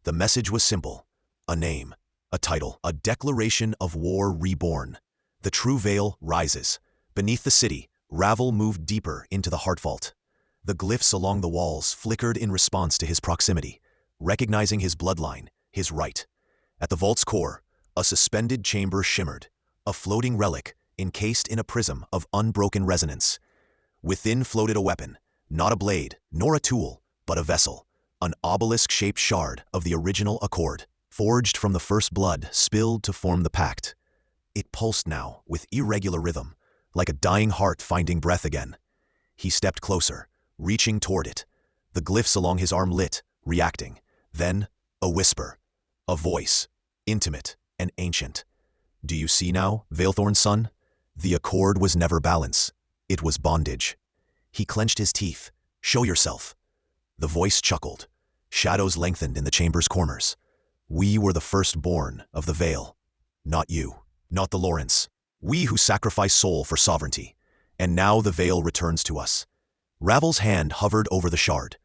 The message was simple. A name, a title, a declaration of war reborn. The true veil rises. Beneath the city, Ravel moved deeper into the heart vault. The glyphs along the walls flickered in response to his proximity, recognizing his bloodline, his right. At the vault's core, a suspended chamber shimmered, a floating relic encased in a prism of unbroken resonance. Within floated a weapon, not a blade, nor a tool, but a vessel, an obelisk-shaped shard of the original Accord, forged from the first blood spilled to form the pact. It pulsed now, with irregular rhythm, like a dying heart finding breath again. He stepped closer, reaching toward it. The glyphs along his arm lit, reacting. Then, a whisper. A voice, intimate and ancient. "Do you see now, Veilthorn's son? The Accord was never balance. It was bondage." He clenched his teeth. "Show yourself." The voice chuckled. Shadows lengthened in the chamber's corners. "We were the firstborn of the Veil. Not you, not the Lawrence. We who sacrifice soul for sovereignty. And now the Veil returns to us." Ravel's hand hovered over the shard.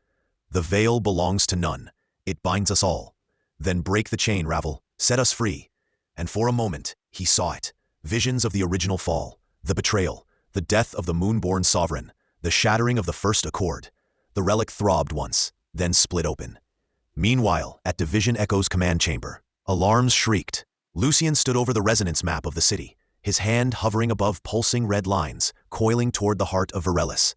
"The Veil belongs to none. It binds us all. Then break the chain, Ravel. Set us free." And for a moment, he saw it. Visions of the original fall, the betrayal, the death of the moonborn sovereign, the shattering of the first accord. The relic throbbed once, then split open. Meanwhile, at Division Echo's command chamber, alarms shrieked. Lucien stood over the resonance map of the city, his hand hovering above pulsing red lines, coiling toward the heart of Virelles.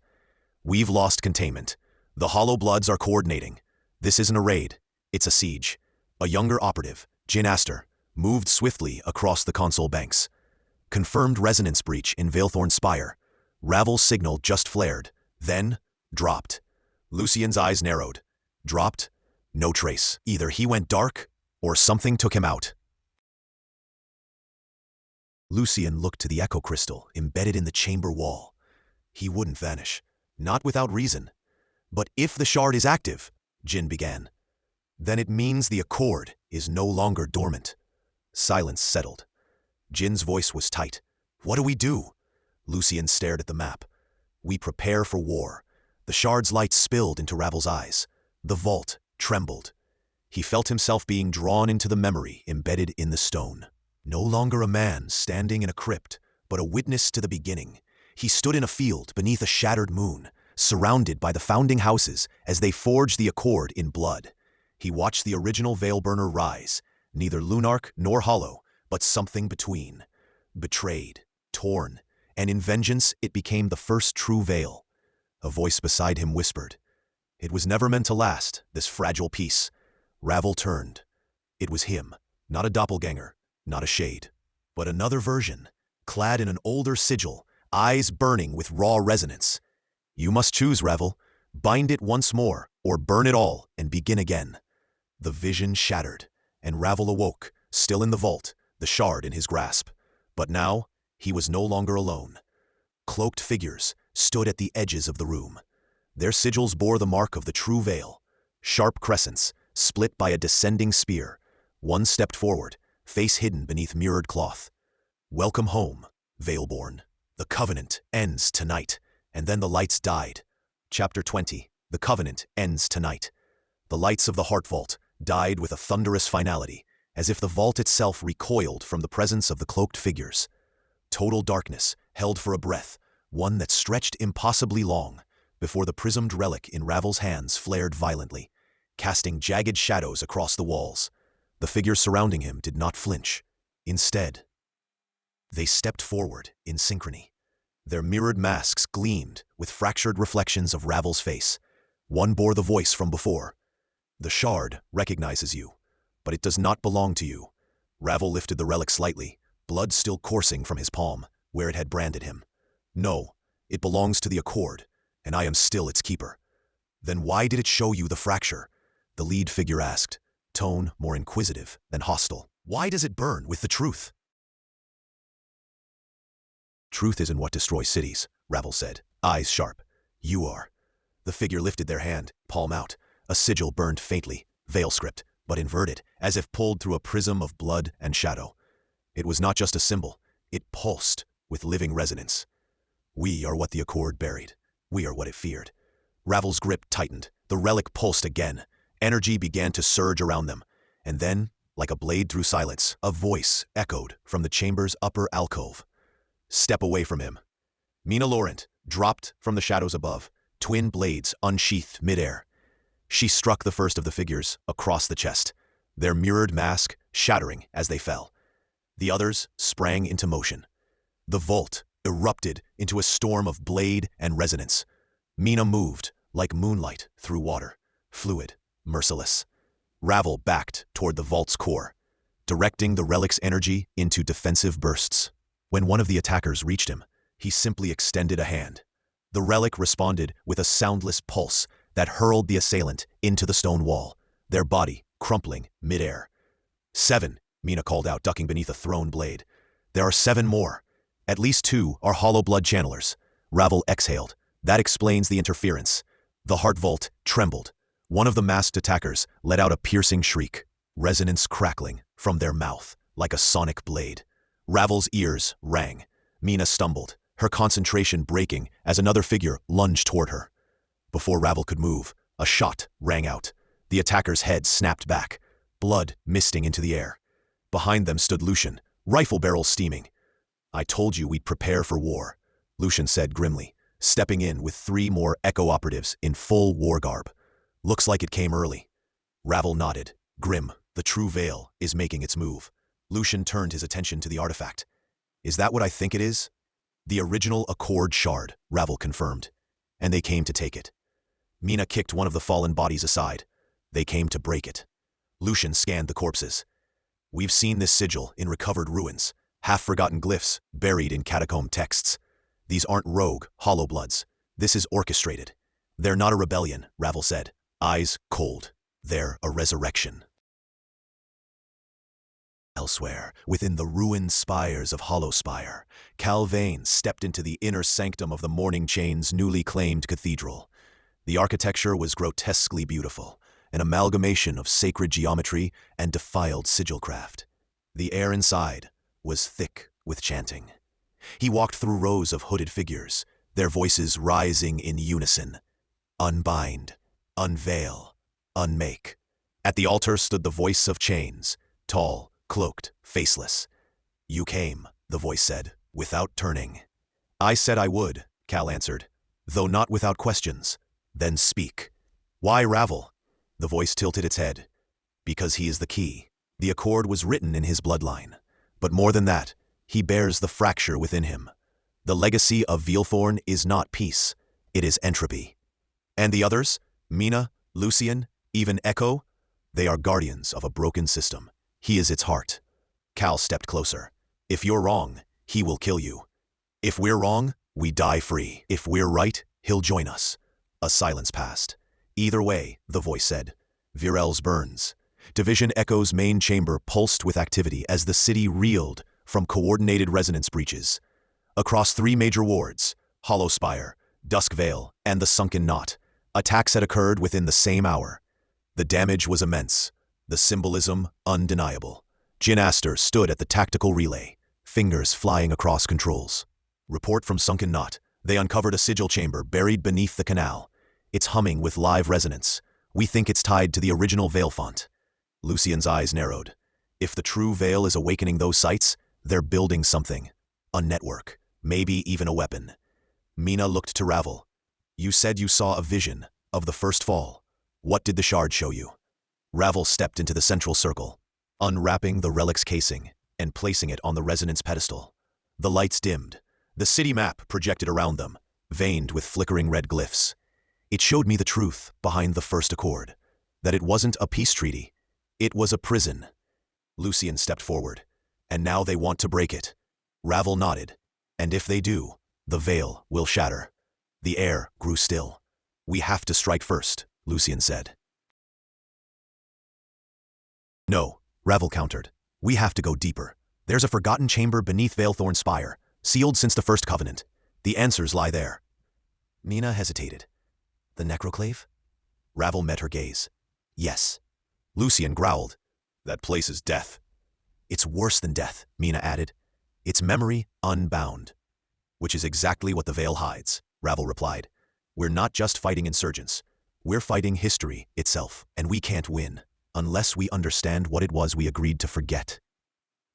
"We've lost containment. The Hollow Bloods are coordinating. This isn't a raid, it's a siege." A younger operative, Jin Astor, moved swiftly across the console banks. "Confirmed resonance breach in Veilthorn's spire." Ravel's signal just flared, then dropped. Lucien's eyes narrowed. Dropped? No trace. Either he went dark, or something took him out. Lucien looked to the echo crystal embedded in the chamber wall. He wouldn't vanish, not without reason. "But if the shard is active," Jin began, "then it means the Accord is no longer dormant." Silence settled. Jin's voice was tight. "What do we do?" Lucien stared at the map. "We prepare for war." The shard's light spilled into Ravel's eyes. The vault trembled. He felt himself being drawn into the memory embedded in the stone. No longer a man standing in a crypt, but a witness to the beginning. He stood in a field beneath a shattered moon, surrounded by the founding houses as they forged the Accord in blood. He watched the original Veilburner rise, neither lunarch nor hollow, but something between. Betrayed, torn, and in vengeance it became the first true Veil. A voice beside him whispered. It was never meant to last, this fragile peace. Ravel turned. It was him, not a doppelganger, not a shade, but another version, clad in an older sigil, eyes burning with raw resonance. "You must choose, Ravel. Bind it once more, or burn it all and begin again." The vision shattered, and Ravel awoke, still in the vault, the shard in his grasp. But now, he was no longer alone. Cloaked figures stood at the edges of the room. Their sigils bore the mark of the true Veil, sharp crescents, split by a descending spear. One stepped forward, face hidden beneath mirrored cloth. Welcome home, Veilborne. The Covenant ends tonight. And then the lights died. Chapter 20. The Covenant ends tonight. The lights of the Heart Vault died with a thunderous finality, as if the vault itself recoiled from the presence of the cloaked figures. Total darkness held for a breath, one that stretched impossibly long, before the prismed relic in Ravel's hands flared violently, casting jagged shadows across the walls. The figures surrounding him did not flinch. Instead, they stepped forward in synchrony. Their mirrored masks gleamed with fractured reflections of Ravel's face. One bore the voice from before. The shard recognizes you, but it does not belong to you. Ravel lifted the relic slightly, blood still coursing from his palm, where it had branded him. No, it belongs to the Accord, and I am still its keeper. Then why did it show you the fracture? The lead figure asked, tone more inquisitive than hostile. Why does it burn with the truth? Truth isn't what destroys cities, Ravel said, eyes sharp. You are. The figure lifted their hand, palm out. A sigil burned faintly, veil script, but inverted, as if pulled through a prism of blood and shadow. It was not just a symbol, it pulsed with living resonance. We are what the Accord buried. We are what it feared. Ravel's grip tightened. The relic pulsed again. Energy began to surge around them. And then, like a blade through silence, a voice echoed from the chamber's upper alcove. Step away from him. Mina Laurent dropped from the shadows above, twin blades unsheathed midair. She struck the first of the figures across the chest, their mirrored mask shattering as they fell. The others sprang into motion. The vault erupted into a storm of blade and resonance. Mina moved like moonlight through water, fluid, merciless. Ravel backed toward the vault's core, directing the relic's energy into defensive bursts. When one of the attackers reached him, he simply extended a hand. The relic responded with a soundless pulse that hurled the assailant into the stone wall, their body crumpling midair. 7, Mina called out, ducking beneath a thrown blade. There are 7 more. At least 2 are hollow blood channelers. Ravel exhaled. That explains the interference. The Heart Vault trembled. One of the masked attackers let out a piercing shriek, resonance crackling from their mouth like a sonic blade. Ravel's ears rang. Mina stumbled, her concentration breaking as another figure lunged toward her. Before Ravel could move, a shot rang out. The attacker's head snapped back, blood misting into the air. Behind them stood Lucian, rifle barrels steaming. I told you we'd prepare for war, Lucian said grimly, stepping in with 3 more Echo operatives in full war garb. Looks like it came early. Ravel nodded, grim. The true veil is making its move. Lucian turned his attention to the artifact. Is that what I think it is? The original Accord shard, Ravel confirmed. And they came to take it. Mina kicked one of the fallen bodies aside. They came to break it. Lucian scanned the corpses. We've seen this sigil in recovered ruins, half-forgotten glyphs buried in catacomb texts. These aren't rogue, hollow bloods. This is orchestrated. They're not a rebellion, Ravel said, eyes cold. They're a resurrection. Elsewhere, within the ruined spires of Hollowspire, Calvain stepped into the inner sanctum of the Morning Chain's newly claimed cathedral. The architecture was grotesquely beautiful, an amalgamation of sacred geometry and defiled sigilcraft. The air inside was thick with chanting. He walked through rows of hooded figures, their voices rising in unison. Unbind, unveil, unmake. At the altar stood the voice of chains, tall, cloaked, faceless. You came, the voice said, without turning. I said I would, Cal answered, though not without questions. Then speak. Why Ravel? The voice tilted its head. Because he is the key. The Accord was written in his bloodline. But more than that, he bears the fracture within him. The legacy of Veilthorn is not peace, it is entropy. And the others, Mina, Lucian, even Echo, they are guardians of a broken system. He is its heart. Cal stepped closer. If you're wrong, he will kill you. If we're wrong, we die free. If we're right, he'll join us. A silence passed. Either way, the voice said. Virelles burns. Division Echo's main chamber pulsed with activity as the city reeled from coordinated resonance breaches. Across 3 major wards, Hollowspire, Dusk Vale, and the Sunken Knot, attacks had occurred within the same hour. The damage was immense, the symbolism undeniable. Jin Astor stood at the tactical relay, fingers flying across controls. Report from Sunken Knot. They uncovered a sigil chamber buried beneath the canal. It's humming with live resonance. We think it's tied to the original Veil font. Lucien's eyes narrowed. If the true Veil is awakening those sites, they're building something. A network. Maybe even a weapon. Mina looked to Ravel. You said you saw a vision of the first fall. What did the shard show you? Ravel stepped into the central circle, unwrapping the relic's casing and placing it on the resonance pedestal. The lights dimmed. The city map projected around them, veined with flickering red glyphs. It showed me the truth behind the first accord, that it wasn't a peace treaty. It was a prison. Lucien stepped forward. And now they want to break it. Ravel nodded. And if they do, the veil will shatter. The air grew still. We have to strike first, Lucien said. No, Ravel countered. We have to go deeper. There's a forgotten chamber beneath Veilthorn's spire, sealed since the First Covenant. The answers lie there. Mina hesitated. The necroclave? Ravel met her gaze. Yes. Lucien growled. That place is death. It's worse than death, Mina added. It's memory unbound. Which is exactly what the veil hides, Ravel replied. We're not just fighting insurgents. We're fighting history itself, and we can't win unless we understand what it was we agreed to forget.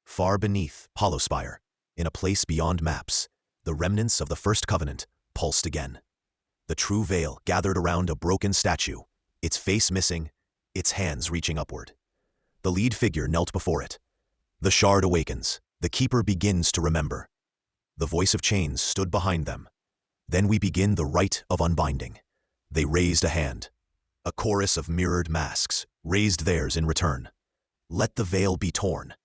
Far beneath Hollowspire, in a place beyond maps, the remnants of the First Covenant pulsed again. The true veil gathered around a broken statue, its face missing, its hands reaching upward. The lead figure knelt before it. The shard awakens. The keeper begins to remember. The voice of chains stood behind them. Then we begin the rite of unbinding. They raised a hand. A chorus of mirrored masks raised theirs in return. Let the veil be torn.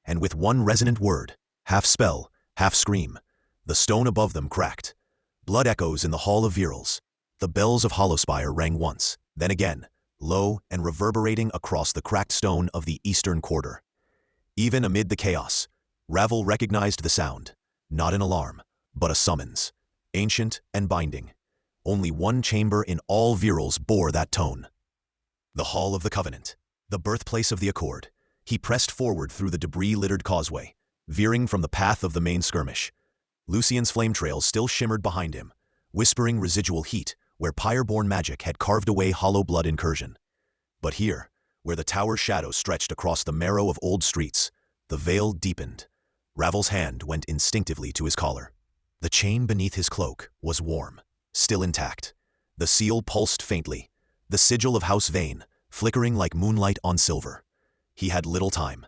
And with one resonant word, half spell, half scream, the stone above them cracked. Blood echoes in the Hall of Virelles. The bells of Hollowspire rang once, then again, low and reverberating across the cracked stone of the eastern quarter. Even amid the chaos, Ravel recognized the sound, not an alarm, but a summons, ancient and binding. Only one chamber in all Virelles bore that tone. The Hall of the Covenant, the birthplace of the Accord. He pressed forward through the debris-littered causeway, veering from the path of the main skirmish. Lucien's flame trails still shimmered behind him, whispering residual heat where Pyreborn magic had carved away hollow blood incursion. But here, where the tower's shadow stretched across the marrow of old streets, the veil deepened. Ravel's hand went instinctively to his collar. The chain beneath his cloak was warm, still intact. The seal pulsed faintly, the sigil of House Vane, flickering like moonlight on silver. He had little time.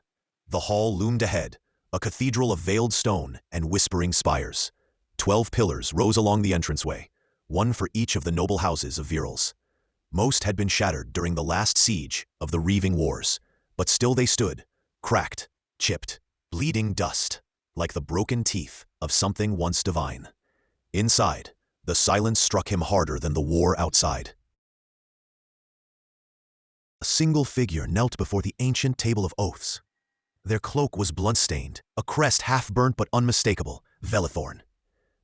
The hall loomed ahead, a cathedral of veiled stone and whispering spires. 12 pillars rose along the entranceway, one for each of the noble houses of Virelles. Most had been shattered during the last siege of the Reaving Wars, but still they stood, cracked, chipped, bleeding dust, like the broken teeth of something once divine. Inside, the silence struck him harder than the war outside. A single figure knelt before the ancient table of oaths. Their cloak was blunt-stained, a crest half-burnt but unmistakable, Veilthorn.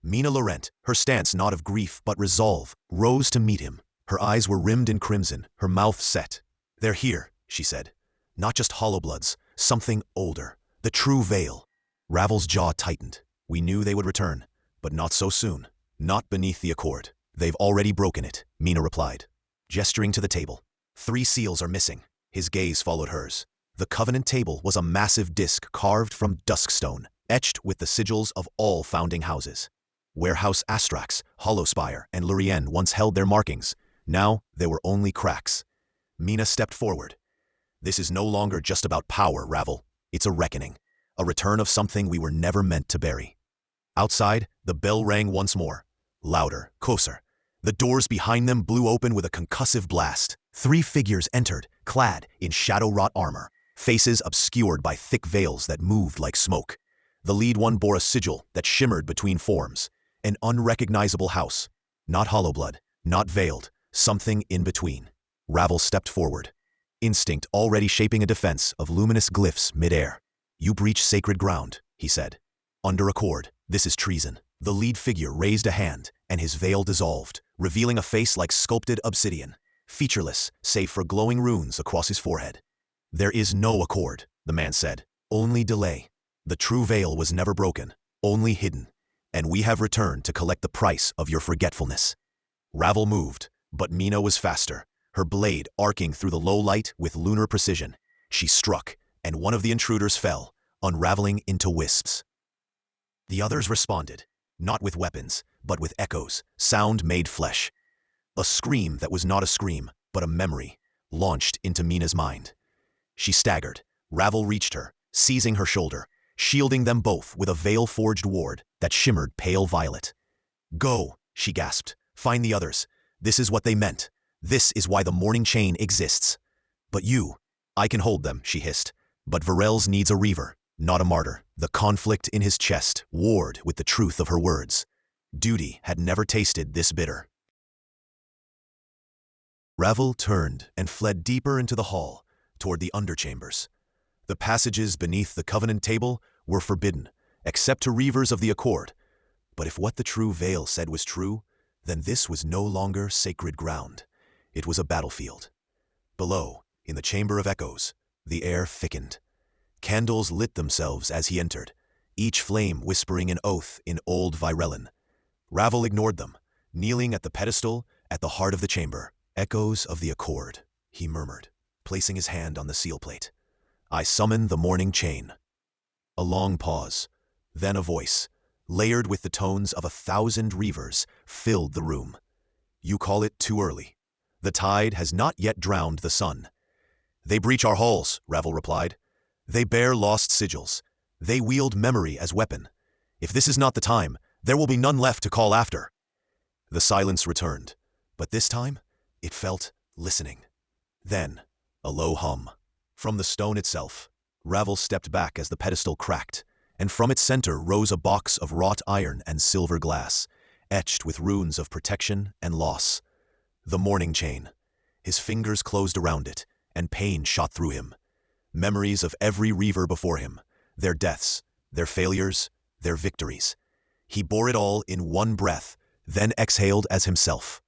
Mina Laurent, her stance not of grief but resolve, rose to meet him. Her eyes were rimmed in crimson, her mouth set. They're here, she said. Not just hollowbloods, something older. The true veil. Ravel's jaw tightened. We knew they would return, but not so soon. Not beneath the Accord. They've already broken it, Mina replied, gesturing to the table. 3 seals are missing. His gaze followed hers. The Covenant table was a massive disc carved from duskstone, etched with the sigils of all founding houses. Where House Astrax, Hollowspire, and Lurien once held their markings, now there were only cracks. Mina stepped forward. This is no longer just about power, Ravel. It's a reckoning, a return of something we were never meant to bury. Outside, the bell rang once more. Louder, closer. The doors behind them blew open with a concussive blast. 3 figures entered, clad in shadow-wrought armor, faces obscured by thick veils that moved like smoke. The lead one bore a sigil that shimmered between forms, an unrecognizable house. Not Hollowblood, not veiled, something in between. Ravel stepped forward, instinct already shaping a defense of luminous glyphs mid-air. You breach sacred ground, he said. Under Accord, this is treason. The lead figure raised a hand, and his veil dissolved, revealing a face like sculpted obsidian, featureless save for glowing runes across his forehead. There is no Accord, the man said. Only delay. The true veil was never broken, only hidden, and we have returned to collect the price of your forgetfulness. Ravel moved, but Mina was faster, her blade arcing through the low light with lunar precision. She struck, and one of the intruders fell, unraveling into wisps. The others responded, not with weapons, but with echoes, sound made flesh. A scream that was not a scream, but a memory, launched into Mina's mind. She staggered. Ravel reached her, seizing her shoulder, shielding them both with a veil-forged ward that shimmered pale violet. "Go," she gasped. "Find the others. This is what they meant. This is why the morning chain exists." "But you." "I can hold them," she hissed. "But Virelles needs a reaver, not a martyr." The conflict in his chest warred with the truth of her words. Duty had never tasted this bitter. Ravel turned and fled deeper into the hall, toward the underchambers. The passages beneath the covenant table were forbidden, except to reavers of the Accord. But if what the true veil said was true, then this was no longer sacred ground. It was a battlefield. Below, in the Chamber of Echoes, the air thickened. Candles lit themselves as he entered, each flame whispering an oath in old Virellen. Ravel ignored them, kneeling at the pedestal at the heart of the chamber. "Echoes of the Accord," he murmured, placing his hand on the seal plate. "I summon the morning chain." A long pause, then a voice, layered with the tones of 1,000 reavers, filled the room. "You call it too early. The tide has not yet drowned the sun." "They breach our halls," Ravel replied. "They bear lost sigils. They wield memory as weapon. If this is not the time, there will be none left to call after." The silence returned, but this time, it felt listening. Then, a low hum. From the stone itself, Ravel stepped back as the pedestal cracked, and from its center rose a box of wrought iron and silver glass, etched with runes of protection and loss. The morning chain. His fingers closed around it, and pain shot through him. Memories of every reaver before him, their deaths, their failures, their victories. He bore it all in one breath, then exhaled as himself.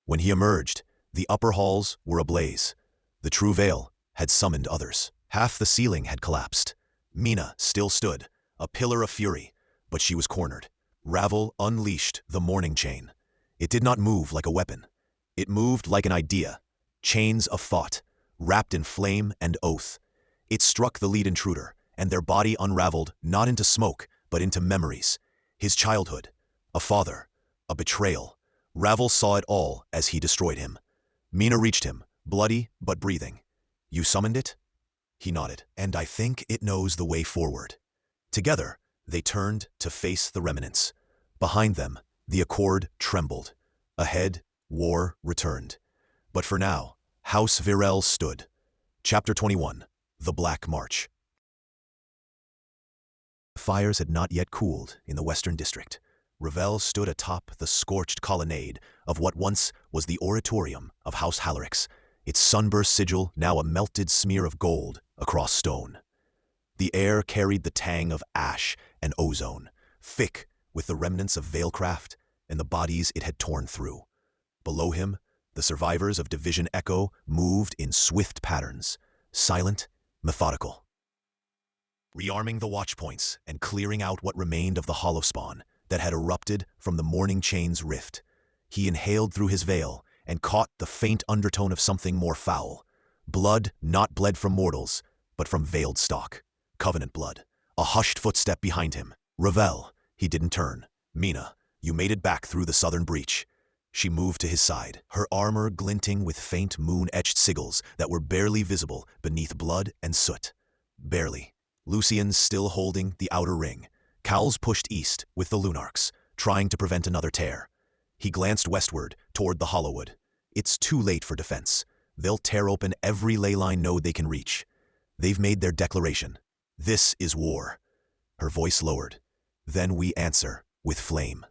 When he emerged, the upper halls were ablaze. The true veil had summoned others. Half the ceiling had collapsed. Mina still stood, a pillar of fury, but she was cornered. Ravel unleashed the morning chain. It did not move like a weapon. It moved like an idea, chains of thought, wrapped in flame and oath. It struck the lead intruder, and their body unraveled not into smoke, but into memories. His childhood, a father, a betrayal. Ravel saw it all as he destroyed him. Mina reached him, bloody but breathing. "You summoned it?" He nodded. "And I think it knows the way forward." Together, they turned to face the remnants. Behind them, the Accord trembled. Ahead, war returned. But for now, House Virelles stood. Chapter 21. The Black March. The fires had not yet cooled in the Western District. Ravel stood atop the scorched colonnade of what once was the oratorium of House Hallerix, its sunburst sigil now a melted smear of gold across stone. The air carried the tang of ash and ozone, thick with the remnants of Veilcraft and the bodies it had torn through. Below him, the survivors of Division Echo moved in swift patterns, silent, methodical. Rearming the watchpoints and clearing out what remained of the hollow spawn that had erupted from the morning chain's rift, he inhaled through his veil and caught the faint undertone of something more foul. Blood not bled from mortals, but from veiled stock. Covenant blood. A hushed footstep behind him. "Ravel." He didn't turn. "Mina, you made it back through the southern breach." She moved to his side, her armor glinting with faint moon-etched sigils that were barely visible beneath blood and soot. Barely. Lucien's still holding the outer ring. Cowles pushed east with the Lunarchs, trying to prevent another tear. He glanced westward, toward the Hollowwood. It's too late for defense. They'll tear open every ley line node they can reach. They've made their declaration. This is war. Her voice lowered. Then we answer, with flame.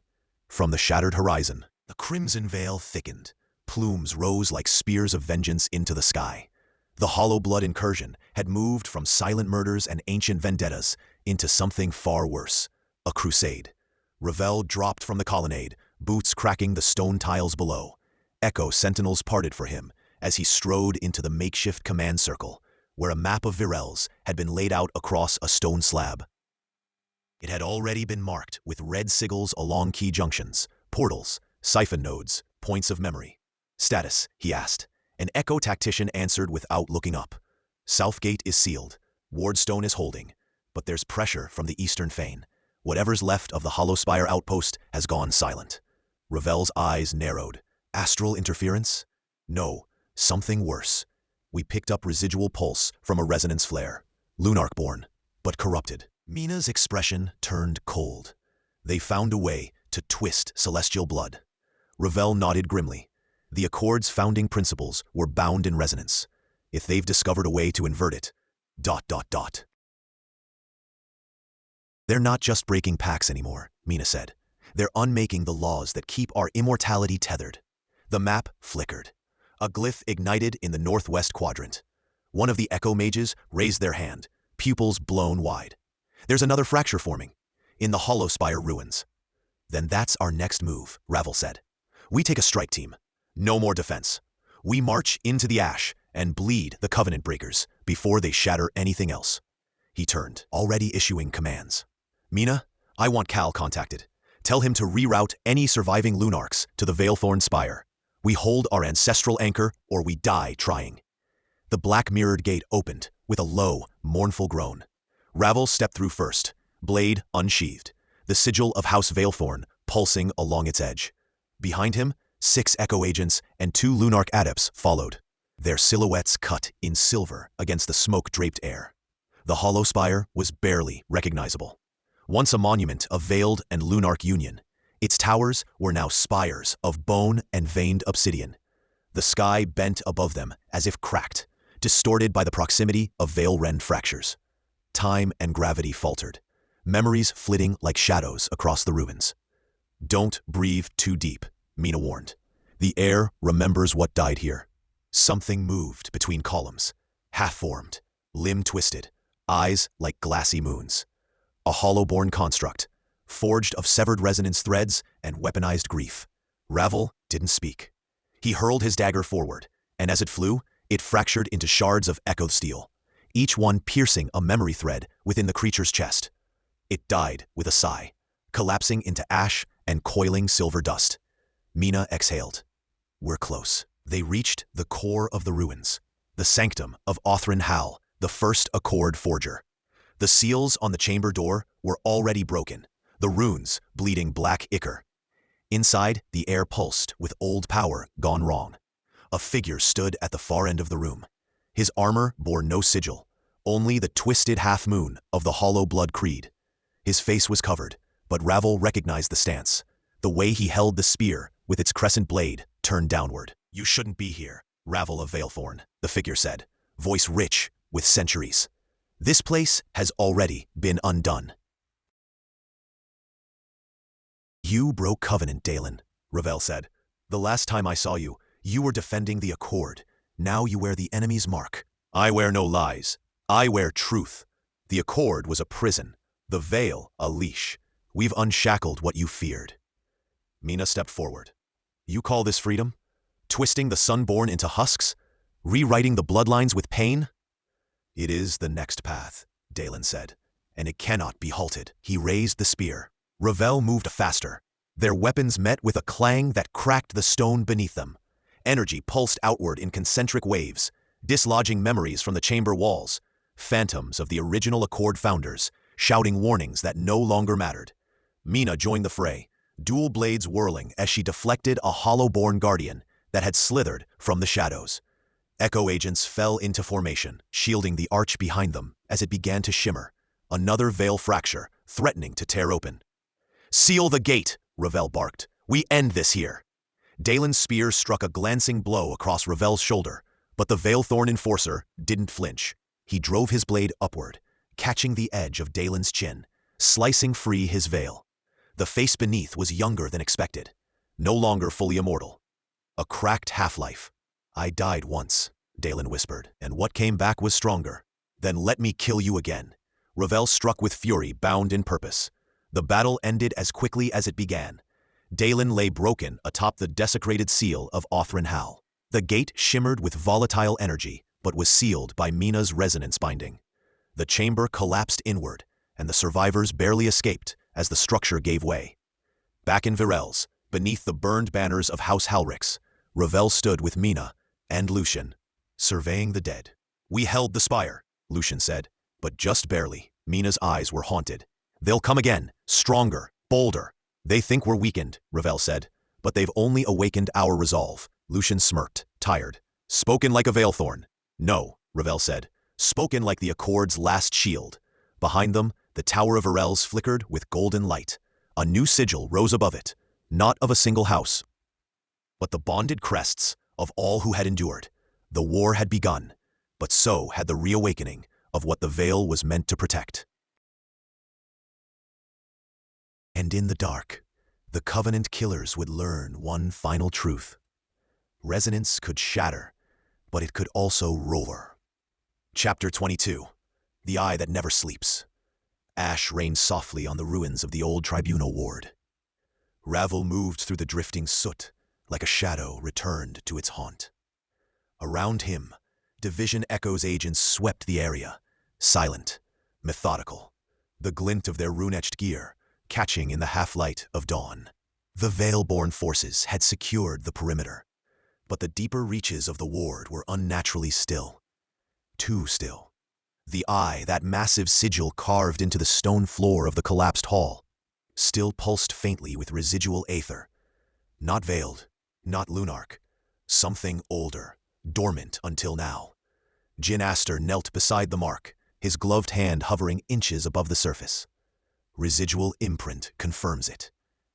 From the shattered horizon, the crimson veil thickened. Plumes rose like spears of vengeance into the sky. The hollow blood incursion had moved from silent murders and ancient vendettas into something far worse, a crusade. Ravel dropped from the colonnade, boots cracking the stone tiles below. Echo sentinels parted for him as he strode into the makeshift command circle, where a map of Virelles had been laid out across a stone slab. It had already been marked with red sigils along key junctions, portals, siphon nodes, points of memory. Status, he asked. An echo tactician answered without looking up. Southgate is sealed. Wardstone is holding. But there's pressure from the eastern fane. Whatever's left of the Hollowspire outpost has gone silent. Ravel's eyes narrowed. Astral interference? No, something worse. We picked up residual pulse from a resonance flare. Lunark-born, but corrupted. Mina's expression turned cold. They found a way to twist celestial blood. Ravel nodded grimly. The Accord's founding principles were bound in resonance. If they've discovered a way to invert it, ... They're not just breaking pacts anymore, Mina said. They're unmaking the laws that keep our immortality tethered. The map flickered. A glyph ignited in the northwest quadrant. One of the echo mages raised their hand, pupils blown wide. There's another fracture forming, in the Hollowspire ruins. Then that's our next move, Ravel said. We take a strike team. No more defense. We march into the ash and bleed the Covenant breakers before they shatter anything else. He turned, already issuing commands. Mina, I want Cal contacted. Tell him to reroute any surviving Lunarks to the Veilthorn Spire. We hold our ancestral anchor or we die trying. The black mirrored gate opened with a low, mournful groan. Ravel stepped through first, blade unsheathed, the sigil of House Veilthorn pulsing along its edge. Behind him, 6 echo agents and 2 Lunark adepts followed, their silhouettes cut in silver against the smoke-draped air. The Hollowspire was barely recognizable. Once a monument of veiled and Lunark union, its towers were now spires of bone and veined obsidian. The sky bent above them as if cracked, distorted by the proximity of veil-rend fractures. Time and gravity faltered, memories flitting like shadows across the ruins. Don't breathe too deep, Mina warned. The air remembers what died here. Something moved between columns, half-formed, limb-twisted, eyes like glassy moons. A hollow-born construct, forged of severed resonance threads and weaponized grief. Ravel didn't speak. He hurled his dagger forward, and as it flew, it fractured into shards of echoed steel, each one piercing a memory thread within the creature's chest. It died with a sigh, collapsing into ash and coiling silver dust. Mina exhaled. We're close. They reached the core of the ruins, the sanctum of Othrin Hal, the first Accord forger. The seals on the chamber door were already broken, the runes bleeding black ichor. Inside, the air pulsed with old power gone wrong. A figure stood at the far end of the room. His armor bore no sigil, only the twisted half-moon of the hollow blood creed. His face was covered, but Ravel recognized the stance, the way he held the spear with its crescent blade turned downward. You shouldn't be here, Ravel of Veilthorn, the figure said, voice rich with centuries. This place has already been undone. You broke covenant, Dalen, Ravel said. The last time I saw you, you were defending the Accord. Now you wear the enemy's mark. I wear no lies. I wear truth. The Accord was a prison, the Veil a leash. We've unshackled what you feared. Mina stepped forward. You call this freedom? Twisting the Sunborn into husks? Rewriting the bloodlines with pain? It is the next path, Dalen said, and it cannot be halted. He raised the spear. Ravel moved faster. Their weapons met with a clang that cracked the stone beneath them. Energy pulsed outward in concentric waves, dislodging memories from the chamber walls, phantoms of the original Accord founders, shouting warnings that no longer mattered. Mina joined the fray, dual blades whirling as she deflected a hollow-born guardian that had slithered from the shadows. Echo agents fell into formation, shielding the arch behind them as it began to shimmer, another veil fracture threatening to tear open. Seal the gate, Ravel barked. We end this here. Dalen's spear struck a glancing blow across Ravel's shoulder, but the Veilthorn enforcer didn't flinch. He drove his blade upward, catching the edge of Dalen's chin, slicing free his veil. The face beneath was younger than expected, no longer fully immortal. A cracked half-life. I died once, Dalen whispered, and what came back was stronger. Then let me kill you again. Ravel struck with fury, bound in purpose. The battle ended as quickly as it began. Dalen lay broken atop the desecrated seal of Othrin Hal. The gate shimmered with volatile energy, but was sealed by Mina's resonance binding. The chamber collapsed inward, and the survivors barely escaped as the structure gave way. Back in Virelles, beneath the burned banners of House Halrix, Ravel stood with Mina and Lucian, surveying the dead. "We held the spire," Lucian said, "but just barely." Mina's eyes were haunted. "They'll come again, stronger, bolder." "They think we're weakened," Ravel said, "but they've only awakened our resolve." Lucian smirked, tired. "Spoken like a Veilthorn." "No," Ravel said, "spoken like the Accord's last shield." Behind them, the Tower of Virelles flickered with golden light. A new sigil rose above it, not of a single house, but the bonded crests of all who had endured. The war had begun, but so had the reawakening of what the veil was meant to protect. And in the dark, the Covenant killers would learn one final truth. Resonance could shatter, but it could also roar. Chapter 22. The Eye That Never Sleeps. Ash rained softly on the ruins of the old tribunal ward. Ravel moved through the drifting soot, like a shadow returned to its haunt. Around him, Division Echo's agents swept the area, silent, methodical, the glint of their rune-etched gear catching in the half-light of dawn. The Veilborne forces had secured the perimeter, but the deeper reaches of the ward were unnaturally still. Too still. The eye, that massive sigil carved into the stone floor of the collapsed hall, still pulsed faintly with residual aether. Not veiled, not lunarch. Something older, dormant until now. Jin Aster knelt beside the mark, his gloved hand hovering inches above the surface. Residual imprint confirms it.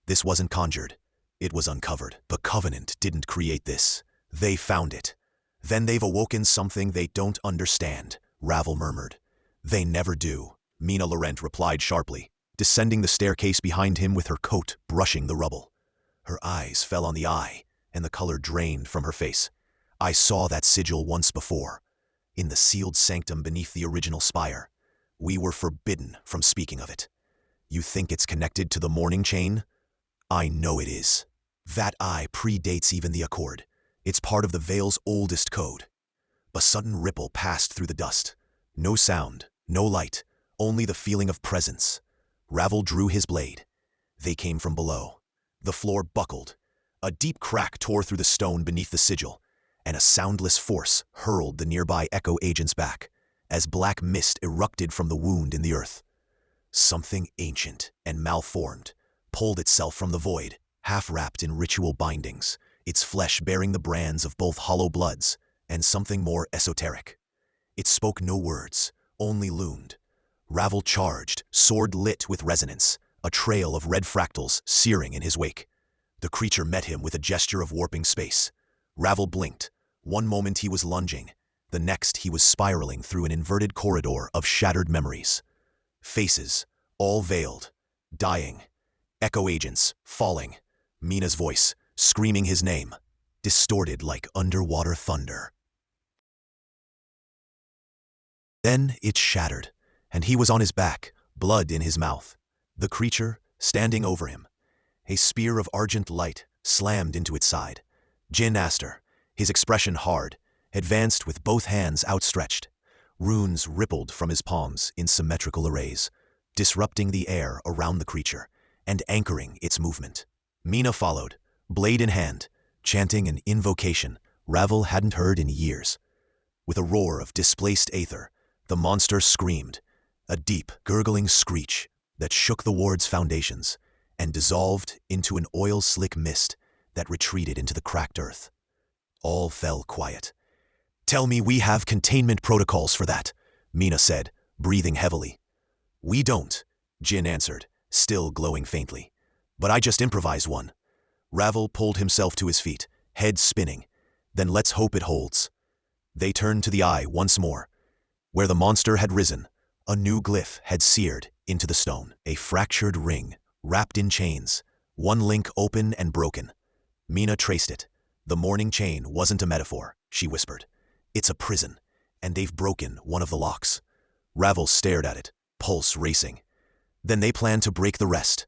This wasn't conjured. It was uncovered. The Covenant didn't create this. They found it. Then they've awoken something they don't understand, Ravel murmured. They never do, Mina Laurent replied sharply, descending the staircase behind him with her coat brushing the rubble. Her eyes fell on the eye, and the color drained from her face. "I saw that sigil once before, in the sealed sanctum beneath the original spire. We were forbidden from speaking of it. You think it's connected to the Morning Chain? I know it is. That eye predates even the Accord. It's part of the Veil's oldest code." A sudden ripple passed through the dust. No sound, no light, only the feeling of presence. Ravel drew his blade. They came from below. The floor buckled. A deep crack tore through the stone beneath the sigil, and a soundless force hurled the nearby Echo agents back, as black mist erupted from the wound in the earth. Something ancient and malformed pulled itself from the void, half-wrapped in ritual bindings, its flesh bearing the brands of both hollow bloods and something more esoteric. It spoke no words, only loomed. Ravel charged, sword lit with resonance, a trail of red fractals searing in his wake. The creature met him with a gesture of warping space. Ravel blinked. One moment he was lunging, the next he was spiraling through an inverted corridor of shattered memories. Faces, all veiled, dying. Echo agents, falling. Mina's voice, screaming his name, distorted like underwater thunder. Then it shattered, and he was on his back, blood in his mouth. The creature, standing over him. A spear of argent light slammed into its side. Jin Aster, his expression hard, advanced with both hands outstretched. Runes rippled from his palms in symmetrical arrays, disrupting the air around the creature and anchoring its movement. Mina followed, blade in hand, chanting an invocation Ravel hadn't heard in years. With a roar of displaced aether, the monster screamed, a deep, gurgling screech that shook the ward's foundations and dissolved into an oil-slick mist that retreated into the cracked earth. All fell quiet. "Tell me we have containment protocols for that," Mina said, breathing heavily. "We don't," Jin answered, still glowing faintly. "But I just improvised one." Ravel pulled himself to his feet, head spinning. "Then let's hope it holds." They turned to the eye once more. Where the monster had risen, a new glyph had seared into the stone. A fractured ring, wrapped in chains, one link open and broken. Mina traced it. "The Morning Chain wasn't a metaphor," she whispered. "It's a prison, and they've broken one of the locks." Ravel stared at it, pulse racing. Then they planned to break the rest.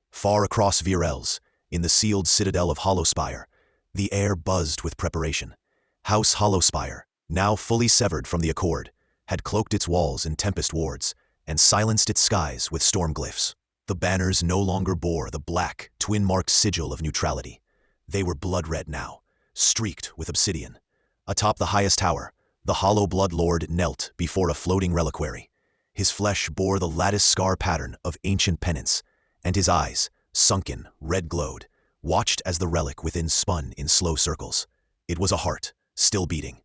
Far across Virelles, in the sealed citadel of Hollowspire, the air buzzed with preparation. House Hollowspire, now fully severed from the Accord, had cloaked its walls in tempest wards and silenced its skies with storm glyphs. The banners no longer bore the black, twin-marked sigil of neutrality. They were blood-red now, streaked with obsidian. Atop the highest tower, the hollow blood lord knelt before a floating reliquary. His flesh bore the lattice scar pattern of ancient penance, and his eyes, sunken, red-glowed, watched as the relic within spun in slow circles. It was a heart, still beating.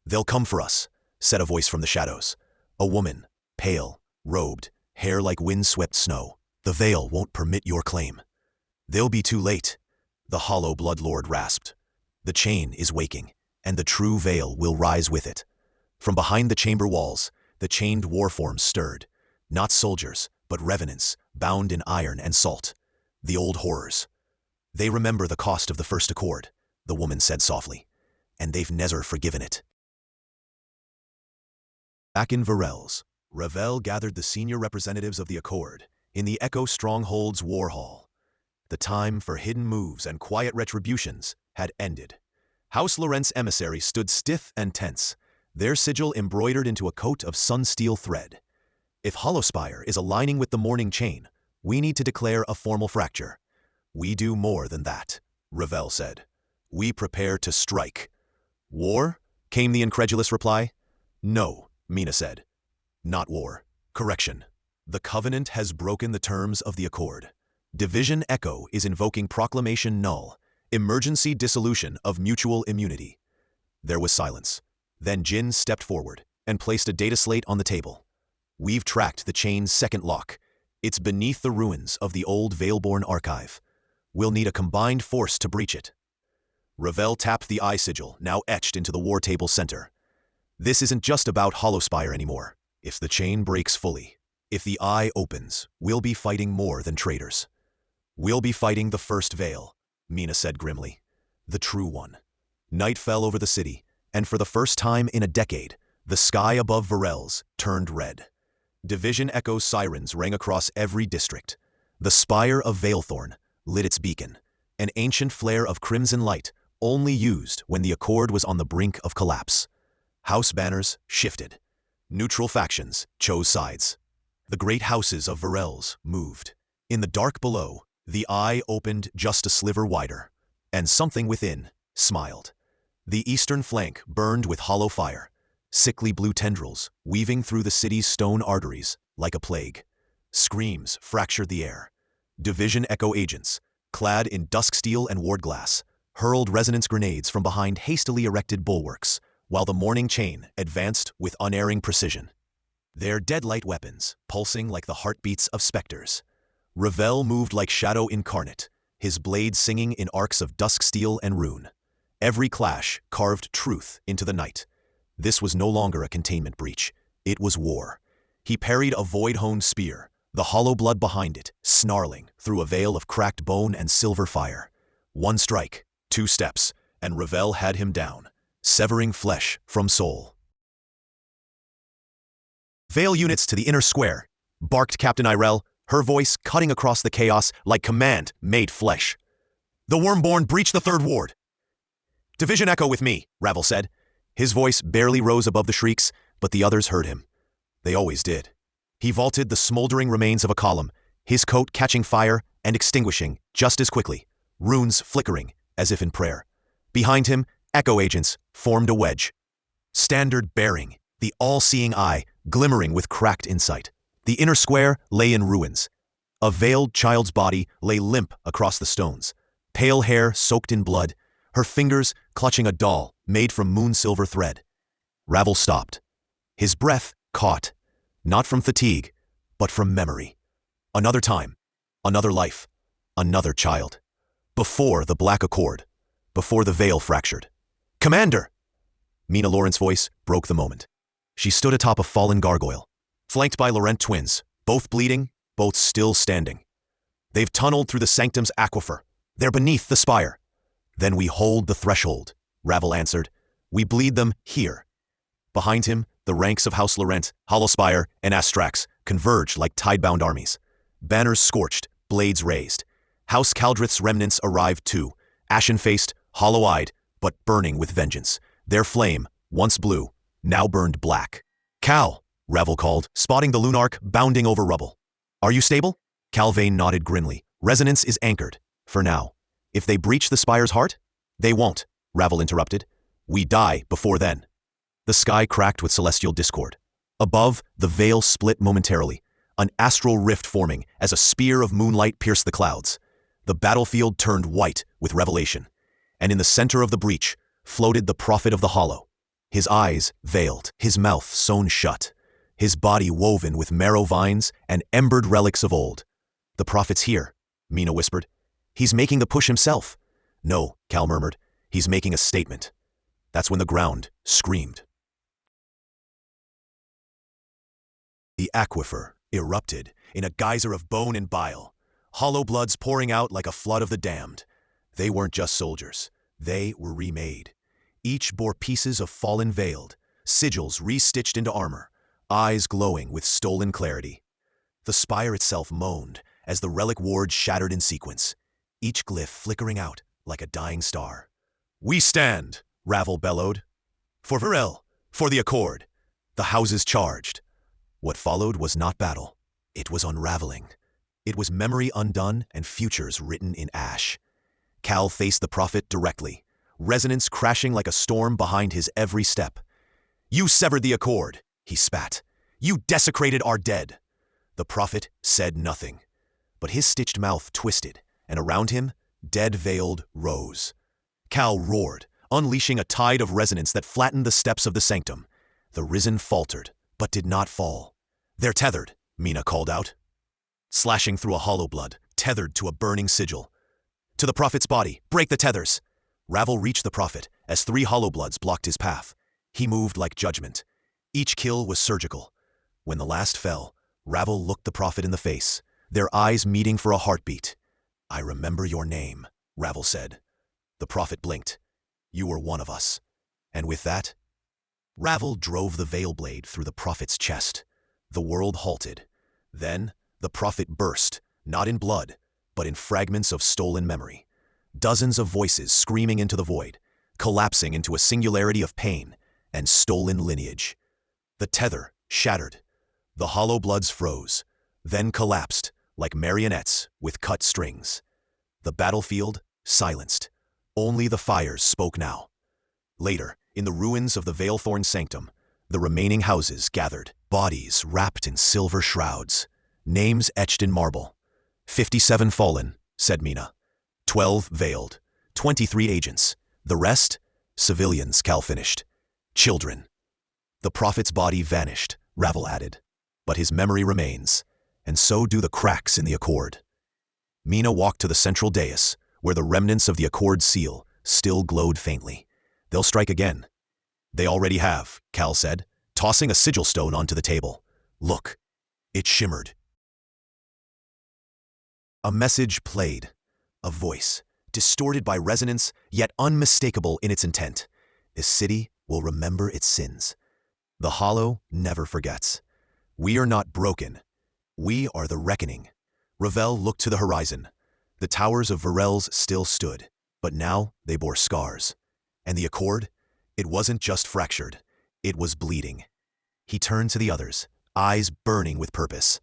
"They'll come for us," said a voice from the shadows. A woman, pale, robed, hair like wind-swept snow. "The veil won't permit your claim." "They'll be too late," the hollow blood lord rasped. "The chain is waking, and the true veil will rise with it." From behind the chamber walls, the chained warforms stirred. Not soldiers, but revenants, bound in iron and salt. The old horrors. "They remember the cost of the first accord," the woman said softly, "and they've never forgiven it." Back in Virelles, Ravel gathered the senior representatives of the Accord in the Echo Stronghold's war hall. The time for hidden moves and quiet retributions had ended. House Laurent's emissaries stood stiff and tense, their sigil embroidered into a coat of sun-steel thread. "If Hollowspire is aligning with the morning chain, we need to declare a formal fracture." "We do more than that," Ravel said. "We prepare to strike." "War?" came the incredulous reply. "No," Mina said. "Not war. Correction. The Covenant has broken the terms of the Accord. Division Echo is invoking Proclamation Null, emergency dissolution of mutual immunity." There was silence. Then Jin stepped forward and placed a data slate on the table. "We've tracked the chain's second lock. It's beneath the ruins of the old Veilborne archive. We'll need a combined force to breach it." Ravel tapped the eye sigil, now etched into the war table center. "This isn't just about Hollowspire anymore. If the chain breaks fully, if the eye opens, we'll be fighting more than traitors. We'll be fighting the first veil," Mina said grimly. "The true one." Night fell over the city, and for the first time in a decade, the sky above Virelles turned red. Division Echo sirens rang across every district. The spire of Veilthorn lit its beacon, an ancient flare of crimson light only used when the Accord was on the brink of collapse. House banners shifted. Neutral factions chose sides. The great houses of Virelles moved. In the dark below, the eye opened just a sliver wider, and something within smiled. The eastern flank burned with hollow fire, sickly blue tendrils weaving through the city's stone arteries like a plague. Screams fractured the air. Division Echo agents, clad in dusk steel and ward glass, hurled resonance grenades from behind hastily erected bulwarks, while the morning chain advanced with unerring precision. Their deadlight weapons pulsing like the heartbeats of specters. Ravel moved like shadow incarnate, his blade singing in arcs of dusk steel and rune. Every clash carved truth into the night. This was no longer a containment breach. It was war. He parried a void-honed spear, the hollow blood behind it, snarling through a veil of cracked bone and silver fire. One strike, 2 steps, and Ravel had him down, severing flesh from soul. "Veil units to the inner square," barked Captain Irel, her voice cutting across the chaos like command made flesh. "The Wormborn breach the third ward." "Division Echo with me," Ravel said. His voice barely rose above the shrieks, but the others heard him. They always did. He vaulted the smoldering remains of a column, his coat catching fire and extinguishing just as quickly, runes flickering as if in prayer. Behind him, Echo agents formed a wedge. Standard bearing, the all-seeing eye glimmering with cracked insight. The inner square lay in ruins. A veiled child's body lay limp across the stones, pale hair soaked in blood, her fingers clutching a doll made from moon-silver thread. Ravel stopped. His breath caught, not from fatigue, but from memory. Another time, another life, another child. Before the Black Accord, before the veil fractured. "Commander!" Mina Laurent's voice broke the moment. She stood atop a fallen gargoyle, flanked by Laurent twins, both bleeding, both still standing. "They've tunneled through the sanctum's aquifer. They're beneath the spire." "Then we hold the threshold," Ravel answered. "We bleed them here." Behind him, the ranks of House Laurent, Hollowspire, and Astrax converged like tide-bound armies. Banners scorched, blades raised. House Caldrith's remnants arrived too, ashen-faced, hollow-eyed, but burning with vengeance. Their flame, once blue, now burned black. "Cal!" Ravel called, spotting the lunark bounding over rubble. Are you stable? Calvain nodded grimly. Resonance is anchored. For now. If they breach the spire's heart? They won't, Ravel interrupted. We die before then. The sky cracked with celestial discord. Above, the veil split momentarily, an astral rift forming as a spear of moonlight pierced the clouds. The battlefield turned white with revelation, and in the center of the breach floated the prophet of the hollow, his eyes veiled, his mouth sewn shut, his body woven with marrow vines and embered relics of old. The prophet's here, Mina whispered. He's making the push himself. No, Cal murmured. He's making a statement. That's when the ground screamed. The aquifer erupted in a geyser of bone and bile, hollow bloods pouring out like a flood of the damned. They weren't just soldiers. They were remade. Each bore pieces of fallen veiled, sigils re-stitched into armor, eyes glowing with stolen clarity. The spire itself moaned as the relic ward shattered in sequence, each glyph flickering out like a dying star. We stand, Ravel bellowed. For Virelles, for the Accord. The houses charged. What followed was not battle. It was unraveling. It was memory undone and futures written in ash. Cal faced the prophet directly, resonance crashing like a storm behind his every step. You severed the Accord, he spat. You desecrated our dead. The prophet said nothing, but his stitched mouth twisted, and around him, dead veiled rose. Cal roared, unleashing a tide of resonance that flattened the steps of the sanctum. The risen faltered, but did not fall. They're tethered, Mina called out. Slashing through a hollow blood, tethered to a burning sigil. To the prophet's body, break the tethers. Ravel reached the prophet as 3 hollow bloods blocked his path. He moved like judgment. Each kill was surgical. When the last fell, Ravel looked the prophet in the face, their eyes meeting for a heartbeat. I remember your name, Ravel said. The prophet blinked. You were one of us. And with that, Ravel drove the veil blade through the prophet's chest. The world halted. Then, the prophet burst, not in blood, but in fragments of stolen memory. Dozens of voices screaming into the void, collapsing into a singularity of pain and stolen lineage. The tether shattered. The hollow bloods froze, then collapsed like marionettes with cut strings. The battlefield silenced. Only the fires spoke now. Later, in the ruins of the Veilthorn sanctum, the remaining houses gathered, bodies wrapped in silver shrouds, names etched in marble. 57 fallen, said Mina. 12 veiled, 23 agents. The rest? Civilians, Cal finished. Children. The prophet's body vanished, Ravel added. But his memory remains, and so do the cracks in the Accord. Mina walked to the central dais, where the remnants of the Accord seal still glowed faintly. They'll strike again. They already have, Cal said, tossing a sigil stone onto the table. Look. It shimmered. A message played. A voice, distorted by resonance, yet unmistakable in its intent. This city will remember its sins. The hollow never forgets. We are not broken. We are the reckoning. Ravel looked to the horizon. The towers of Virelles still stood, but now they bore scars. And the Accord? It wasn't just fractured. It was bleeding. He turned to the others, eyes burning with purpose.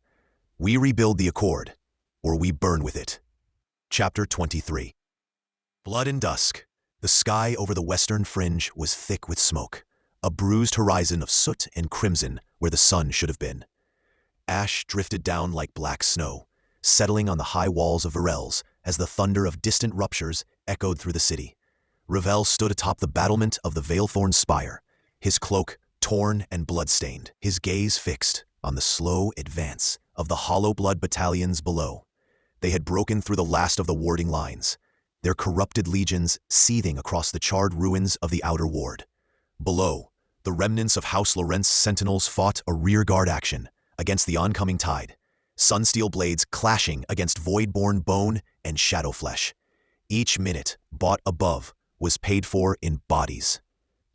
We rebuild the Accord, or we burn with it. Chapter 23. Blood and dusk. The sky over the western fringe was thick with smoke, a bruised horizon of soot and crimson where the sun should have been. Ash drifted down like black snow, settling on the high walls of Virelles as the thunder of distant ruptures echoed through the city. Ravel stood atop the battlement of the Veilthorn spire, his cloak torn and blood-stained, his gaze fixed on the slow advance of the hollow blood battalions below. They had broken through the last of the warding lines, their corrupted legions seething across the charred ruins of the outer ward. Below, the remnants of House Lorentz sentinels fought a rearguard action against the oncoming tide, sunsteel blades clashing against void-born bone and shadow flesh. Each minute bought above was paid for in bodies.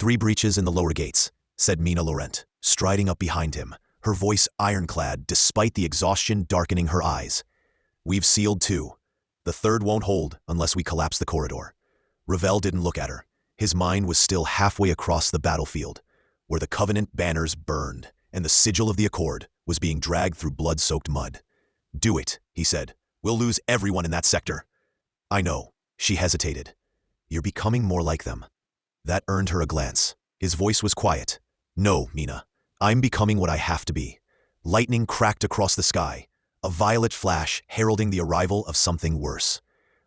3 breaches in the lower gates, said Mina Laurent, striding up behind him, her voice ironclad despite the exhaustion darkening her eyes. We've sealed 2. The 3rd won't hold unless we collapse the corridor. Ravel didn't look at her. His mind was still halfway across the battlefield, where the Covenant banners burned and the sigil of the Accord was being dragged through blood-soaked mud. "Do it," he said. "We'll lose everyone in that sector." "I know." She hesitated. "You're becoming more like them." That earned her a glance. His voice was quiet. "No, Mina. I'm becoming what I have to be." Lightning cracked across the sky, a violet flash heralding the arrival of something worse.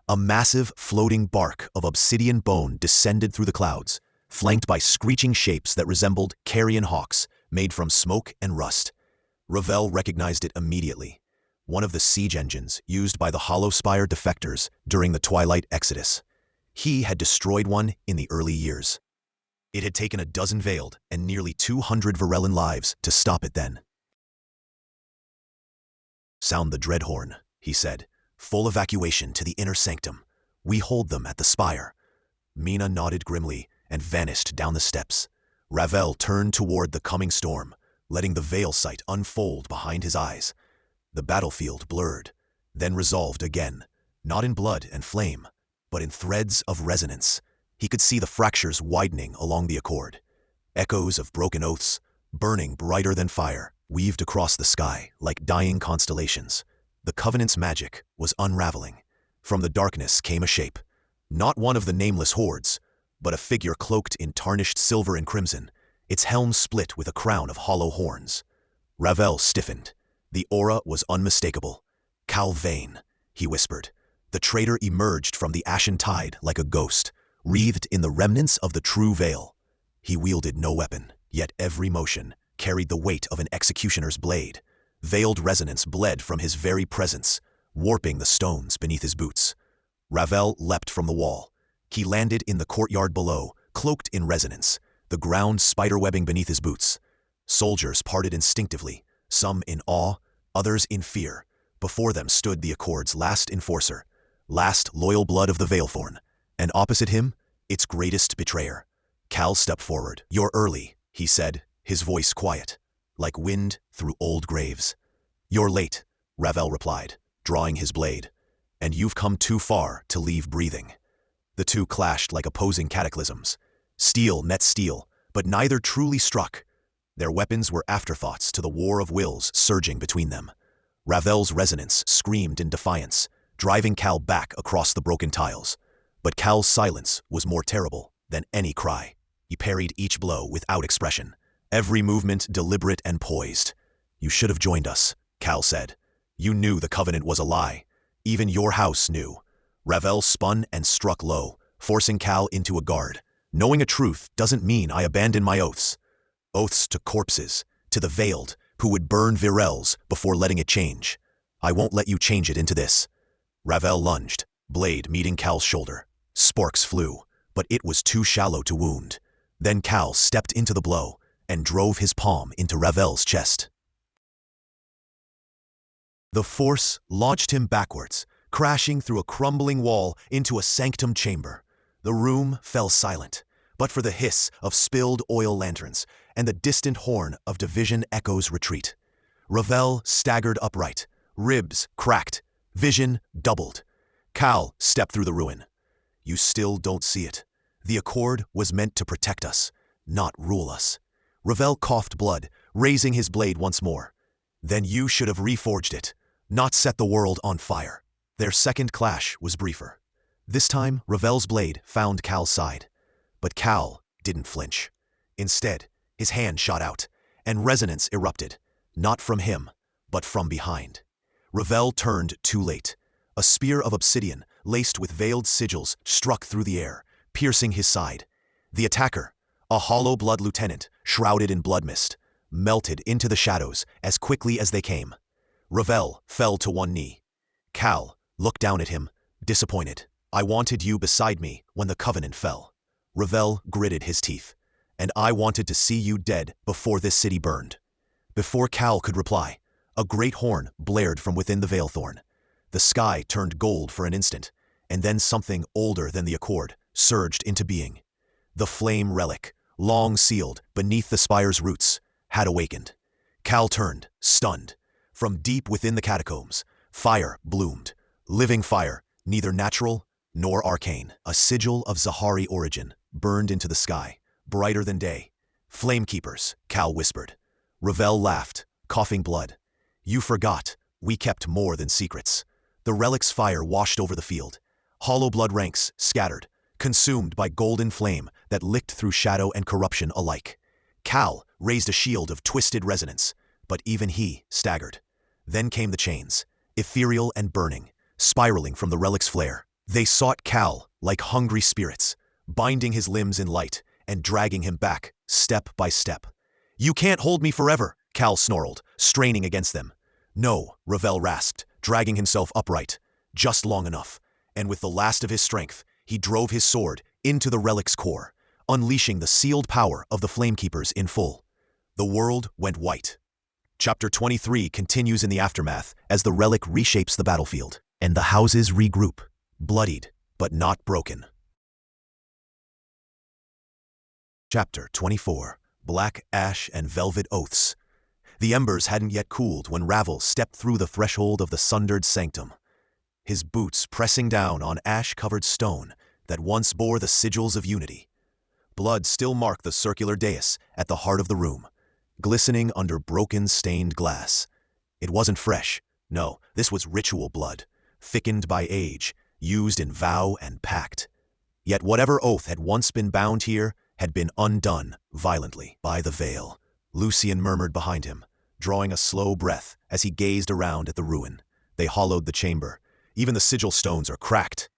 A massive, floating bark of obsidian bone descended through the clouds, flanked by screeching shapes that resembled carrion hawks made from smoke and rust. Ravel recognized it immediately. One of the siege engines used by the Hollow Spire defectors during the Twilight Exodus. He had destroyed one in the early years. It had taken a dozen Veiled and nearly 200 Virellen lives to stop it then. "Sound the dread horn," he said. "Full evacuation to the inner sanctum. We hold them at the spire." Mina nodded grimly and vanished down the steps. Ravel turned toward the coming storm, letting the veil sight unfold behind his eyes. The battlefield blurred, then resolved again, not in blood and flame, but in threads of resonance. He could see the fractures widening along the Accord. Echoes of broken oaths, burning brighter than fire, weaved across the sky like dying constellations. The Covenant's magic was unraveling. From the darkness came a shape, not one of the nameless hordes, but a figure cloaked in tarnished silver and crimson, its helm split with a crown of hollow horns. Ravel stiffened. The aura was unmistakable. "Calvain," he whispered. The traitor emerged from the ashen tide like a ghost, wreathed in the remnants of the true veil. He wielded no weapon, yet every motion carried the weight of an executioner's blade. Veiled resonance bled from his very presence, warping the stones beneath his boots. Ravel leapt from the wall. He landed in the courtyard below, cloaked in resonance, the ground spiderwebbing beneath his boots. Soldiers parted instinctively, some in awe, others in fear. Before them stood the Accord's last enforcer, last loyal blood of the Veilthorn, and opposite him, its greatest betrayer. Cal stepped forward. "You're early," he said, his voice quiet, like wind through old graves. "You're late," Ravel replied, drawing his blade. "And you've come too far to leave breathing." The two clashed like opposing cataclysms. Steel met steel, but neither truly struck. Their weapons were afterthoughts to the war of wills surging between them. Ravel's resonance screamed in defiance, driving Cal back across the broken tiles. But Cal's silence was more terrible than any cry. He parried each blow without expression, every movement deliberate and poised. "You should have joined us," Cal said. "You knew the Covenant was a lie. Even your house knew." Ravel spun and struck low, forcing Cal into a guard. "Knowing a truth doesn't mean I abandon my oaths." Oaths to corpses, to the Veiled, who would burn Virelles before letting it change. "I won't let you change it into this." Ravel lunged, blade meeting Cal's shoulder. Sparks flew, but it was too shallow to wound. Then Cal stepped into the blow and drove his palm into Ravel's chest. The force launched him backwards, crashing through a crumbling wall into a sanctum chamber. The room fell silent, but for the hiss of spilled oil lanterns and the distant horn of Division Echo's retreat. Ravel staggered upright, ribs cracked, vision doubled. Cal stepped through the ruin. "You still don't see it. The Accord was meant to protect us, not rule us." Ravel coughed blood, raising his blade once more. "Then you should have reforged it, not set the world on fire." Their second clash was briefer. This time, Ravel's blade found Cal's side. But Cal didn't flinch. Instead, his hand shot out, and resonance erupted, not from him, but from behind. Ravel turned too late. A spear of obsidian, laced with veiled sigils, struck through the air, piercing his side. The attacker, a hollow blood lieutenant, shrouded in blood mist, melted into the shadows as quickly as they came. Ravel fell to one knee. Cal looked down at him, disappointed. "I wanted you beside me when the Covenant fell." Ravel gritted his teeth. "And I wanted to see you dead before this city burned." Before Cal could reply, a great horn blared from within the Veilthorn. The sky turned gold for an instant, and then something older than the Accord surged into being. The flame relic, long sealed beneath the spire's roots, had awakened. Cal turned, stunned. From deep within the catacombs, fire bloomed. Living fire, neither natural nor arcane. A sigil of Zahari origin burned into the sky, brighter than day. "Flamekeepers," Cal whispered. Ravel laughed, coughing blood. You forgot. We kept more than secrets. The relic's fire washed over the field. Hollow blood ranks scattered, consumed by golden flame that licked through shadow and corruption alike. Cal raised a shield of twisted resonance, but even he staggered. Then came the chains, ethereal and burning, spiraling from the relic's flare. They sought Cal like hungry spirits, binding his limbs in light and dragging him back, step by step. You can't hold me forever, Cal snarled, straining against them. No, Ravel rasped, dragging himself upright, just long enough, and with the last of his strength, he drove his sword into the relic's core, unleashing the sealed power of the Flamekeepers in full. The world went white. Chapter 23 continues in the aftermath as the relic reshapes the battlefield, and the houses regroup, bloodied but not broken. Chapter 24. Black Ash and Velvet Oaths. The embers hadn't yet cooled when Ravel stepped through the threshold of the sundered sanctum, his boots pressing down on ash-covered stone that once bore the sigils of unity. Blood still marked the circular dais at the heart of the room, glistening under broken, stained glass. It wasn't fresh. No, this was ritual blood, thickened by age, used in vow and pact. Yet whatever oath had once been bound here had been undone violently by the veil. Lucien murmured behind him, drawing a slow breath as he gazed around at the ruin. They hollowed the chamber. Even the sigil stones are cracked.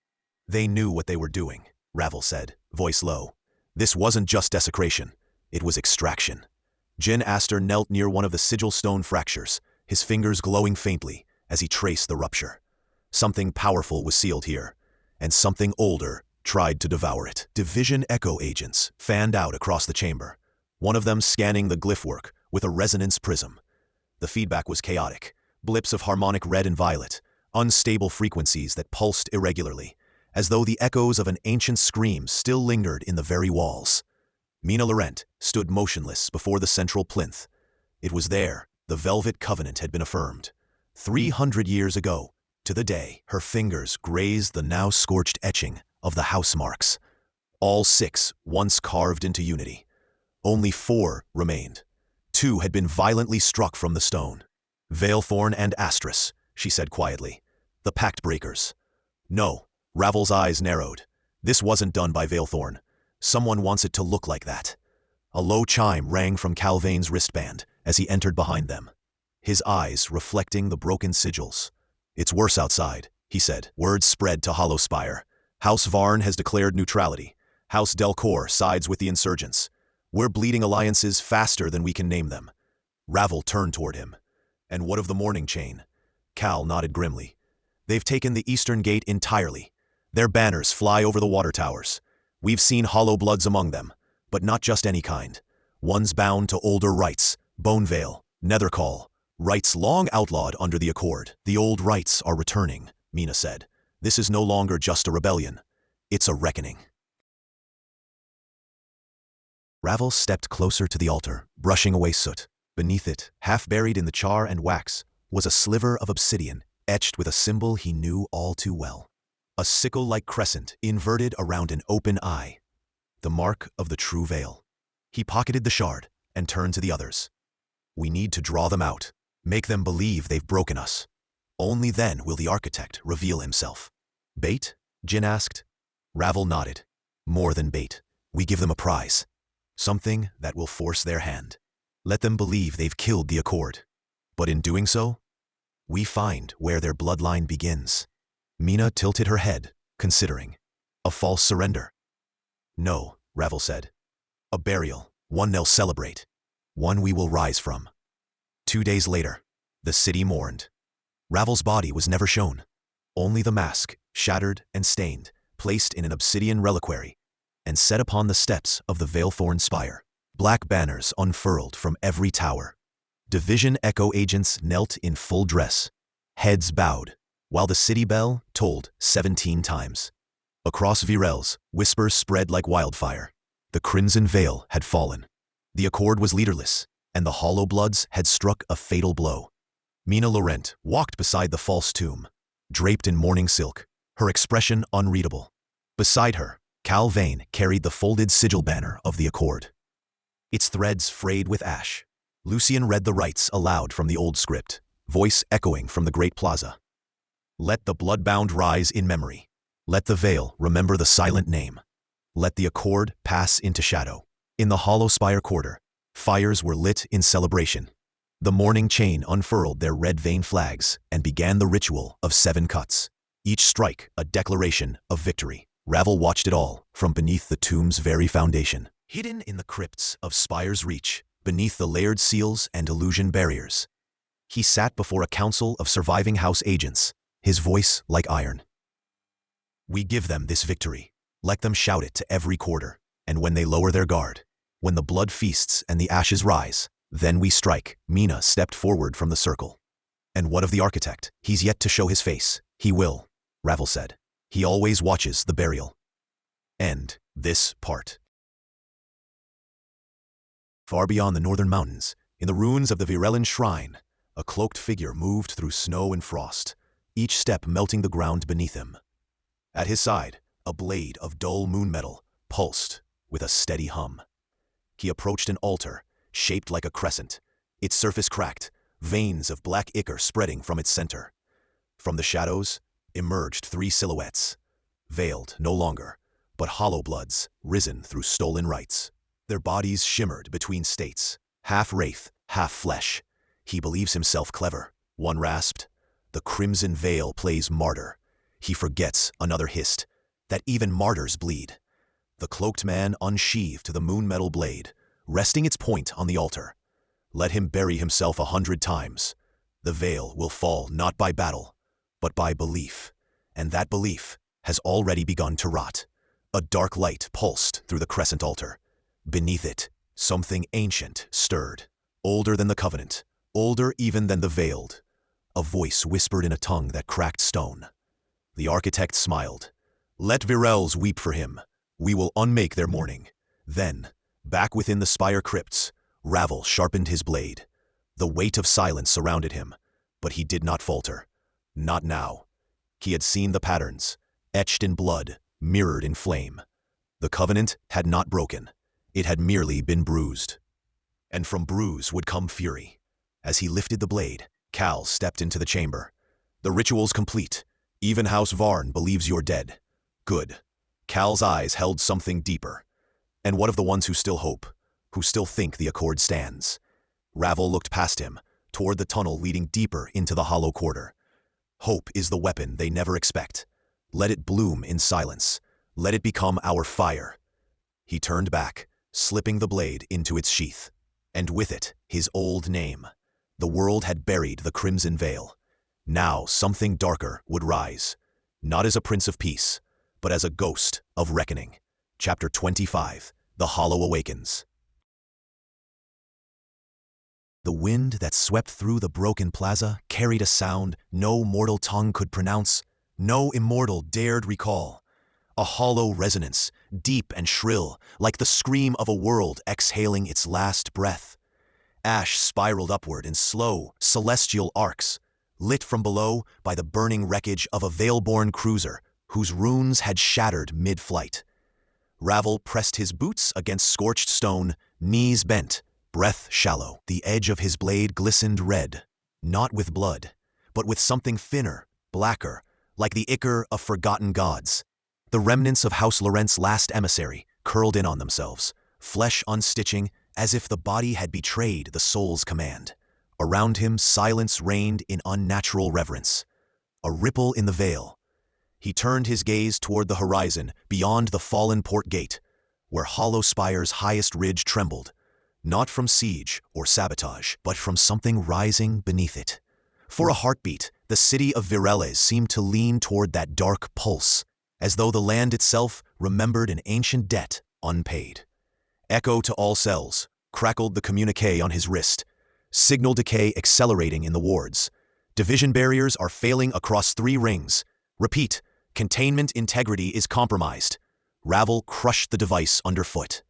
They knew what they were doing, Ravel said, voice low. This wasn't just desecration. It was extraction. Jin Astor knelt near one of the sigil stone fractures, his fingers glowing faintly as he traced the rupture. Something powerful was sealed here, and something older tried to devour it. Division echo agents fanned out across the chamber, one of them scanning the glyph work with a resonance prism. The feedback was chaotic, blips of harmonic red and violet, unstable frequencies that pulsed irregularly, as though the echoes of an ancient scream still lingered in the very walls. Mina Laurent stood motionless before the central plinth. It was there the Velvet Covenant had been affirmed. 300 years ago, to the day, her fingers grazed the now scorched etching of the house marks. All 6 once carved into unity. Only 4 remained. 2 had been violently struck from the stone. Veilthorn and Astris, she said quietly. The pact breakers. No, Ravel's eyes narrowed. This wasn't done by Veilthorn. Someone wants it to look like that. A low chime rang from Calvain's wristband as he entered behind them, his eyes reflecting the broken sigils. It's worse outside, he said. Words spread to Hollowspire. House Varn has declared neutrality. House Delcourt sides with the insurgents. We're bleeding alliances faster than we can name them. Ravel turned toward him. And what of the Morning Chain? Cal nodded grimly. They've taken the Eastern Gate entirely. Their banners fly over the water towers. We've seen hollow bloods among them, but not just any kind. Ones bound to older rites, Bonevale, Nethercall, rites long outlawed under the Accord. The old rites are returning, Mina said. This is no longer just a rebellion. It's a reckoning. Ravel stepped closer to the altar, brushing away soot. Beneath it, half buried in the char and wax, was a sliver of obsidian, etched with a symbol he knew all too well. A sickle-like crescent inverted around an open eye. The mark of the true veil. He pocketed the shard and turned to the others. We need to draw them out, make them believe they've broken us. Only then will the architect reveal himself. Bait? Jin asked. Ravel nodded. More than bait. We give them a prize. Something that will force their hand. Let them believe they've killed the Accord. But in doing so, we find where their bloodline begins. Mina tilted her head, considering. A false surrender. No, Ravel said. A burial, one they'll celebrate. One we will rise from. 2 days later, the city mourned. Ravel's body was never shown. Only the mask, shattered and stained, placed in an obsidian reliquary, and set upon the steps of the Veilthorn spire. Black banners unfurled from every tower. Division echo agents knelt in full dress, heads bowed, while the city bell tolled 17 times. Across Virelles, whispers spread like wildfire. The crimson veil had fallen. The Accord was leaderless, and the Hollow Bloods had struck a fatal blow. Mina Laurent walked beside the false tomb, draped in mourning silk, her expression unreadable. Beside her, Calvain carried the folded sigil banner of the Accord. Its threads frayed with ash, Lucian read the rites aloud from the old script, voice echoing from the great plaza. Let the bloodbound rise in memory. Let the veil remember the silent name. Let the accord pass into shadow. In the hollow spire quarter, fires were lit in celebration. The morning chain unfurled their red vein flags and began the ritual of 7 cuts, each strike a declaration of victory. Ravel watched it all from beneath the tomb's very foundation. Hidden in the crypts of Spire's reach, beneath the layered seals and illusion barriers, he sat before a council of surviving house agents, his voice like iron. We give them this victory. Let them shout it to every quarter, and when they lower their guard, when the blood feasts and the ashes rise, then we strike. Mina stepped forward from the circle. And what of the architect? He's yet to show his face. He will, Ravel said. He always watches the burial. End this part. Far beyond the northern mountains, in the ruins of the Virellen shrine, a cloaked figure moved through snow and frost, each step melting the ground beneath him. At his side, a blade of dull moonmetal pulsed with a steady hum. He approached an altar, shaped like a crescent, its surface cracked, veins of black ichor spreading from its center. From the shadows emerged 3 silhouettes, veiled no longer, but hollow bloods risen through stolen rites. Their bodies shimmered between states, half wraith, half flesh. He believes himself clever, one rasped. The crimson veil plays martyr. He forgets, another hissed, that even martyrs bleed. The cloaked man unsheathed the moonmetal blade, resting its point on the altar. Let him bury himself 100 times. The veil will fall not by battle, but by belief. And that belief has already begun to rot. A dark light pulsed through the crescent altar. Beneath it, something ancient stirred, older than the covenant, older even than the veiled. A voice whispered in a tongue that cracked stone. The architect smiled. Let Virelles weep for him. We will unmake their mourning. Then, back within the spire crypts, Ravel sharpened his blade. The weight of silence surrounded him, but he did not falter. Not now. He had seen the patterns, etched in blood, mirrored in flame. The covenant had not broken. It had merely been bruised. And from bruise would come fury. As he lifted the blade, Cal stepped into the chamber. The ritual's complete. Even House Varn believes you're dead. Good. Cal's eyes held something deeper. And what of the ones who still hope, who still think the accord stands? Ravel looked past him, toward the tunnel leading deeper into the hollow quarter. Hope is the weapon they never expect. Let it bloom in silence. Let it become our fire. He turned back, slipping the blade into its sheath. And with it, his old name. The world had buried the crimson veil. Now something darker would rise, not as a prince of peace, but as a ghost of reckoning. Chapter 25, The Hollow Awakens. The wind that swept through the broken plaza carried a sound no mortal tongue could pronounce, no immortal dared recall. A hollow resonance, deep and shrill, like the scream of a world exhaling its last breath. Ash spiraled upward in slow, celestial arcs, lit from below by the burning wreckage of a Veilborne cruiser whose runes had shattered mid-flight. Ravel pressed his boots against scorched stone, knees bent, breath shallow. The edge of his blade glistened red, not with blood, but with something thinner, blacker, like the ichor of forgotten gods. The remnants of House Laurent's last emissary curled in on themselves, flesh unstitching as if the body had betrayed the soul's command. Around him, silence reigned in unnatural reverence. A ripple in the veil. He turned his gaze toward the horizon beyond the fallen port gate, where Hollow Spire's highest ridge trembled, not from siege or sabotage, but from something rising beneath it. For a heartbeat, the city of Virelles seemed to lean toward that dark pulse, as though the land itself remembered an ancient debt unpaid. Echo to all cells, crackled the communique on his wrist. Signal decay accelerating in the wards. Division barriers are failing across 3 rings. Repeat, containment integrity is compromised. Ravel crushed the device underfoot.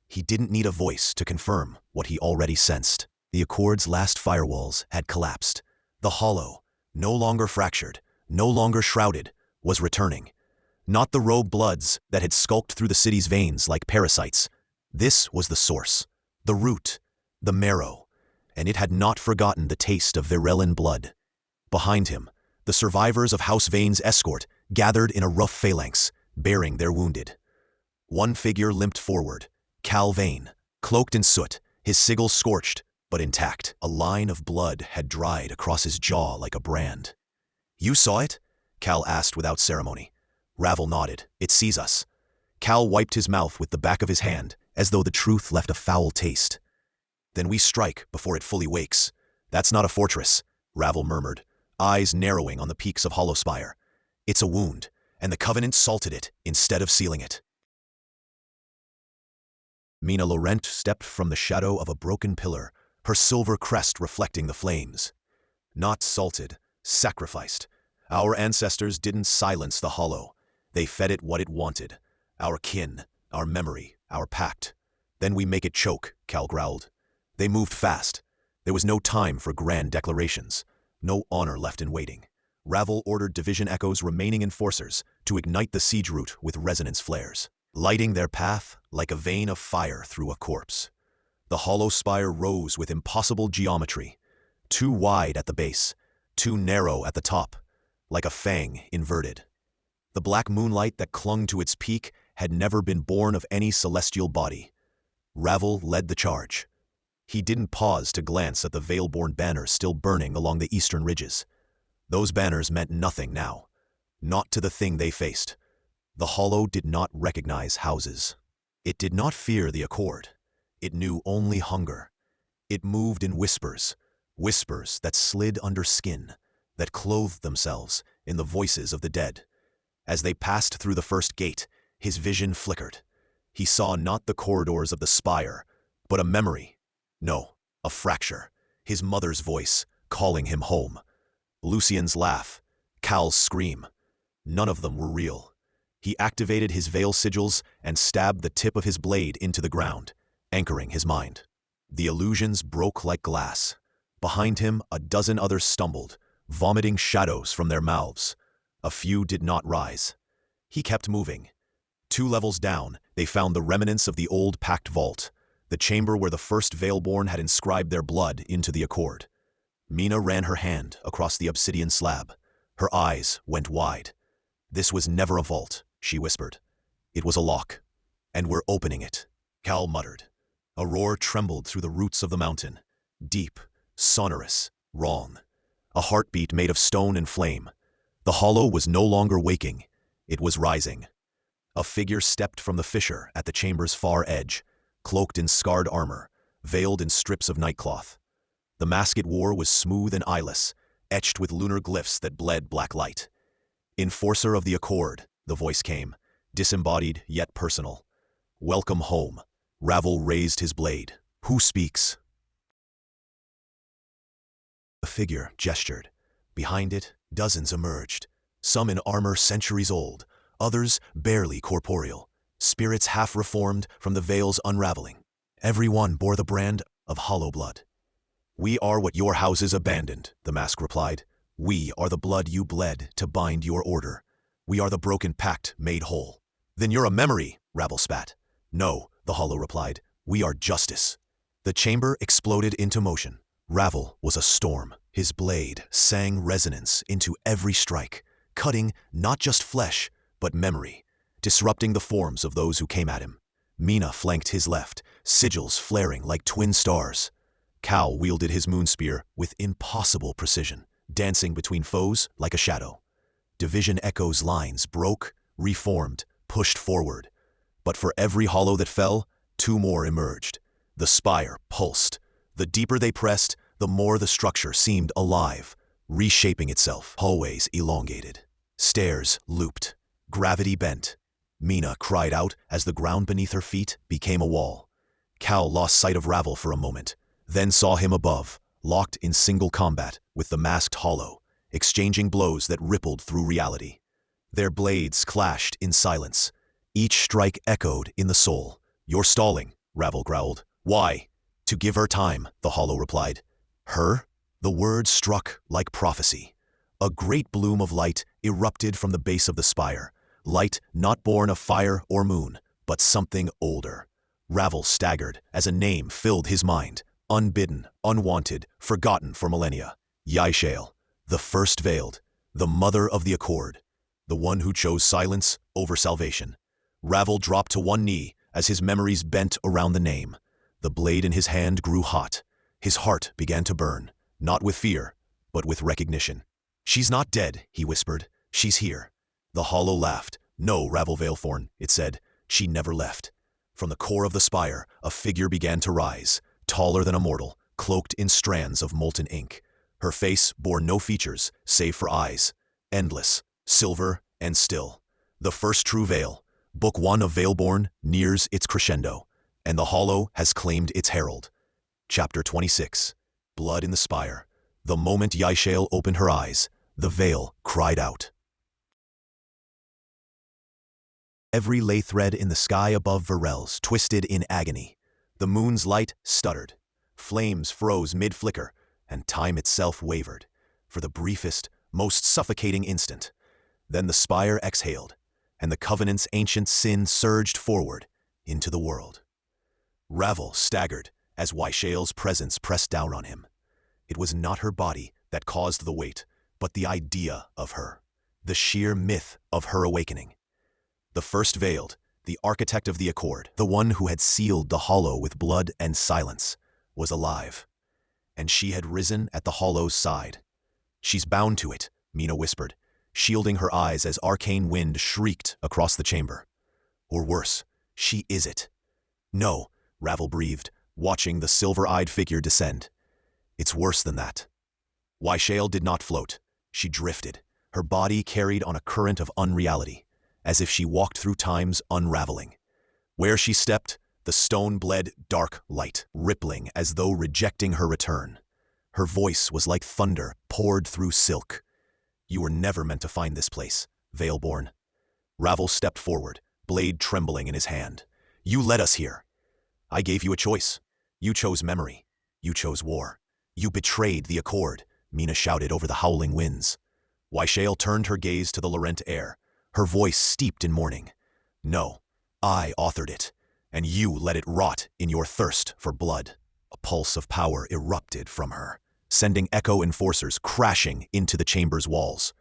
He didn't need a voice to confirm what he already sensed. The Accord's last firewalls had collapsed. The hollow, no longer fractured, no longer shrouded, was returning. Not the rogue bloods that had skulked through the city's veins like parasites. This was the source, the root, the marrow. and it had not forgotten the taste of Virellen blood. Behind him, the survivors of House Vane's escort gathered in a rough phalanx, bearing their wounded. One figure limped forward, Cal Vane, cloaked in soot, his sigil scorched, but intact. A line of blood had dried across his jaw like a brand. "You saw it?" Cal asked without ceremony. Ravel nodded. "It sees us." Cal wiped his mouth with the back of his hand, as though the truth left a foul taste. "Then we strike before it fully wakes." "That's not a fortress," Ravel murmured, eyes narrowing on the peaks of Hollow Spire. "It's a wound, and the Covenant salted it instead of sealing it." Mina Laurent stepped from the shadow of a broken pillar, her silver crest reflecting the flames. "Not salted, sacrificed. Our ancestors didn't silence the Hollow. They fed it what it wanted. Our kin, our memory, our pact. Then we make it choke," Cal growled. They moved fast. There was no time for grand declarations. No honor left in waiting. Ravel ordered Division Echo's remaining enforcers to ignite the siege route with resonance flares, lighting their path like a vein of fire through a corpse. The Hollow Spire rose with impossible geometry, too wide at the base, too narrow at the top, like a fang inverted. The black moonlight that clung to its peak had never been born of any celestial body. Ravel led the charge. He didn't pause to glance at the Veilborne banners still burning along the eastern ridges. Those banners meant nothing now, not to the thing they faced. The Hollow did not recognize houses. It did not fear the Accord. It knew only hunger. It moved in whispers, whispers that slid under skin, that clothed themselves in the voices of the dead. As they passed through the first gate, his vision flickered. He saw not the corridors of the spire, but a memory. No, a fracture. His mother's voice, calling him home. Lucien's laugh, Cal's scream. None of them were real. He activated his veil sigils and stabbed the tip of his blade into the ground, anchoring his mind. The illusions broke like glass. Behind him, a dozen others stumbled, vomiting shadows from their mouths. A few did not rise. He kept moving. 2 levels down, they found the remnants of the old packed vault, the chamber where the first Veilborne had inscribed their blood into the Accord. Mina ran her hand across the obsidian slab. Her eyes went wide. "This was never a vault," she whispered. "It was a lock. And we're opening it," Cal muttered. A roar trembled through the roots of the mountain. Deep, sonorous, wrong. A heartbeat made of stone and flame. The Hollow was no longer waking. It was rising. A figure stepped from the fissure at the chamber's far edge, cloaked in scarred armor, veiled in strips of nightcloth. The mask it wore was smooth and eyeless, etched with lunar glyphs that bled black light. "Enforcer of the Accord," the voice came, disembodied yet personal. "Welcome home." Ravel raised his blade. "Who speaks?" The figure gestured. Behind it, dozens emerged, some in armor centuries old, others barely corporeal, spirits half-reformed from the veil's unraveling. Every one bore the brand of hollow blood. "We are what your houses abandoned," the mask replied. "We are the blood you bled to bind your order. We are the broken pact made whole." "Then you're a memory," Ravel spat. "No," the hollow replied. "We are justice." The chamber exploded into motion. Ravel was a storm. His blade sang resonance into every strike, cutting not just flesh, but memory, disrupting the forms of those who came at him. Mina flanked his left, sigils flaring like twin stars. Cal wielded his moonspear with impossible precision, dancing between foes like a shadow. Division Echo's lines broke, reformed, pushed forward. But for every hollow that fell, 2 more emerged. The spire pulsed. The deeper they pressed, the more the structure seemed alive, reshaping itself. Hallways elongated. Stairs looped. Gravity bent. Mina cried out as the ground beneath her feet became a wall. Cal lost sight of Ravel for a moment, then saw him above, locked in single combat with the masked hollow, exchanging blows that rippled through reality. Their blades clashed in silence. Each strike echoed in the soul. "You're stalling," Ravel growled. "Why?" "To give her time," the hollow replied. "Her?" The word struck like prophecy. A great bloom of light erupted from the base of the spire, light not born of fire or moon, but something older. Ravel staggered as a name filled his mind. unbidden, unwanted, forgotten for millennia. Yaishael, the first veiled, the mother of the Accord, the one who chose silence over salvation. Ravel dropped to one knee as his memories bent around the name. The blade in his hand grew hot. His heart began to burn, not with fear, but with recognition. "She's not dead," he whispered. "She's here." The hollow laughed. "No, Ravel Veilthorn," it said. "She never left." From the core of the spire, a figure began to rise, taller than a mortal, cloaked in strands of molten ink. Her face bore no features, save for eyes, endless, silver, and still. The first true veil, Book 1 of Veilborne, nears its crescendo, and the hollow has claimed its herald. Chapter 26. Blood in the Spire. The moment Yaishael opened her eyes, the veil cried out. Every lay thread in the sky above Virelles twisted in agony. The moon's light stuttered. Flames froze mid-flicker, and time itself wavered, for the briefest, most suffocating instant. Then the spire exhaled, and the Covenant's ancient sin surged forward into the world. Ravel staggered as Yaishael's presence pressed down on him. It was not her body that caused the weight, but the idea of her, the sheer myth of her awakening. The first veiled, the architect of the Accord, the one who had sealed the hollow with blood and silence, was alive. And she had risen at the hollow's side. "She's bound to it," Mina whispered, shielding her eyes as arcane wind shrieked across the chamber. "Or worse, she is it." "No," Ravel breathed, watching the silver-eyed figure descend. "It's worse than that." Yaishael did not float. She drifted, her body carried on a current of unreality, as if she walked through time's unraveling. Where she stepped, the stone bled dark light, rippling as though rejecting her return. Her voice was like thunder poured through silk. "You were never meant to find this place, Veilborne." Ravel stepped forward, blade trembling in his hand. "You led us here. I gave you a choice. You chose memory. You chose war. You betrayed the Accord," Mina shouted over the howling winds. Yaishael turned her gaze to the Laurent air, her voice steeped in mourning. "No, I authored it, and you let it rot in your thirst for blood." A pulse of power erupted from her, sending echo enforcers crashing into the chamber's walls.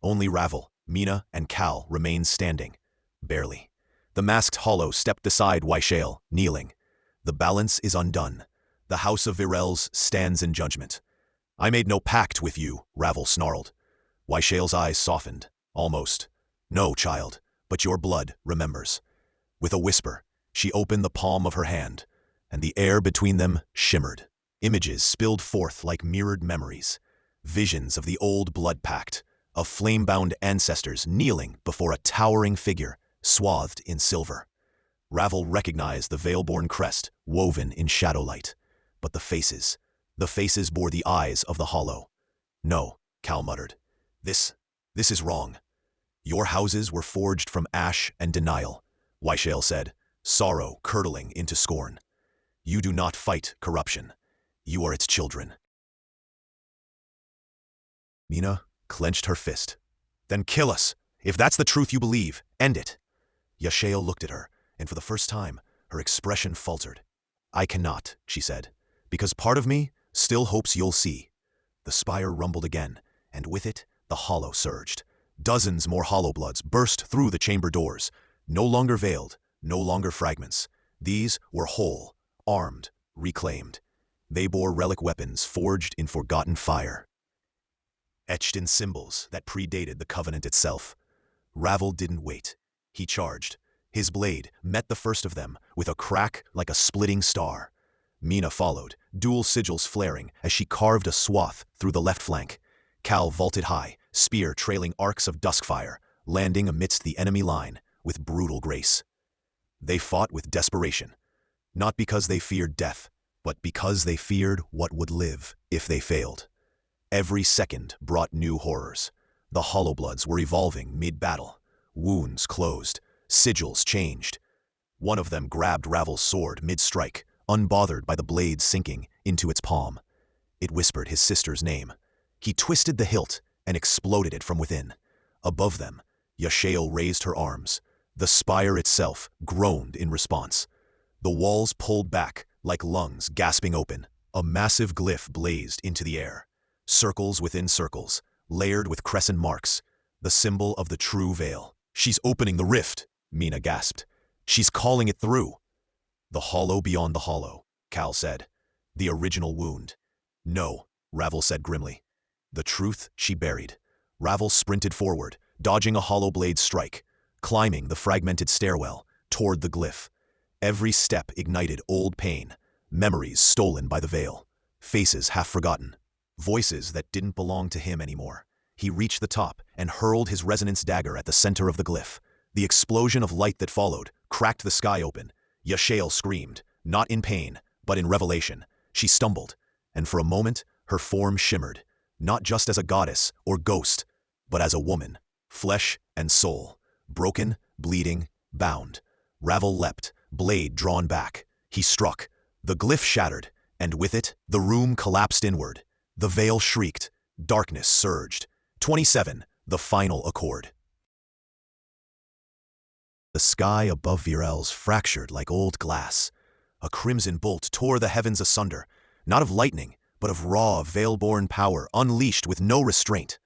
Only Ravel, Mina, and Cal remained standing, barely. The masked hollow stepped aside Yaishael, kneeling. "The balance is undone. The House of Virelles stands in judgment." "I made no pact with you," Ravel snarled. Yaishael's eyes softened, almost. "No, child, but your blood remembers." With a whisper, she opened the palm of her hand, and the air between them shimmered. Images spilled forth like mirrored memories, visions of the old blood pact, of flame-bound ancestors kneeling before a towering figure swathed in silver. Ravel recognized the Veilborne crest woven in shadowlight, but the faces bore the eyes of the hollow. "No," Cal muttered. This is wrong." "Your houses were forged from ash and denial," Yaishael said, sorrow curdling into scorn. "You do not fight corruption. You are its children." Mina clenched her fist. "Then kill us. If that's the truth you believe, end it." Yaishael looked at her, and for the first time, her expression faltered. "I cannot," she said, "because part of me still hopes you'll see." The spire rumbled again, and with it, the hollow surged. Dozens more hollowbloods burst through the chamber doors, no longer veiled, no longer fragments. These were whole, armed, reclaimed. They bore relic weapons forged in forgotten fire, etched in symbols that predated the Covenant itself. Ravel didn't wait. He charged. His blade met the first of them with a crack like a splitting star. Mina followed, dual sigils flaring as she carved a swath through the left flank. Cal vaulted high, spear trailing arcs of duskfire, landing amidst the enemy line with brutal grace. They fought with desperation, not because they feared death, but because they feared what would live if they failed. Every second brought new horrors. The hollowbloods were evolving mid-battle. Wounds closed, sigils changed. One of them grabbed Ravel's sword mid-strike, unbothered by the blade sinking into its palm. It whispered his sister's name. He twisted the hilt and exploded it from within. Above them, Yaishael raised her arms. The spire itself groaned in response. The walls pulled back, like lungs gasping open, A massive glyph blazed into the air. Circles within circles, layered with crescent marks, the symbol of the true veil. "She's opening the rift," Mina gasped. "She's calling it through." "The hollow beyond the hollow," Cal said. "The original wound." "No," Ravel said grimly. "The truth she buried." Ravel sprinted forward, dodging a hollow blade strike, climbing the fragmented stairwell toward the glyph. Every step ignited old pain, memories stolen by the veil, faces half forgotten, voices that didn't belong to him anymore. He reached the top and hurled his resonance dagger at the center of the glyph. The explosion of light that followed cracked the sky open. Yashael screamed, not in pain, but in revelation. She stumbled, and for a moment, her form shimmered, not just as a goddess or ghost, but as a woman, flesh and soul, broken, bleeding, bound. Ravel leapt, blade drawn back. He struck. The glyph shattered, and with it, the room collapsed inward. The veil shrieked. Darkness surged. 27. The final accord. The sky above Virelles fractured like old glass. A crimson bolt tore the heavens asunder, not of lightning, but of raw, veilborne power unleashed with no restraint.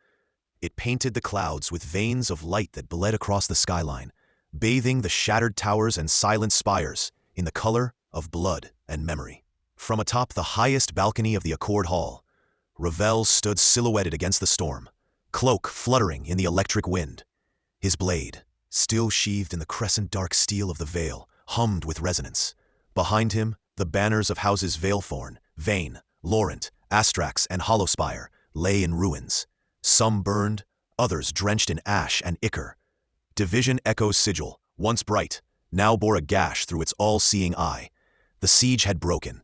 It painted the clouds with veins of light that bled across the skyline, bathing the shattered towers and silent spires in the color of blood and memory. From atop the highest balcony of the Accord Hall, Ravel stood silhouetted against the storm, cloak fluttering in the electric wind. His blade, still sheathed in the crescent-dark steel of the veil, hummed with resonance. Behind him, the banners of houses Veilthorn, Vane, Laurent, Astrax, and Hollowspire lay in ruins. Some burned, others drenched in ash and ichor. Division Echo's sigil, once bright, now bore a gash through its all-seeing eye. The siege had broken,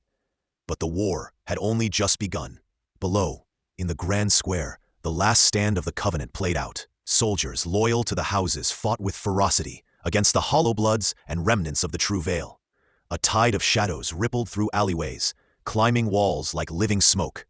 but the war had only just begun. Below, in the grand square, the last stand of the Covenant played out. Soldiers loyal to the houses fought with ferocity against the Hollowbloods and remnants of the True Veil. A tide of shadows rippled through alleyways, climbing walls like living smoke.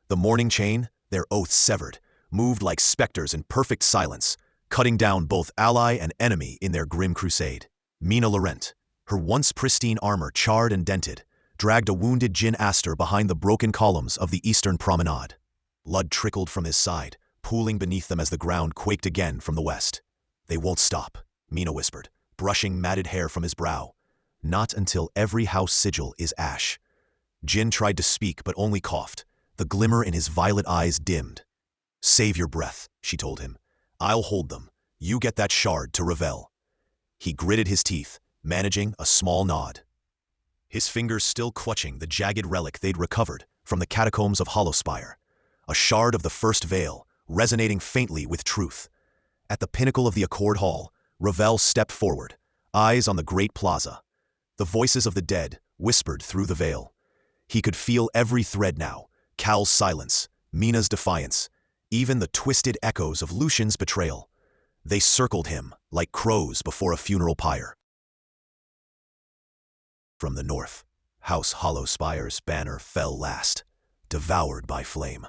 The Morning Chain, their oaths severed, moved like specters in perfect silence, cutting down both ally and enemy in their grim crusade. Mina Laurent, her once pristine armor charred and dented, dragged a wounded Jin Aster behind the broken columns of the eastern promenade. Blood trickled from his side, pooling beneath them as the ground quaked again from the west. "They won't stop," Mina whispered, brushing matted hair from his brow. "Not until every house sigil is ash." Jin tried to speak but only coughed. The glimmer in his violet eyes dimmed. "Save your breath," she told him. "I'll hold them. You get that shard to Ravel." He gritted his teeth, managing a small nod. His fingers still clutching the jagged relic they'd recovered from the catacombs of Hollowspire. A shard of the first veil, resonating faintly with truth. At the pinnacle of the Accord Hall, Ravel stepped forward, eyes on the great plaza. The voices of the dead whispered through the veil. He could feel every thread now, Cal's silence, Mina's defiance, even the twisted echoes of Lucian's betrayal. They circled him like crows before a funeral pyre. From the north, House Hollowspire's banner fell last, devoured by flame.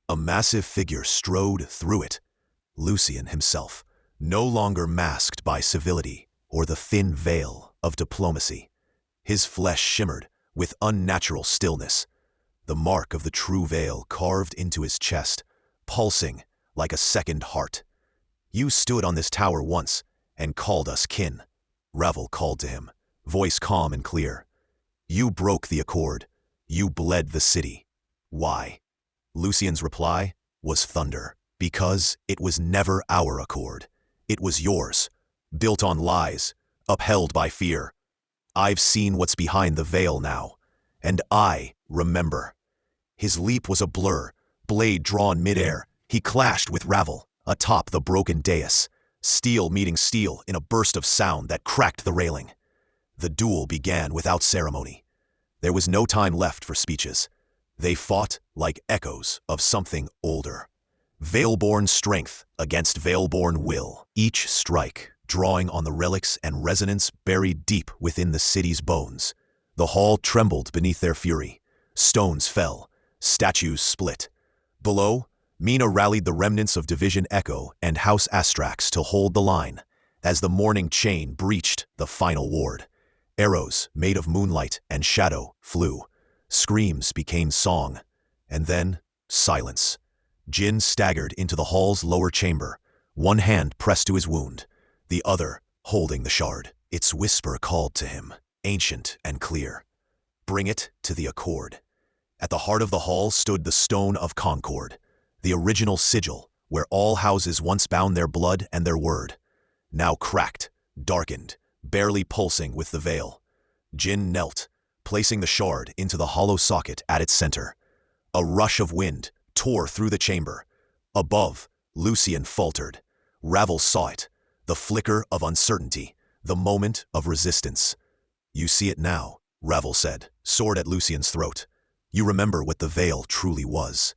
A massive figure strode through it, Lucian himself, no longer masked by civility or the thin veil of diplomacy. His flesh shimmered with unnatural stillness, the mark of the true veil carved into his chest, pulsing like a second heart. "You stood on this tower once and called us kin," Ravel called to him, voice calm and clear. "You broke the accord. You bled the city. Why?" Lucian's reply was thunder. "Because it was never our accord. It was yours, built on lies, upheld by fear. I've seen what's behind the veil now, and I remember." His leap was a blur, blade drawn midair. He clashed with Ravel atop the broken dais, steel meeting steel in a burst of sound that cracked the railing. The duel began without ceremony. There was no time left for speeches. They fought like echoes of something older. Veilborne strength against Veilborne will. Each strike drawing on the relics and resonance buried deep within the city's bones. The hall trembled beneath their fury. Stones fell, statues split. Below, Mina rallied the remnants of Division Echo and House Astrax to hold the line as the Morning Chain breached the final ward. Arrows made of moonlight and shadow flew. Screams became song, and then silence. Jin staggered into the hall's lower chamber, one hand pressed to his wound, the other holding the shard. Its whisper called to him, ancient and clear. Bring it to the Accord. At the heart of the hall stood the Stone of Concord, the original sigil where all houses once bound their blood and their word. Now cracked, darkened, barely pulsing with the veil. Jin knelt, placing the shard into the hollow socket at its center. A rush of wind tore through the chamber. Above, Lucian faltered. Ravel saw it, the flicker of uncertainty, the moment of resistance. You see it now, Ravel said, sword at Lucian's throat. You remember what the veil truly was.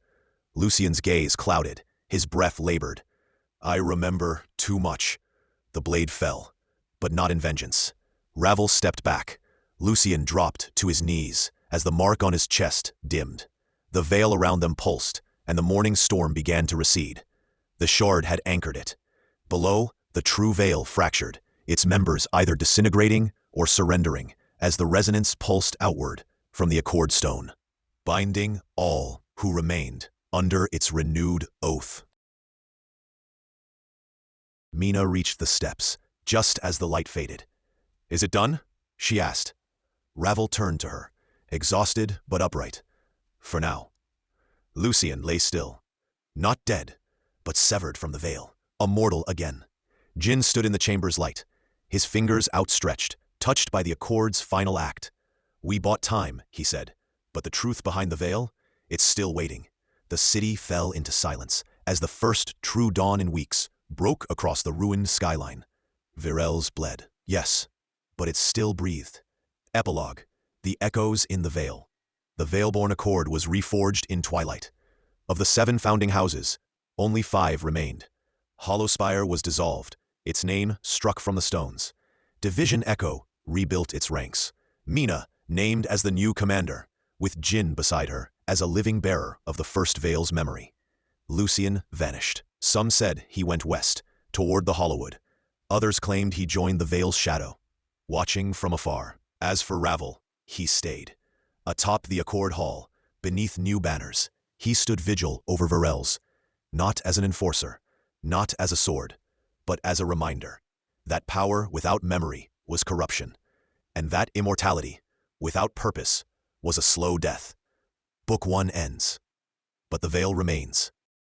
Lucian's gaze clouded, his breath labored. I remember too much. The blade fell, but not in vengeance. Ravel stepped back. Lucian dropped to his knees as the mark on his chest dimmed. The veil around them pulsed, and the morning storm began to recede. The shard had anchored it. Below, the true veil fractured, its members either disintegrating or surrendering as the resonance pulsed outward from the Accord stone, binding all who remained under its renewed oath. Mina reached the steps, just as the light faded. Is it done? She asked. Ravel turned to her, exhausted but upright. For now. Lucian lay still. Not dead, but severed from the veil, immortal again. Jin stood in the chamber's light, his fingers outstretched, touched by the Accord's final act. We bought time, he said, but the truth behind the veil, it's still waiting. The city fell into silence as the first true dawn in weeks broke across the ruined skyline. Virelles bled, yes, but it still breathed. Epilogue, the echoes in the veil. The Veilborne Accord was reforged in twilight. Of the 7 founding houses, only 5 remained. Hollowspire was dissolved, its name struck from the stones. Division Echo rebuilt its ranks. Mina, named as the new commander, with Jin beside her as a living bearer of the first veil's memory. Lucian vanished. Some said he went west, toward the Hollowwood. Others claimed he joined the veil's shadow, watching from afar. As for Ravel, he stayed. Atop the Accord Hall, beneath new banners, he stood vigil over Virelles, not as an enforcer, not as a sword, but as a reminder that power without memory was corruption, and that immortality, without purpose, was a slow death. Book 1 ends, but the veil remains.